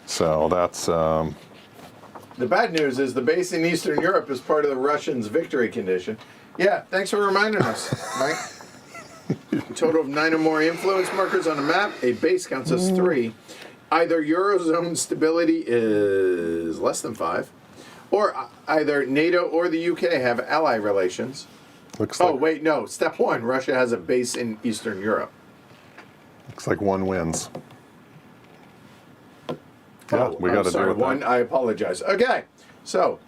S2: So that's...
S1: The bad news is the base in Eastern Europe is part of the Russians' victory condition. Yeah, thanks for reminding us, Mike. A total of 9 or more influence markers on a map. A base counts as 3. either Eurozone stability is less than 5, or either NATO or the UK have ally relations.
S2: Looks
S1: Oh,
S2: like,
S1: wait, no. Step 1, Russia has a base in Eastern Europe.
S2: looks like one wins. Yeah,
S1: Oh,
S2: we
S1: I'm
S2: got to do
S1: sorry,
S2: it.
S1: one. I apologize. Okay, so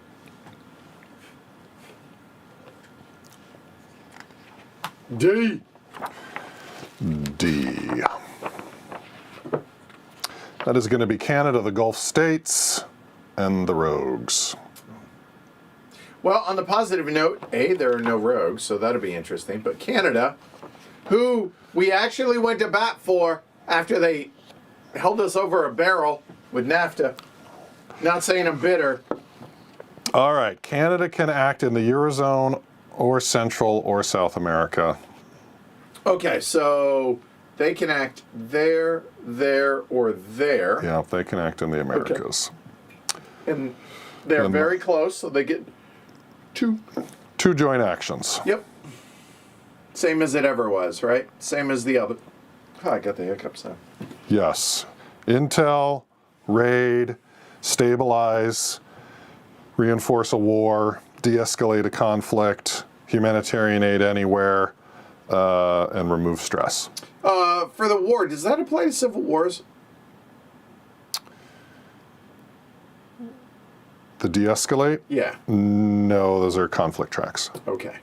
S1: D.
S2: D. That is going to be Canada, the Gulf states, and the rogues.
S1: Well, on the positive note, A, there are no rogues, so that'll be interesting. But Canada, who we actually went to bat for after they held us over a barrel with NAFTA. Not saying I'm bitter.
S2: All right, Canada can act in the Eurozone or Central or South America.
S1: Okay, so they can act there, or there.
S2: Yeah, they can act in the Americas.
S1: And they're
S2: And-
S1: very close, so they get two.
S2: Two joint actions.
S1: Yep. Same as it ever was, right? Same as the other. Oh, I got the hiccups now.
S2: Yes. Intel, raid, stabilize, reinforce a war, de-escalate a conflict, humanitarian aid anywhere, and remove stress.
S1: For the war, does that apply to civil wars?
S2: The de-escalate?
S1: Yeah.
S2: No, those are conflict tracks
S1: Okay.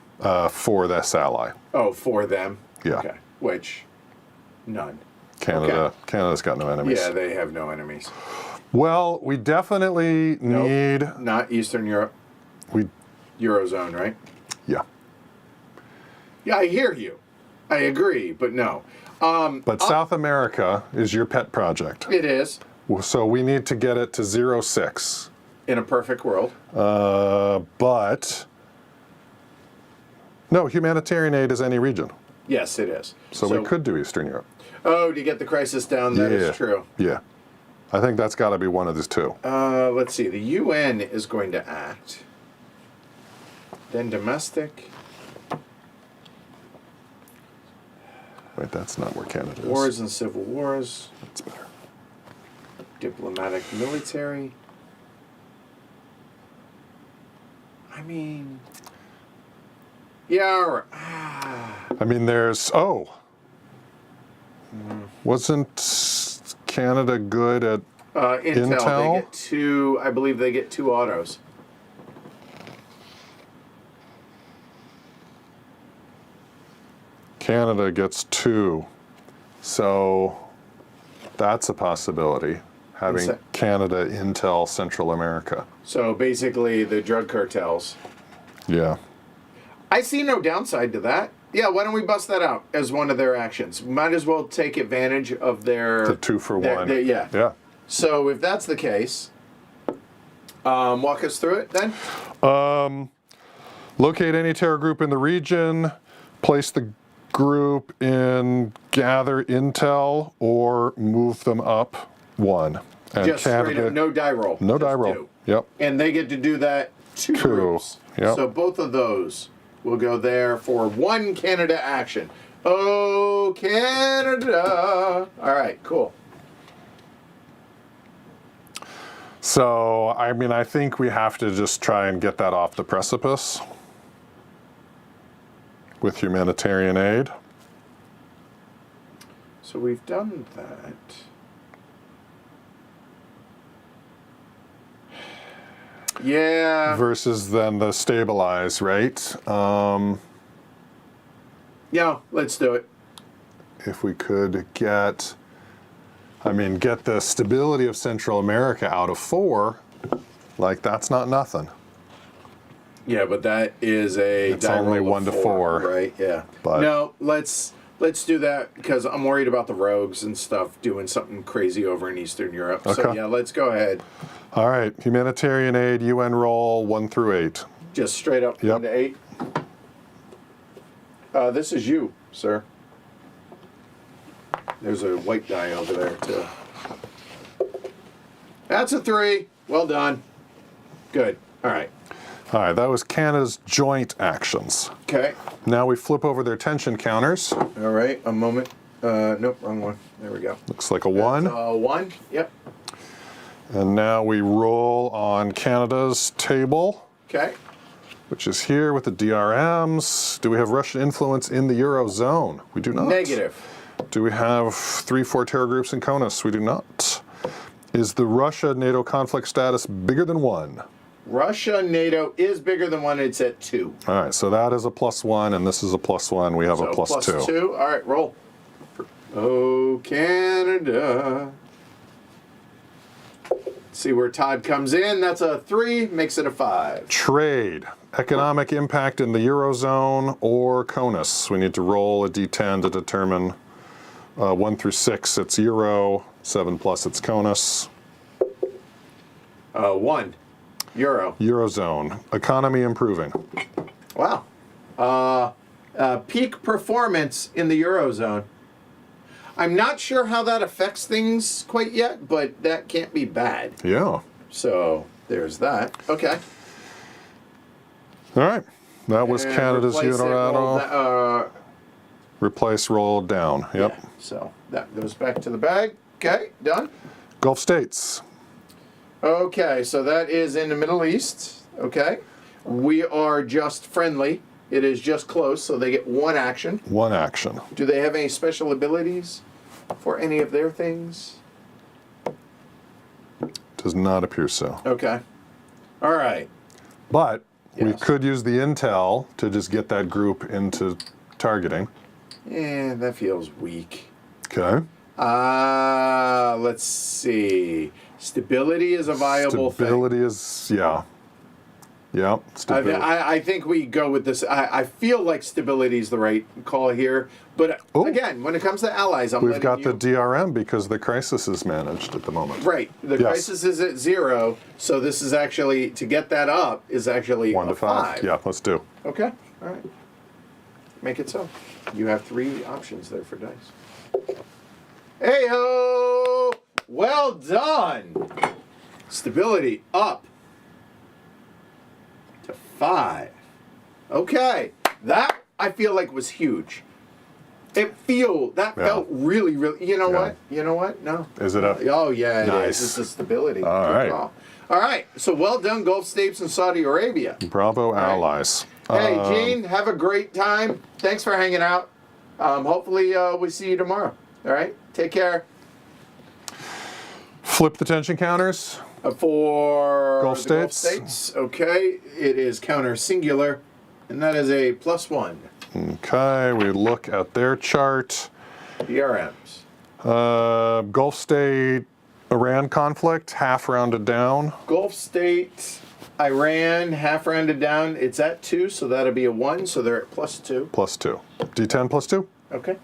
S2: for this ally.
S1: Oh, for them?
S2: Yeah.
S1: Okay. Which? None.
S2: Canada.
S1: Okay.
S2: Canada's got no enemies.
S1: Yeah, they have no enemies.
S2: Well, we definitely
S1: Nope.
S2: need.
S1: Not Eastern Europe.
S2: We.
S1: Eurozone, right?
S2: Yeah.
S1: Yeah, I hear you. I agree, but no.
S2: But South America is your pet project.
S1: It is,
S2: So we need to get it to 0.6.
S1: in a perfect world.
S2: But no, humanitarian aid is any region.
S1: Yes, it is.
S2: So we could do Eastern Europe.
S1: Oh, to get the crisis down, that is true.
S2: Yeah. I think that's got to be one of these two.
S1: Let's see. The UN is going to act. Then domestic.
S2: Wait, that's not where Canada is.
S1: Wars and civil wars.
S2: That's better.
S1: Diplomatic military. I mean. Yeah.
S2: I mean, there's. Oh. Wasn't Canada good at.
S1: Intel.
S2: Intel?
S1: They get two. I believe they get 2 autos.
S2: Canada gets 2. So that's a possibility. Having Canada, Intel, Central America.
S1: So basically, the drug cartels.
S2: Yeah.
S1: I see no downside to that. Yeah, why don't we bust that out as one of their actions? Might as well take advantage of their...
S2: The 2 for 1.
S1: Yeah.
S2: Yeah.
S1: So if that's the case, walk us through it then.
S2: Locate any terror group in the region, place the group in gather intel, or move them up 1. And
S1: Just straight up, no die roll.
S2: No
S1: Just
S2: die roll.
S1: do.
S2: Yep.
S1: And they get to do that 2 groups.
S2: Yep.
S1: So both of those will go there for 1 Canada action. Oh, Canada. All right, cool.
S2: So, I mean, I think we have to just try and get that off the precipice with humanitarian aid.
S1: So we've done that. Yeah.
S2: Versus then the stabilize, right?
S1: Yeah, let's do it.
S2: If we could get, get the stability of Central America out of 4, like that's not nothing.
S1: Yeah, but that is a
S2: It's only
S1: roll of
S2: 1 to 4.
S1: right? Yeah.
S2: But-
S1: no, let's do that because I'm worried about the rogues and stuff doing something crazy over in Eastern Europe. So
S2: Okay.
S1: yeah, let's go ahead.
S2: All right, humanitarian aid, UN roll 1 through 8.
S1: Just straight up
S2: Yep.
S1: 1 to 8. This is you, sir. There's a white die over there too. That's a 3. Well done. Good. All right.
S2: All right, that was Canada's joint actions.
S1: Okay.
S2: Now we flip over their tension counters.
S1: All right. A moment. Nope, wrong one. There we go.
S2: Looks like a 1.
S1: 1. Yep.
S2: And now we roll on Canada's table,
S1: Okay.
S2: which is here with the DRMs. Do we have Russian influence in the Eurozone? We do not.
S1: Negative.
S2: Do we have 3-4 terror groups in CONUS? We do not. Is the Russia-NATO conflict status bigger than 1?
S1: Russia, NATO is bigger than 1. It's at 2.
S2: All right, so that is a +1, and this is a +1. We have a +2.
S1: Plus 2. All right, roll. Oh, Canada. See where Todd comes in. That's a 3, makes it a 5.
S2: Trade. Economic impact in the Eurozone or CONUS. We need to roll a D10 to determine 1 through 6, it's Euro. 7 plus, it's CONUS.
S1: 1. Euro.
S2: Eurozone. Economy improving.
S1: Wow. Peak performance in the Eurozone. I'm not sure how that affects things quite yet, but that can't be bad.
S2: Yeah.
S1: So there's that. Okay.
S2: All right. That was
S1: And
S2: Canada's
S1: replace it, roll
S2: unilateral. Replace, roll down. Yep.
S1: yeah, so that goes back to the bag. Okay, done.
S2: Gulf states.
S1: Okay, so that is in the Middle East. Okay. We are just friendly. It is just close, so they get 1 action.
S2: 1 action.
S1: Do they have any special abilities for any of their things?
S2: Does not appear so.
S1: Okay. All right.
S2: But we
S1: Yes.
S2: could use the intel to just get that group into targeting.
S1: Yeah, that feels weak.
S2: Okay.
S1: Let's see. Stability is a viable
S2: Stability is, yeah. Yeah.
S1: thing.
S2: Stability.
S1: I think we go with this. I feel like stability is the right call here. But
S2: Oh.
S1: again, when it comes to allies, I'm
S2: We've
S1: letting
S2: got
S1: you...
S2: the DRM because the crisis is managed at the moment.
S1: Right. The
S2: Yes.
S1: crisis is at 0, so this is actually, to get that up, is actually
S2: 1
S1: a
S2: to 5. Yeah, let's do.
S1: Okay. All right. Make it so. You have 3 options there for dice. Hey-ho! Well done! Stability up to 5. Okay. That, I feel like, was huge. That
S2: Yeah.
S1: felt really, really, you know
S2: Yeah.
S1: what? You know what? No.
S2: Is it up?
S1: Oh, yeah, it
S2: Nice.
S1: is. It's the stability.
S2: All
S1: Good
S2: right.
S1: call. All right. So well done, Gulf States and Saudi Arabia.
S2: Bravo
S1: right.
S2: allies.
S1: Hey, Gene, have a great time. Thanks for hanging out. Hopefully, we see you tomorrow. All right? Take care.
S2: Flip the tension counters.
S1: For
S2: Gulf
S1: the Gulf
S2: States.
S1: States, okay, it is counter singular, and that is a +1.
S2: Okay, we look at their chart.
S1: DRMs.
S2: Gulf state, Iran conflict, half rounded down.
S1: Gulf State, Iran, half rounded down. It's at 2, so that'll be a 1, so they're at +2.
S2: +2. D10 +2.
S1: Okay.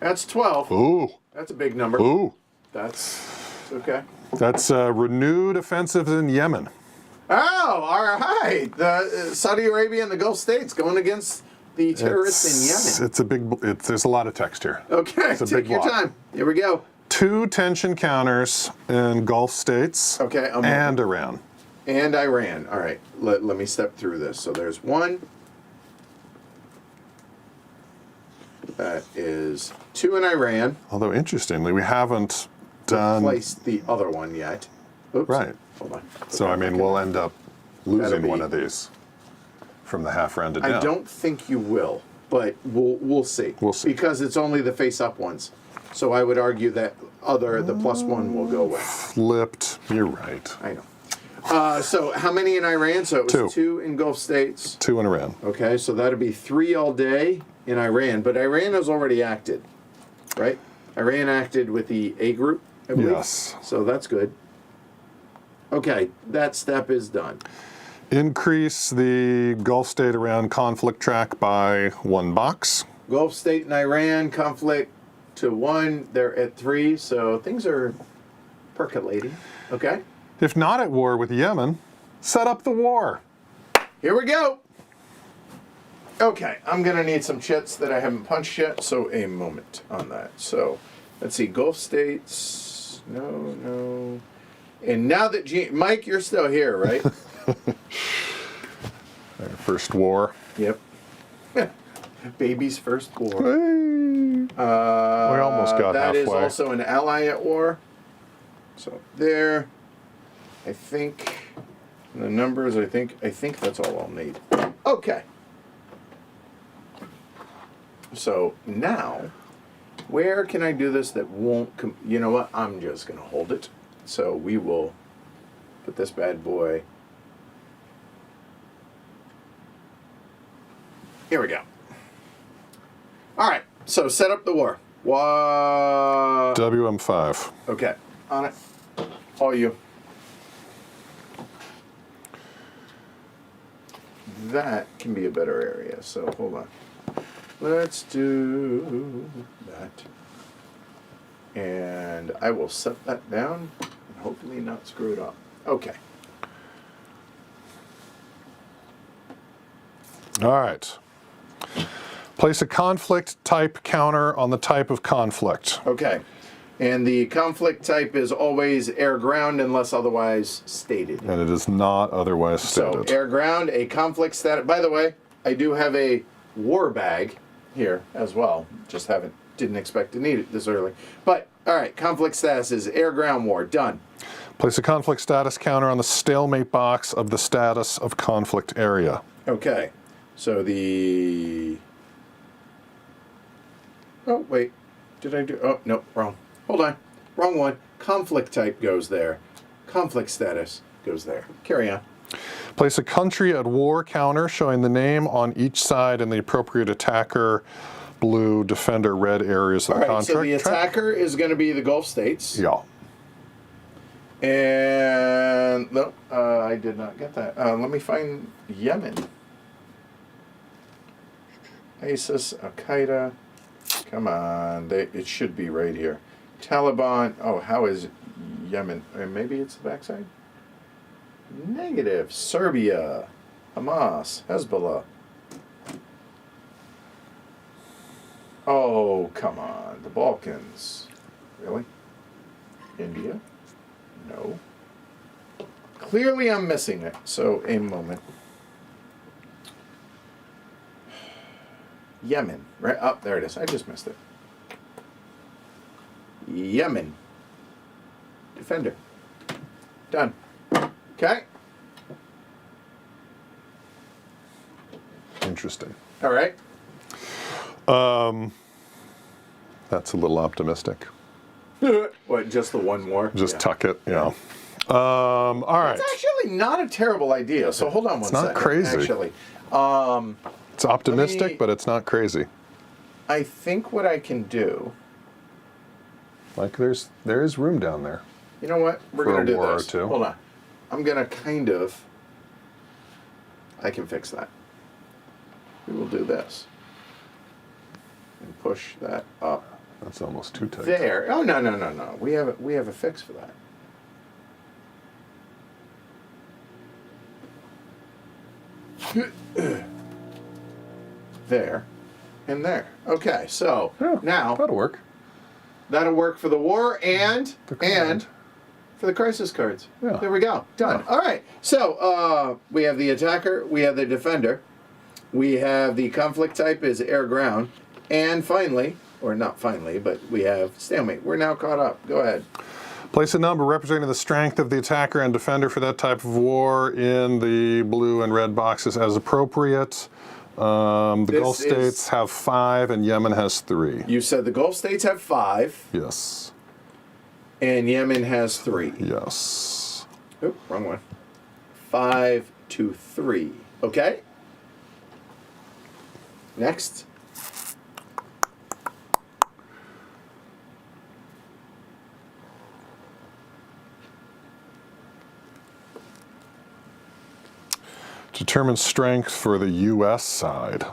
S1: That's 12.
S2: Ooh,
S1: That's a big number.
S2: ooh.
S1: That's okay.
S2: That's renewed offensive in Yemen.
S1: Oh, all right. The Saudi Arabia and the Gulf States going against the terrorists in Yemen.
S2: It's a big. There's a lot of text here.
S1: Okay,
S2: it's a
S1: take
S2: big
S1: your
S2: block.
S1: time. Here we go.
S2: 2 tension counters in Gulf states.
S1: Okay, I'm
S2: and Iran.
S1: And Iran. All right, let me step through this. So there's 1. That is 2 in Iran.
S2: Although interestingly, we haven't done.
S1: Placed the other one yet. Oops.
S2: Right.
S1: Hold on.
S2: So I mean, we'll end up
S1: That'll
S2: losing
S1: be-
S2: one of these from the half rounded down.
S1: I don't think you will, but we'll see.
S2: We'll see.
S1: Because it's only the face-up ones. So I would argue that the +1 will go away.
S2: Flipped. You're right.
S1: I know. So how many in Iran? So it was 2 in Gulf States.
S2: 2 in Iran.
S1: Okay, so that'd be 3 all day in Iran. But Iran has already acted, right? Iran acted with the A group, I believe.
S2: Yes.
S1: So that's good. Okay, that step is done.
S2: Increase the Gulf state Iran conflict track by 1 box.
S1: Gulf State and Iran conflict to 1. They're at 3, so things are percolating. Okay,
S2: If not at war with Yemen, set up the war.
S1: here we go. Okay, I'm gonna need some chits that I haven't punched yet, so a moment on that. So, let's see, Gulf States, no. And now that Mike, you're still here, right?
S2: First war.
S1: Yep. Baby's first war.
S2: We almost got
S1: that
S2: halfway.
S1: is also an ally at war. So there, I think the numbers. I think that's all I'll need. Okay. So now, where can I do this that won't? You know what? I'm just gonna hold it. So we will put this bad boy. Here we go. All right, so set up the war.
S2: WM5.
S1: Okay, on it. All you. That can be a better area, so hold on. Let's do that. And I will set that down and hopefully not screw it up. Okay.
S2: All right. Place a conflict type counter on the type of conflict.
S1: Okay. And the conflict type is always air-ground unless otherwise stated.
S2: And it is not otherwise stated.
S1: So, air-ground, a conflict status. By the way, I do have a war bag here as well. Just didn't expect to need it this early. But, all right, conflict status is air-ground war. Done.
S2: Place a conflict status counter on the stalemate box of the status of conflict area.
S1: Okay. So the... Oh, wait. Did I do... Oh, no, wrong. Hold on. Wrong one. Conflict type goes there. Conflict status goes there. Carry on.
S2: Place a country at war counter showing the name on each side and the appropriate attacker, blue, defender, red areas of
S1: All
S2: the
S1: right,
S2: contract.
S1: so the attacker is going to be the Gulf states.
S2: Yeah.
S1: And... No, I did not get that. Let me find Yemen. ISIS, Al-Qaeda. Come on. It should be right here. Taliban. Oh, how is Yemen? Maybe it's the backside? Negative. Serbia. Hamas. Hezbollah. Oh, come on. The Balkans. Really? India? No. Clearly I'm missing it. So, a moment. Yemen. Right up there it is. I just missed it. Yemen. Defender. Done. Okay.
S2: Interesting.
S1: All right.
S2: That's a little optimistic.
S1: What, just the one more?
S2: Just tuck it, yeah. All right.
S1: It's actually not a terrible idea. So hold on one second.
S2: It's not crazy.
S1: Actually.
S2: It's optimistic, but it's not crazy.
S1: I think what I can do...
S2: Like there is room down there.
S1: You know what? We're
S2: For
S1: going to
S2: a
S1: do
S2: war or
S1: this.
S2: two.
S1: Hold on. I'm going to kind of... I can fix that. We will do this. And push that up.
S2: That's almost too tight.
S1: There. Oh, no. We have a fix for that. There. And there. Okay, so
S2: Yeah,
S1: now...
S2: that'll work.
S1: That'll work for the war and
S2: card.
S1: for the crisis cards.
S2: Yeah.
S1: There we go. Done.
S2: Yeah.
S1: All right. So we have the attacker, we have the defender, we have the conflict type is air-ground, and finally, or not finally, but we have stalemate. We're now caught up. Go ahead.
S2: Place a number representing the strength of the attacker and defender for that type of war in the blue and red boxes as appropriate. The Gulf states have 5 and Yemen has 3.
S1: You said the Gulf states have 5.
S2: Yes.
S1: And Yemen has 3.
S2: Yes.
S1: Oop, wrong one. 5 to 3. Okay? Next.
S2: Determine strength for the U.S. side.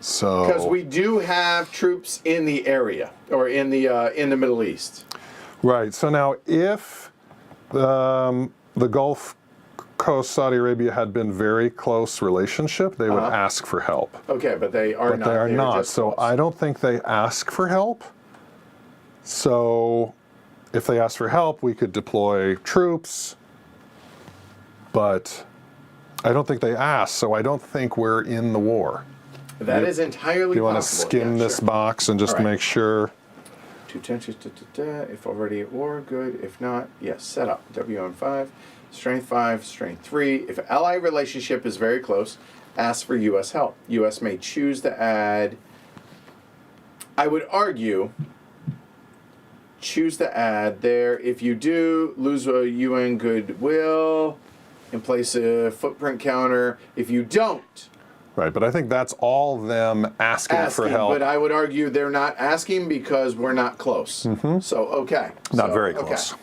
S2: So
S1: Because we do have troops in the area, or in the Middle East.
S2: right. So now, if the Gulf Coast, Saudi Arabia had been very close relationship, they would ask for help.
S1: Okay, but they are
S2: But
S1: not.
S2: they are
S1: They're
S2: not.
S1: just
S2: So
S1: close.
S2: I don't think they ask for help. So if they ask for help, we could deploy troops. But I don't think they asked, so I don't think we're in the war.
S1: That is entirely possible.
S2: Do you want to skim this box and just
S1: All right.
S2: make sure?
S1: Two tensions, if already at war, good. If not, yes, set up. WM5, strength 5, strength 3. If ally relationship is very close, ask for U.S. help. U.S. may choose to add, I would argue, choose to add there. If you do, lose a UN goodwill and place a footprint counter. If you don't,
S2: Right, but I think that's all them asking for help.
S1: but I would argue they're not asking because we're not close. So, okay.
S2: Not very close.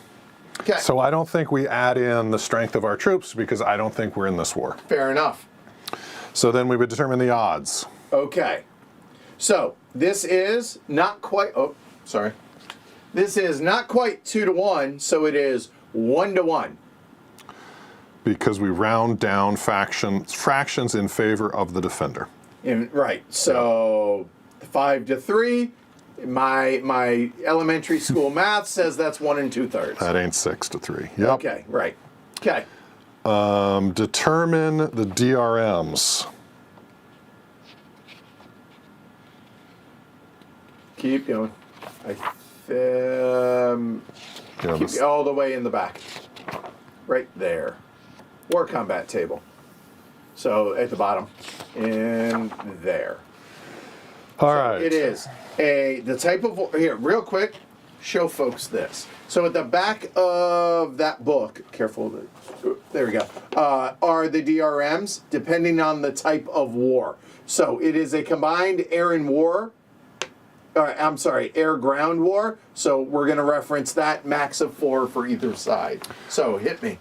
S1: Okay.
S2: So I don't think we add in the strength of our troops because I don't think we're in this war.
S1: Fair enough.
S2: So then we would determine the odds.
S1: Okay. So, this is not quite, This is not quite 2 to 1, so it is 1 to 1.
S2: Because we round down fractions in favor of the defender.
S1: Right. So 5 to 3. My elementary school math says that's 1 2/3.
S2: That ain't 6 to 3. Yep.
S1: Okay. Right. Okay.
S2: Determine the DRMs.
S1: Keep going. Keep all the way in the back. Right there. War combat table. So at the bottom. And there.
S2: All right.
S1: It is the type of, here, real quick, show folks this. So at the back of that book, careful, there we go, are the DRMs depending on the type of war. So it is a combined air and war, air-ground war. So we're going to reference that, max of 4 for either side. So hit me.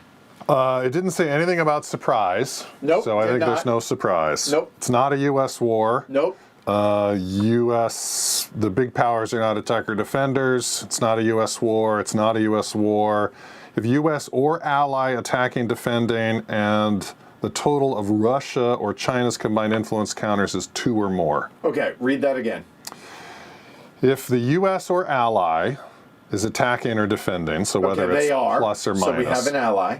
S2: It didn't say anything about surprise.
S1: Nope.
S2: So I think there's no surprise.
S1: Nope.
S2: It's not a U.S. war.
S1: Nope.
S2: U.S. The big powers are not attacker defenders. It's not a U.S. war. It's not a U.S. war. If U.S. or ally attacking, defending, and the total of Russia or China's combined influence counters is 2 or more.
S1: Okay, read that again.
S2: If the U.S. or ally is attacking or defending, so whether it's plus or minus.
S1: So we have an ally.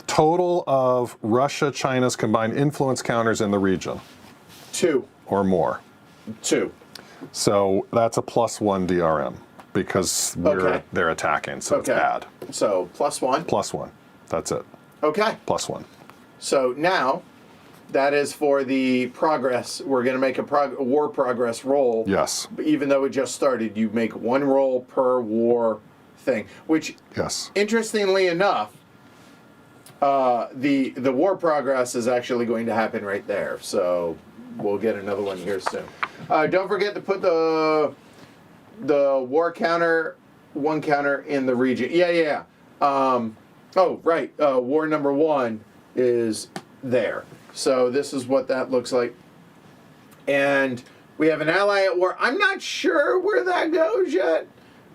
S2: Total of Russia, China's combined influence counters in the region.
S1: 2.
S2: Or more.
S1: 2.
S2: So that's a +1 DRM because they're attacking, so it's bad.
S1: So +1.
S2: +1. That's it.
S1: Okay.
S2: +1.
S1: So now, that is for the progress. We're going to make a war progress roll.
S2: Yes.
S1: Even though it just started, you make 1 roll per war thing. Which, interestingly enough, the war progress is actually going to happen right there. So we'll get another one here soon. Don't forget to put the war counter, 1 counter in the region. Yeah. War number 1 is there. So this is what that looks like. And we have an ally at war. I'm not sure where that goes yet.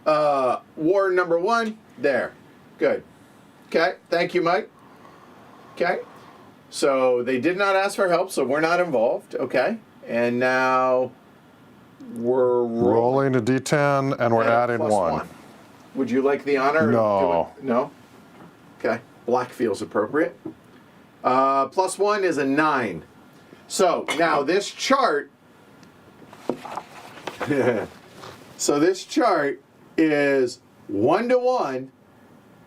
S1: War number 1, there. Good. Okay, thank you, Mike. Okay. So they did not ask for help, so we're not involved. Okay. And now we're
S2: rolling a D10 and we're adding 1.
S1: Would you like the honor?
S2: No.
S1: No? Okay. Black feels appropriate. +1 is a 9. So now this chart. So this chart is 1 to 1.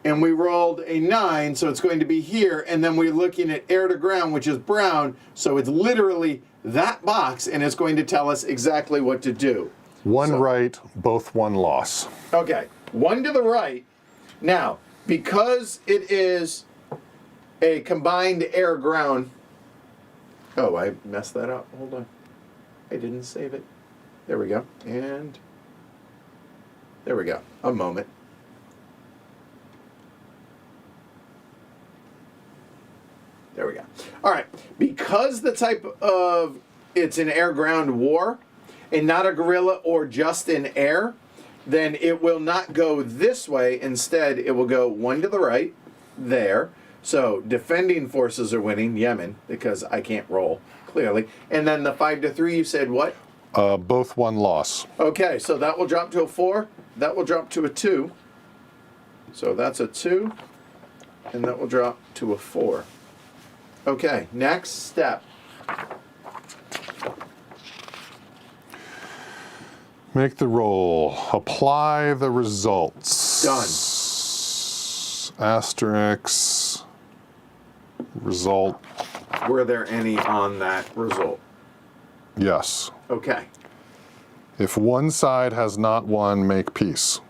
S1: And we rolled a 9, so it's going to be here. And then we're looking at air to ground, which is brown. So it's literally that box, and it's going to tell us exactly what to do.
S2: 1 right, both 1 loss.
S1: Okay, 1 to the right. Now, because it is a combined air ground. Oh, I messed that up. Hold on. I didn't save it. There we go. And there we go. A moment. There we go. All right. Because the type of it's an air-ground war and not a guerrilla or just in air, then it will not go this way. Instead, it will go 1 to the right, there. So defending forces are winning, Yemen, because I can't roll, clearly. And then the 5 to 3, you said what?
S2: Both 1 loss.
S1: Okay, so that will drop to a 4. That will drop to a 2. So that's a 2. And that will drop to a 4. Okay, next step.
S2: Make the roll. Apply the results.
S1: Done.
S2: Asterisk. Result.
S1: Were there any on that result?
S2: Yes.
S1: Okay.
S2: If one side has not won, make peace.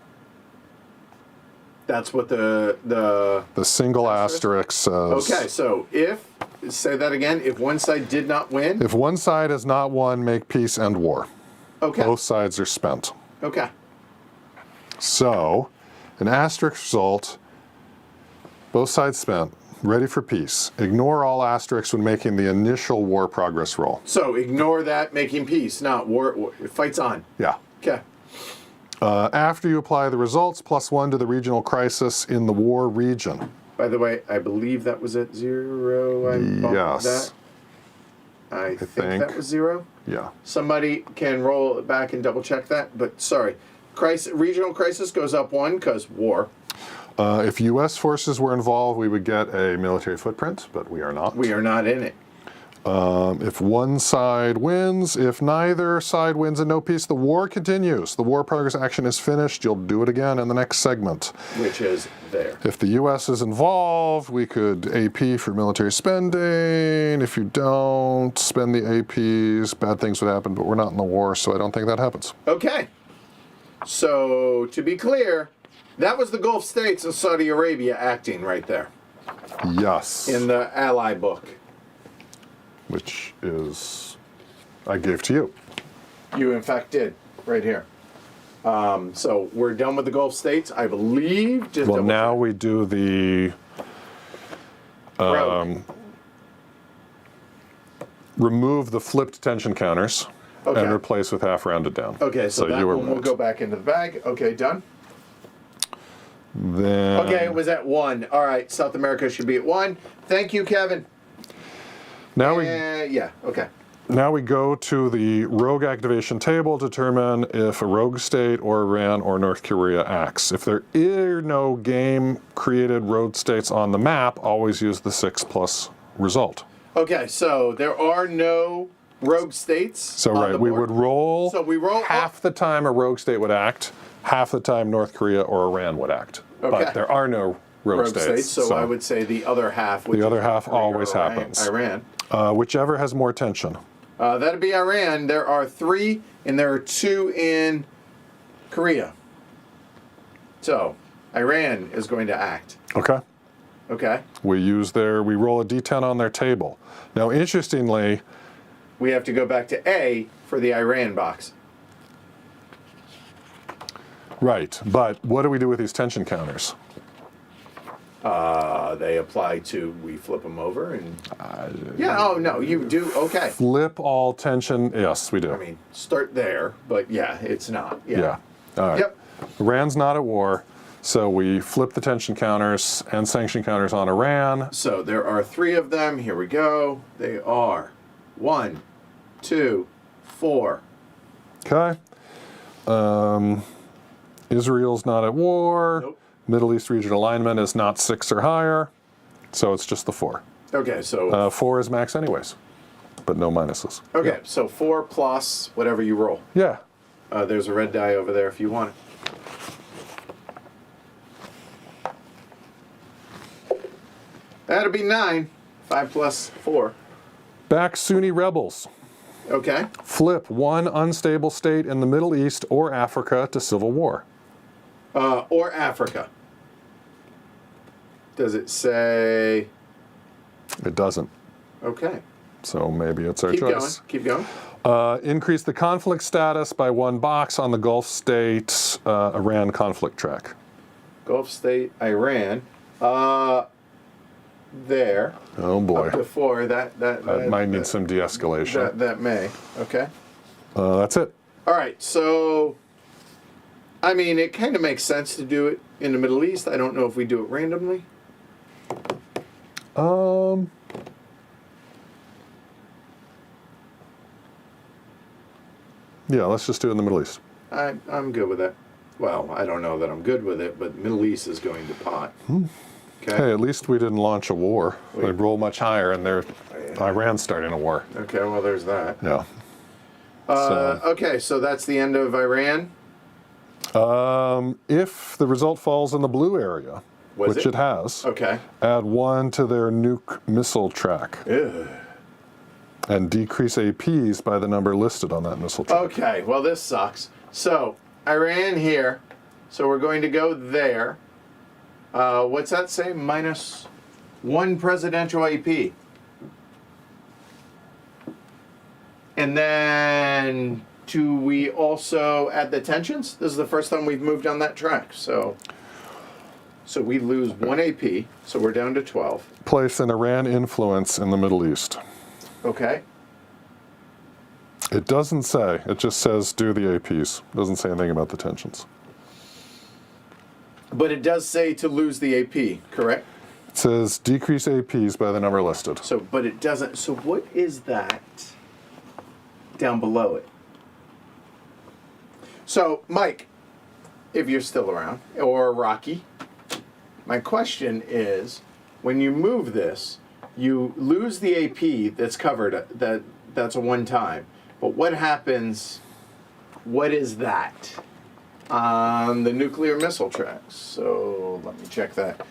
S1: That's what the
S2: single asterisk says.
S1: Okay, so say that again, if one side did not win?
S2: If one side has not won, make peace, end war.
S1: Okay.
S2: Both sides are spent.
S1: Okay.
S2: So, an asterisk result, both sides spent, ready for peace. Ignore all asterisks when making the initial war progress roll.
S1: So ignore that, making peace, not war fight's on.
S2: Yeah.
S1: Okay.
S2: After you apply the results, +1 to the regional crisis in the war region.
S1: By the way, I believe that was at 0. I bumped
S2: Yes.
S1: that. I think that was 0.
S2: Yeah.
S1: Somebody can roll it back and double check that, but sorry. Regional crisis goes up 1 because war.
S2: If U.S. forces were involved, we would get a military footprint, but we are not.
S1: We are not in it.
S2: If one side wins, if neither side wins and no peace, the war continues. The war progress action is finished. You'll do it again in the next segment.
S1: Which is there.
S2: If the U.S. is involved, we could AP for military spending. If you don't spend the APs, bad things would happen, but we're not in the war, so I don't think that happens.
S1: Okay. So, to be clear, that was the Gulf states of Saudi Arabia acting right there.
S2: Yes.
S1: In the ally book.
S2: Which is, I gave to you.
S1: You, in fact, did, right here. So we're done with the Gulf states, I believe. Just
S2: well, now we do the remove the flipped tension counters and replace with half rounded down.
S1: Okay, so that one will go back into the bag. Okay, done.
S2: Then.
S1: Okay, it was at 1. All right, South America should be at 1. Thank you, Kevin.
S2: Now Now we go to the rogue activation table, determine if a rogue state or Iran or North Korea acts. If there are no game-created rogue states on the map, always use the 6+ result.
S1: Okay, so there are no rogue states.
S2: So we would roll.
S1: So we roll
S2: half the time a rogue state would act, half the time North Korea or Iran would act.
S1: Okay.
S2: But there are no rogue states.
S1: So I would say the other half.
S2: The other half always happens.
S1: Iran.
S2: Whichever has more tension.
S1: That'd be Iran. There are 3, and there are 2 in Korea. So Iran is going to act.
S2: Okay.
S1: Okay.
S2: We roll a D10 on their table. Now, interestingly,
S1: we have to go back to A for the Iran box.
S2: Right, but what do we do with these tension counters?
S1: They apply to, we flip them over and... you do, okay.
S2: Flip all tension, yes, we do.
S1: I mean, start there, but yeah, it's not.
S2: Yeah. All right.
S1: Yep.
S2: Iran's not at war, so we flip the tension counters and sanction counters on Iran.
S1: So there are 3 of them. Here we go. They are 1, 2, 4.
S2: Okay. Israel's not at war.
S1: Nope.
S2: Middle East regional alignment is not 6 or higher, so it's just the 4.
S1: Okay, so...
S2: 4 is max anyways, but no minuses.
S1: Okay, so 4 plus whatever you roll.
S2: Yeah.
S1: There's a red die over there if you want it. That'll be 9. 5 plus 4.
S2: Back Sunni rebels.
S1: Okay.
S2: Flip one unstable state in the Middle East or Africa to civil war.
S1: Or Africa. Does it say?
S2: It doesn't.
S1: Okay.
S2: So maybe it's our choice.
S1: Keep going.
S2: Increase the conflict status by 1 box on the Gulf state Iran conflict track.
S1: Gulf state, Iran. There.
S2: Oh boy.
S1: Up to 4. That
S2: might need some de-escalation.
S1: That may. Okay.
S2: That's it.
S1: All right. So, I mean, it kind of makes sense to do it in the Middle East. I don't know if we do it randomly.
S2: Yeah, let's just do it in the Middle East.
S1: I'm good with that. Well, I don't know that I'm good with it, but Middle East is going to pot. Okay.
S2: Hey, at least we didn't launch a war. They roll much higher, and Iran's starting a war.
S1: Okay, well, there's that.
S2: Yeah.
S1: Okay, so that's the end of Iran.
S2: If the result falls in the blue area, which it has,
S1: Okay.
S2: add 1 to their nuke missile track.
S1: Ugh.
S2: And decrease APs by the number listed on that missile track.
S1: Okay, well, this sucks. So, Iran here. So we're going to go there. What's that say? -1 presidential AP. And then do we also add the tensions? This is the first time we've moved on that track. So we lose 1 AP. So we're down to 12.
S2: Place an Iran influence in the Middle East.
S1: Okay.
S2: It doesn't say. It just says do the APs. It doesn't say anything about the tensions.
S1: But it does say to lose the AP, correct?
S2: It says decrease APs by the number listed.
S1: So, but it doesn't. So what is that down below it? So, Mike, if you're still around, or Rocky, my question is, when you move this, you lose the AP that's covered. That's a one time. But what happens? What is that on the nuclear missile tracks? So let me check that.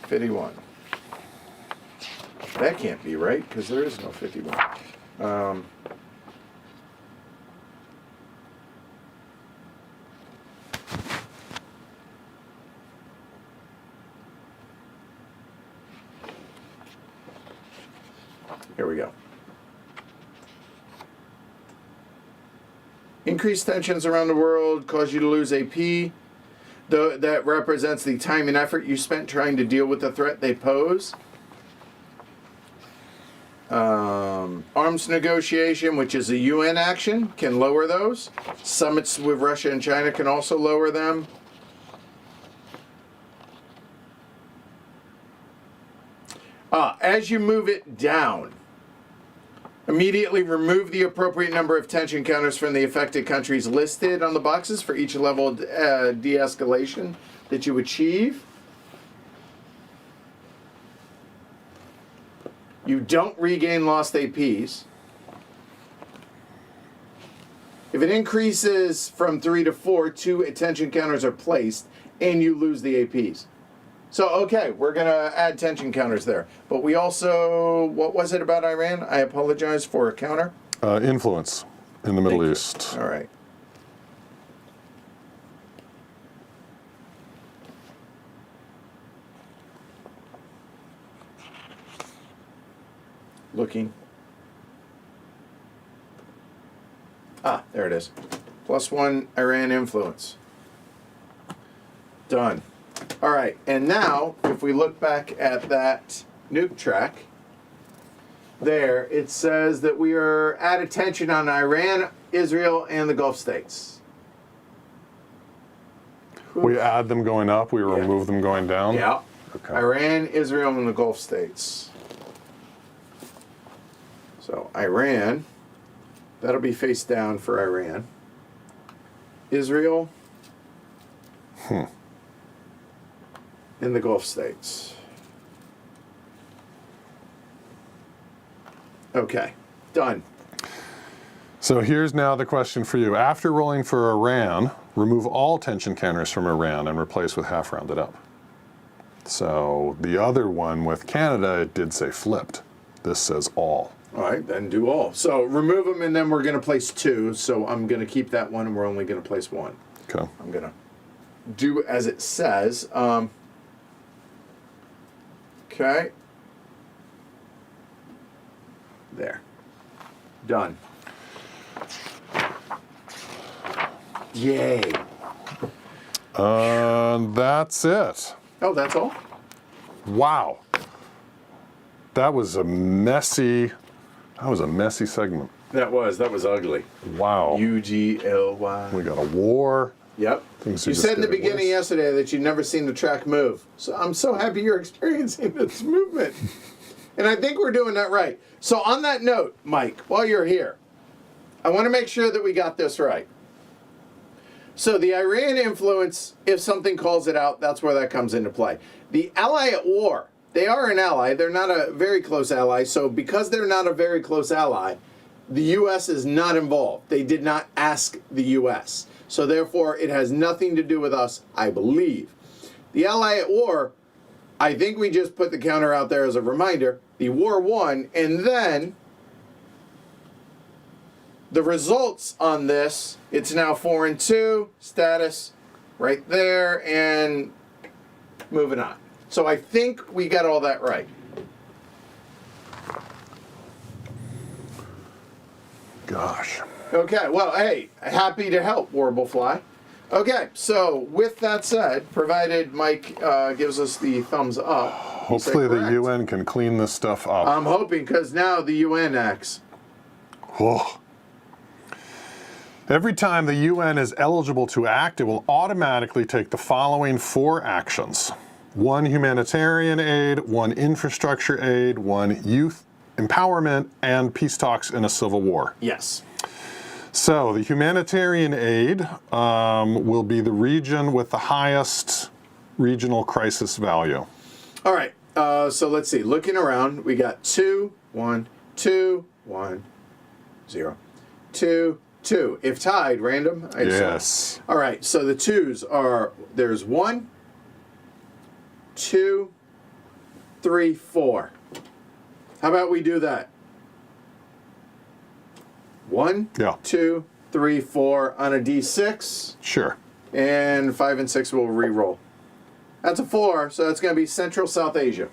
S1: 51. That can't be right because there is no 51. Here we go. Increased tensions around the world cause you to lose AP. That represents the time and effort you spent trying to deal with the threat they pose. Arms negotiation, which is a UN action, can lower those. Summits with Russia and China can also lower them. As you move it down, immediately remove the appropriate number of tension counters from the affected countries listed on the boxes for each level of de-escalation that you achieve. You don't regain lost APs. If it increases from 3 to 4, 2 tension counters are placed, and you lose the APs. So, okay, we're going to add tension counters there. But we also, what was it about Iran? I apologize for a counter.
S2: Influence in the Middle East.
S1: All right. Looking. There it is. +1 Iran influence. Done. All right, and now, if we look back at that nuke track, there, it says that we are at attention on Iran, Israel, and the Gulf states.
S2: We add them going up, we remove them going down?
S1: Yeah.
S2: Okay.
S1: Iran, Israel, and the Gulf states. So, Iran, that'll be face down for Iran. Israel. In the Gulf states. Okay, done.
S2: So here's now the question for you. After rolling for Iran, remove all tension counters from Iran and replace with half rounded up. So the other one with Canada, it did say flipped. This says all.
S1: All right, then do all. So remove them, and then we're going to place 2. So I'm going to keep that one, and we're only going to place 1.
S2: Okay.
S1: I'm going to do as it says. Okay. There. Done. Yay.
S2: That's it.
S1: Oh, that's all?
S2: Wow. That was a messy segment.
S1: That was ugly.
S2: Wow.
S1: UGLY.
S2: We got a war.
S1: Yep.
S2: Things
S1: You
S2: are just
S1: said in the
S2: getting
S1: beginning
S2: worse.
S1: yesterday that you'd never seen the track move. So I'm so happy you're experiencing this movement. And I think we're doing that right. So on that note, Mike, while you're here, I want to make sure that we got this right. So the Iran influence, if something calls it out, that's where that comes into play. The ally at war, they are an ally. They're not a very close ally. So because they're not a very close ally, the U.S. is not involved. They did not ask the U.S. So therefore, it has nothing to do with us, I believe. The ally at war, I think we just put the counter out there as a reminder. The war won, and then the results on this, it's now 4-2, status right there, and moving on. So I think we got all that right.
S2: Gosh.
S1: Okay, well, hey, happy to help, Warblefly. Okay, so with that said, provided Mike gives us the thumbs up.
S2: Hopefully the UN can clean this stuff up.
S1: I'm hoping, because now the UN acts.
S2: Oh. Every time the UN is eligible to act, it will automatically take the following 4 actions. 1 humanitarian aid, 1 infrastructure aid, 1 youth empowerment, and peace talks in a civil war.
S1: Yes.
S2: So the humanitarian aid will be the region with the highest regional crisis value.
S1: All right, so let's see. Looking around, we got 2, 1, 2, 1, 0, 2, 2. If tied, random? I assume.
S2: Yes.
S1: All right, so the 2s are, there's 1, 2, 3, 4. How about we do that? 1,
S2: Yeah.
S1: 2, 3, 4 on a D6,
S2: Sure.
S1: and 5 and 6 will re-roll. That's a 4, so that's going to be Central South Asia.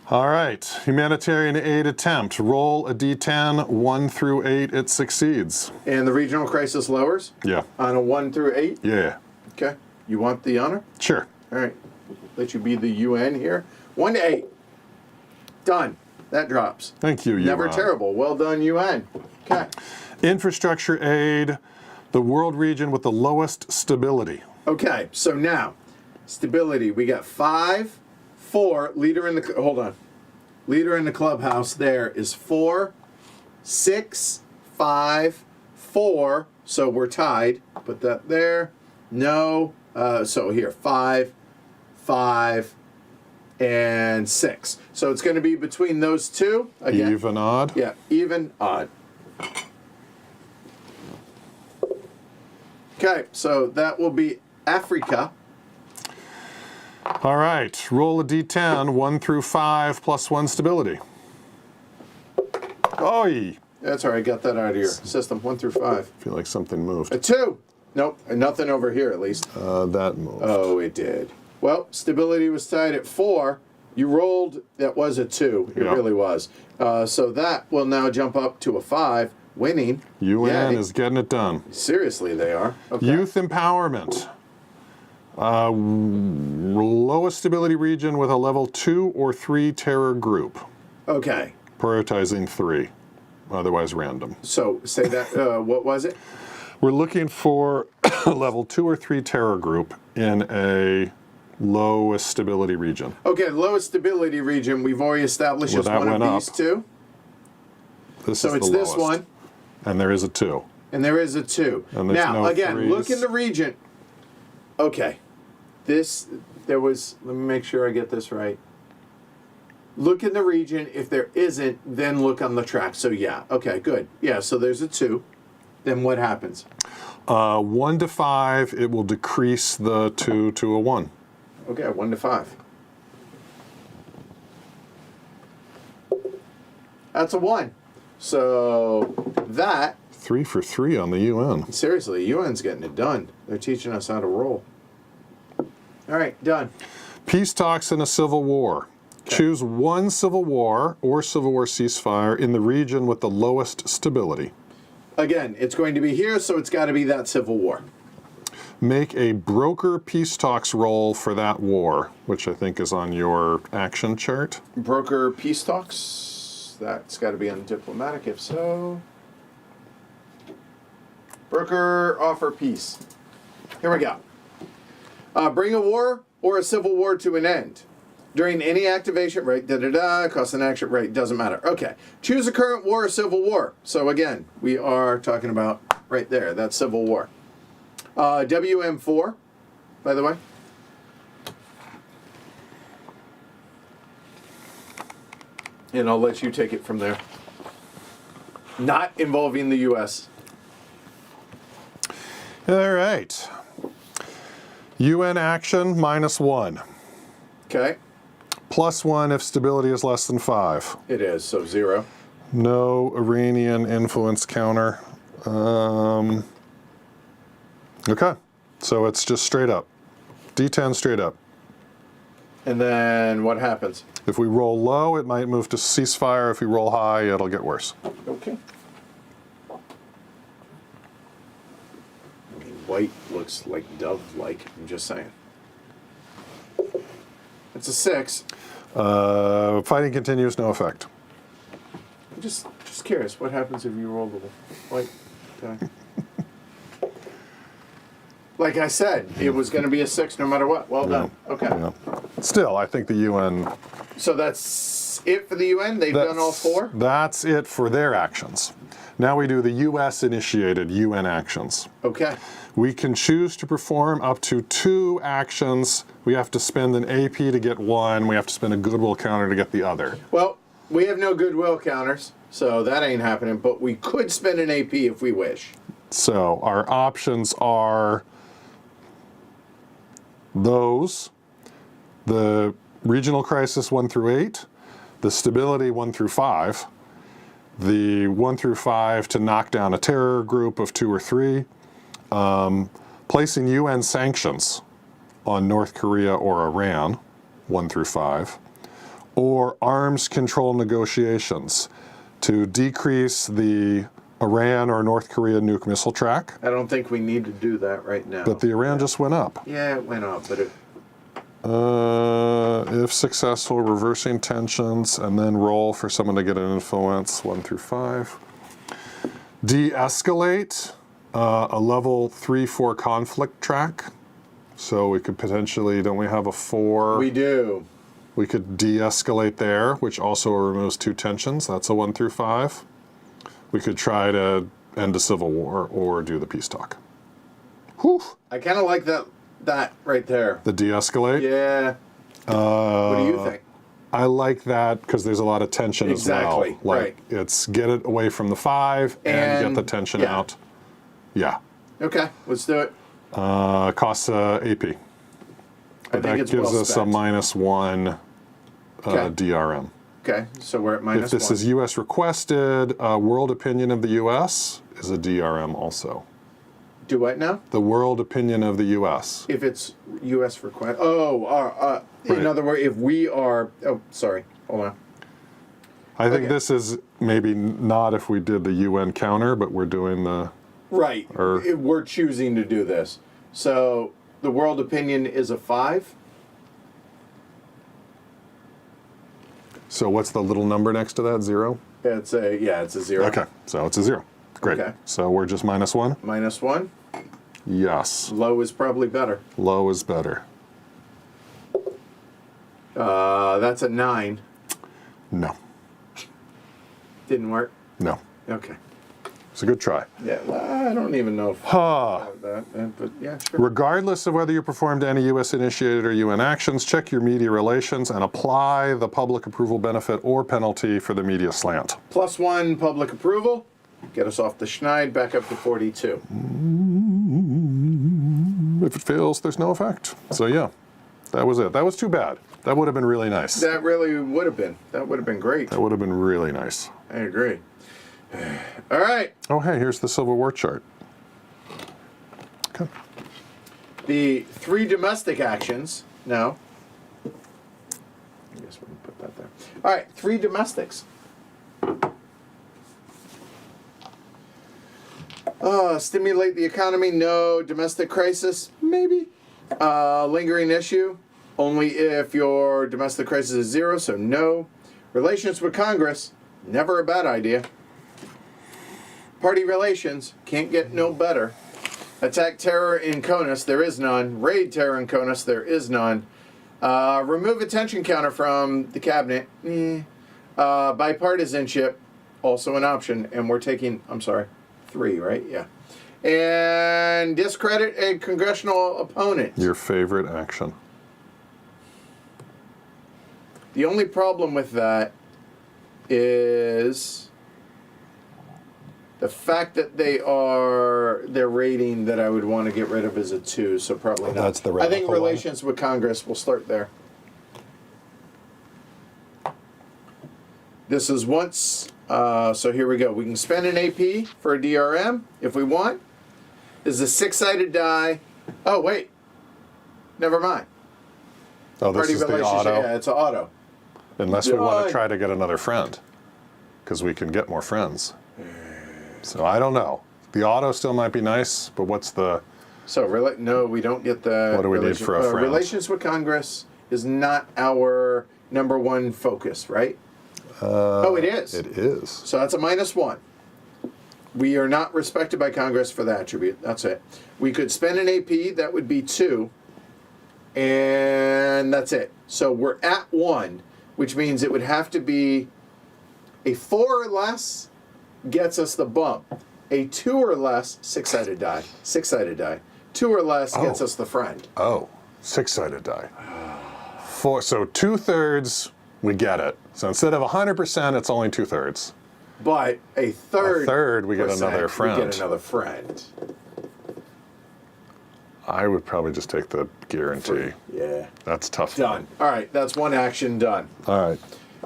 S2: All right. Humanitarian aid attempt. Roll a D10, 1 through 8, it succeeds.
S1: And the regional crisis lowers
S2: Yeah.
S1: on a 1 through 8.
S2: Yeah.
S1: Okay. You want the honor?
S2: Sure.
S1: All right. Let you be the UN here. 1 to 8. Done. That drops.
S2: Thank you,
S1: Never
S2: UN.
S1: terrible. Well done, UN. Okay.
S2: Infrastructure aid, the world region with the lowest stability.
S1: Okay. So now, stability. We got 5, 4. Leader in the hold on. Leader in the clubhouse. There is 4, 6, 5, 4. So we're tied. Put that there. No. So here 5, 5, and 6. So it's going to be between those two. Again.
S2: Even odd?
S1: Yeah, even, odd. Okay, so that will be Africa.
S2: All right. Roll a D10, 1 through 5 plus 1 stability. Oy!
S1: That's all right, got that out of your system. 1 through 5.
S2: I feel like something moved.
S1: A 2. Nope, nothing over here at least.
S2: That moved.
S1: Oh, it did. Well, stability was tied at 4. You rolled, that was a 2. It
S2: Yeah.
S1: really was. So that will now jump up to a 5, winning.
S2: UN
S1: Yay.
S2: is getting it done.
S1: Seriously, they are. Okay.
S2: Youth empowerment. Lowest stability region with a level 2 or 3 terror group.
S1: Okay.
S2: Prioritizing 3, otherwise random.
S1: So say that, what was it?
S2: We're looking for a level 2 or 3 terror group in a lowest stability region.
S1: Okay, lowest stability region, we've already established
S2: Well,
S1: is
S2: that
S1: one of
S2: went
S1: these
S2: up.
S1: two.
S2: This
S1: So
S2: is
S1: it's
S2: the
S1: this
S2: lowest.
S1: one,
S2: And there is a 2.
S1: and there is a 2.
S2: And there's
S1: Now,
S2: no
S1: again,
S2: threes.
S1: look in the region. Okay, there was, let me make sure I get this right. Look in the region. If there isn't, then look on the track. So yeah, okay, good. Yeah, so there's a 2. Then what happens?
S2: 1 to 5, it will decrease the 2 to a 1.
S1: Okay, 1 to 5. That's a 1. So that,
S2: 3 for 3 on the UN.
S1: seriously, UN's getting it done. They're teaching us how to roll. All right, done.
S2: Peace talks in a civil war.
S1: Okay.
S2: Choose one civil war or civil war ceasefire in the region with the lowest stability.
S1: Again, it's going to be here, so it's got to be that civil war.
S2: Make a broker peace talks roll for that war, which I think is on your action chart.
S1: Broker peace talks. That's got to be on diplomatic, if so. Broker offer peace. Here we go. Bring a war or a civil war to an end. During any activation, right, cost an action, right, doesn't matter. Okay, choose a current war or civil war. So again, we are talking about right there, that civil war. WM4, by the way. And I'll let you take it from there. Not involving the U.S.
S2: All right. UN action -1.
S1: Okay.
S2: +1 if stability is less than 5.
S1: It is, so 0.
S2: No Iranian influence counter. Okay, so it's just straight up. D10 straight up.
S1: And then what happens?
S2: If we roll low, it might move to ceasefire. If we roll high, it'll get worse.
S1: Okay. White looks like dove-like, I'm just saying. It's a 6.
S2: Fighting continues, no effect.
S1: I'm just curious, what happens if you roll the white die? Like I said, it was going to be a 6 no matter what. Well done. Okay.
S2: Yeah. Still, I think the UN...
S1: So that's it for the UN? They've done all 4?
S2: That's it for their actions. Now we do the US-initiated UN actions.
S1: Okay.
S2: We can choose to perform up to 2 actions. We have to spend an AP to get one. We have to spend a goodwill counter to get the other.
S1: Well, we have no goodwill counters, so that ain't happening, but we could spend an AP if we wish.
S2: So our options are those: the regional crisis 1 through 8, the stability 1 through 5, the 1 through 5 to knock down a terror group of 2 or 3, placing UN sanctions on North Korea or Iran, 1 through 5, or arms control negotiations to decrease the Iran or North Korea nuke missile track.
S1: I don't think we need to do that right now.
S2: But the Iran just went up.
S1: Yeah, it went up, but it...
S2: If successful, reversing tensions, and then roll for someone to get an influence, 1 through 5. De-escalate a level 3-4 conflict track. So we could potentially, don't we have a 4?
S1: We do.
S2: We could de-escalate there, which also removes 2 tensions. That's a 1 through 5. We could try to end a civil war or do the peace talk. Whew.
S1: I kind of like that right there.
S2: The de-escalate?
S1: Yeah. What do you think?
S2: I like that because there's a lot of tension as well.
S1: Exactly, right.
S2: It's get it away from the 5 and get the tension out. Yeah.
S1: Okay, let's do it.
S2: Costs AP. But that gives us a -1 DRM.
S1: Okay, so we're at -1.
S2: If this is U.S. requested, world opinion of the U.S. is a DRM also.
S1: Do what now?
S2: The world opinion of the U.S.
S1: If it's U.S. request. Oh,
S2: Right.
S1: in other words, if we are. Oh, sorry. Hold on.
S2: I think this is maybe not if we did the UN counter, but we're doing the...
S1: Right. We're choosing to do this. So the world opinion is a 5.
S2: So what's the little number next to that? 0?
S1: It's a 0.
S2: Okay, so it's a 0. Great.
S1: Okay.
S2: So we're just -1?
S1: -1.
S2: Yes.
S1: Low is probably better.
S2: Low is better.
S1: That's a 9.
S2: No.
S1: Didn't work.
S2: No.
S1: Okay.
S2: It's a good try.
S1: Yeah, well, I don't even know if that, but yeah, sure.
S2: Regardless of whether you performed any U.S. initiated or UN actions, check your media relations and apply the public approval benefit or penalty for the media slant.
S1: +1 public approval. Get us off the schneid, back up to 42.
S2: If it fails, there's no effect. So yeah, that was it. That was too bad. That would have been really nice.
S1: That really would have been. That would have been great.
S2: That would have been really nice.
S1: I agree. All right.
S2: Oh, hey, here's the Civil War chart. Okay.
S1: The 3 domestic actions. No. I guess we can put that there. All right, 3 domestics. Stimulate the economy. No. Domestic crisis. Maybe. Lingering issue. Only if your domestic crisis is 0, so no. Relations with Congress. Never a bad idea. Party relations. Can't get no better. Attack terror in CONUS. There is none. Raid terror in CONUS. There is none. Remove a tension counter from the cabinet. Bipartisanship. Also an option. And we're taking, I'm sorry, 3, right? Yeah. and discredit a congressional opponent.
S2: Your favorite action.
S1: The only problem with that is the fact that their rating that I would want to get rid of is a 2, so probably not.
S2: That's the
S1: I think
S2: radical
S1: relations with Congress, we'll start there. This is once, so here we go. We can spend an AP for a DRM if we want. This is a 6-sided die. Oh, wait. Never mind.
S2: Oh, this
S1: Party
S2: is the
S1: relationship.
S2: auto.
S1: Yeah, it's an auto.
S2: Unless we want
S1: Done.
S2: to try to get another friend, because we can get more friends. So I don't know. The auto still might be nice, but what's the...
S1: So, no, we don't get the...
S2: What do we need for a friend?
S1: Relations with Congress is not our number one focus, right? Oh, it is.
S2: It is.
S1: So that's a -1. We are not respected by Congress for that attribute. That's it. We could spend an AP. That would be 2. And that's it. So we're at 1, which means it would have to be a 4 or less gets us the bump. A 2 or less, 6-sided die. 6-sided die. 2 or less gets us the friend.
S2: Oh, 6-sided die. 4, so 2/3, we get it. So instead of 100%, it's only 2/3.
S1: But a third,
S2: we get another friend.
S1: We get another friend.
S2: I would probably just take the guarantee.
S1: Yeah.
S2: That's tough.
S1: Done. All right, that's one action done.
S2: All right.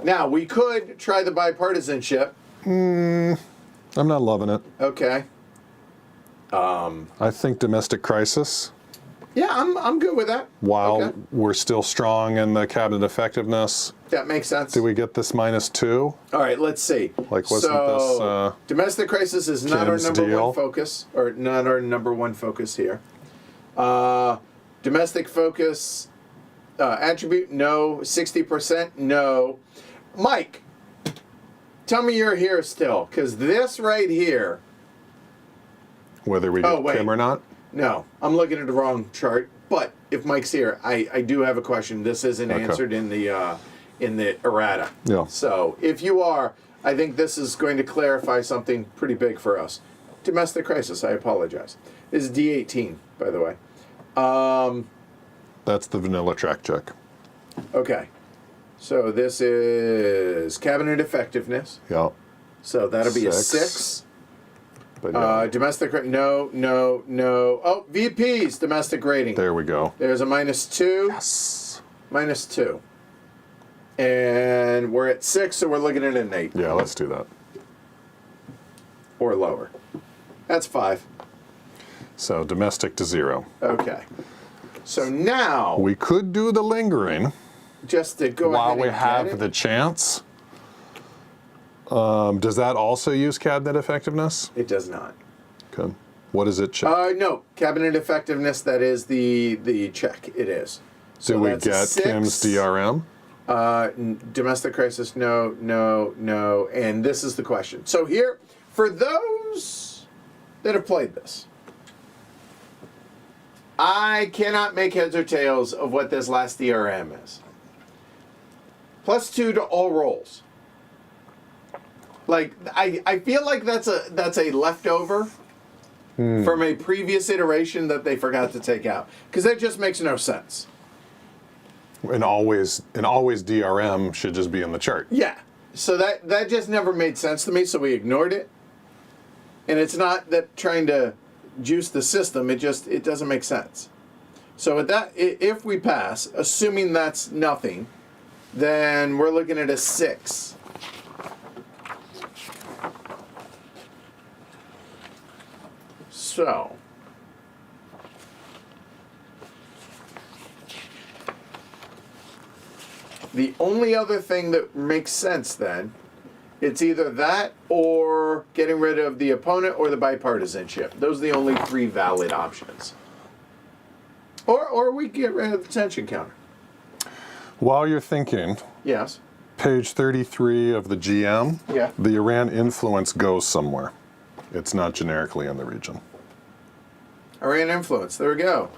S1: Now, we could try the bipartisanship.
S2: I'm not loving it.
S1: Okay.
S2: I think domestic crisis,
S1: Yeah, I'm good with that.
S2: while
S1: Okay.
S2: we're still strong in the cabinet effectiveness,
S1: That makes sense.
S2: do we get this -2?
S1: All right, let's see.
S2: Like, wasn't this,
S1: domestic crisis is not our
S2: Kim's
S1: number
S2: deal?
S1: one focus, or not our number one focus here. Domestic focus attribute, no. 60%, no. Mike, tell me you're here still, because this right here,
S2: Whether we
S1: Oh,
S2: get
S1: wait.
S2: Kim or not?
S1: no, I'm looking at the wrong chart. But if Mike's here, I do have a question. This isn't
S2: Okay.
S1: answered in the errata.
S2: Yeah.
S1: So if you are, I think this is going to clarify something pretty big for us. Domestic crisis. I apologize. This is D18, by the way.
S2: That's the vanilla track check.
S1: Okay. So this is cabinet effectiveness.
S2: Yeah.
S1: So that'll be a
S2: 6.
S1: 6.
S2: But yeah,
S1: Domestic, no. Oh, VP's domestic rating.
S2: there we go.
S1: There's a -2.
S2: Yes.
S1: -2. And we're at 6, so we're looking at an 8
S2: Yeah, let's do that.
S1: or lower. That's 5.
S2: So domestic to 0.
S1: Okay. So now,
S2: We could do the lingering
S1: just to go
S2: while
S1: ahead
S2: we
S1: and
S2: have
S1: get it.
S2: the chance. Does that also use cabinet effectiveness?
S1: It does not.
S2: Okay. What does it check?
S1: No, cabinet effectiveness. That is the check. It is. So
S2: do we
S1: that's a
S2: get
S1: 6.
S2: Kim's DRM?
S1: Domestic crisis, no. And this is the question. So here, for those that have played this, I cannot make heads or tails of what this last DRM is. +2 to all rolls. Like, I feel like that's a leftover from a previous iteration that they forgot to take out. Because that just makes no sense.
S2: And always DRM should just be in the chart.
S1: Yeah. So that just never made sense to me, so we ignored it. And it's not that trying to juice the system, it doesn't make sense. So with that, if we pass, assuming that's nothing, then we're looking at a 6. So the only other thing that makes sense then, it's either that or getting rid of the opponent or the bipartisanship. Those are the only 3 valid options. Or we get rid of the tension counter.
S2: While you're thinking,
S1: Yes.
S2: page 33 of the GM,
S1: Yeah.
S2: the Iran influence goes somewhere. It's not generically in the region.
S1: Iran influence. There we go.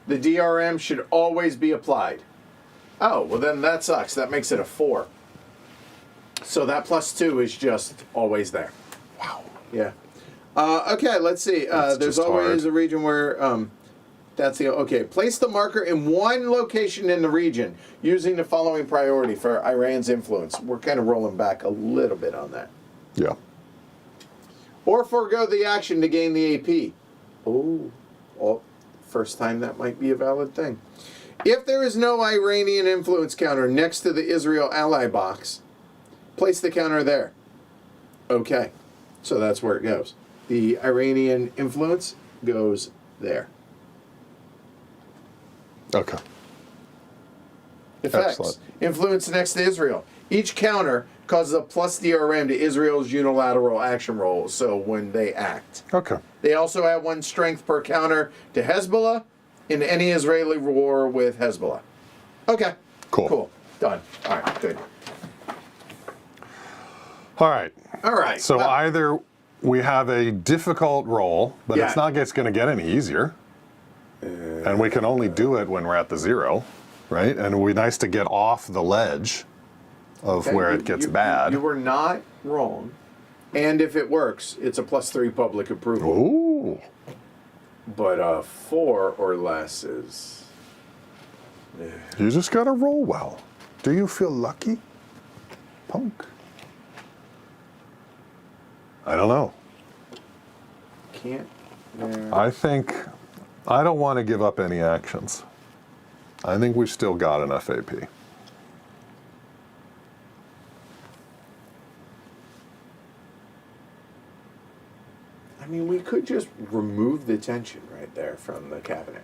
S1: The DRM should always be applied. Oh, well then that sucks. That makes it a 4. So that +2 is just always there.
S2: Wow.
S1: Yeah. Okay, let's see.
S2: That's
S1: There's
S2: just
S1: always
S2: hard.
S1: a region where that's the okay. Place the marker in one location in the region using the following priority for Iran's influence. We're kind of rolling back a little bit on that.
S2: Yeah.
S1: Or forego the action to gain the AP. Oh, first time that might be a valid thing. If there is no Iranian influence counter next to the Israel ally box, place the counter there. Okay, so that's where it goes. The Iranian influence goes there.
S2: Okay.
S1: Effects.
S2: Excellent.
S1: Influence next to Israel. Each counter causes a plus DRM to Israel's unilateral action roll, so when they act.
S2: Okay.
S1: They also add 1 strength per counter to Hezbollah in any Israeli war with Hezbollah. Okay.
S2: Cool.
S1: Cool. Done. All right, good.
S2: All right.
S1: All right.
S2: So
S1: well,
S2: either we have a difficult roll, but
S1: Yeah.
S2: it's not going to get any easier. And we can only do it when we're at the 0, right? And it would be nice to get off the ledge of
S1: okay,
S2: where it gets bad.
S1: You were not wrong. And if it works, it's a +3 public approval.
S2: Ooh.
S1: But 4 or less is...
S2: You just got to roll well. Do you feel lucky, punk? I don't know.
S1: Can't...
S2: I don't want to give up any actions. I think we've still got enough AP.
S1: I mean, we could just remove the tension right there from the cabinet.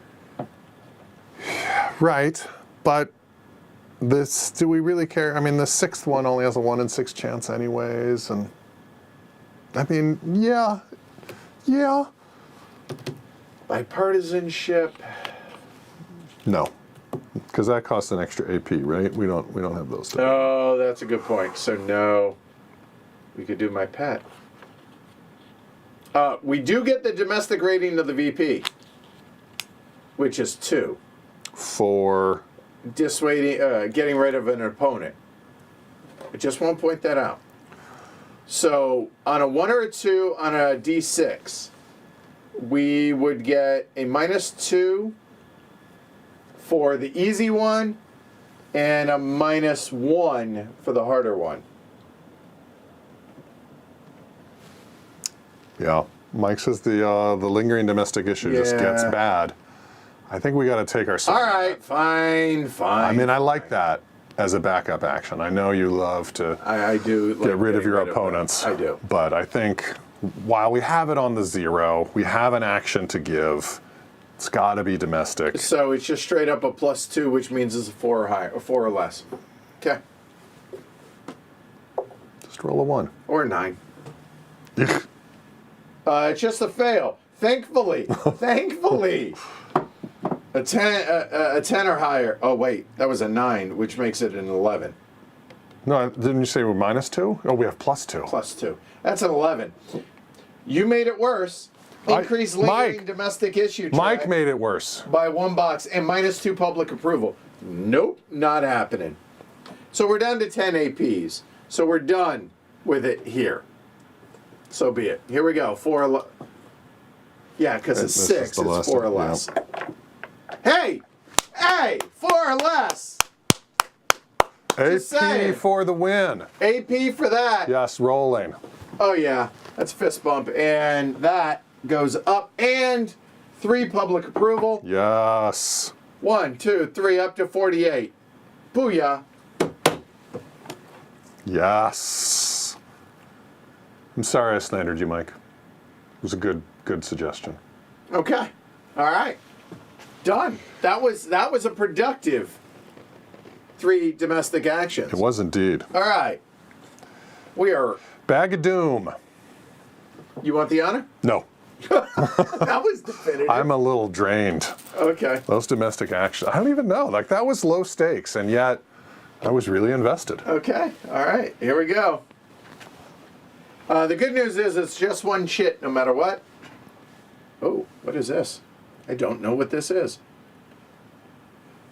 S2: Right, but this, do we really care? I mean, the 6th one only has a 1 in 6 chance anyways, and I mean, yeah.
S1: Bipartisanship.
S2: No, because that costs an extra AP, right? We don't have those two.
S1: Oh, that's a good point. So no, we could do my pet. We do get the domestic rating of the VP, which is 2.
S2: For
S1: Dissuading, getting rid of an opponent. I just want to point that out. So on a 1 or a 2 on a D6, we would get a -2 for the easy one and a -1 for the harder one.
S2: yeah, Mike says the lingering domestic issue just gets
S1: Yeah.
S2: bad. I think we got to take our side.
S1: All right, fine.
S2: I mean, I like that as a backup action. I know you love to
S1: I do like
S2: get rid of
S1: getting
S2: your
S1: them.
S2: opponents.
S1: I do.
S2: But I think while we have it on the 0, we have an action to give. It's got to be domestic.
S1: So it's just straight up a +2, which means it's a 4 or higher, or 4 or less. Okay,
S2: Just roll a 1.
S1: or 9. It's just a fail. Thankfully, a 10 or higher. Oh wait, that was a 9, which makes it an 11.
S2: No, didn't you say we're -2? Oh, we have +2.
S1: +2. That's an 11. You made it worse. Increase lingering
S2: Mike.
S1: domestic issue.
S2: Mike
S1: track
S2: made it worse.
S1: by 1 box and -2 public approval. Nope, not happening. So we're down to 10 APs. So we're done with it here. So be it. Here we go. 4 or less. Yeah, because it's
S2: This is
S1: 6.
S2: the
S1: It's
S2: last
S1: 4 or
S2: one,
S1: less. Hey! 4 or less! Just
S2: AP
S1: saying.
S2: for the win.
S1: AP for that.
S2: Yes, rolling.
S1: Oh yeah, that's fist bump, and that goes up, and 3 public approval.
S2: Yes.
S1: 1, 2, 3, up to 48. Booyah!
S2: Yes. I'm sorry I slandered you, Mike. It was a good suggestion.
S1: Okay, all right, done. That was a productive 3 domestic actions.
S2: It was indeed.
S1: All right, we are.
S2: Bag of doom.
S1: You want the honor?
S2: No,
S1: That was definitive.
S2: I'm a little drained.
S1: Okay.
S2: Those domestic actions, I don't even know. Like, that was low stakes, and yet I was really invested.
S1: Okay. All right. Here we go. The good news is it's just 1 shit no matter what. Oh, what is this? I don't know what this is.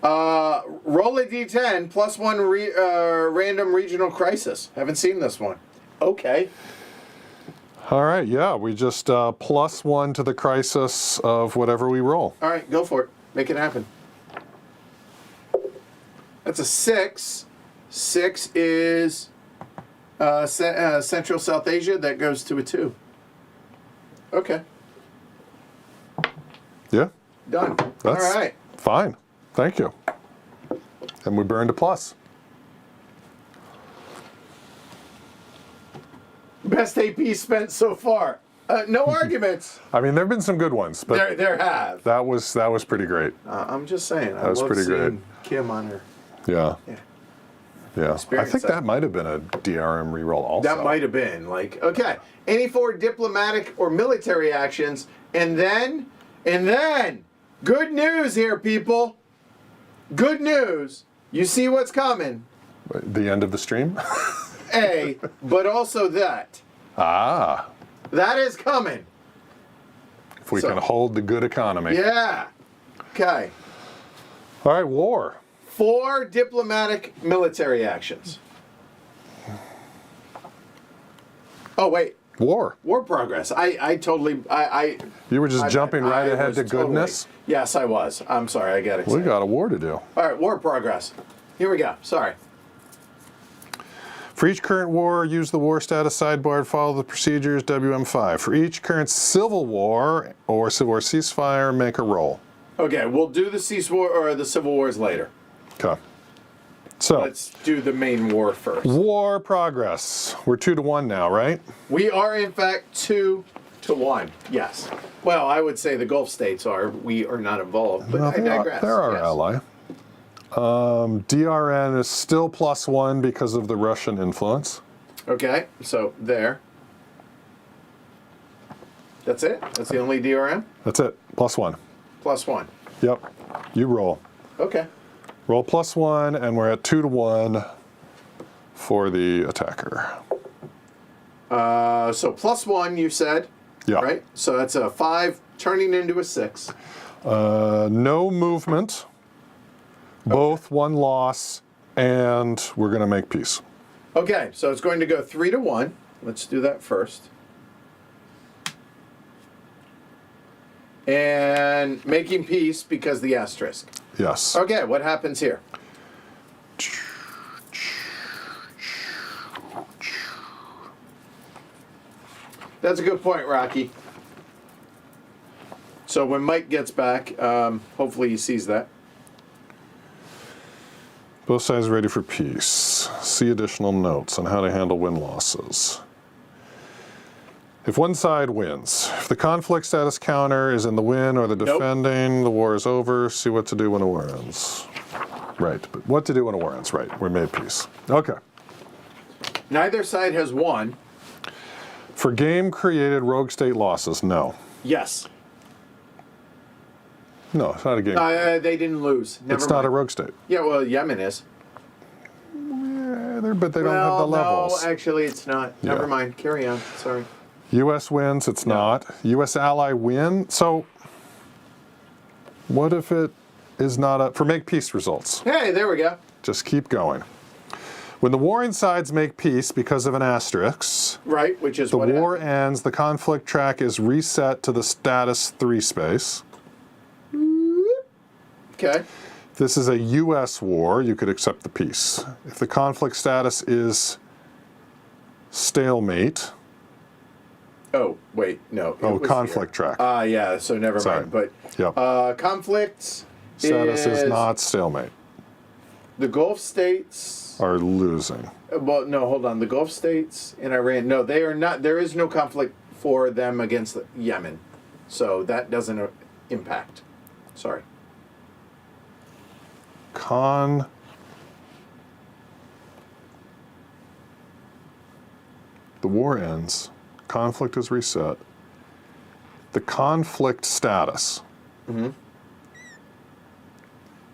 S1: Roll a d10 plus 1 random regional crisis. Haven't seen this one. Okay.
S2: All right, yeah, we just +1 to the crisis of whatever we roll.
S1: All right, go for it. Make it happen. That's a 6. 6 is Central South Asia. That goes to a 2. Okay.
S2: Yeah,
S1: Done.
S2: that's
S1: All right.
S2: fine. Thank you. And we burned a plus.
S1: Best AP spent so far. No arguments.
S2: I mean, there have been some good ones, but
S1: There have.
S2: that was pretty great.
S1: I'm just saying.
S2: That was pretty great.
S1: Kim on her.
S2: Yeah.
S1: Yeah.
S2: Yeah. I
S1: Experience
S2: think
S1: that.
S2: that might have been a DRM reroll also.
S1: That might have been like, okay, any 4 diplomatic or military actions, and then, good news here, people. Good news. You see what's coming.
S2: The end of the stream?
S1: A, but also that.
S2: Ah.
S1: That is coming.
S2: If we
S1: So-
S2: can hold the good economy.
S1: Yeah. Okay.
S2: All right, war.
S1: 4 diplomatic military actions. Oh, wait.
S2: War.
S1: War progress. I totally.
S2: You were just
S1: I-
S2: jumping
S1: I
S2: right ahead
S1: was
S2: to
S1: totally-
S2: goodness.
S1: Yes, I was. I'm sorry. I got
S2: We
S1: excited.
S2: got a war to do.
S1: All right, war progress. Here we go. Sorry.
S2: For each current war, use the war status sidebar and follow the procedures WM5. For each current civil war or civil war ceasefire, make a roll.
S1: Okay, we'll do the Civil War or the Civil Wars later.
S2: Okay. So,
S1: Let's do the main war first.
S2: war progress. We're 2-1 now, right?
S1: We are in fact 2-1. Yes. Well, I would say the Gulf states are. We are not involved, but I digress.
S2: They're our
S1: Yes.
S2: ally. DRN is still +1 because of the Russian influence.
S1: Okay, so there. That's it. That's the only DRM.
S2: That's it. +1.
S1: +1.
S2: Yep. You roll.
S1: Okay.
S2: Roll +1, and we're at 2-1 for the attacker.
S1: So +1, you said.
S2: Yeah.
S1: Right. So that's a 5 turning into a 6.
S2: No movement. Both 1 loss, and we're going to make peace.
S1: Okay, so it's going to go 3-1. Let's do that first. And making peace because the asterisk.
S2: Yes.
S1: Okay, what happens here? That's a good point, Rocky. So when Mike gets back, hopefully he sees that.
S2: Both sides ready for peace. See additional notes on how to handle win-losses. If one side wins, if the conflict status counter is in the win or the defending, the war is over. See what to do when a war ends. Right, but what to do when a war ends, right. We made peace. Okay.
S1: Neither side has won.
S2: For game created rogue state losses, no.
S1: Yes.
S2: No, it's not a game.
S1: They didn't lose. Never
S2: it's
S1: mind.
S2: not a rogue state.
S1: Yeah, well, Yemen is.
S2: Yeah, but they don't have the levels.
S1: No, actually, it's not.
S2: Yeah.
S1: Never mind. Carry on. Sorry.
S2: U.S. wins, it's not. U.S. ally win. So what if it is not a, for make peace results?
S1: Hey, there we go.
S2: Just keep going. When the warring sides make peace because of an asterisk,
S1: Right, which is
S2: the
S1: what
S2: war
S1: happened.
S2: ends, the conflict track is reset to the status 3 space.
S1: Okay.
S2: If this is a U.S. war, you could accept the peace. If the conflict status is stalemate,
S1: Oh, wait, no. it
S2: oh,
S1: was
S2: conflict track.
S1: Yeah, so never
S2: Sorry.
S1: mind. But
S2: Yep.
S1: conflicts
S2: Status is not stalemate,
S1: The Gulf states.
S2: are losing.
S1: Well, no, hold on. The Gulf states and Iran. No, they are not. There is no conflict for them against Yemen. So that doesn't impact. Sorry.
S2: The war ends, conflict is reset. The conflict status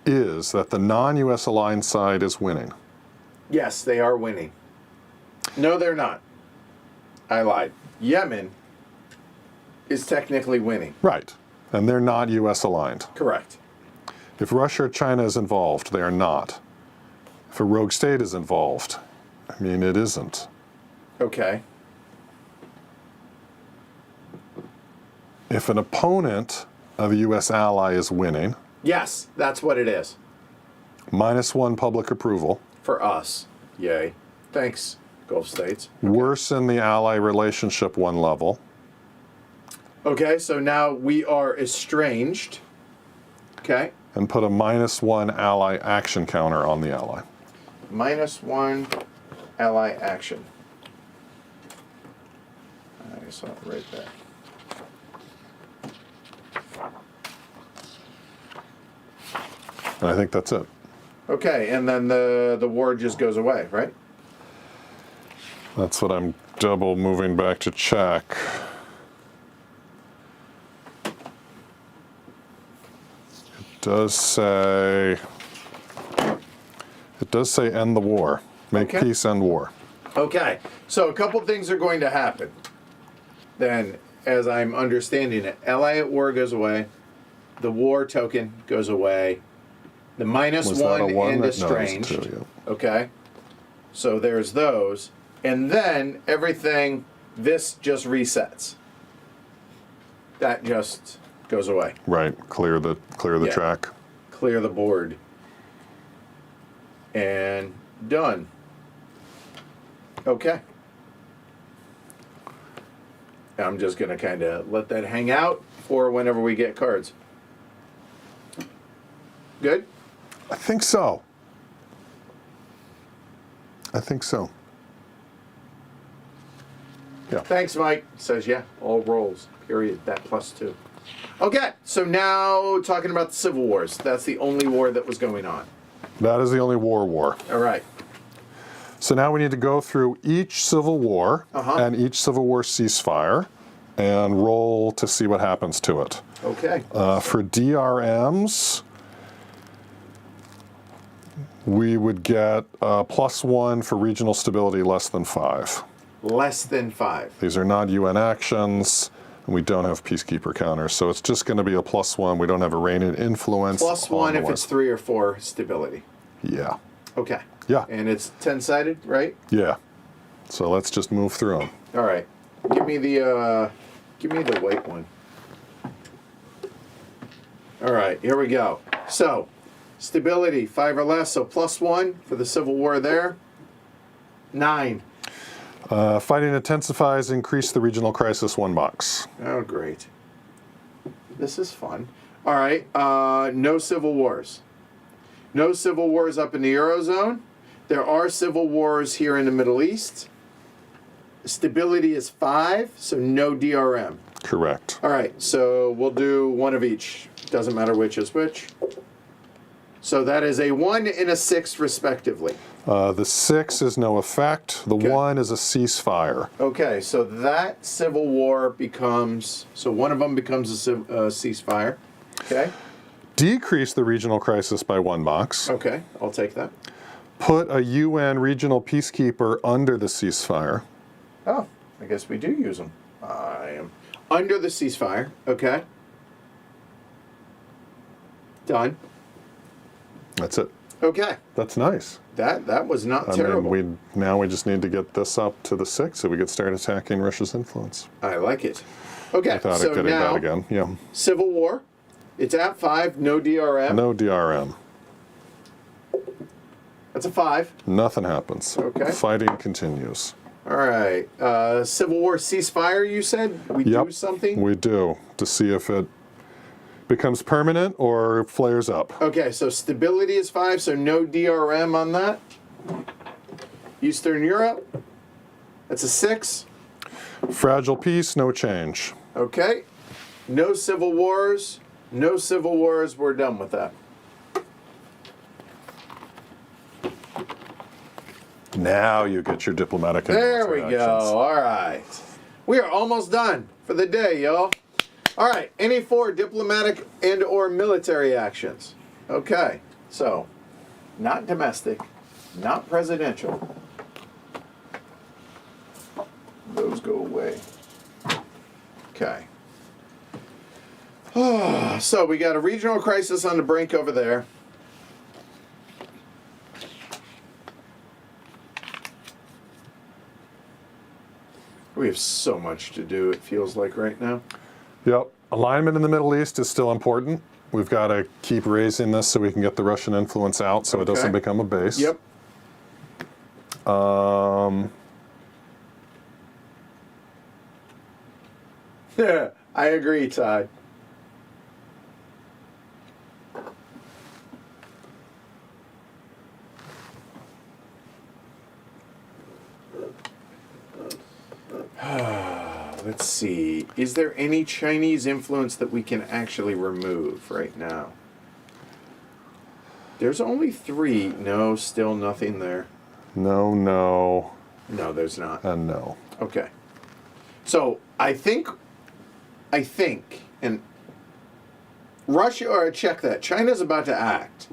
S2: is that the non-U.S. aligned side is winning.
S1: Yes, they are winning. No, they're not. I lied. Yemen is technically winning.
S2: Right, and they're not U.S. aligned.
S1: Correct.
S2: If Russia or China is involved, they are not. If a rogue state is involved, I mean, it isn't.
S1: Okay.
S2: If an opponent of a U.S. ally is winning,
S1: Yes, that's what it is.
S2: -1 public approval,
S1: For us. Yay. Thanks, Gulf States.
S2: worsen the ally relationship 1 level,
S1: Okay, so now we are estranged. Okay.
S2: and put a -1 ally action counter on the ally.
S1: -1 ally action. I saw it right there.
S2: And I think that's it.
S1: Okay, and then the war just goes away, right?
S2: That's what I'm double moving back to check. It does say end the war. Make
S1: Okay.
S2: peace, end war.
S1: Okay, so a couple things are going to happen. Then, as I'm understanding it, ally at war goes away, the war token goes away, the
S2: Was that a
S1: -1
S2: one?
S1: and
S2: No, it was a
S1: estranged.
S2: two, yeah.
S1: Okay, so there's those, and then everything. This just resets. That just goes away.
S2: Right. Clear the
S1: Yeah.
S2: track.
S1: Clear the board. And done. Okay. I'm just going to kind of let that hang out for whenever we get cards. Good?
S2: I think so. I think so. Yeah.
S1: Thanks, Mike. Says, yeah, all rolls. Period. That +2. Okay, so now talking about the Civil Wars. That's the only war that was going on.
S2: That is the only war.
S1: All right.
S2: So now we need to go through each civil war and each civil war ceasefire and roll to see what happens to it.
S1: Okay.
S2: For DRMs, we would get +1 for regional stability less than 5.
S1: Less than 5.
S2: These are not UN actions, and we don't have peacekeeper counters, so it's just going to be a +1. We don't have a reign in influence.
S1: +1
S2: on
S1: if
S2: the
S1: it's 3 or 4 stability.
S2: Yeah.
S1: Okay.
S2: Yeah.
S1: And it's 10-sided, right?
S2: Yeah. So let's just move through them.
S1: All right. Give me the white one. All right, here we go. So, stability 5 or less, so +1 for the Civil War there. 9.
S2: Fighting intensifies, increase the regional crisis 1 box.
S1: Oh, great. This is fun. All right, no civil wars. No civil wars up in the Eurozone. There are civil wars here in the Middle East. Stability is 5, so no DRM.
S2: Correct.
S1: All right, so we'll do one of each. Doesn't matter which is which. So that is a 1 and a 6 respectively.
S2: The 6 is no effect. The
S1: Okay.
S2: 1 is a ceasefire.
S1: Okay, so that civil war becomes, so one of them becomes a ceasefire. Okay,
S2: Decrease the regional crisis by 1 box.
S1: okay, I'll take that.
S2: Put a UN regional peacekeeper under the ceasefire.
S1: Oh, I guess we do use them. I am under the ceasefire. Okay. Done.
S2: That's it.
S1: Okay,
S2: That's nice.
S1: that was not
S2: I
S1: terrible.
S2: mean, now we just need to get this up to the 6 so we could start attacking Russia's influence.
S1: I like it. Okay,
S2: Without
S1: so
S2: it getting
S1: now
S2: that again. Yeah.
S1: Civil War. It's at 5, no DRM.
S2: No DRM.
S1: That's a 5.
S2: Nothing happens.
S1: Okay.
S2: Fighting continues.
S1: All right. Civil War ceasefire, you said? We
S2: Yep.
S1: do something?
S2: We do, to see if it becomes permanent or flares up.
S1: Okay, so stability is 5, so no DRM on that. Eastern Europe. That's a 6.
S2: Fragile peace, no change.
S1: Okay. No civil wars. No civil wars. We're done with that.
S2: Now you get your diplomatic and
S1: There we
S2: military
S1: go.
S2: actions.
S1: All right. We are almost done for the day, y'all. All right. Any 4 diplomatic and or military actions. Okay. So, not domestic, not presidential. Those go away. Okay. So we got a regional crisis on the brink over there. We have so much to do, it feels like right now.
S2: Yep. alignment in the Middle East is still important. We've got to keep raising this so we can get the Russian influence out so it doesn't become a base.
S1: Yep. Yeah, I agree, Todd. Let's see. Is there any Chinese influence that we can actually remove right now? There's only 3. No, still nothing there.
S2: No, no,
S1: No, there's not.
S2: and no.
S1: Okay. So I think, and Russia, or check that, China's about to act.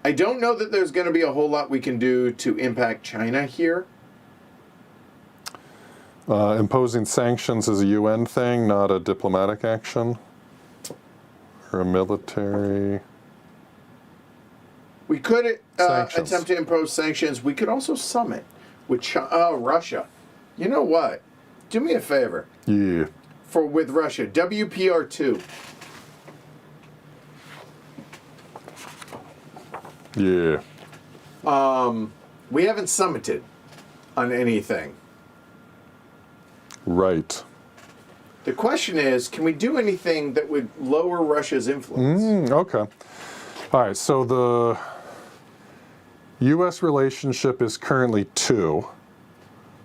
S1: I don't know that there's going to be a whole lot we can do to impact China here.
S2: Imposing sanctions is a UN thing, not a diplomatic action or a military.
S1: We could
S2: Sanctions.
S1: attempt to impose sanctions. We could also summit with Russia. You know what? Do me a favor.
S2: Yeah.
S1: With Russia, WPR2.
S2: Yeah.
S1: We haven't summited on anything.
S2: Right.
S1: The question is, can we do anything that would lower Russia's influence?
S2: Okay. All right, so the U.S. relationship is currently 2,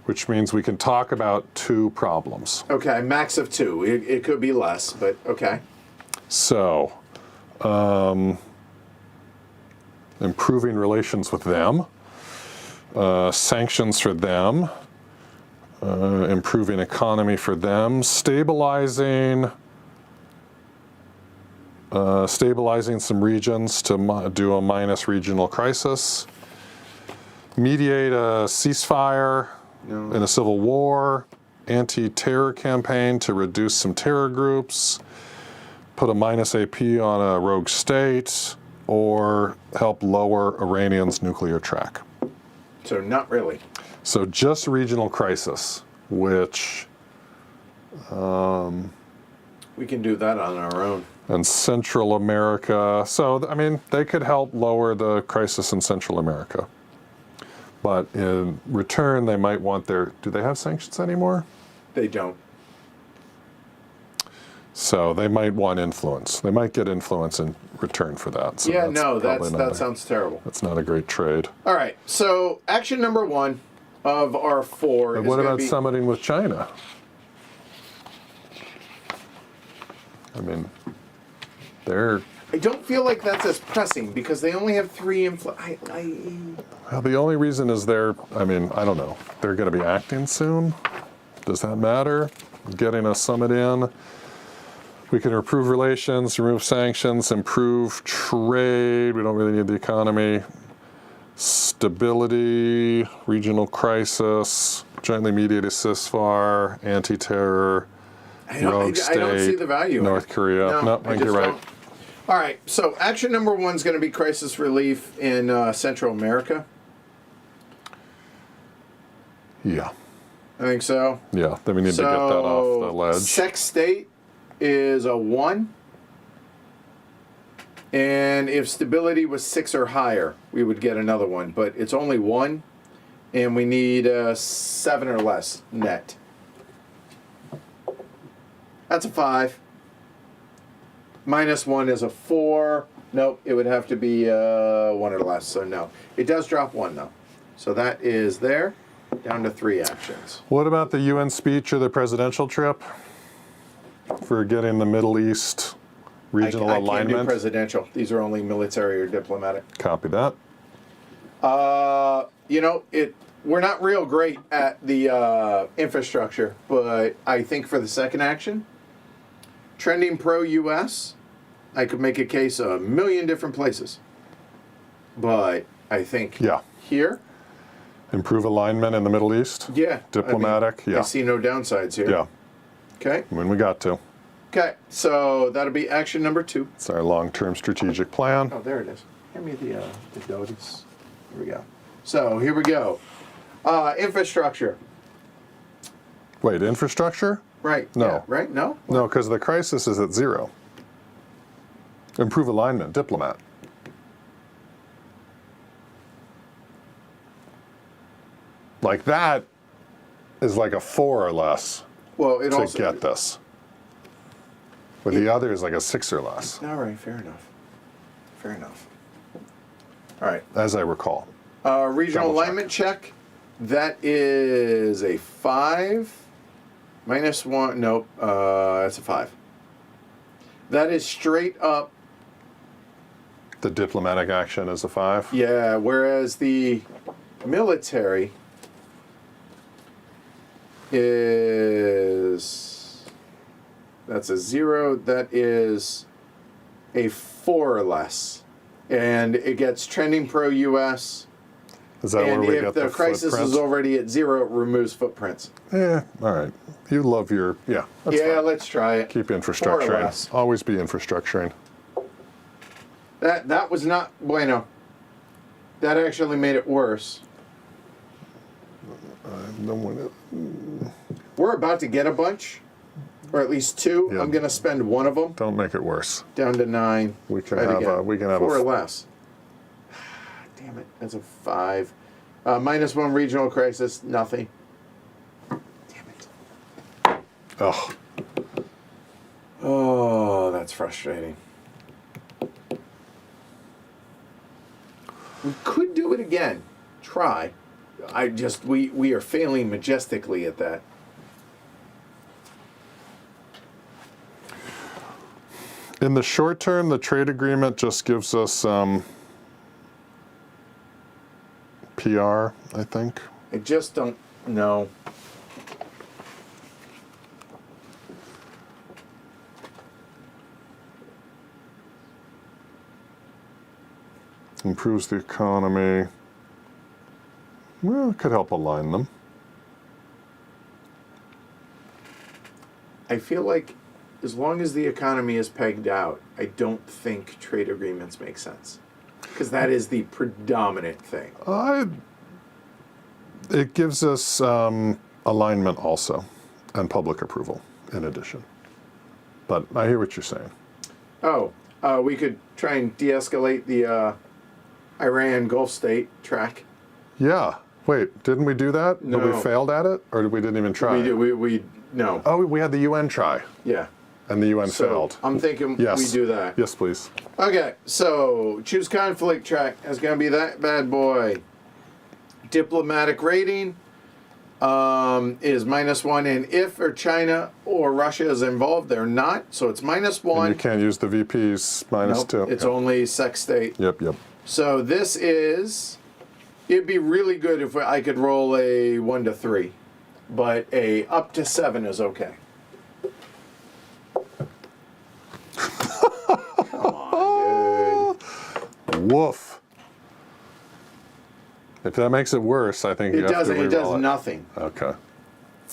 S2: which means we can talk about 2 problems.
S1: Okay, max of 2. It could be less, but okay.
S2: So, improving relations with them, sanctions for them, improving economy for them, stabilizing some regions to do a minus regional crisis, mediate a ceasefire in a civil war, anti-terror campaign to reduce some terror groups, put a minus AP on a rogue state, or help lower Iranian's nuclear track.
S1: So not really.
S2: So just regional crisis, which...
S1: we can do that on our own.
S2: And Central America. So, I mean, they could help lower the crisis in Central America. But in return, they might want their... Do they have sanctions anymore?
S1: They don't.
S2: So they might want influence. They might get influence in return for that. So
S1: Yeah, no, that sounds terrible.
S2: That's not a great trade.
S1: All right, so action number 1 of our 4
S2: But
S1: is
S2: what
S1: gonna
S2: about
S1: be...
S2: summiting with China? I mean, they're...
S1: I don't feel like that's as pressing because they only have 3
S2: Well, the only reason is I don't know. They're going to be acting soon. Does that matter? Getting a summit in. We can improve relations, remove sanctions, improve trade. We don't really need the economy. Stability, regional crisis, jointly mediated ceasefire, anti-terror, rogue state,
S1: I don't see the value in
S2: North
S1: it.
S2: Korea. No, I think you're right.
S1: Don't. All right, so action number 1 is going to be crisis relief in Central America.
S2: Yeah.
S1: I think so.
S2: Yeah, then we need to get that off the ledge.
S1: Sex state is a 1. And if stability was 6 or higher, we would get another one. But it's only 1, and we need 7 or less net. That's a 5. Minus 1 is a 4. Nope, it would have to be 1 or less, so no. It does drop 1, though. So that is there. Down to 3 actions.
S2: What about the UN speech or the presidential trip for getting the Middle East regional
S1: I
S2: alignment?
S1: can't do presidential. These are only military or diplomatic.
S2: Copy that.
S1: We're not real great at the infrastructure, but I think for the second action, trending pro-U.S., I could make a case a million different places. But I think here...
S2: Improve alignment in the Middle East?
S1: Yeah.
S2: Diplomatic?
S1: I see no downsides here.
S2: Yeah.
S1: Okay.
S2: When we got to.
S1: Okay, so that'll be action number 2.
S2: It's our long-term strategic plan.
S1: Oh, there it is. Hand me the notice. Here we go. So, here we go. Infrastructure.
S2: Wait, infrastructure?
S1: Right.
S2: No.
S1: Yeah, right? No?
S2: No, because the crisis is at 0. Improve alignment, diplomat. Like that is like a 4 or less
S1: Well, it
S2: to
S1: also...
S2: get this. Where the other is like a 6 or less,
S1: All right, fair enough. Fair enough. All right.
S2: as I recall.
S1: Regional
S2: Double check.
S1: alignment check. That is a 5. -1. Nope. That's a 5. That is straight up.
S2: The diplomatic action is a 5.
S1: Yeah, whereas the military is... That's a 0. That is a 4 or less. And it gets trending pro-U.S.
S2: Is that where
S1: And
S2: we
S1: if
S2: get
S1: the
S2: the
S1: crisis
S2: footprint?
S1: is already at 0, it removes footprints.
S2: Yeah, all right. You love your, yeah, that's
S1: Yeah,
S2: fine.
S1: let's try it.
S2: Keep
S1: 4 or
S2: infrastructuring.
S1: less.
S2: Always be infrastructuring.
S1: That was not bueno. That actually made it worse.
S2: No one,
S1: We're about to get a bunch, or at least 2.
S2: Yeah.
S1: I'm going to spend one of them
S2: don't make it worse.
S1: down to 9.
S2: We can
S1: Try it
S2: have
S1: again.
S2: a, we can have
S1: 4 or
S2: a,
S1: less. Damn it, that's a 5. -1 regional crisis, nothing. Damn it.
S2: oh,
S1: Oh, that's frustrating. We could do it again. Try. We are failing majestically at that.
S2: in the short term, the trade agreement just gives us PR, I think.
S1: I just don't know.
S2: Improves the economy. Well, it could help align them.
S1: I feel like as long as the economy is pegged out, I don't think trade agreements make sense. Because that is the predominant thing.
S2: It gives us alignment also, and public approval in addition. But I hear what you're saying.
S1: Oh, we could try and de-escalate the Iran Gulf state track.
S2: Yeah. Wait, didn't we do that? But
S1: No.
S2: we failed at it? Or we didn't even try?
S1: No.
S2: Oh, we had the UN try,
S1: Yeah.
S2: and the UN
S1: So
S2: failed.
S1: I'm thinking
S2: Yes.
S1: we do that.
S2: Yes, please.
S1: Okay, so choose conflict track. That's going to be that bad boy. Diplomatic rating is -1, and if or China or Russia is involved, they're not. So it's
S2: And
S1: -1.
S2: you can't use the VPs
S1: Nope,
S2: -2.
S1: it's
S2: Yep.
S1: only sex state.
S2: Yep, yep.
S1: So this is. It'd be really good if I could roll a 1 to 3, but a up to 7 is okay. Come on, dude.
S2: Woof. If that makes it worse, I think you
S1: It
S2: have
S1: doesn't.
S2: to
S1: It does
S2: reroll it.
S1: nothing.
S2: Okay.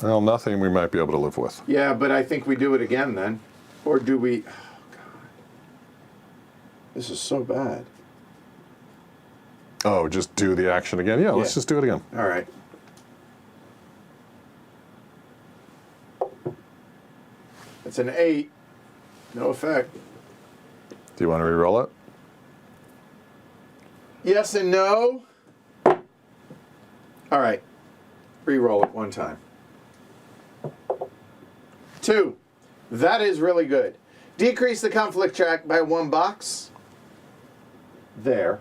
S2: Well, nothing we might be able to live with.
S1: Yeah, but I think we do it again then, or do we? Oh, God. This is so bad.
S2: Oh, just do the action again? Yeah, let's
S1: Yeah.
S2: just do it again.
S1: All right. It's an 8. No effect.
S2: Do you want to re-roll it?
S1: Yes and no. All right. Re-roll it one time. 2. That is really good. Decrease the conflict track by 1 box. There.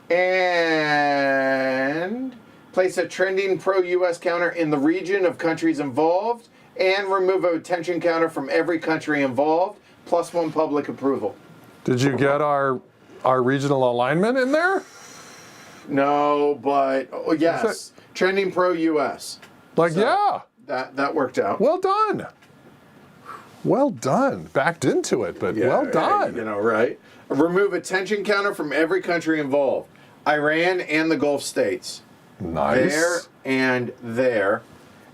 S1: And place a trending pro-U.S. counter in the region of countries involved, and remove a tension counter from every country involved, +1 public approval.
S2: Did you get our regional alignment in there?
S1: No, but oh, yes, trending pro-U.S.
S2: Like,
S1: So-
S2: yeah.
S1: That worked out.
S2: Well done. Well done. Backed into it, but well done.
S1: You know, right? Remove a tension counter from every country involved. Iran and the Gulf states.
S2: Nice.
S1: There and there.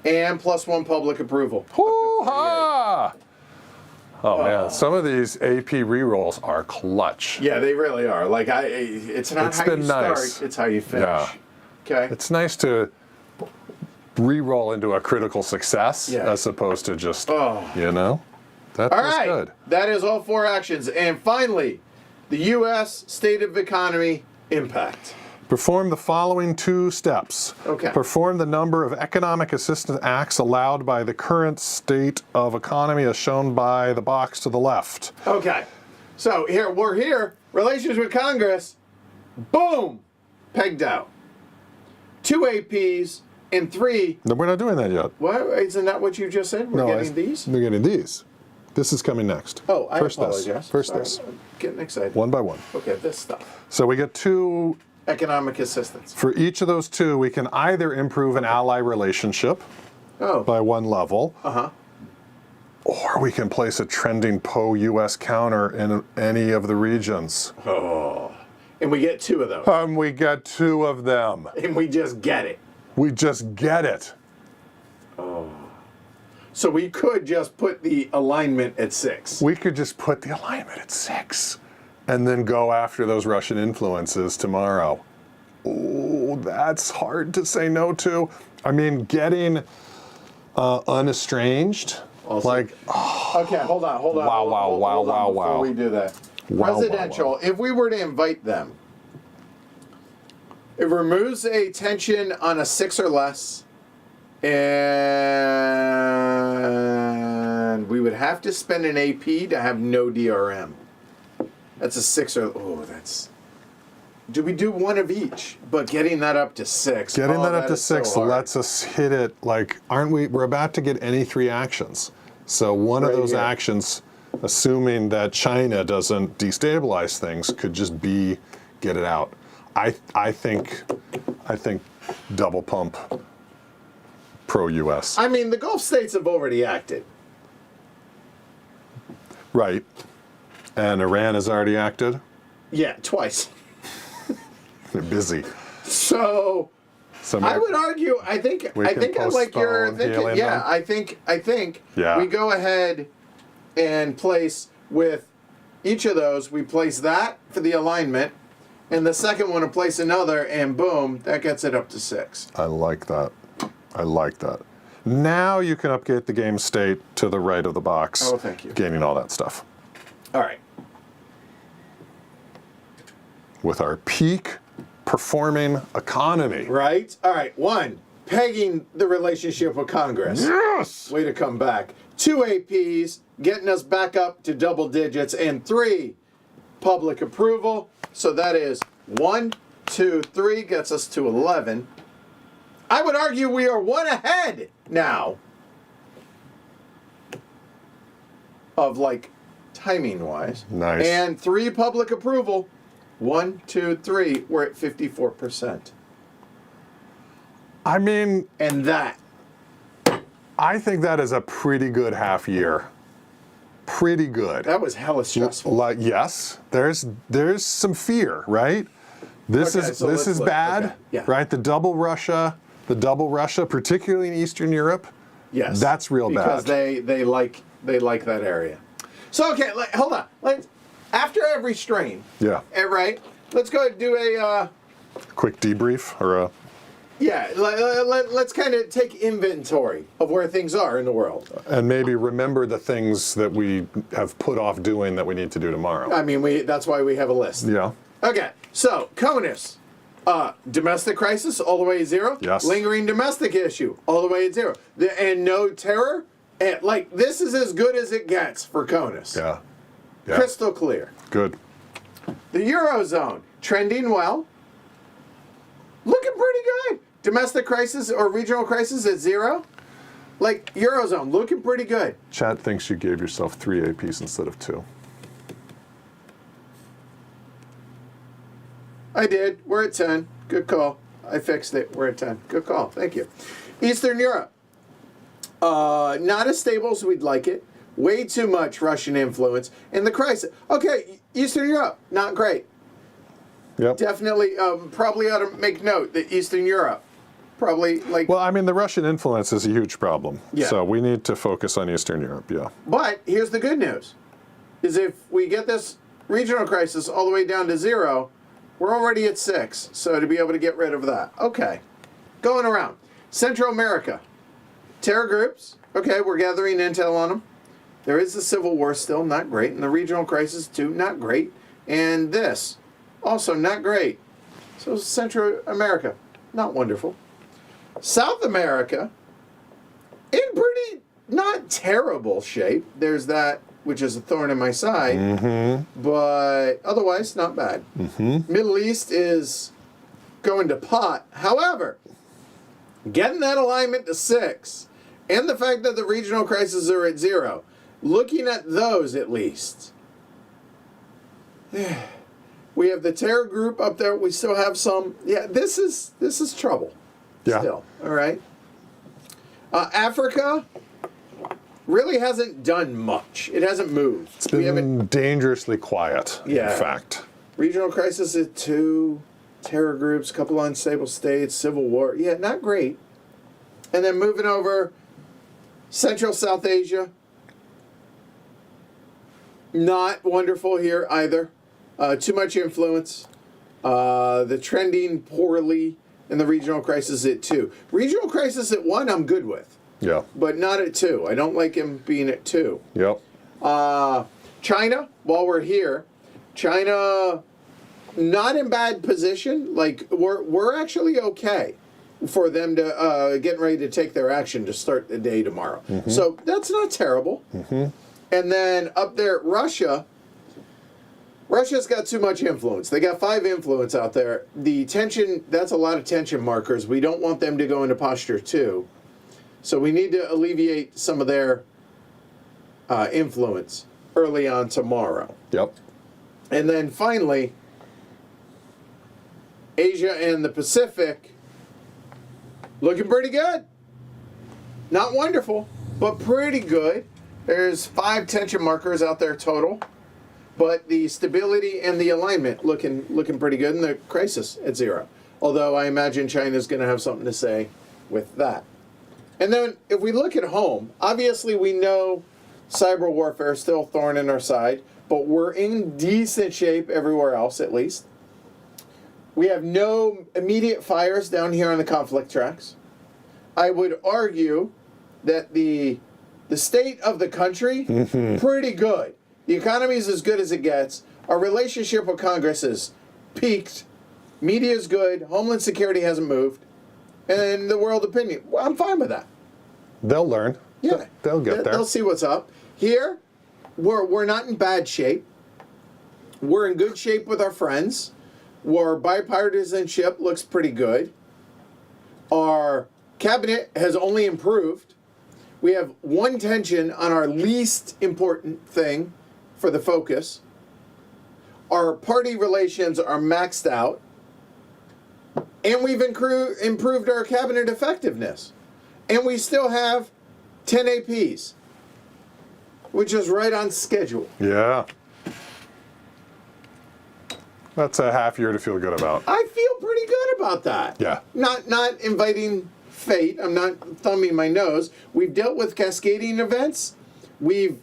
S1: And +1 public approval.
S2: Hoo-ha! Oh, man. Some of these AP rerolls are clutch.
S1: Yeah, they really are. Like, it's not
S2: It's
S1: how
S2: been
S1: you
S2: nice.
S1: start, it's how you finish.
S2: Yeah.
S1: Okay?
S2: It's nice to re-roll into a critical success as opposed to just, you know, that was good.
S1: That is all 4 actions. And finally, the U.S. state of economy impact.
S2: Perform the following 2 steps.
S1: Okay.
S2: Perform the number of economic assistance acts allowed by the current state of economy as shown by the box to the left.
S1: Okay. So we're here. Relations with Congress. Boom. Pegged out. 2 APs and 3.
S2: No, we're not doing that yet.
S1: What? Isn't that what you just said? We're getting these?
S2: We're getting these. This is coming next.
S1: Oh, I apologize.
S2: First
S1: Sorry,
S2: this.
S1: I'm getting excited.
S2: One by one.
S1: Okay, this stuff.
S2: So we get 2.
S1: Economic assistance.
S2: For each of those 2, we can either improve an ally relationship by 1 level, or we can place a trending Po-US counter in any of the regions.
S1: Oh. And we get 2 of those.
S2: We get 2 of them.
S1: And we just get it.
S2: We just get it.
S1: Oh. So we could just put the alignment at 6.
S2: We could just put the alignment at 6 and then go after those Russian influences tomorrow. Oh, that's hard to say no to. I mean, getting unestranged,
S1: Also,
S2: like...
S1: okay, hold on.
S2: Wow.
S1: Before we do that. Presidential, if we were to invite them, it removes a tension on a 6 or less, and we would have to spend an AP to have no DRM. That's a 6 or... Oh, that's... Do we do 1 of each? But getting that up to 6.
S2: Getting that up to 6
S1: so
S2: lets us hit it, like, aren't we? We're about to get any 3 actions. So one of those actions, assuming that China doesn't destabilize things, could just be get it out. I think double pump pro-US.
S1: I mean, the Gulf states have already acted.
S2: Right. And Iran has already acted?
S1: Yeah, twice.
S2: They're busy.
S1: So I would argue. I think I like your thinking. Yeah, I think we go ahead and place with each of those. We place that for the alignment, and the second one to place another, and boom, that gets it up to 6.
S2: I like that. Now you can update the game state to the right of the box.
S1: Oh, thank you.
S2: Gaining all that stuff.
S1: All right.
S2: With our peak performing economy.
S1: Right? All right. 1, pegging the relationship with Congress.
S2: Yes!
S1: Way to come back. 2 APs, getting us back up to double digits. And 3, public approval. So that is 1, 2, 3, gets us to 11. I would argue we are 1 ahead now of, like, timing-wise.
S2: Nice.
S1: And 3, public approval. 1, 2, 3, we're at 54%.
S2: I mean,
S1: And that.
S2: I think that is a pretty good half year. Pretty good.
S1: That was hella stressful.
S2: Like, yes, there's some fear, right? This
S1: Okay,
S2: is
S1: so let's look.
S2: bad,
S1: Okay, yeah.
S2: right? The double Russia, particularly in Eastern Europe.
S1: Yes.
S2: That's real
S1: because
S2: bad.
S1: they like that area. So okay, hold on. After every strain, right? Let's go do a
S2: quick debrief or a
S1: let's kind of take inventory of where things are in the world.
S2: And maybe remember the things that we have put off doing that we need to do tomorrow.
S1: I mean, that's why we have a list.
S2: Yeah.
S1: Okay, so CONUS, domestic crisis all the way at 0.
S2: Yes.
S1: Lingering domestic issue all the way at 0. And no terror. And this is as good as it gets for CONUS.
S2: Yeah.
S1: Crystal clear.
S2: Good.
S1: The Eurozone, trending well. Looking pretty good. Domestic crisis or regional crisis at 0. Eurozone, looking pretty good.
S2: Chat thinks you gave yourself 3 APs instead of 2.
S1: I did. We're at 10. Good call. I fixed it. We're at 10. Good call. Thank you. Eastern Europe. Not as stable as we'd like it. Way too much Russian influence. And the crisis. Okay, Eastern Europe, not great.
S2: Yep.
S1: Definitely, probably ought to make note that Eastern Europe, probably
S2: Well, I mean, the Russian influence is a huge problem.
S1: Yeah.
S2: So we need to focus on Eastern Europe, yeah.
S1: But here's the good news, is if we get this regional crisis all the way down to 0, we're already at 6. So to be able to get rid of that. Okay. Going around. Central America. Terror groups. Okay, we're gathering intel on them. There is the Civil War still, not great. And the regional crisis too, not great. And this, also not great. So Central America, not wonderful. South America, in pretty not terrible shape. There's that, which is a thorn in my side. But otherwise, not bad. Middle East is going to pot. However, getting that alignment to 6, and the fact that the regional crises are at 0, looking at those at least. We have the terror group up there. We still have some. Yeah, this is trouble.
S2: Yeah.
S1: Still, all right. Africa really hasn't done much. It hasn't moved.
S2: It's been dangerously quiet, in fact.
S1: Regional crisis at 2, terror groups, couple unstable states, civil war. Yeah, not great. And then moving over, Central South Asia. Not wonderful here either. Too much influence. The trending poorly in the regional crisis at 2. Regional crisis at 1, I'm good with.
S2: Yeah.
S1: But not at 2. I don't like him being at 2.
S2: Yep.
S1: China, while we're here, China not in bad position. Like we're actually okay for them to getting ready to take their action to start the day tomorrow. So that's not terrible. And then up there, Russia. Russia's got too much influence. They got 5 influence out there. The tension, that's a lot of tension markers. We don't want them to go into posture 2. So we need to alleviate some of their influence early on tomorrow.
S2: Yep.
S1: And then finally, Asia and the Pacific looking pretty good. Not wonderful, but pretty good. There's 5 tension markers out there total. But the stability and the alignment looking pretty good, and the crisis at 0. Although I imagine China's going to have something to say with that. And then if we look at home, obviously we know cyber warfare is still a thorn in our side, but we're in decent shape everywhere else at least. We have no immediate fires down here on the conflict tracks. I would argue that the state of the country, pretty good. The economy is as good as it gets. Our relationship with Congress is peaked. Media is good. Homeland Security hasn't moved. And the world opinion, well, I'm fine with that.
S2: They'll learn.
S1: Yeah.
S2: They'll get there.
S1: They'll see what's up. Here, we're not in bad shape. We're in good shape with our friends. Our bipartisanship looks pretty good. Our cabinet has only improved. We have one tension on our least important thing for the focus. Our party relations are maxed out. And we've improved our cabinet effectiveness. And we still have 10 APs, which is right on schedule.
S2: Yeah. That's a half year to feel good about.
S1: I feel pretty good about that.
S2: Yeah.
S1: Not inviting fate. I'm not thumbing my nose. We've dealt with cascading events. We've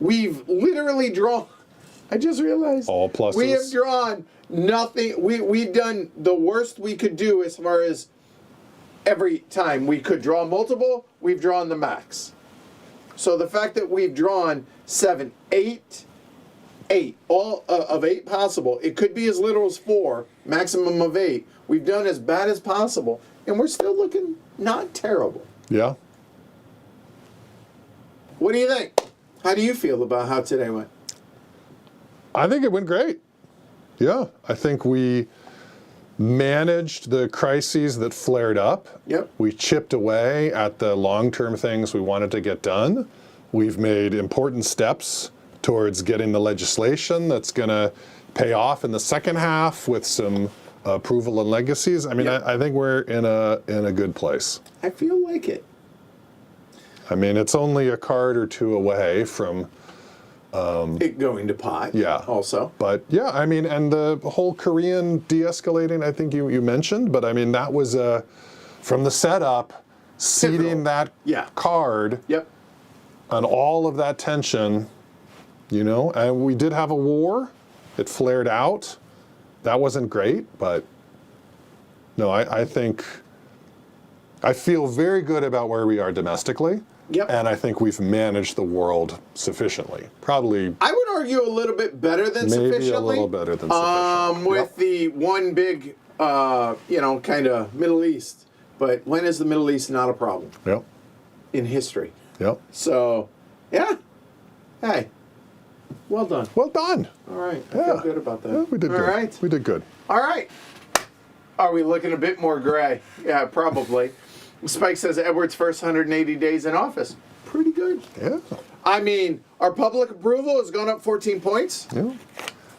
S1: literally drawn. I just realized.
S2: All pluses.
S1: We have drawn nothing. We've done the worst we could do as far as every time we could draw multiple. We've drawn the max. So the fact that we've drawn 7, 8, all of 8 possible. It could be as little as 4, maximum of 8. We've done as bad as possible, and we're still looking not terrible.
S2: Yeah.
S1: What do you think? How do you feel about how today went?
S2: I think it went great. Yeah. I think we managed the crises that flared up.
S1: Yep.
S2: We chipped away at the long-term things we wanted to get done. We've made important steps towards getting the legislation that's going to pay off in the second half with some approval and legacies. I mean,
S1: Yep.
S2: I think we're in a good place.
S1: I feel like it.
S2: I mean, it's only a card or 2 away from
S1: It going to pot.
S2: Yeah.
S1: Also.
S2: But yeah, I mean, and the whole Korean de-escalating, I think you mentioned, but I mean, that was from the setup, seeding that card
S1: Yep.
S2: and all of that tension, and we did have a war. It flared out. That wasn't great, but no, I think I feel very good about where we are domestically.
S1: Yep.
S2: And I think we've managed the world sufficiently. Probably
S1: I would argue a little bit better than
S2: maybe
S1: sufficiently.
S2: a little better than sufficient.
S1: With the one big, kind of Middle East. But when is the Middle East not a problem
S2: Yep.
S1: in history?
S2: Yep.
S1: So, yeah. Hey, well done.
S2: Well done.
S1: All right. I
S2: Yeah.
S1: feel good about that.
S2: Yeah, we did
S1: All
S2: good.
S1: right.
S2: We did good.
S1: All right. Are we looking a bit more gray? Yeah, probably. Spike says Edwards' first 180 days in office. Pretty good.
S2: Yeah.
S1: I mean, our public approval has gone up 14 points.
S2: Yeah.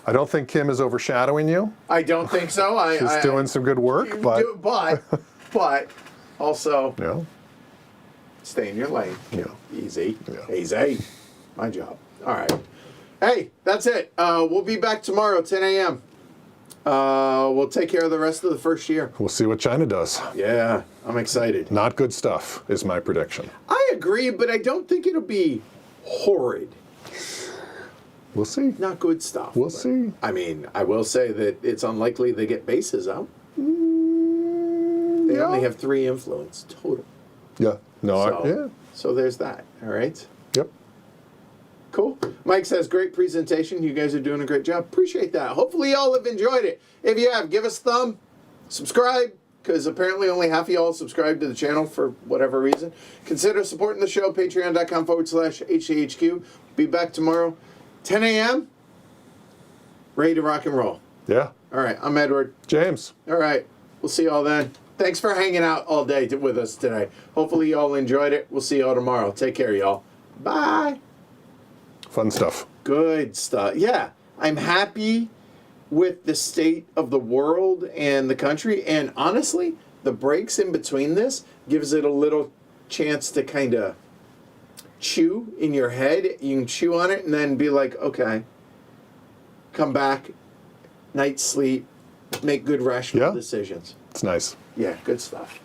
S2: I don't think Kim is overshadowing you.
S1: I don't think so.
S2: She's doing some good work, but
S1: but also
S2: yeah.
S1: stay in your lane.
S2: Yeah.
S1: Easy.
S2: Yeah.
S1: Easy. My job. All right. Hey, that's it. We'll be back tomorrow, 10 a.m. We'll take care of the rest of the first year.
S2: We'll see what China does.
S1: Yeah, I'm excited.
S2: Not good stuff is my prediction.
S1: I agree, but I don't think it'll be horrid.
S2: We'll see.
S1: Not good stuff.
S2: We'll
S1: but,
S2: see.
S1: I mean, I will say that it's unlikely they get bases out. They
S2: Yeah.
S1: only have 3 influence total.
S2: Yeah. No.
S1: So, so there's that. All right.
S2: Yep.
S1: Cool. Mike says, great presentation. You guys are doing a great job. Appreciate that. Hopefully y'all have enjoyed it. If you have, give us a thumb. Subscribe, because apparently only half of y'all subscribe to the channel for whatever reason. Consider supporting the show, patreon.com/HCHQ. Be back tomorrow, 10 a.m. Ready to rock and roll.
S2: Yeah.
S1: All right. I'm Edward.
S2: James.
S1: All right. We'll see y'all then. Thanks for hanging out all day with us today. Hopefully y'all enjoyed it. We'll see y'all tomorrow. Take care, y'all. Bye.
S2: Fun stuff.
S1: Good stuff. Yeah, I'm happy with the state of the world and the country. And honestly, the breaks in between this gives it a little chance to kind of chew in your head. You can chew on it and then be like, okay, come back, night sleep, make good rational decisions.
S2: It's nice.
S1: Yeah, good stuff.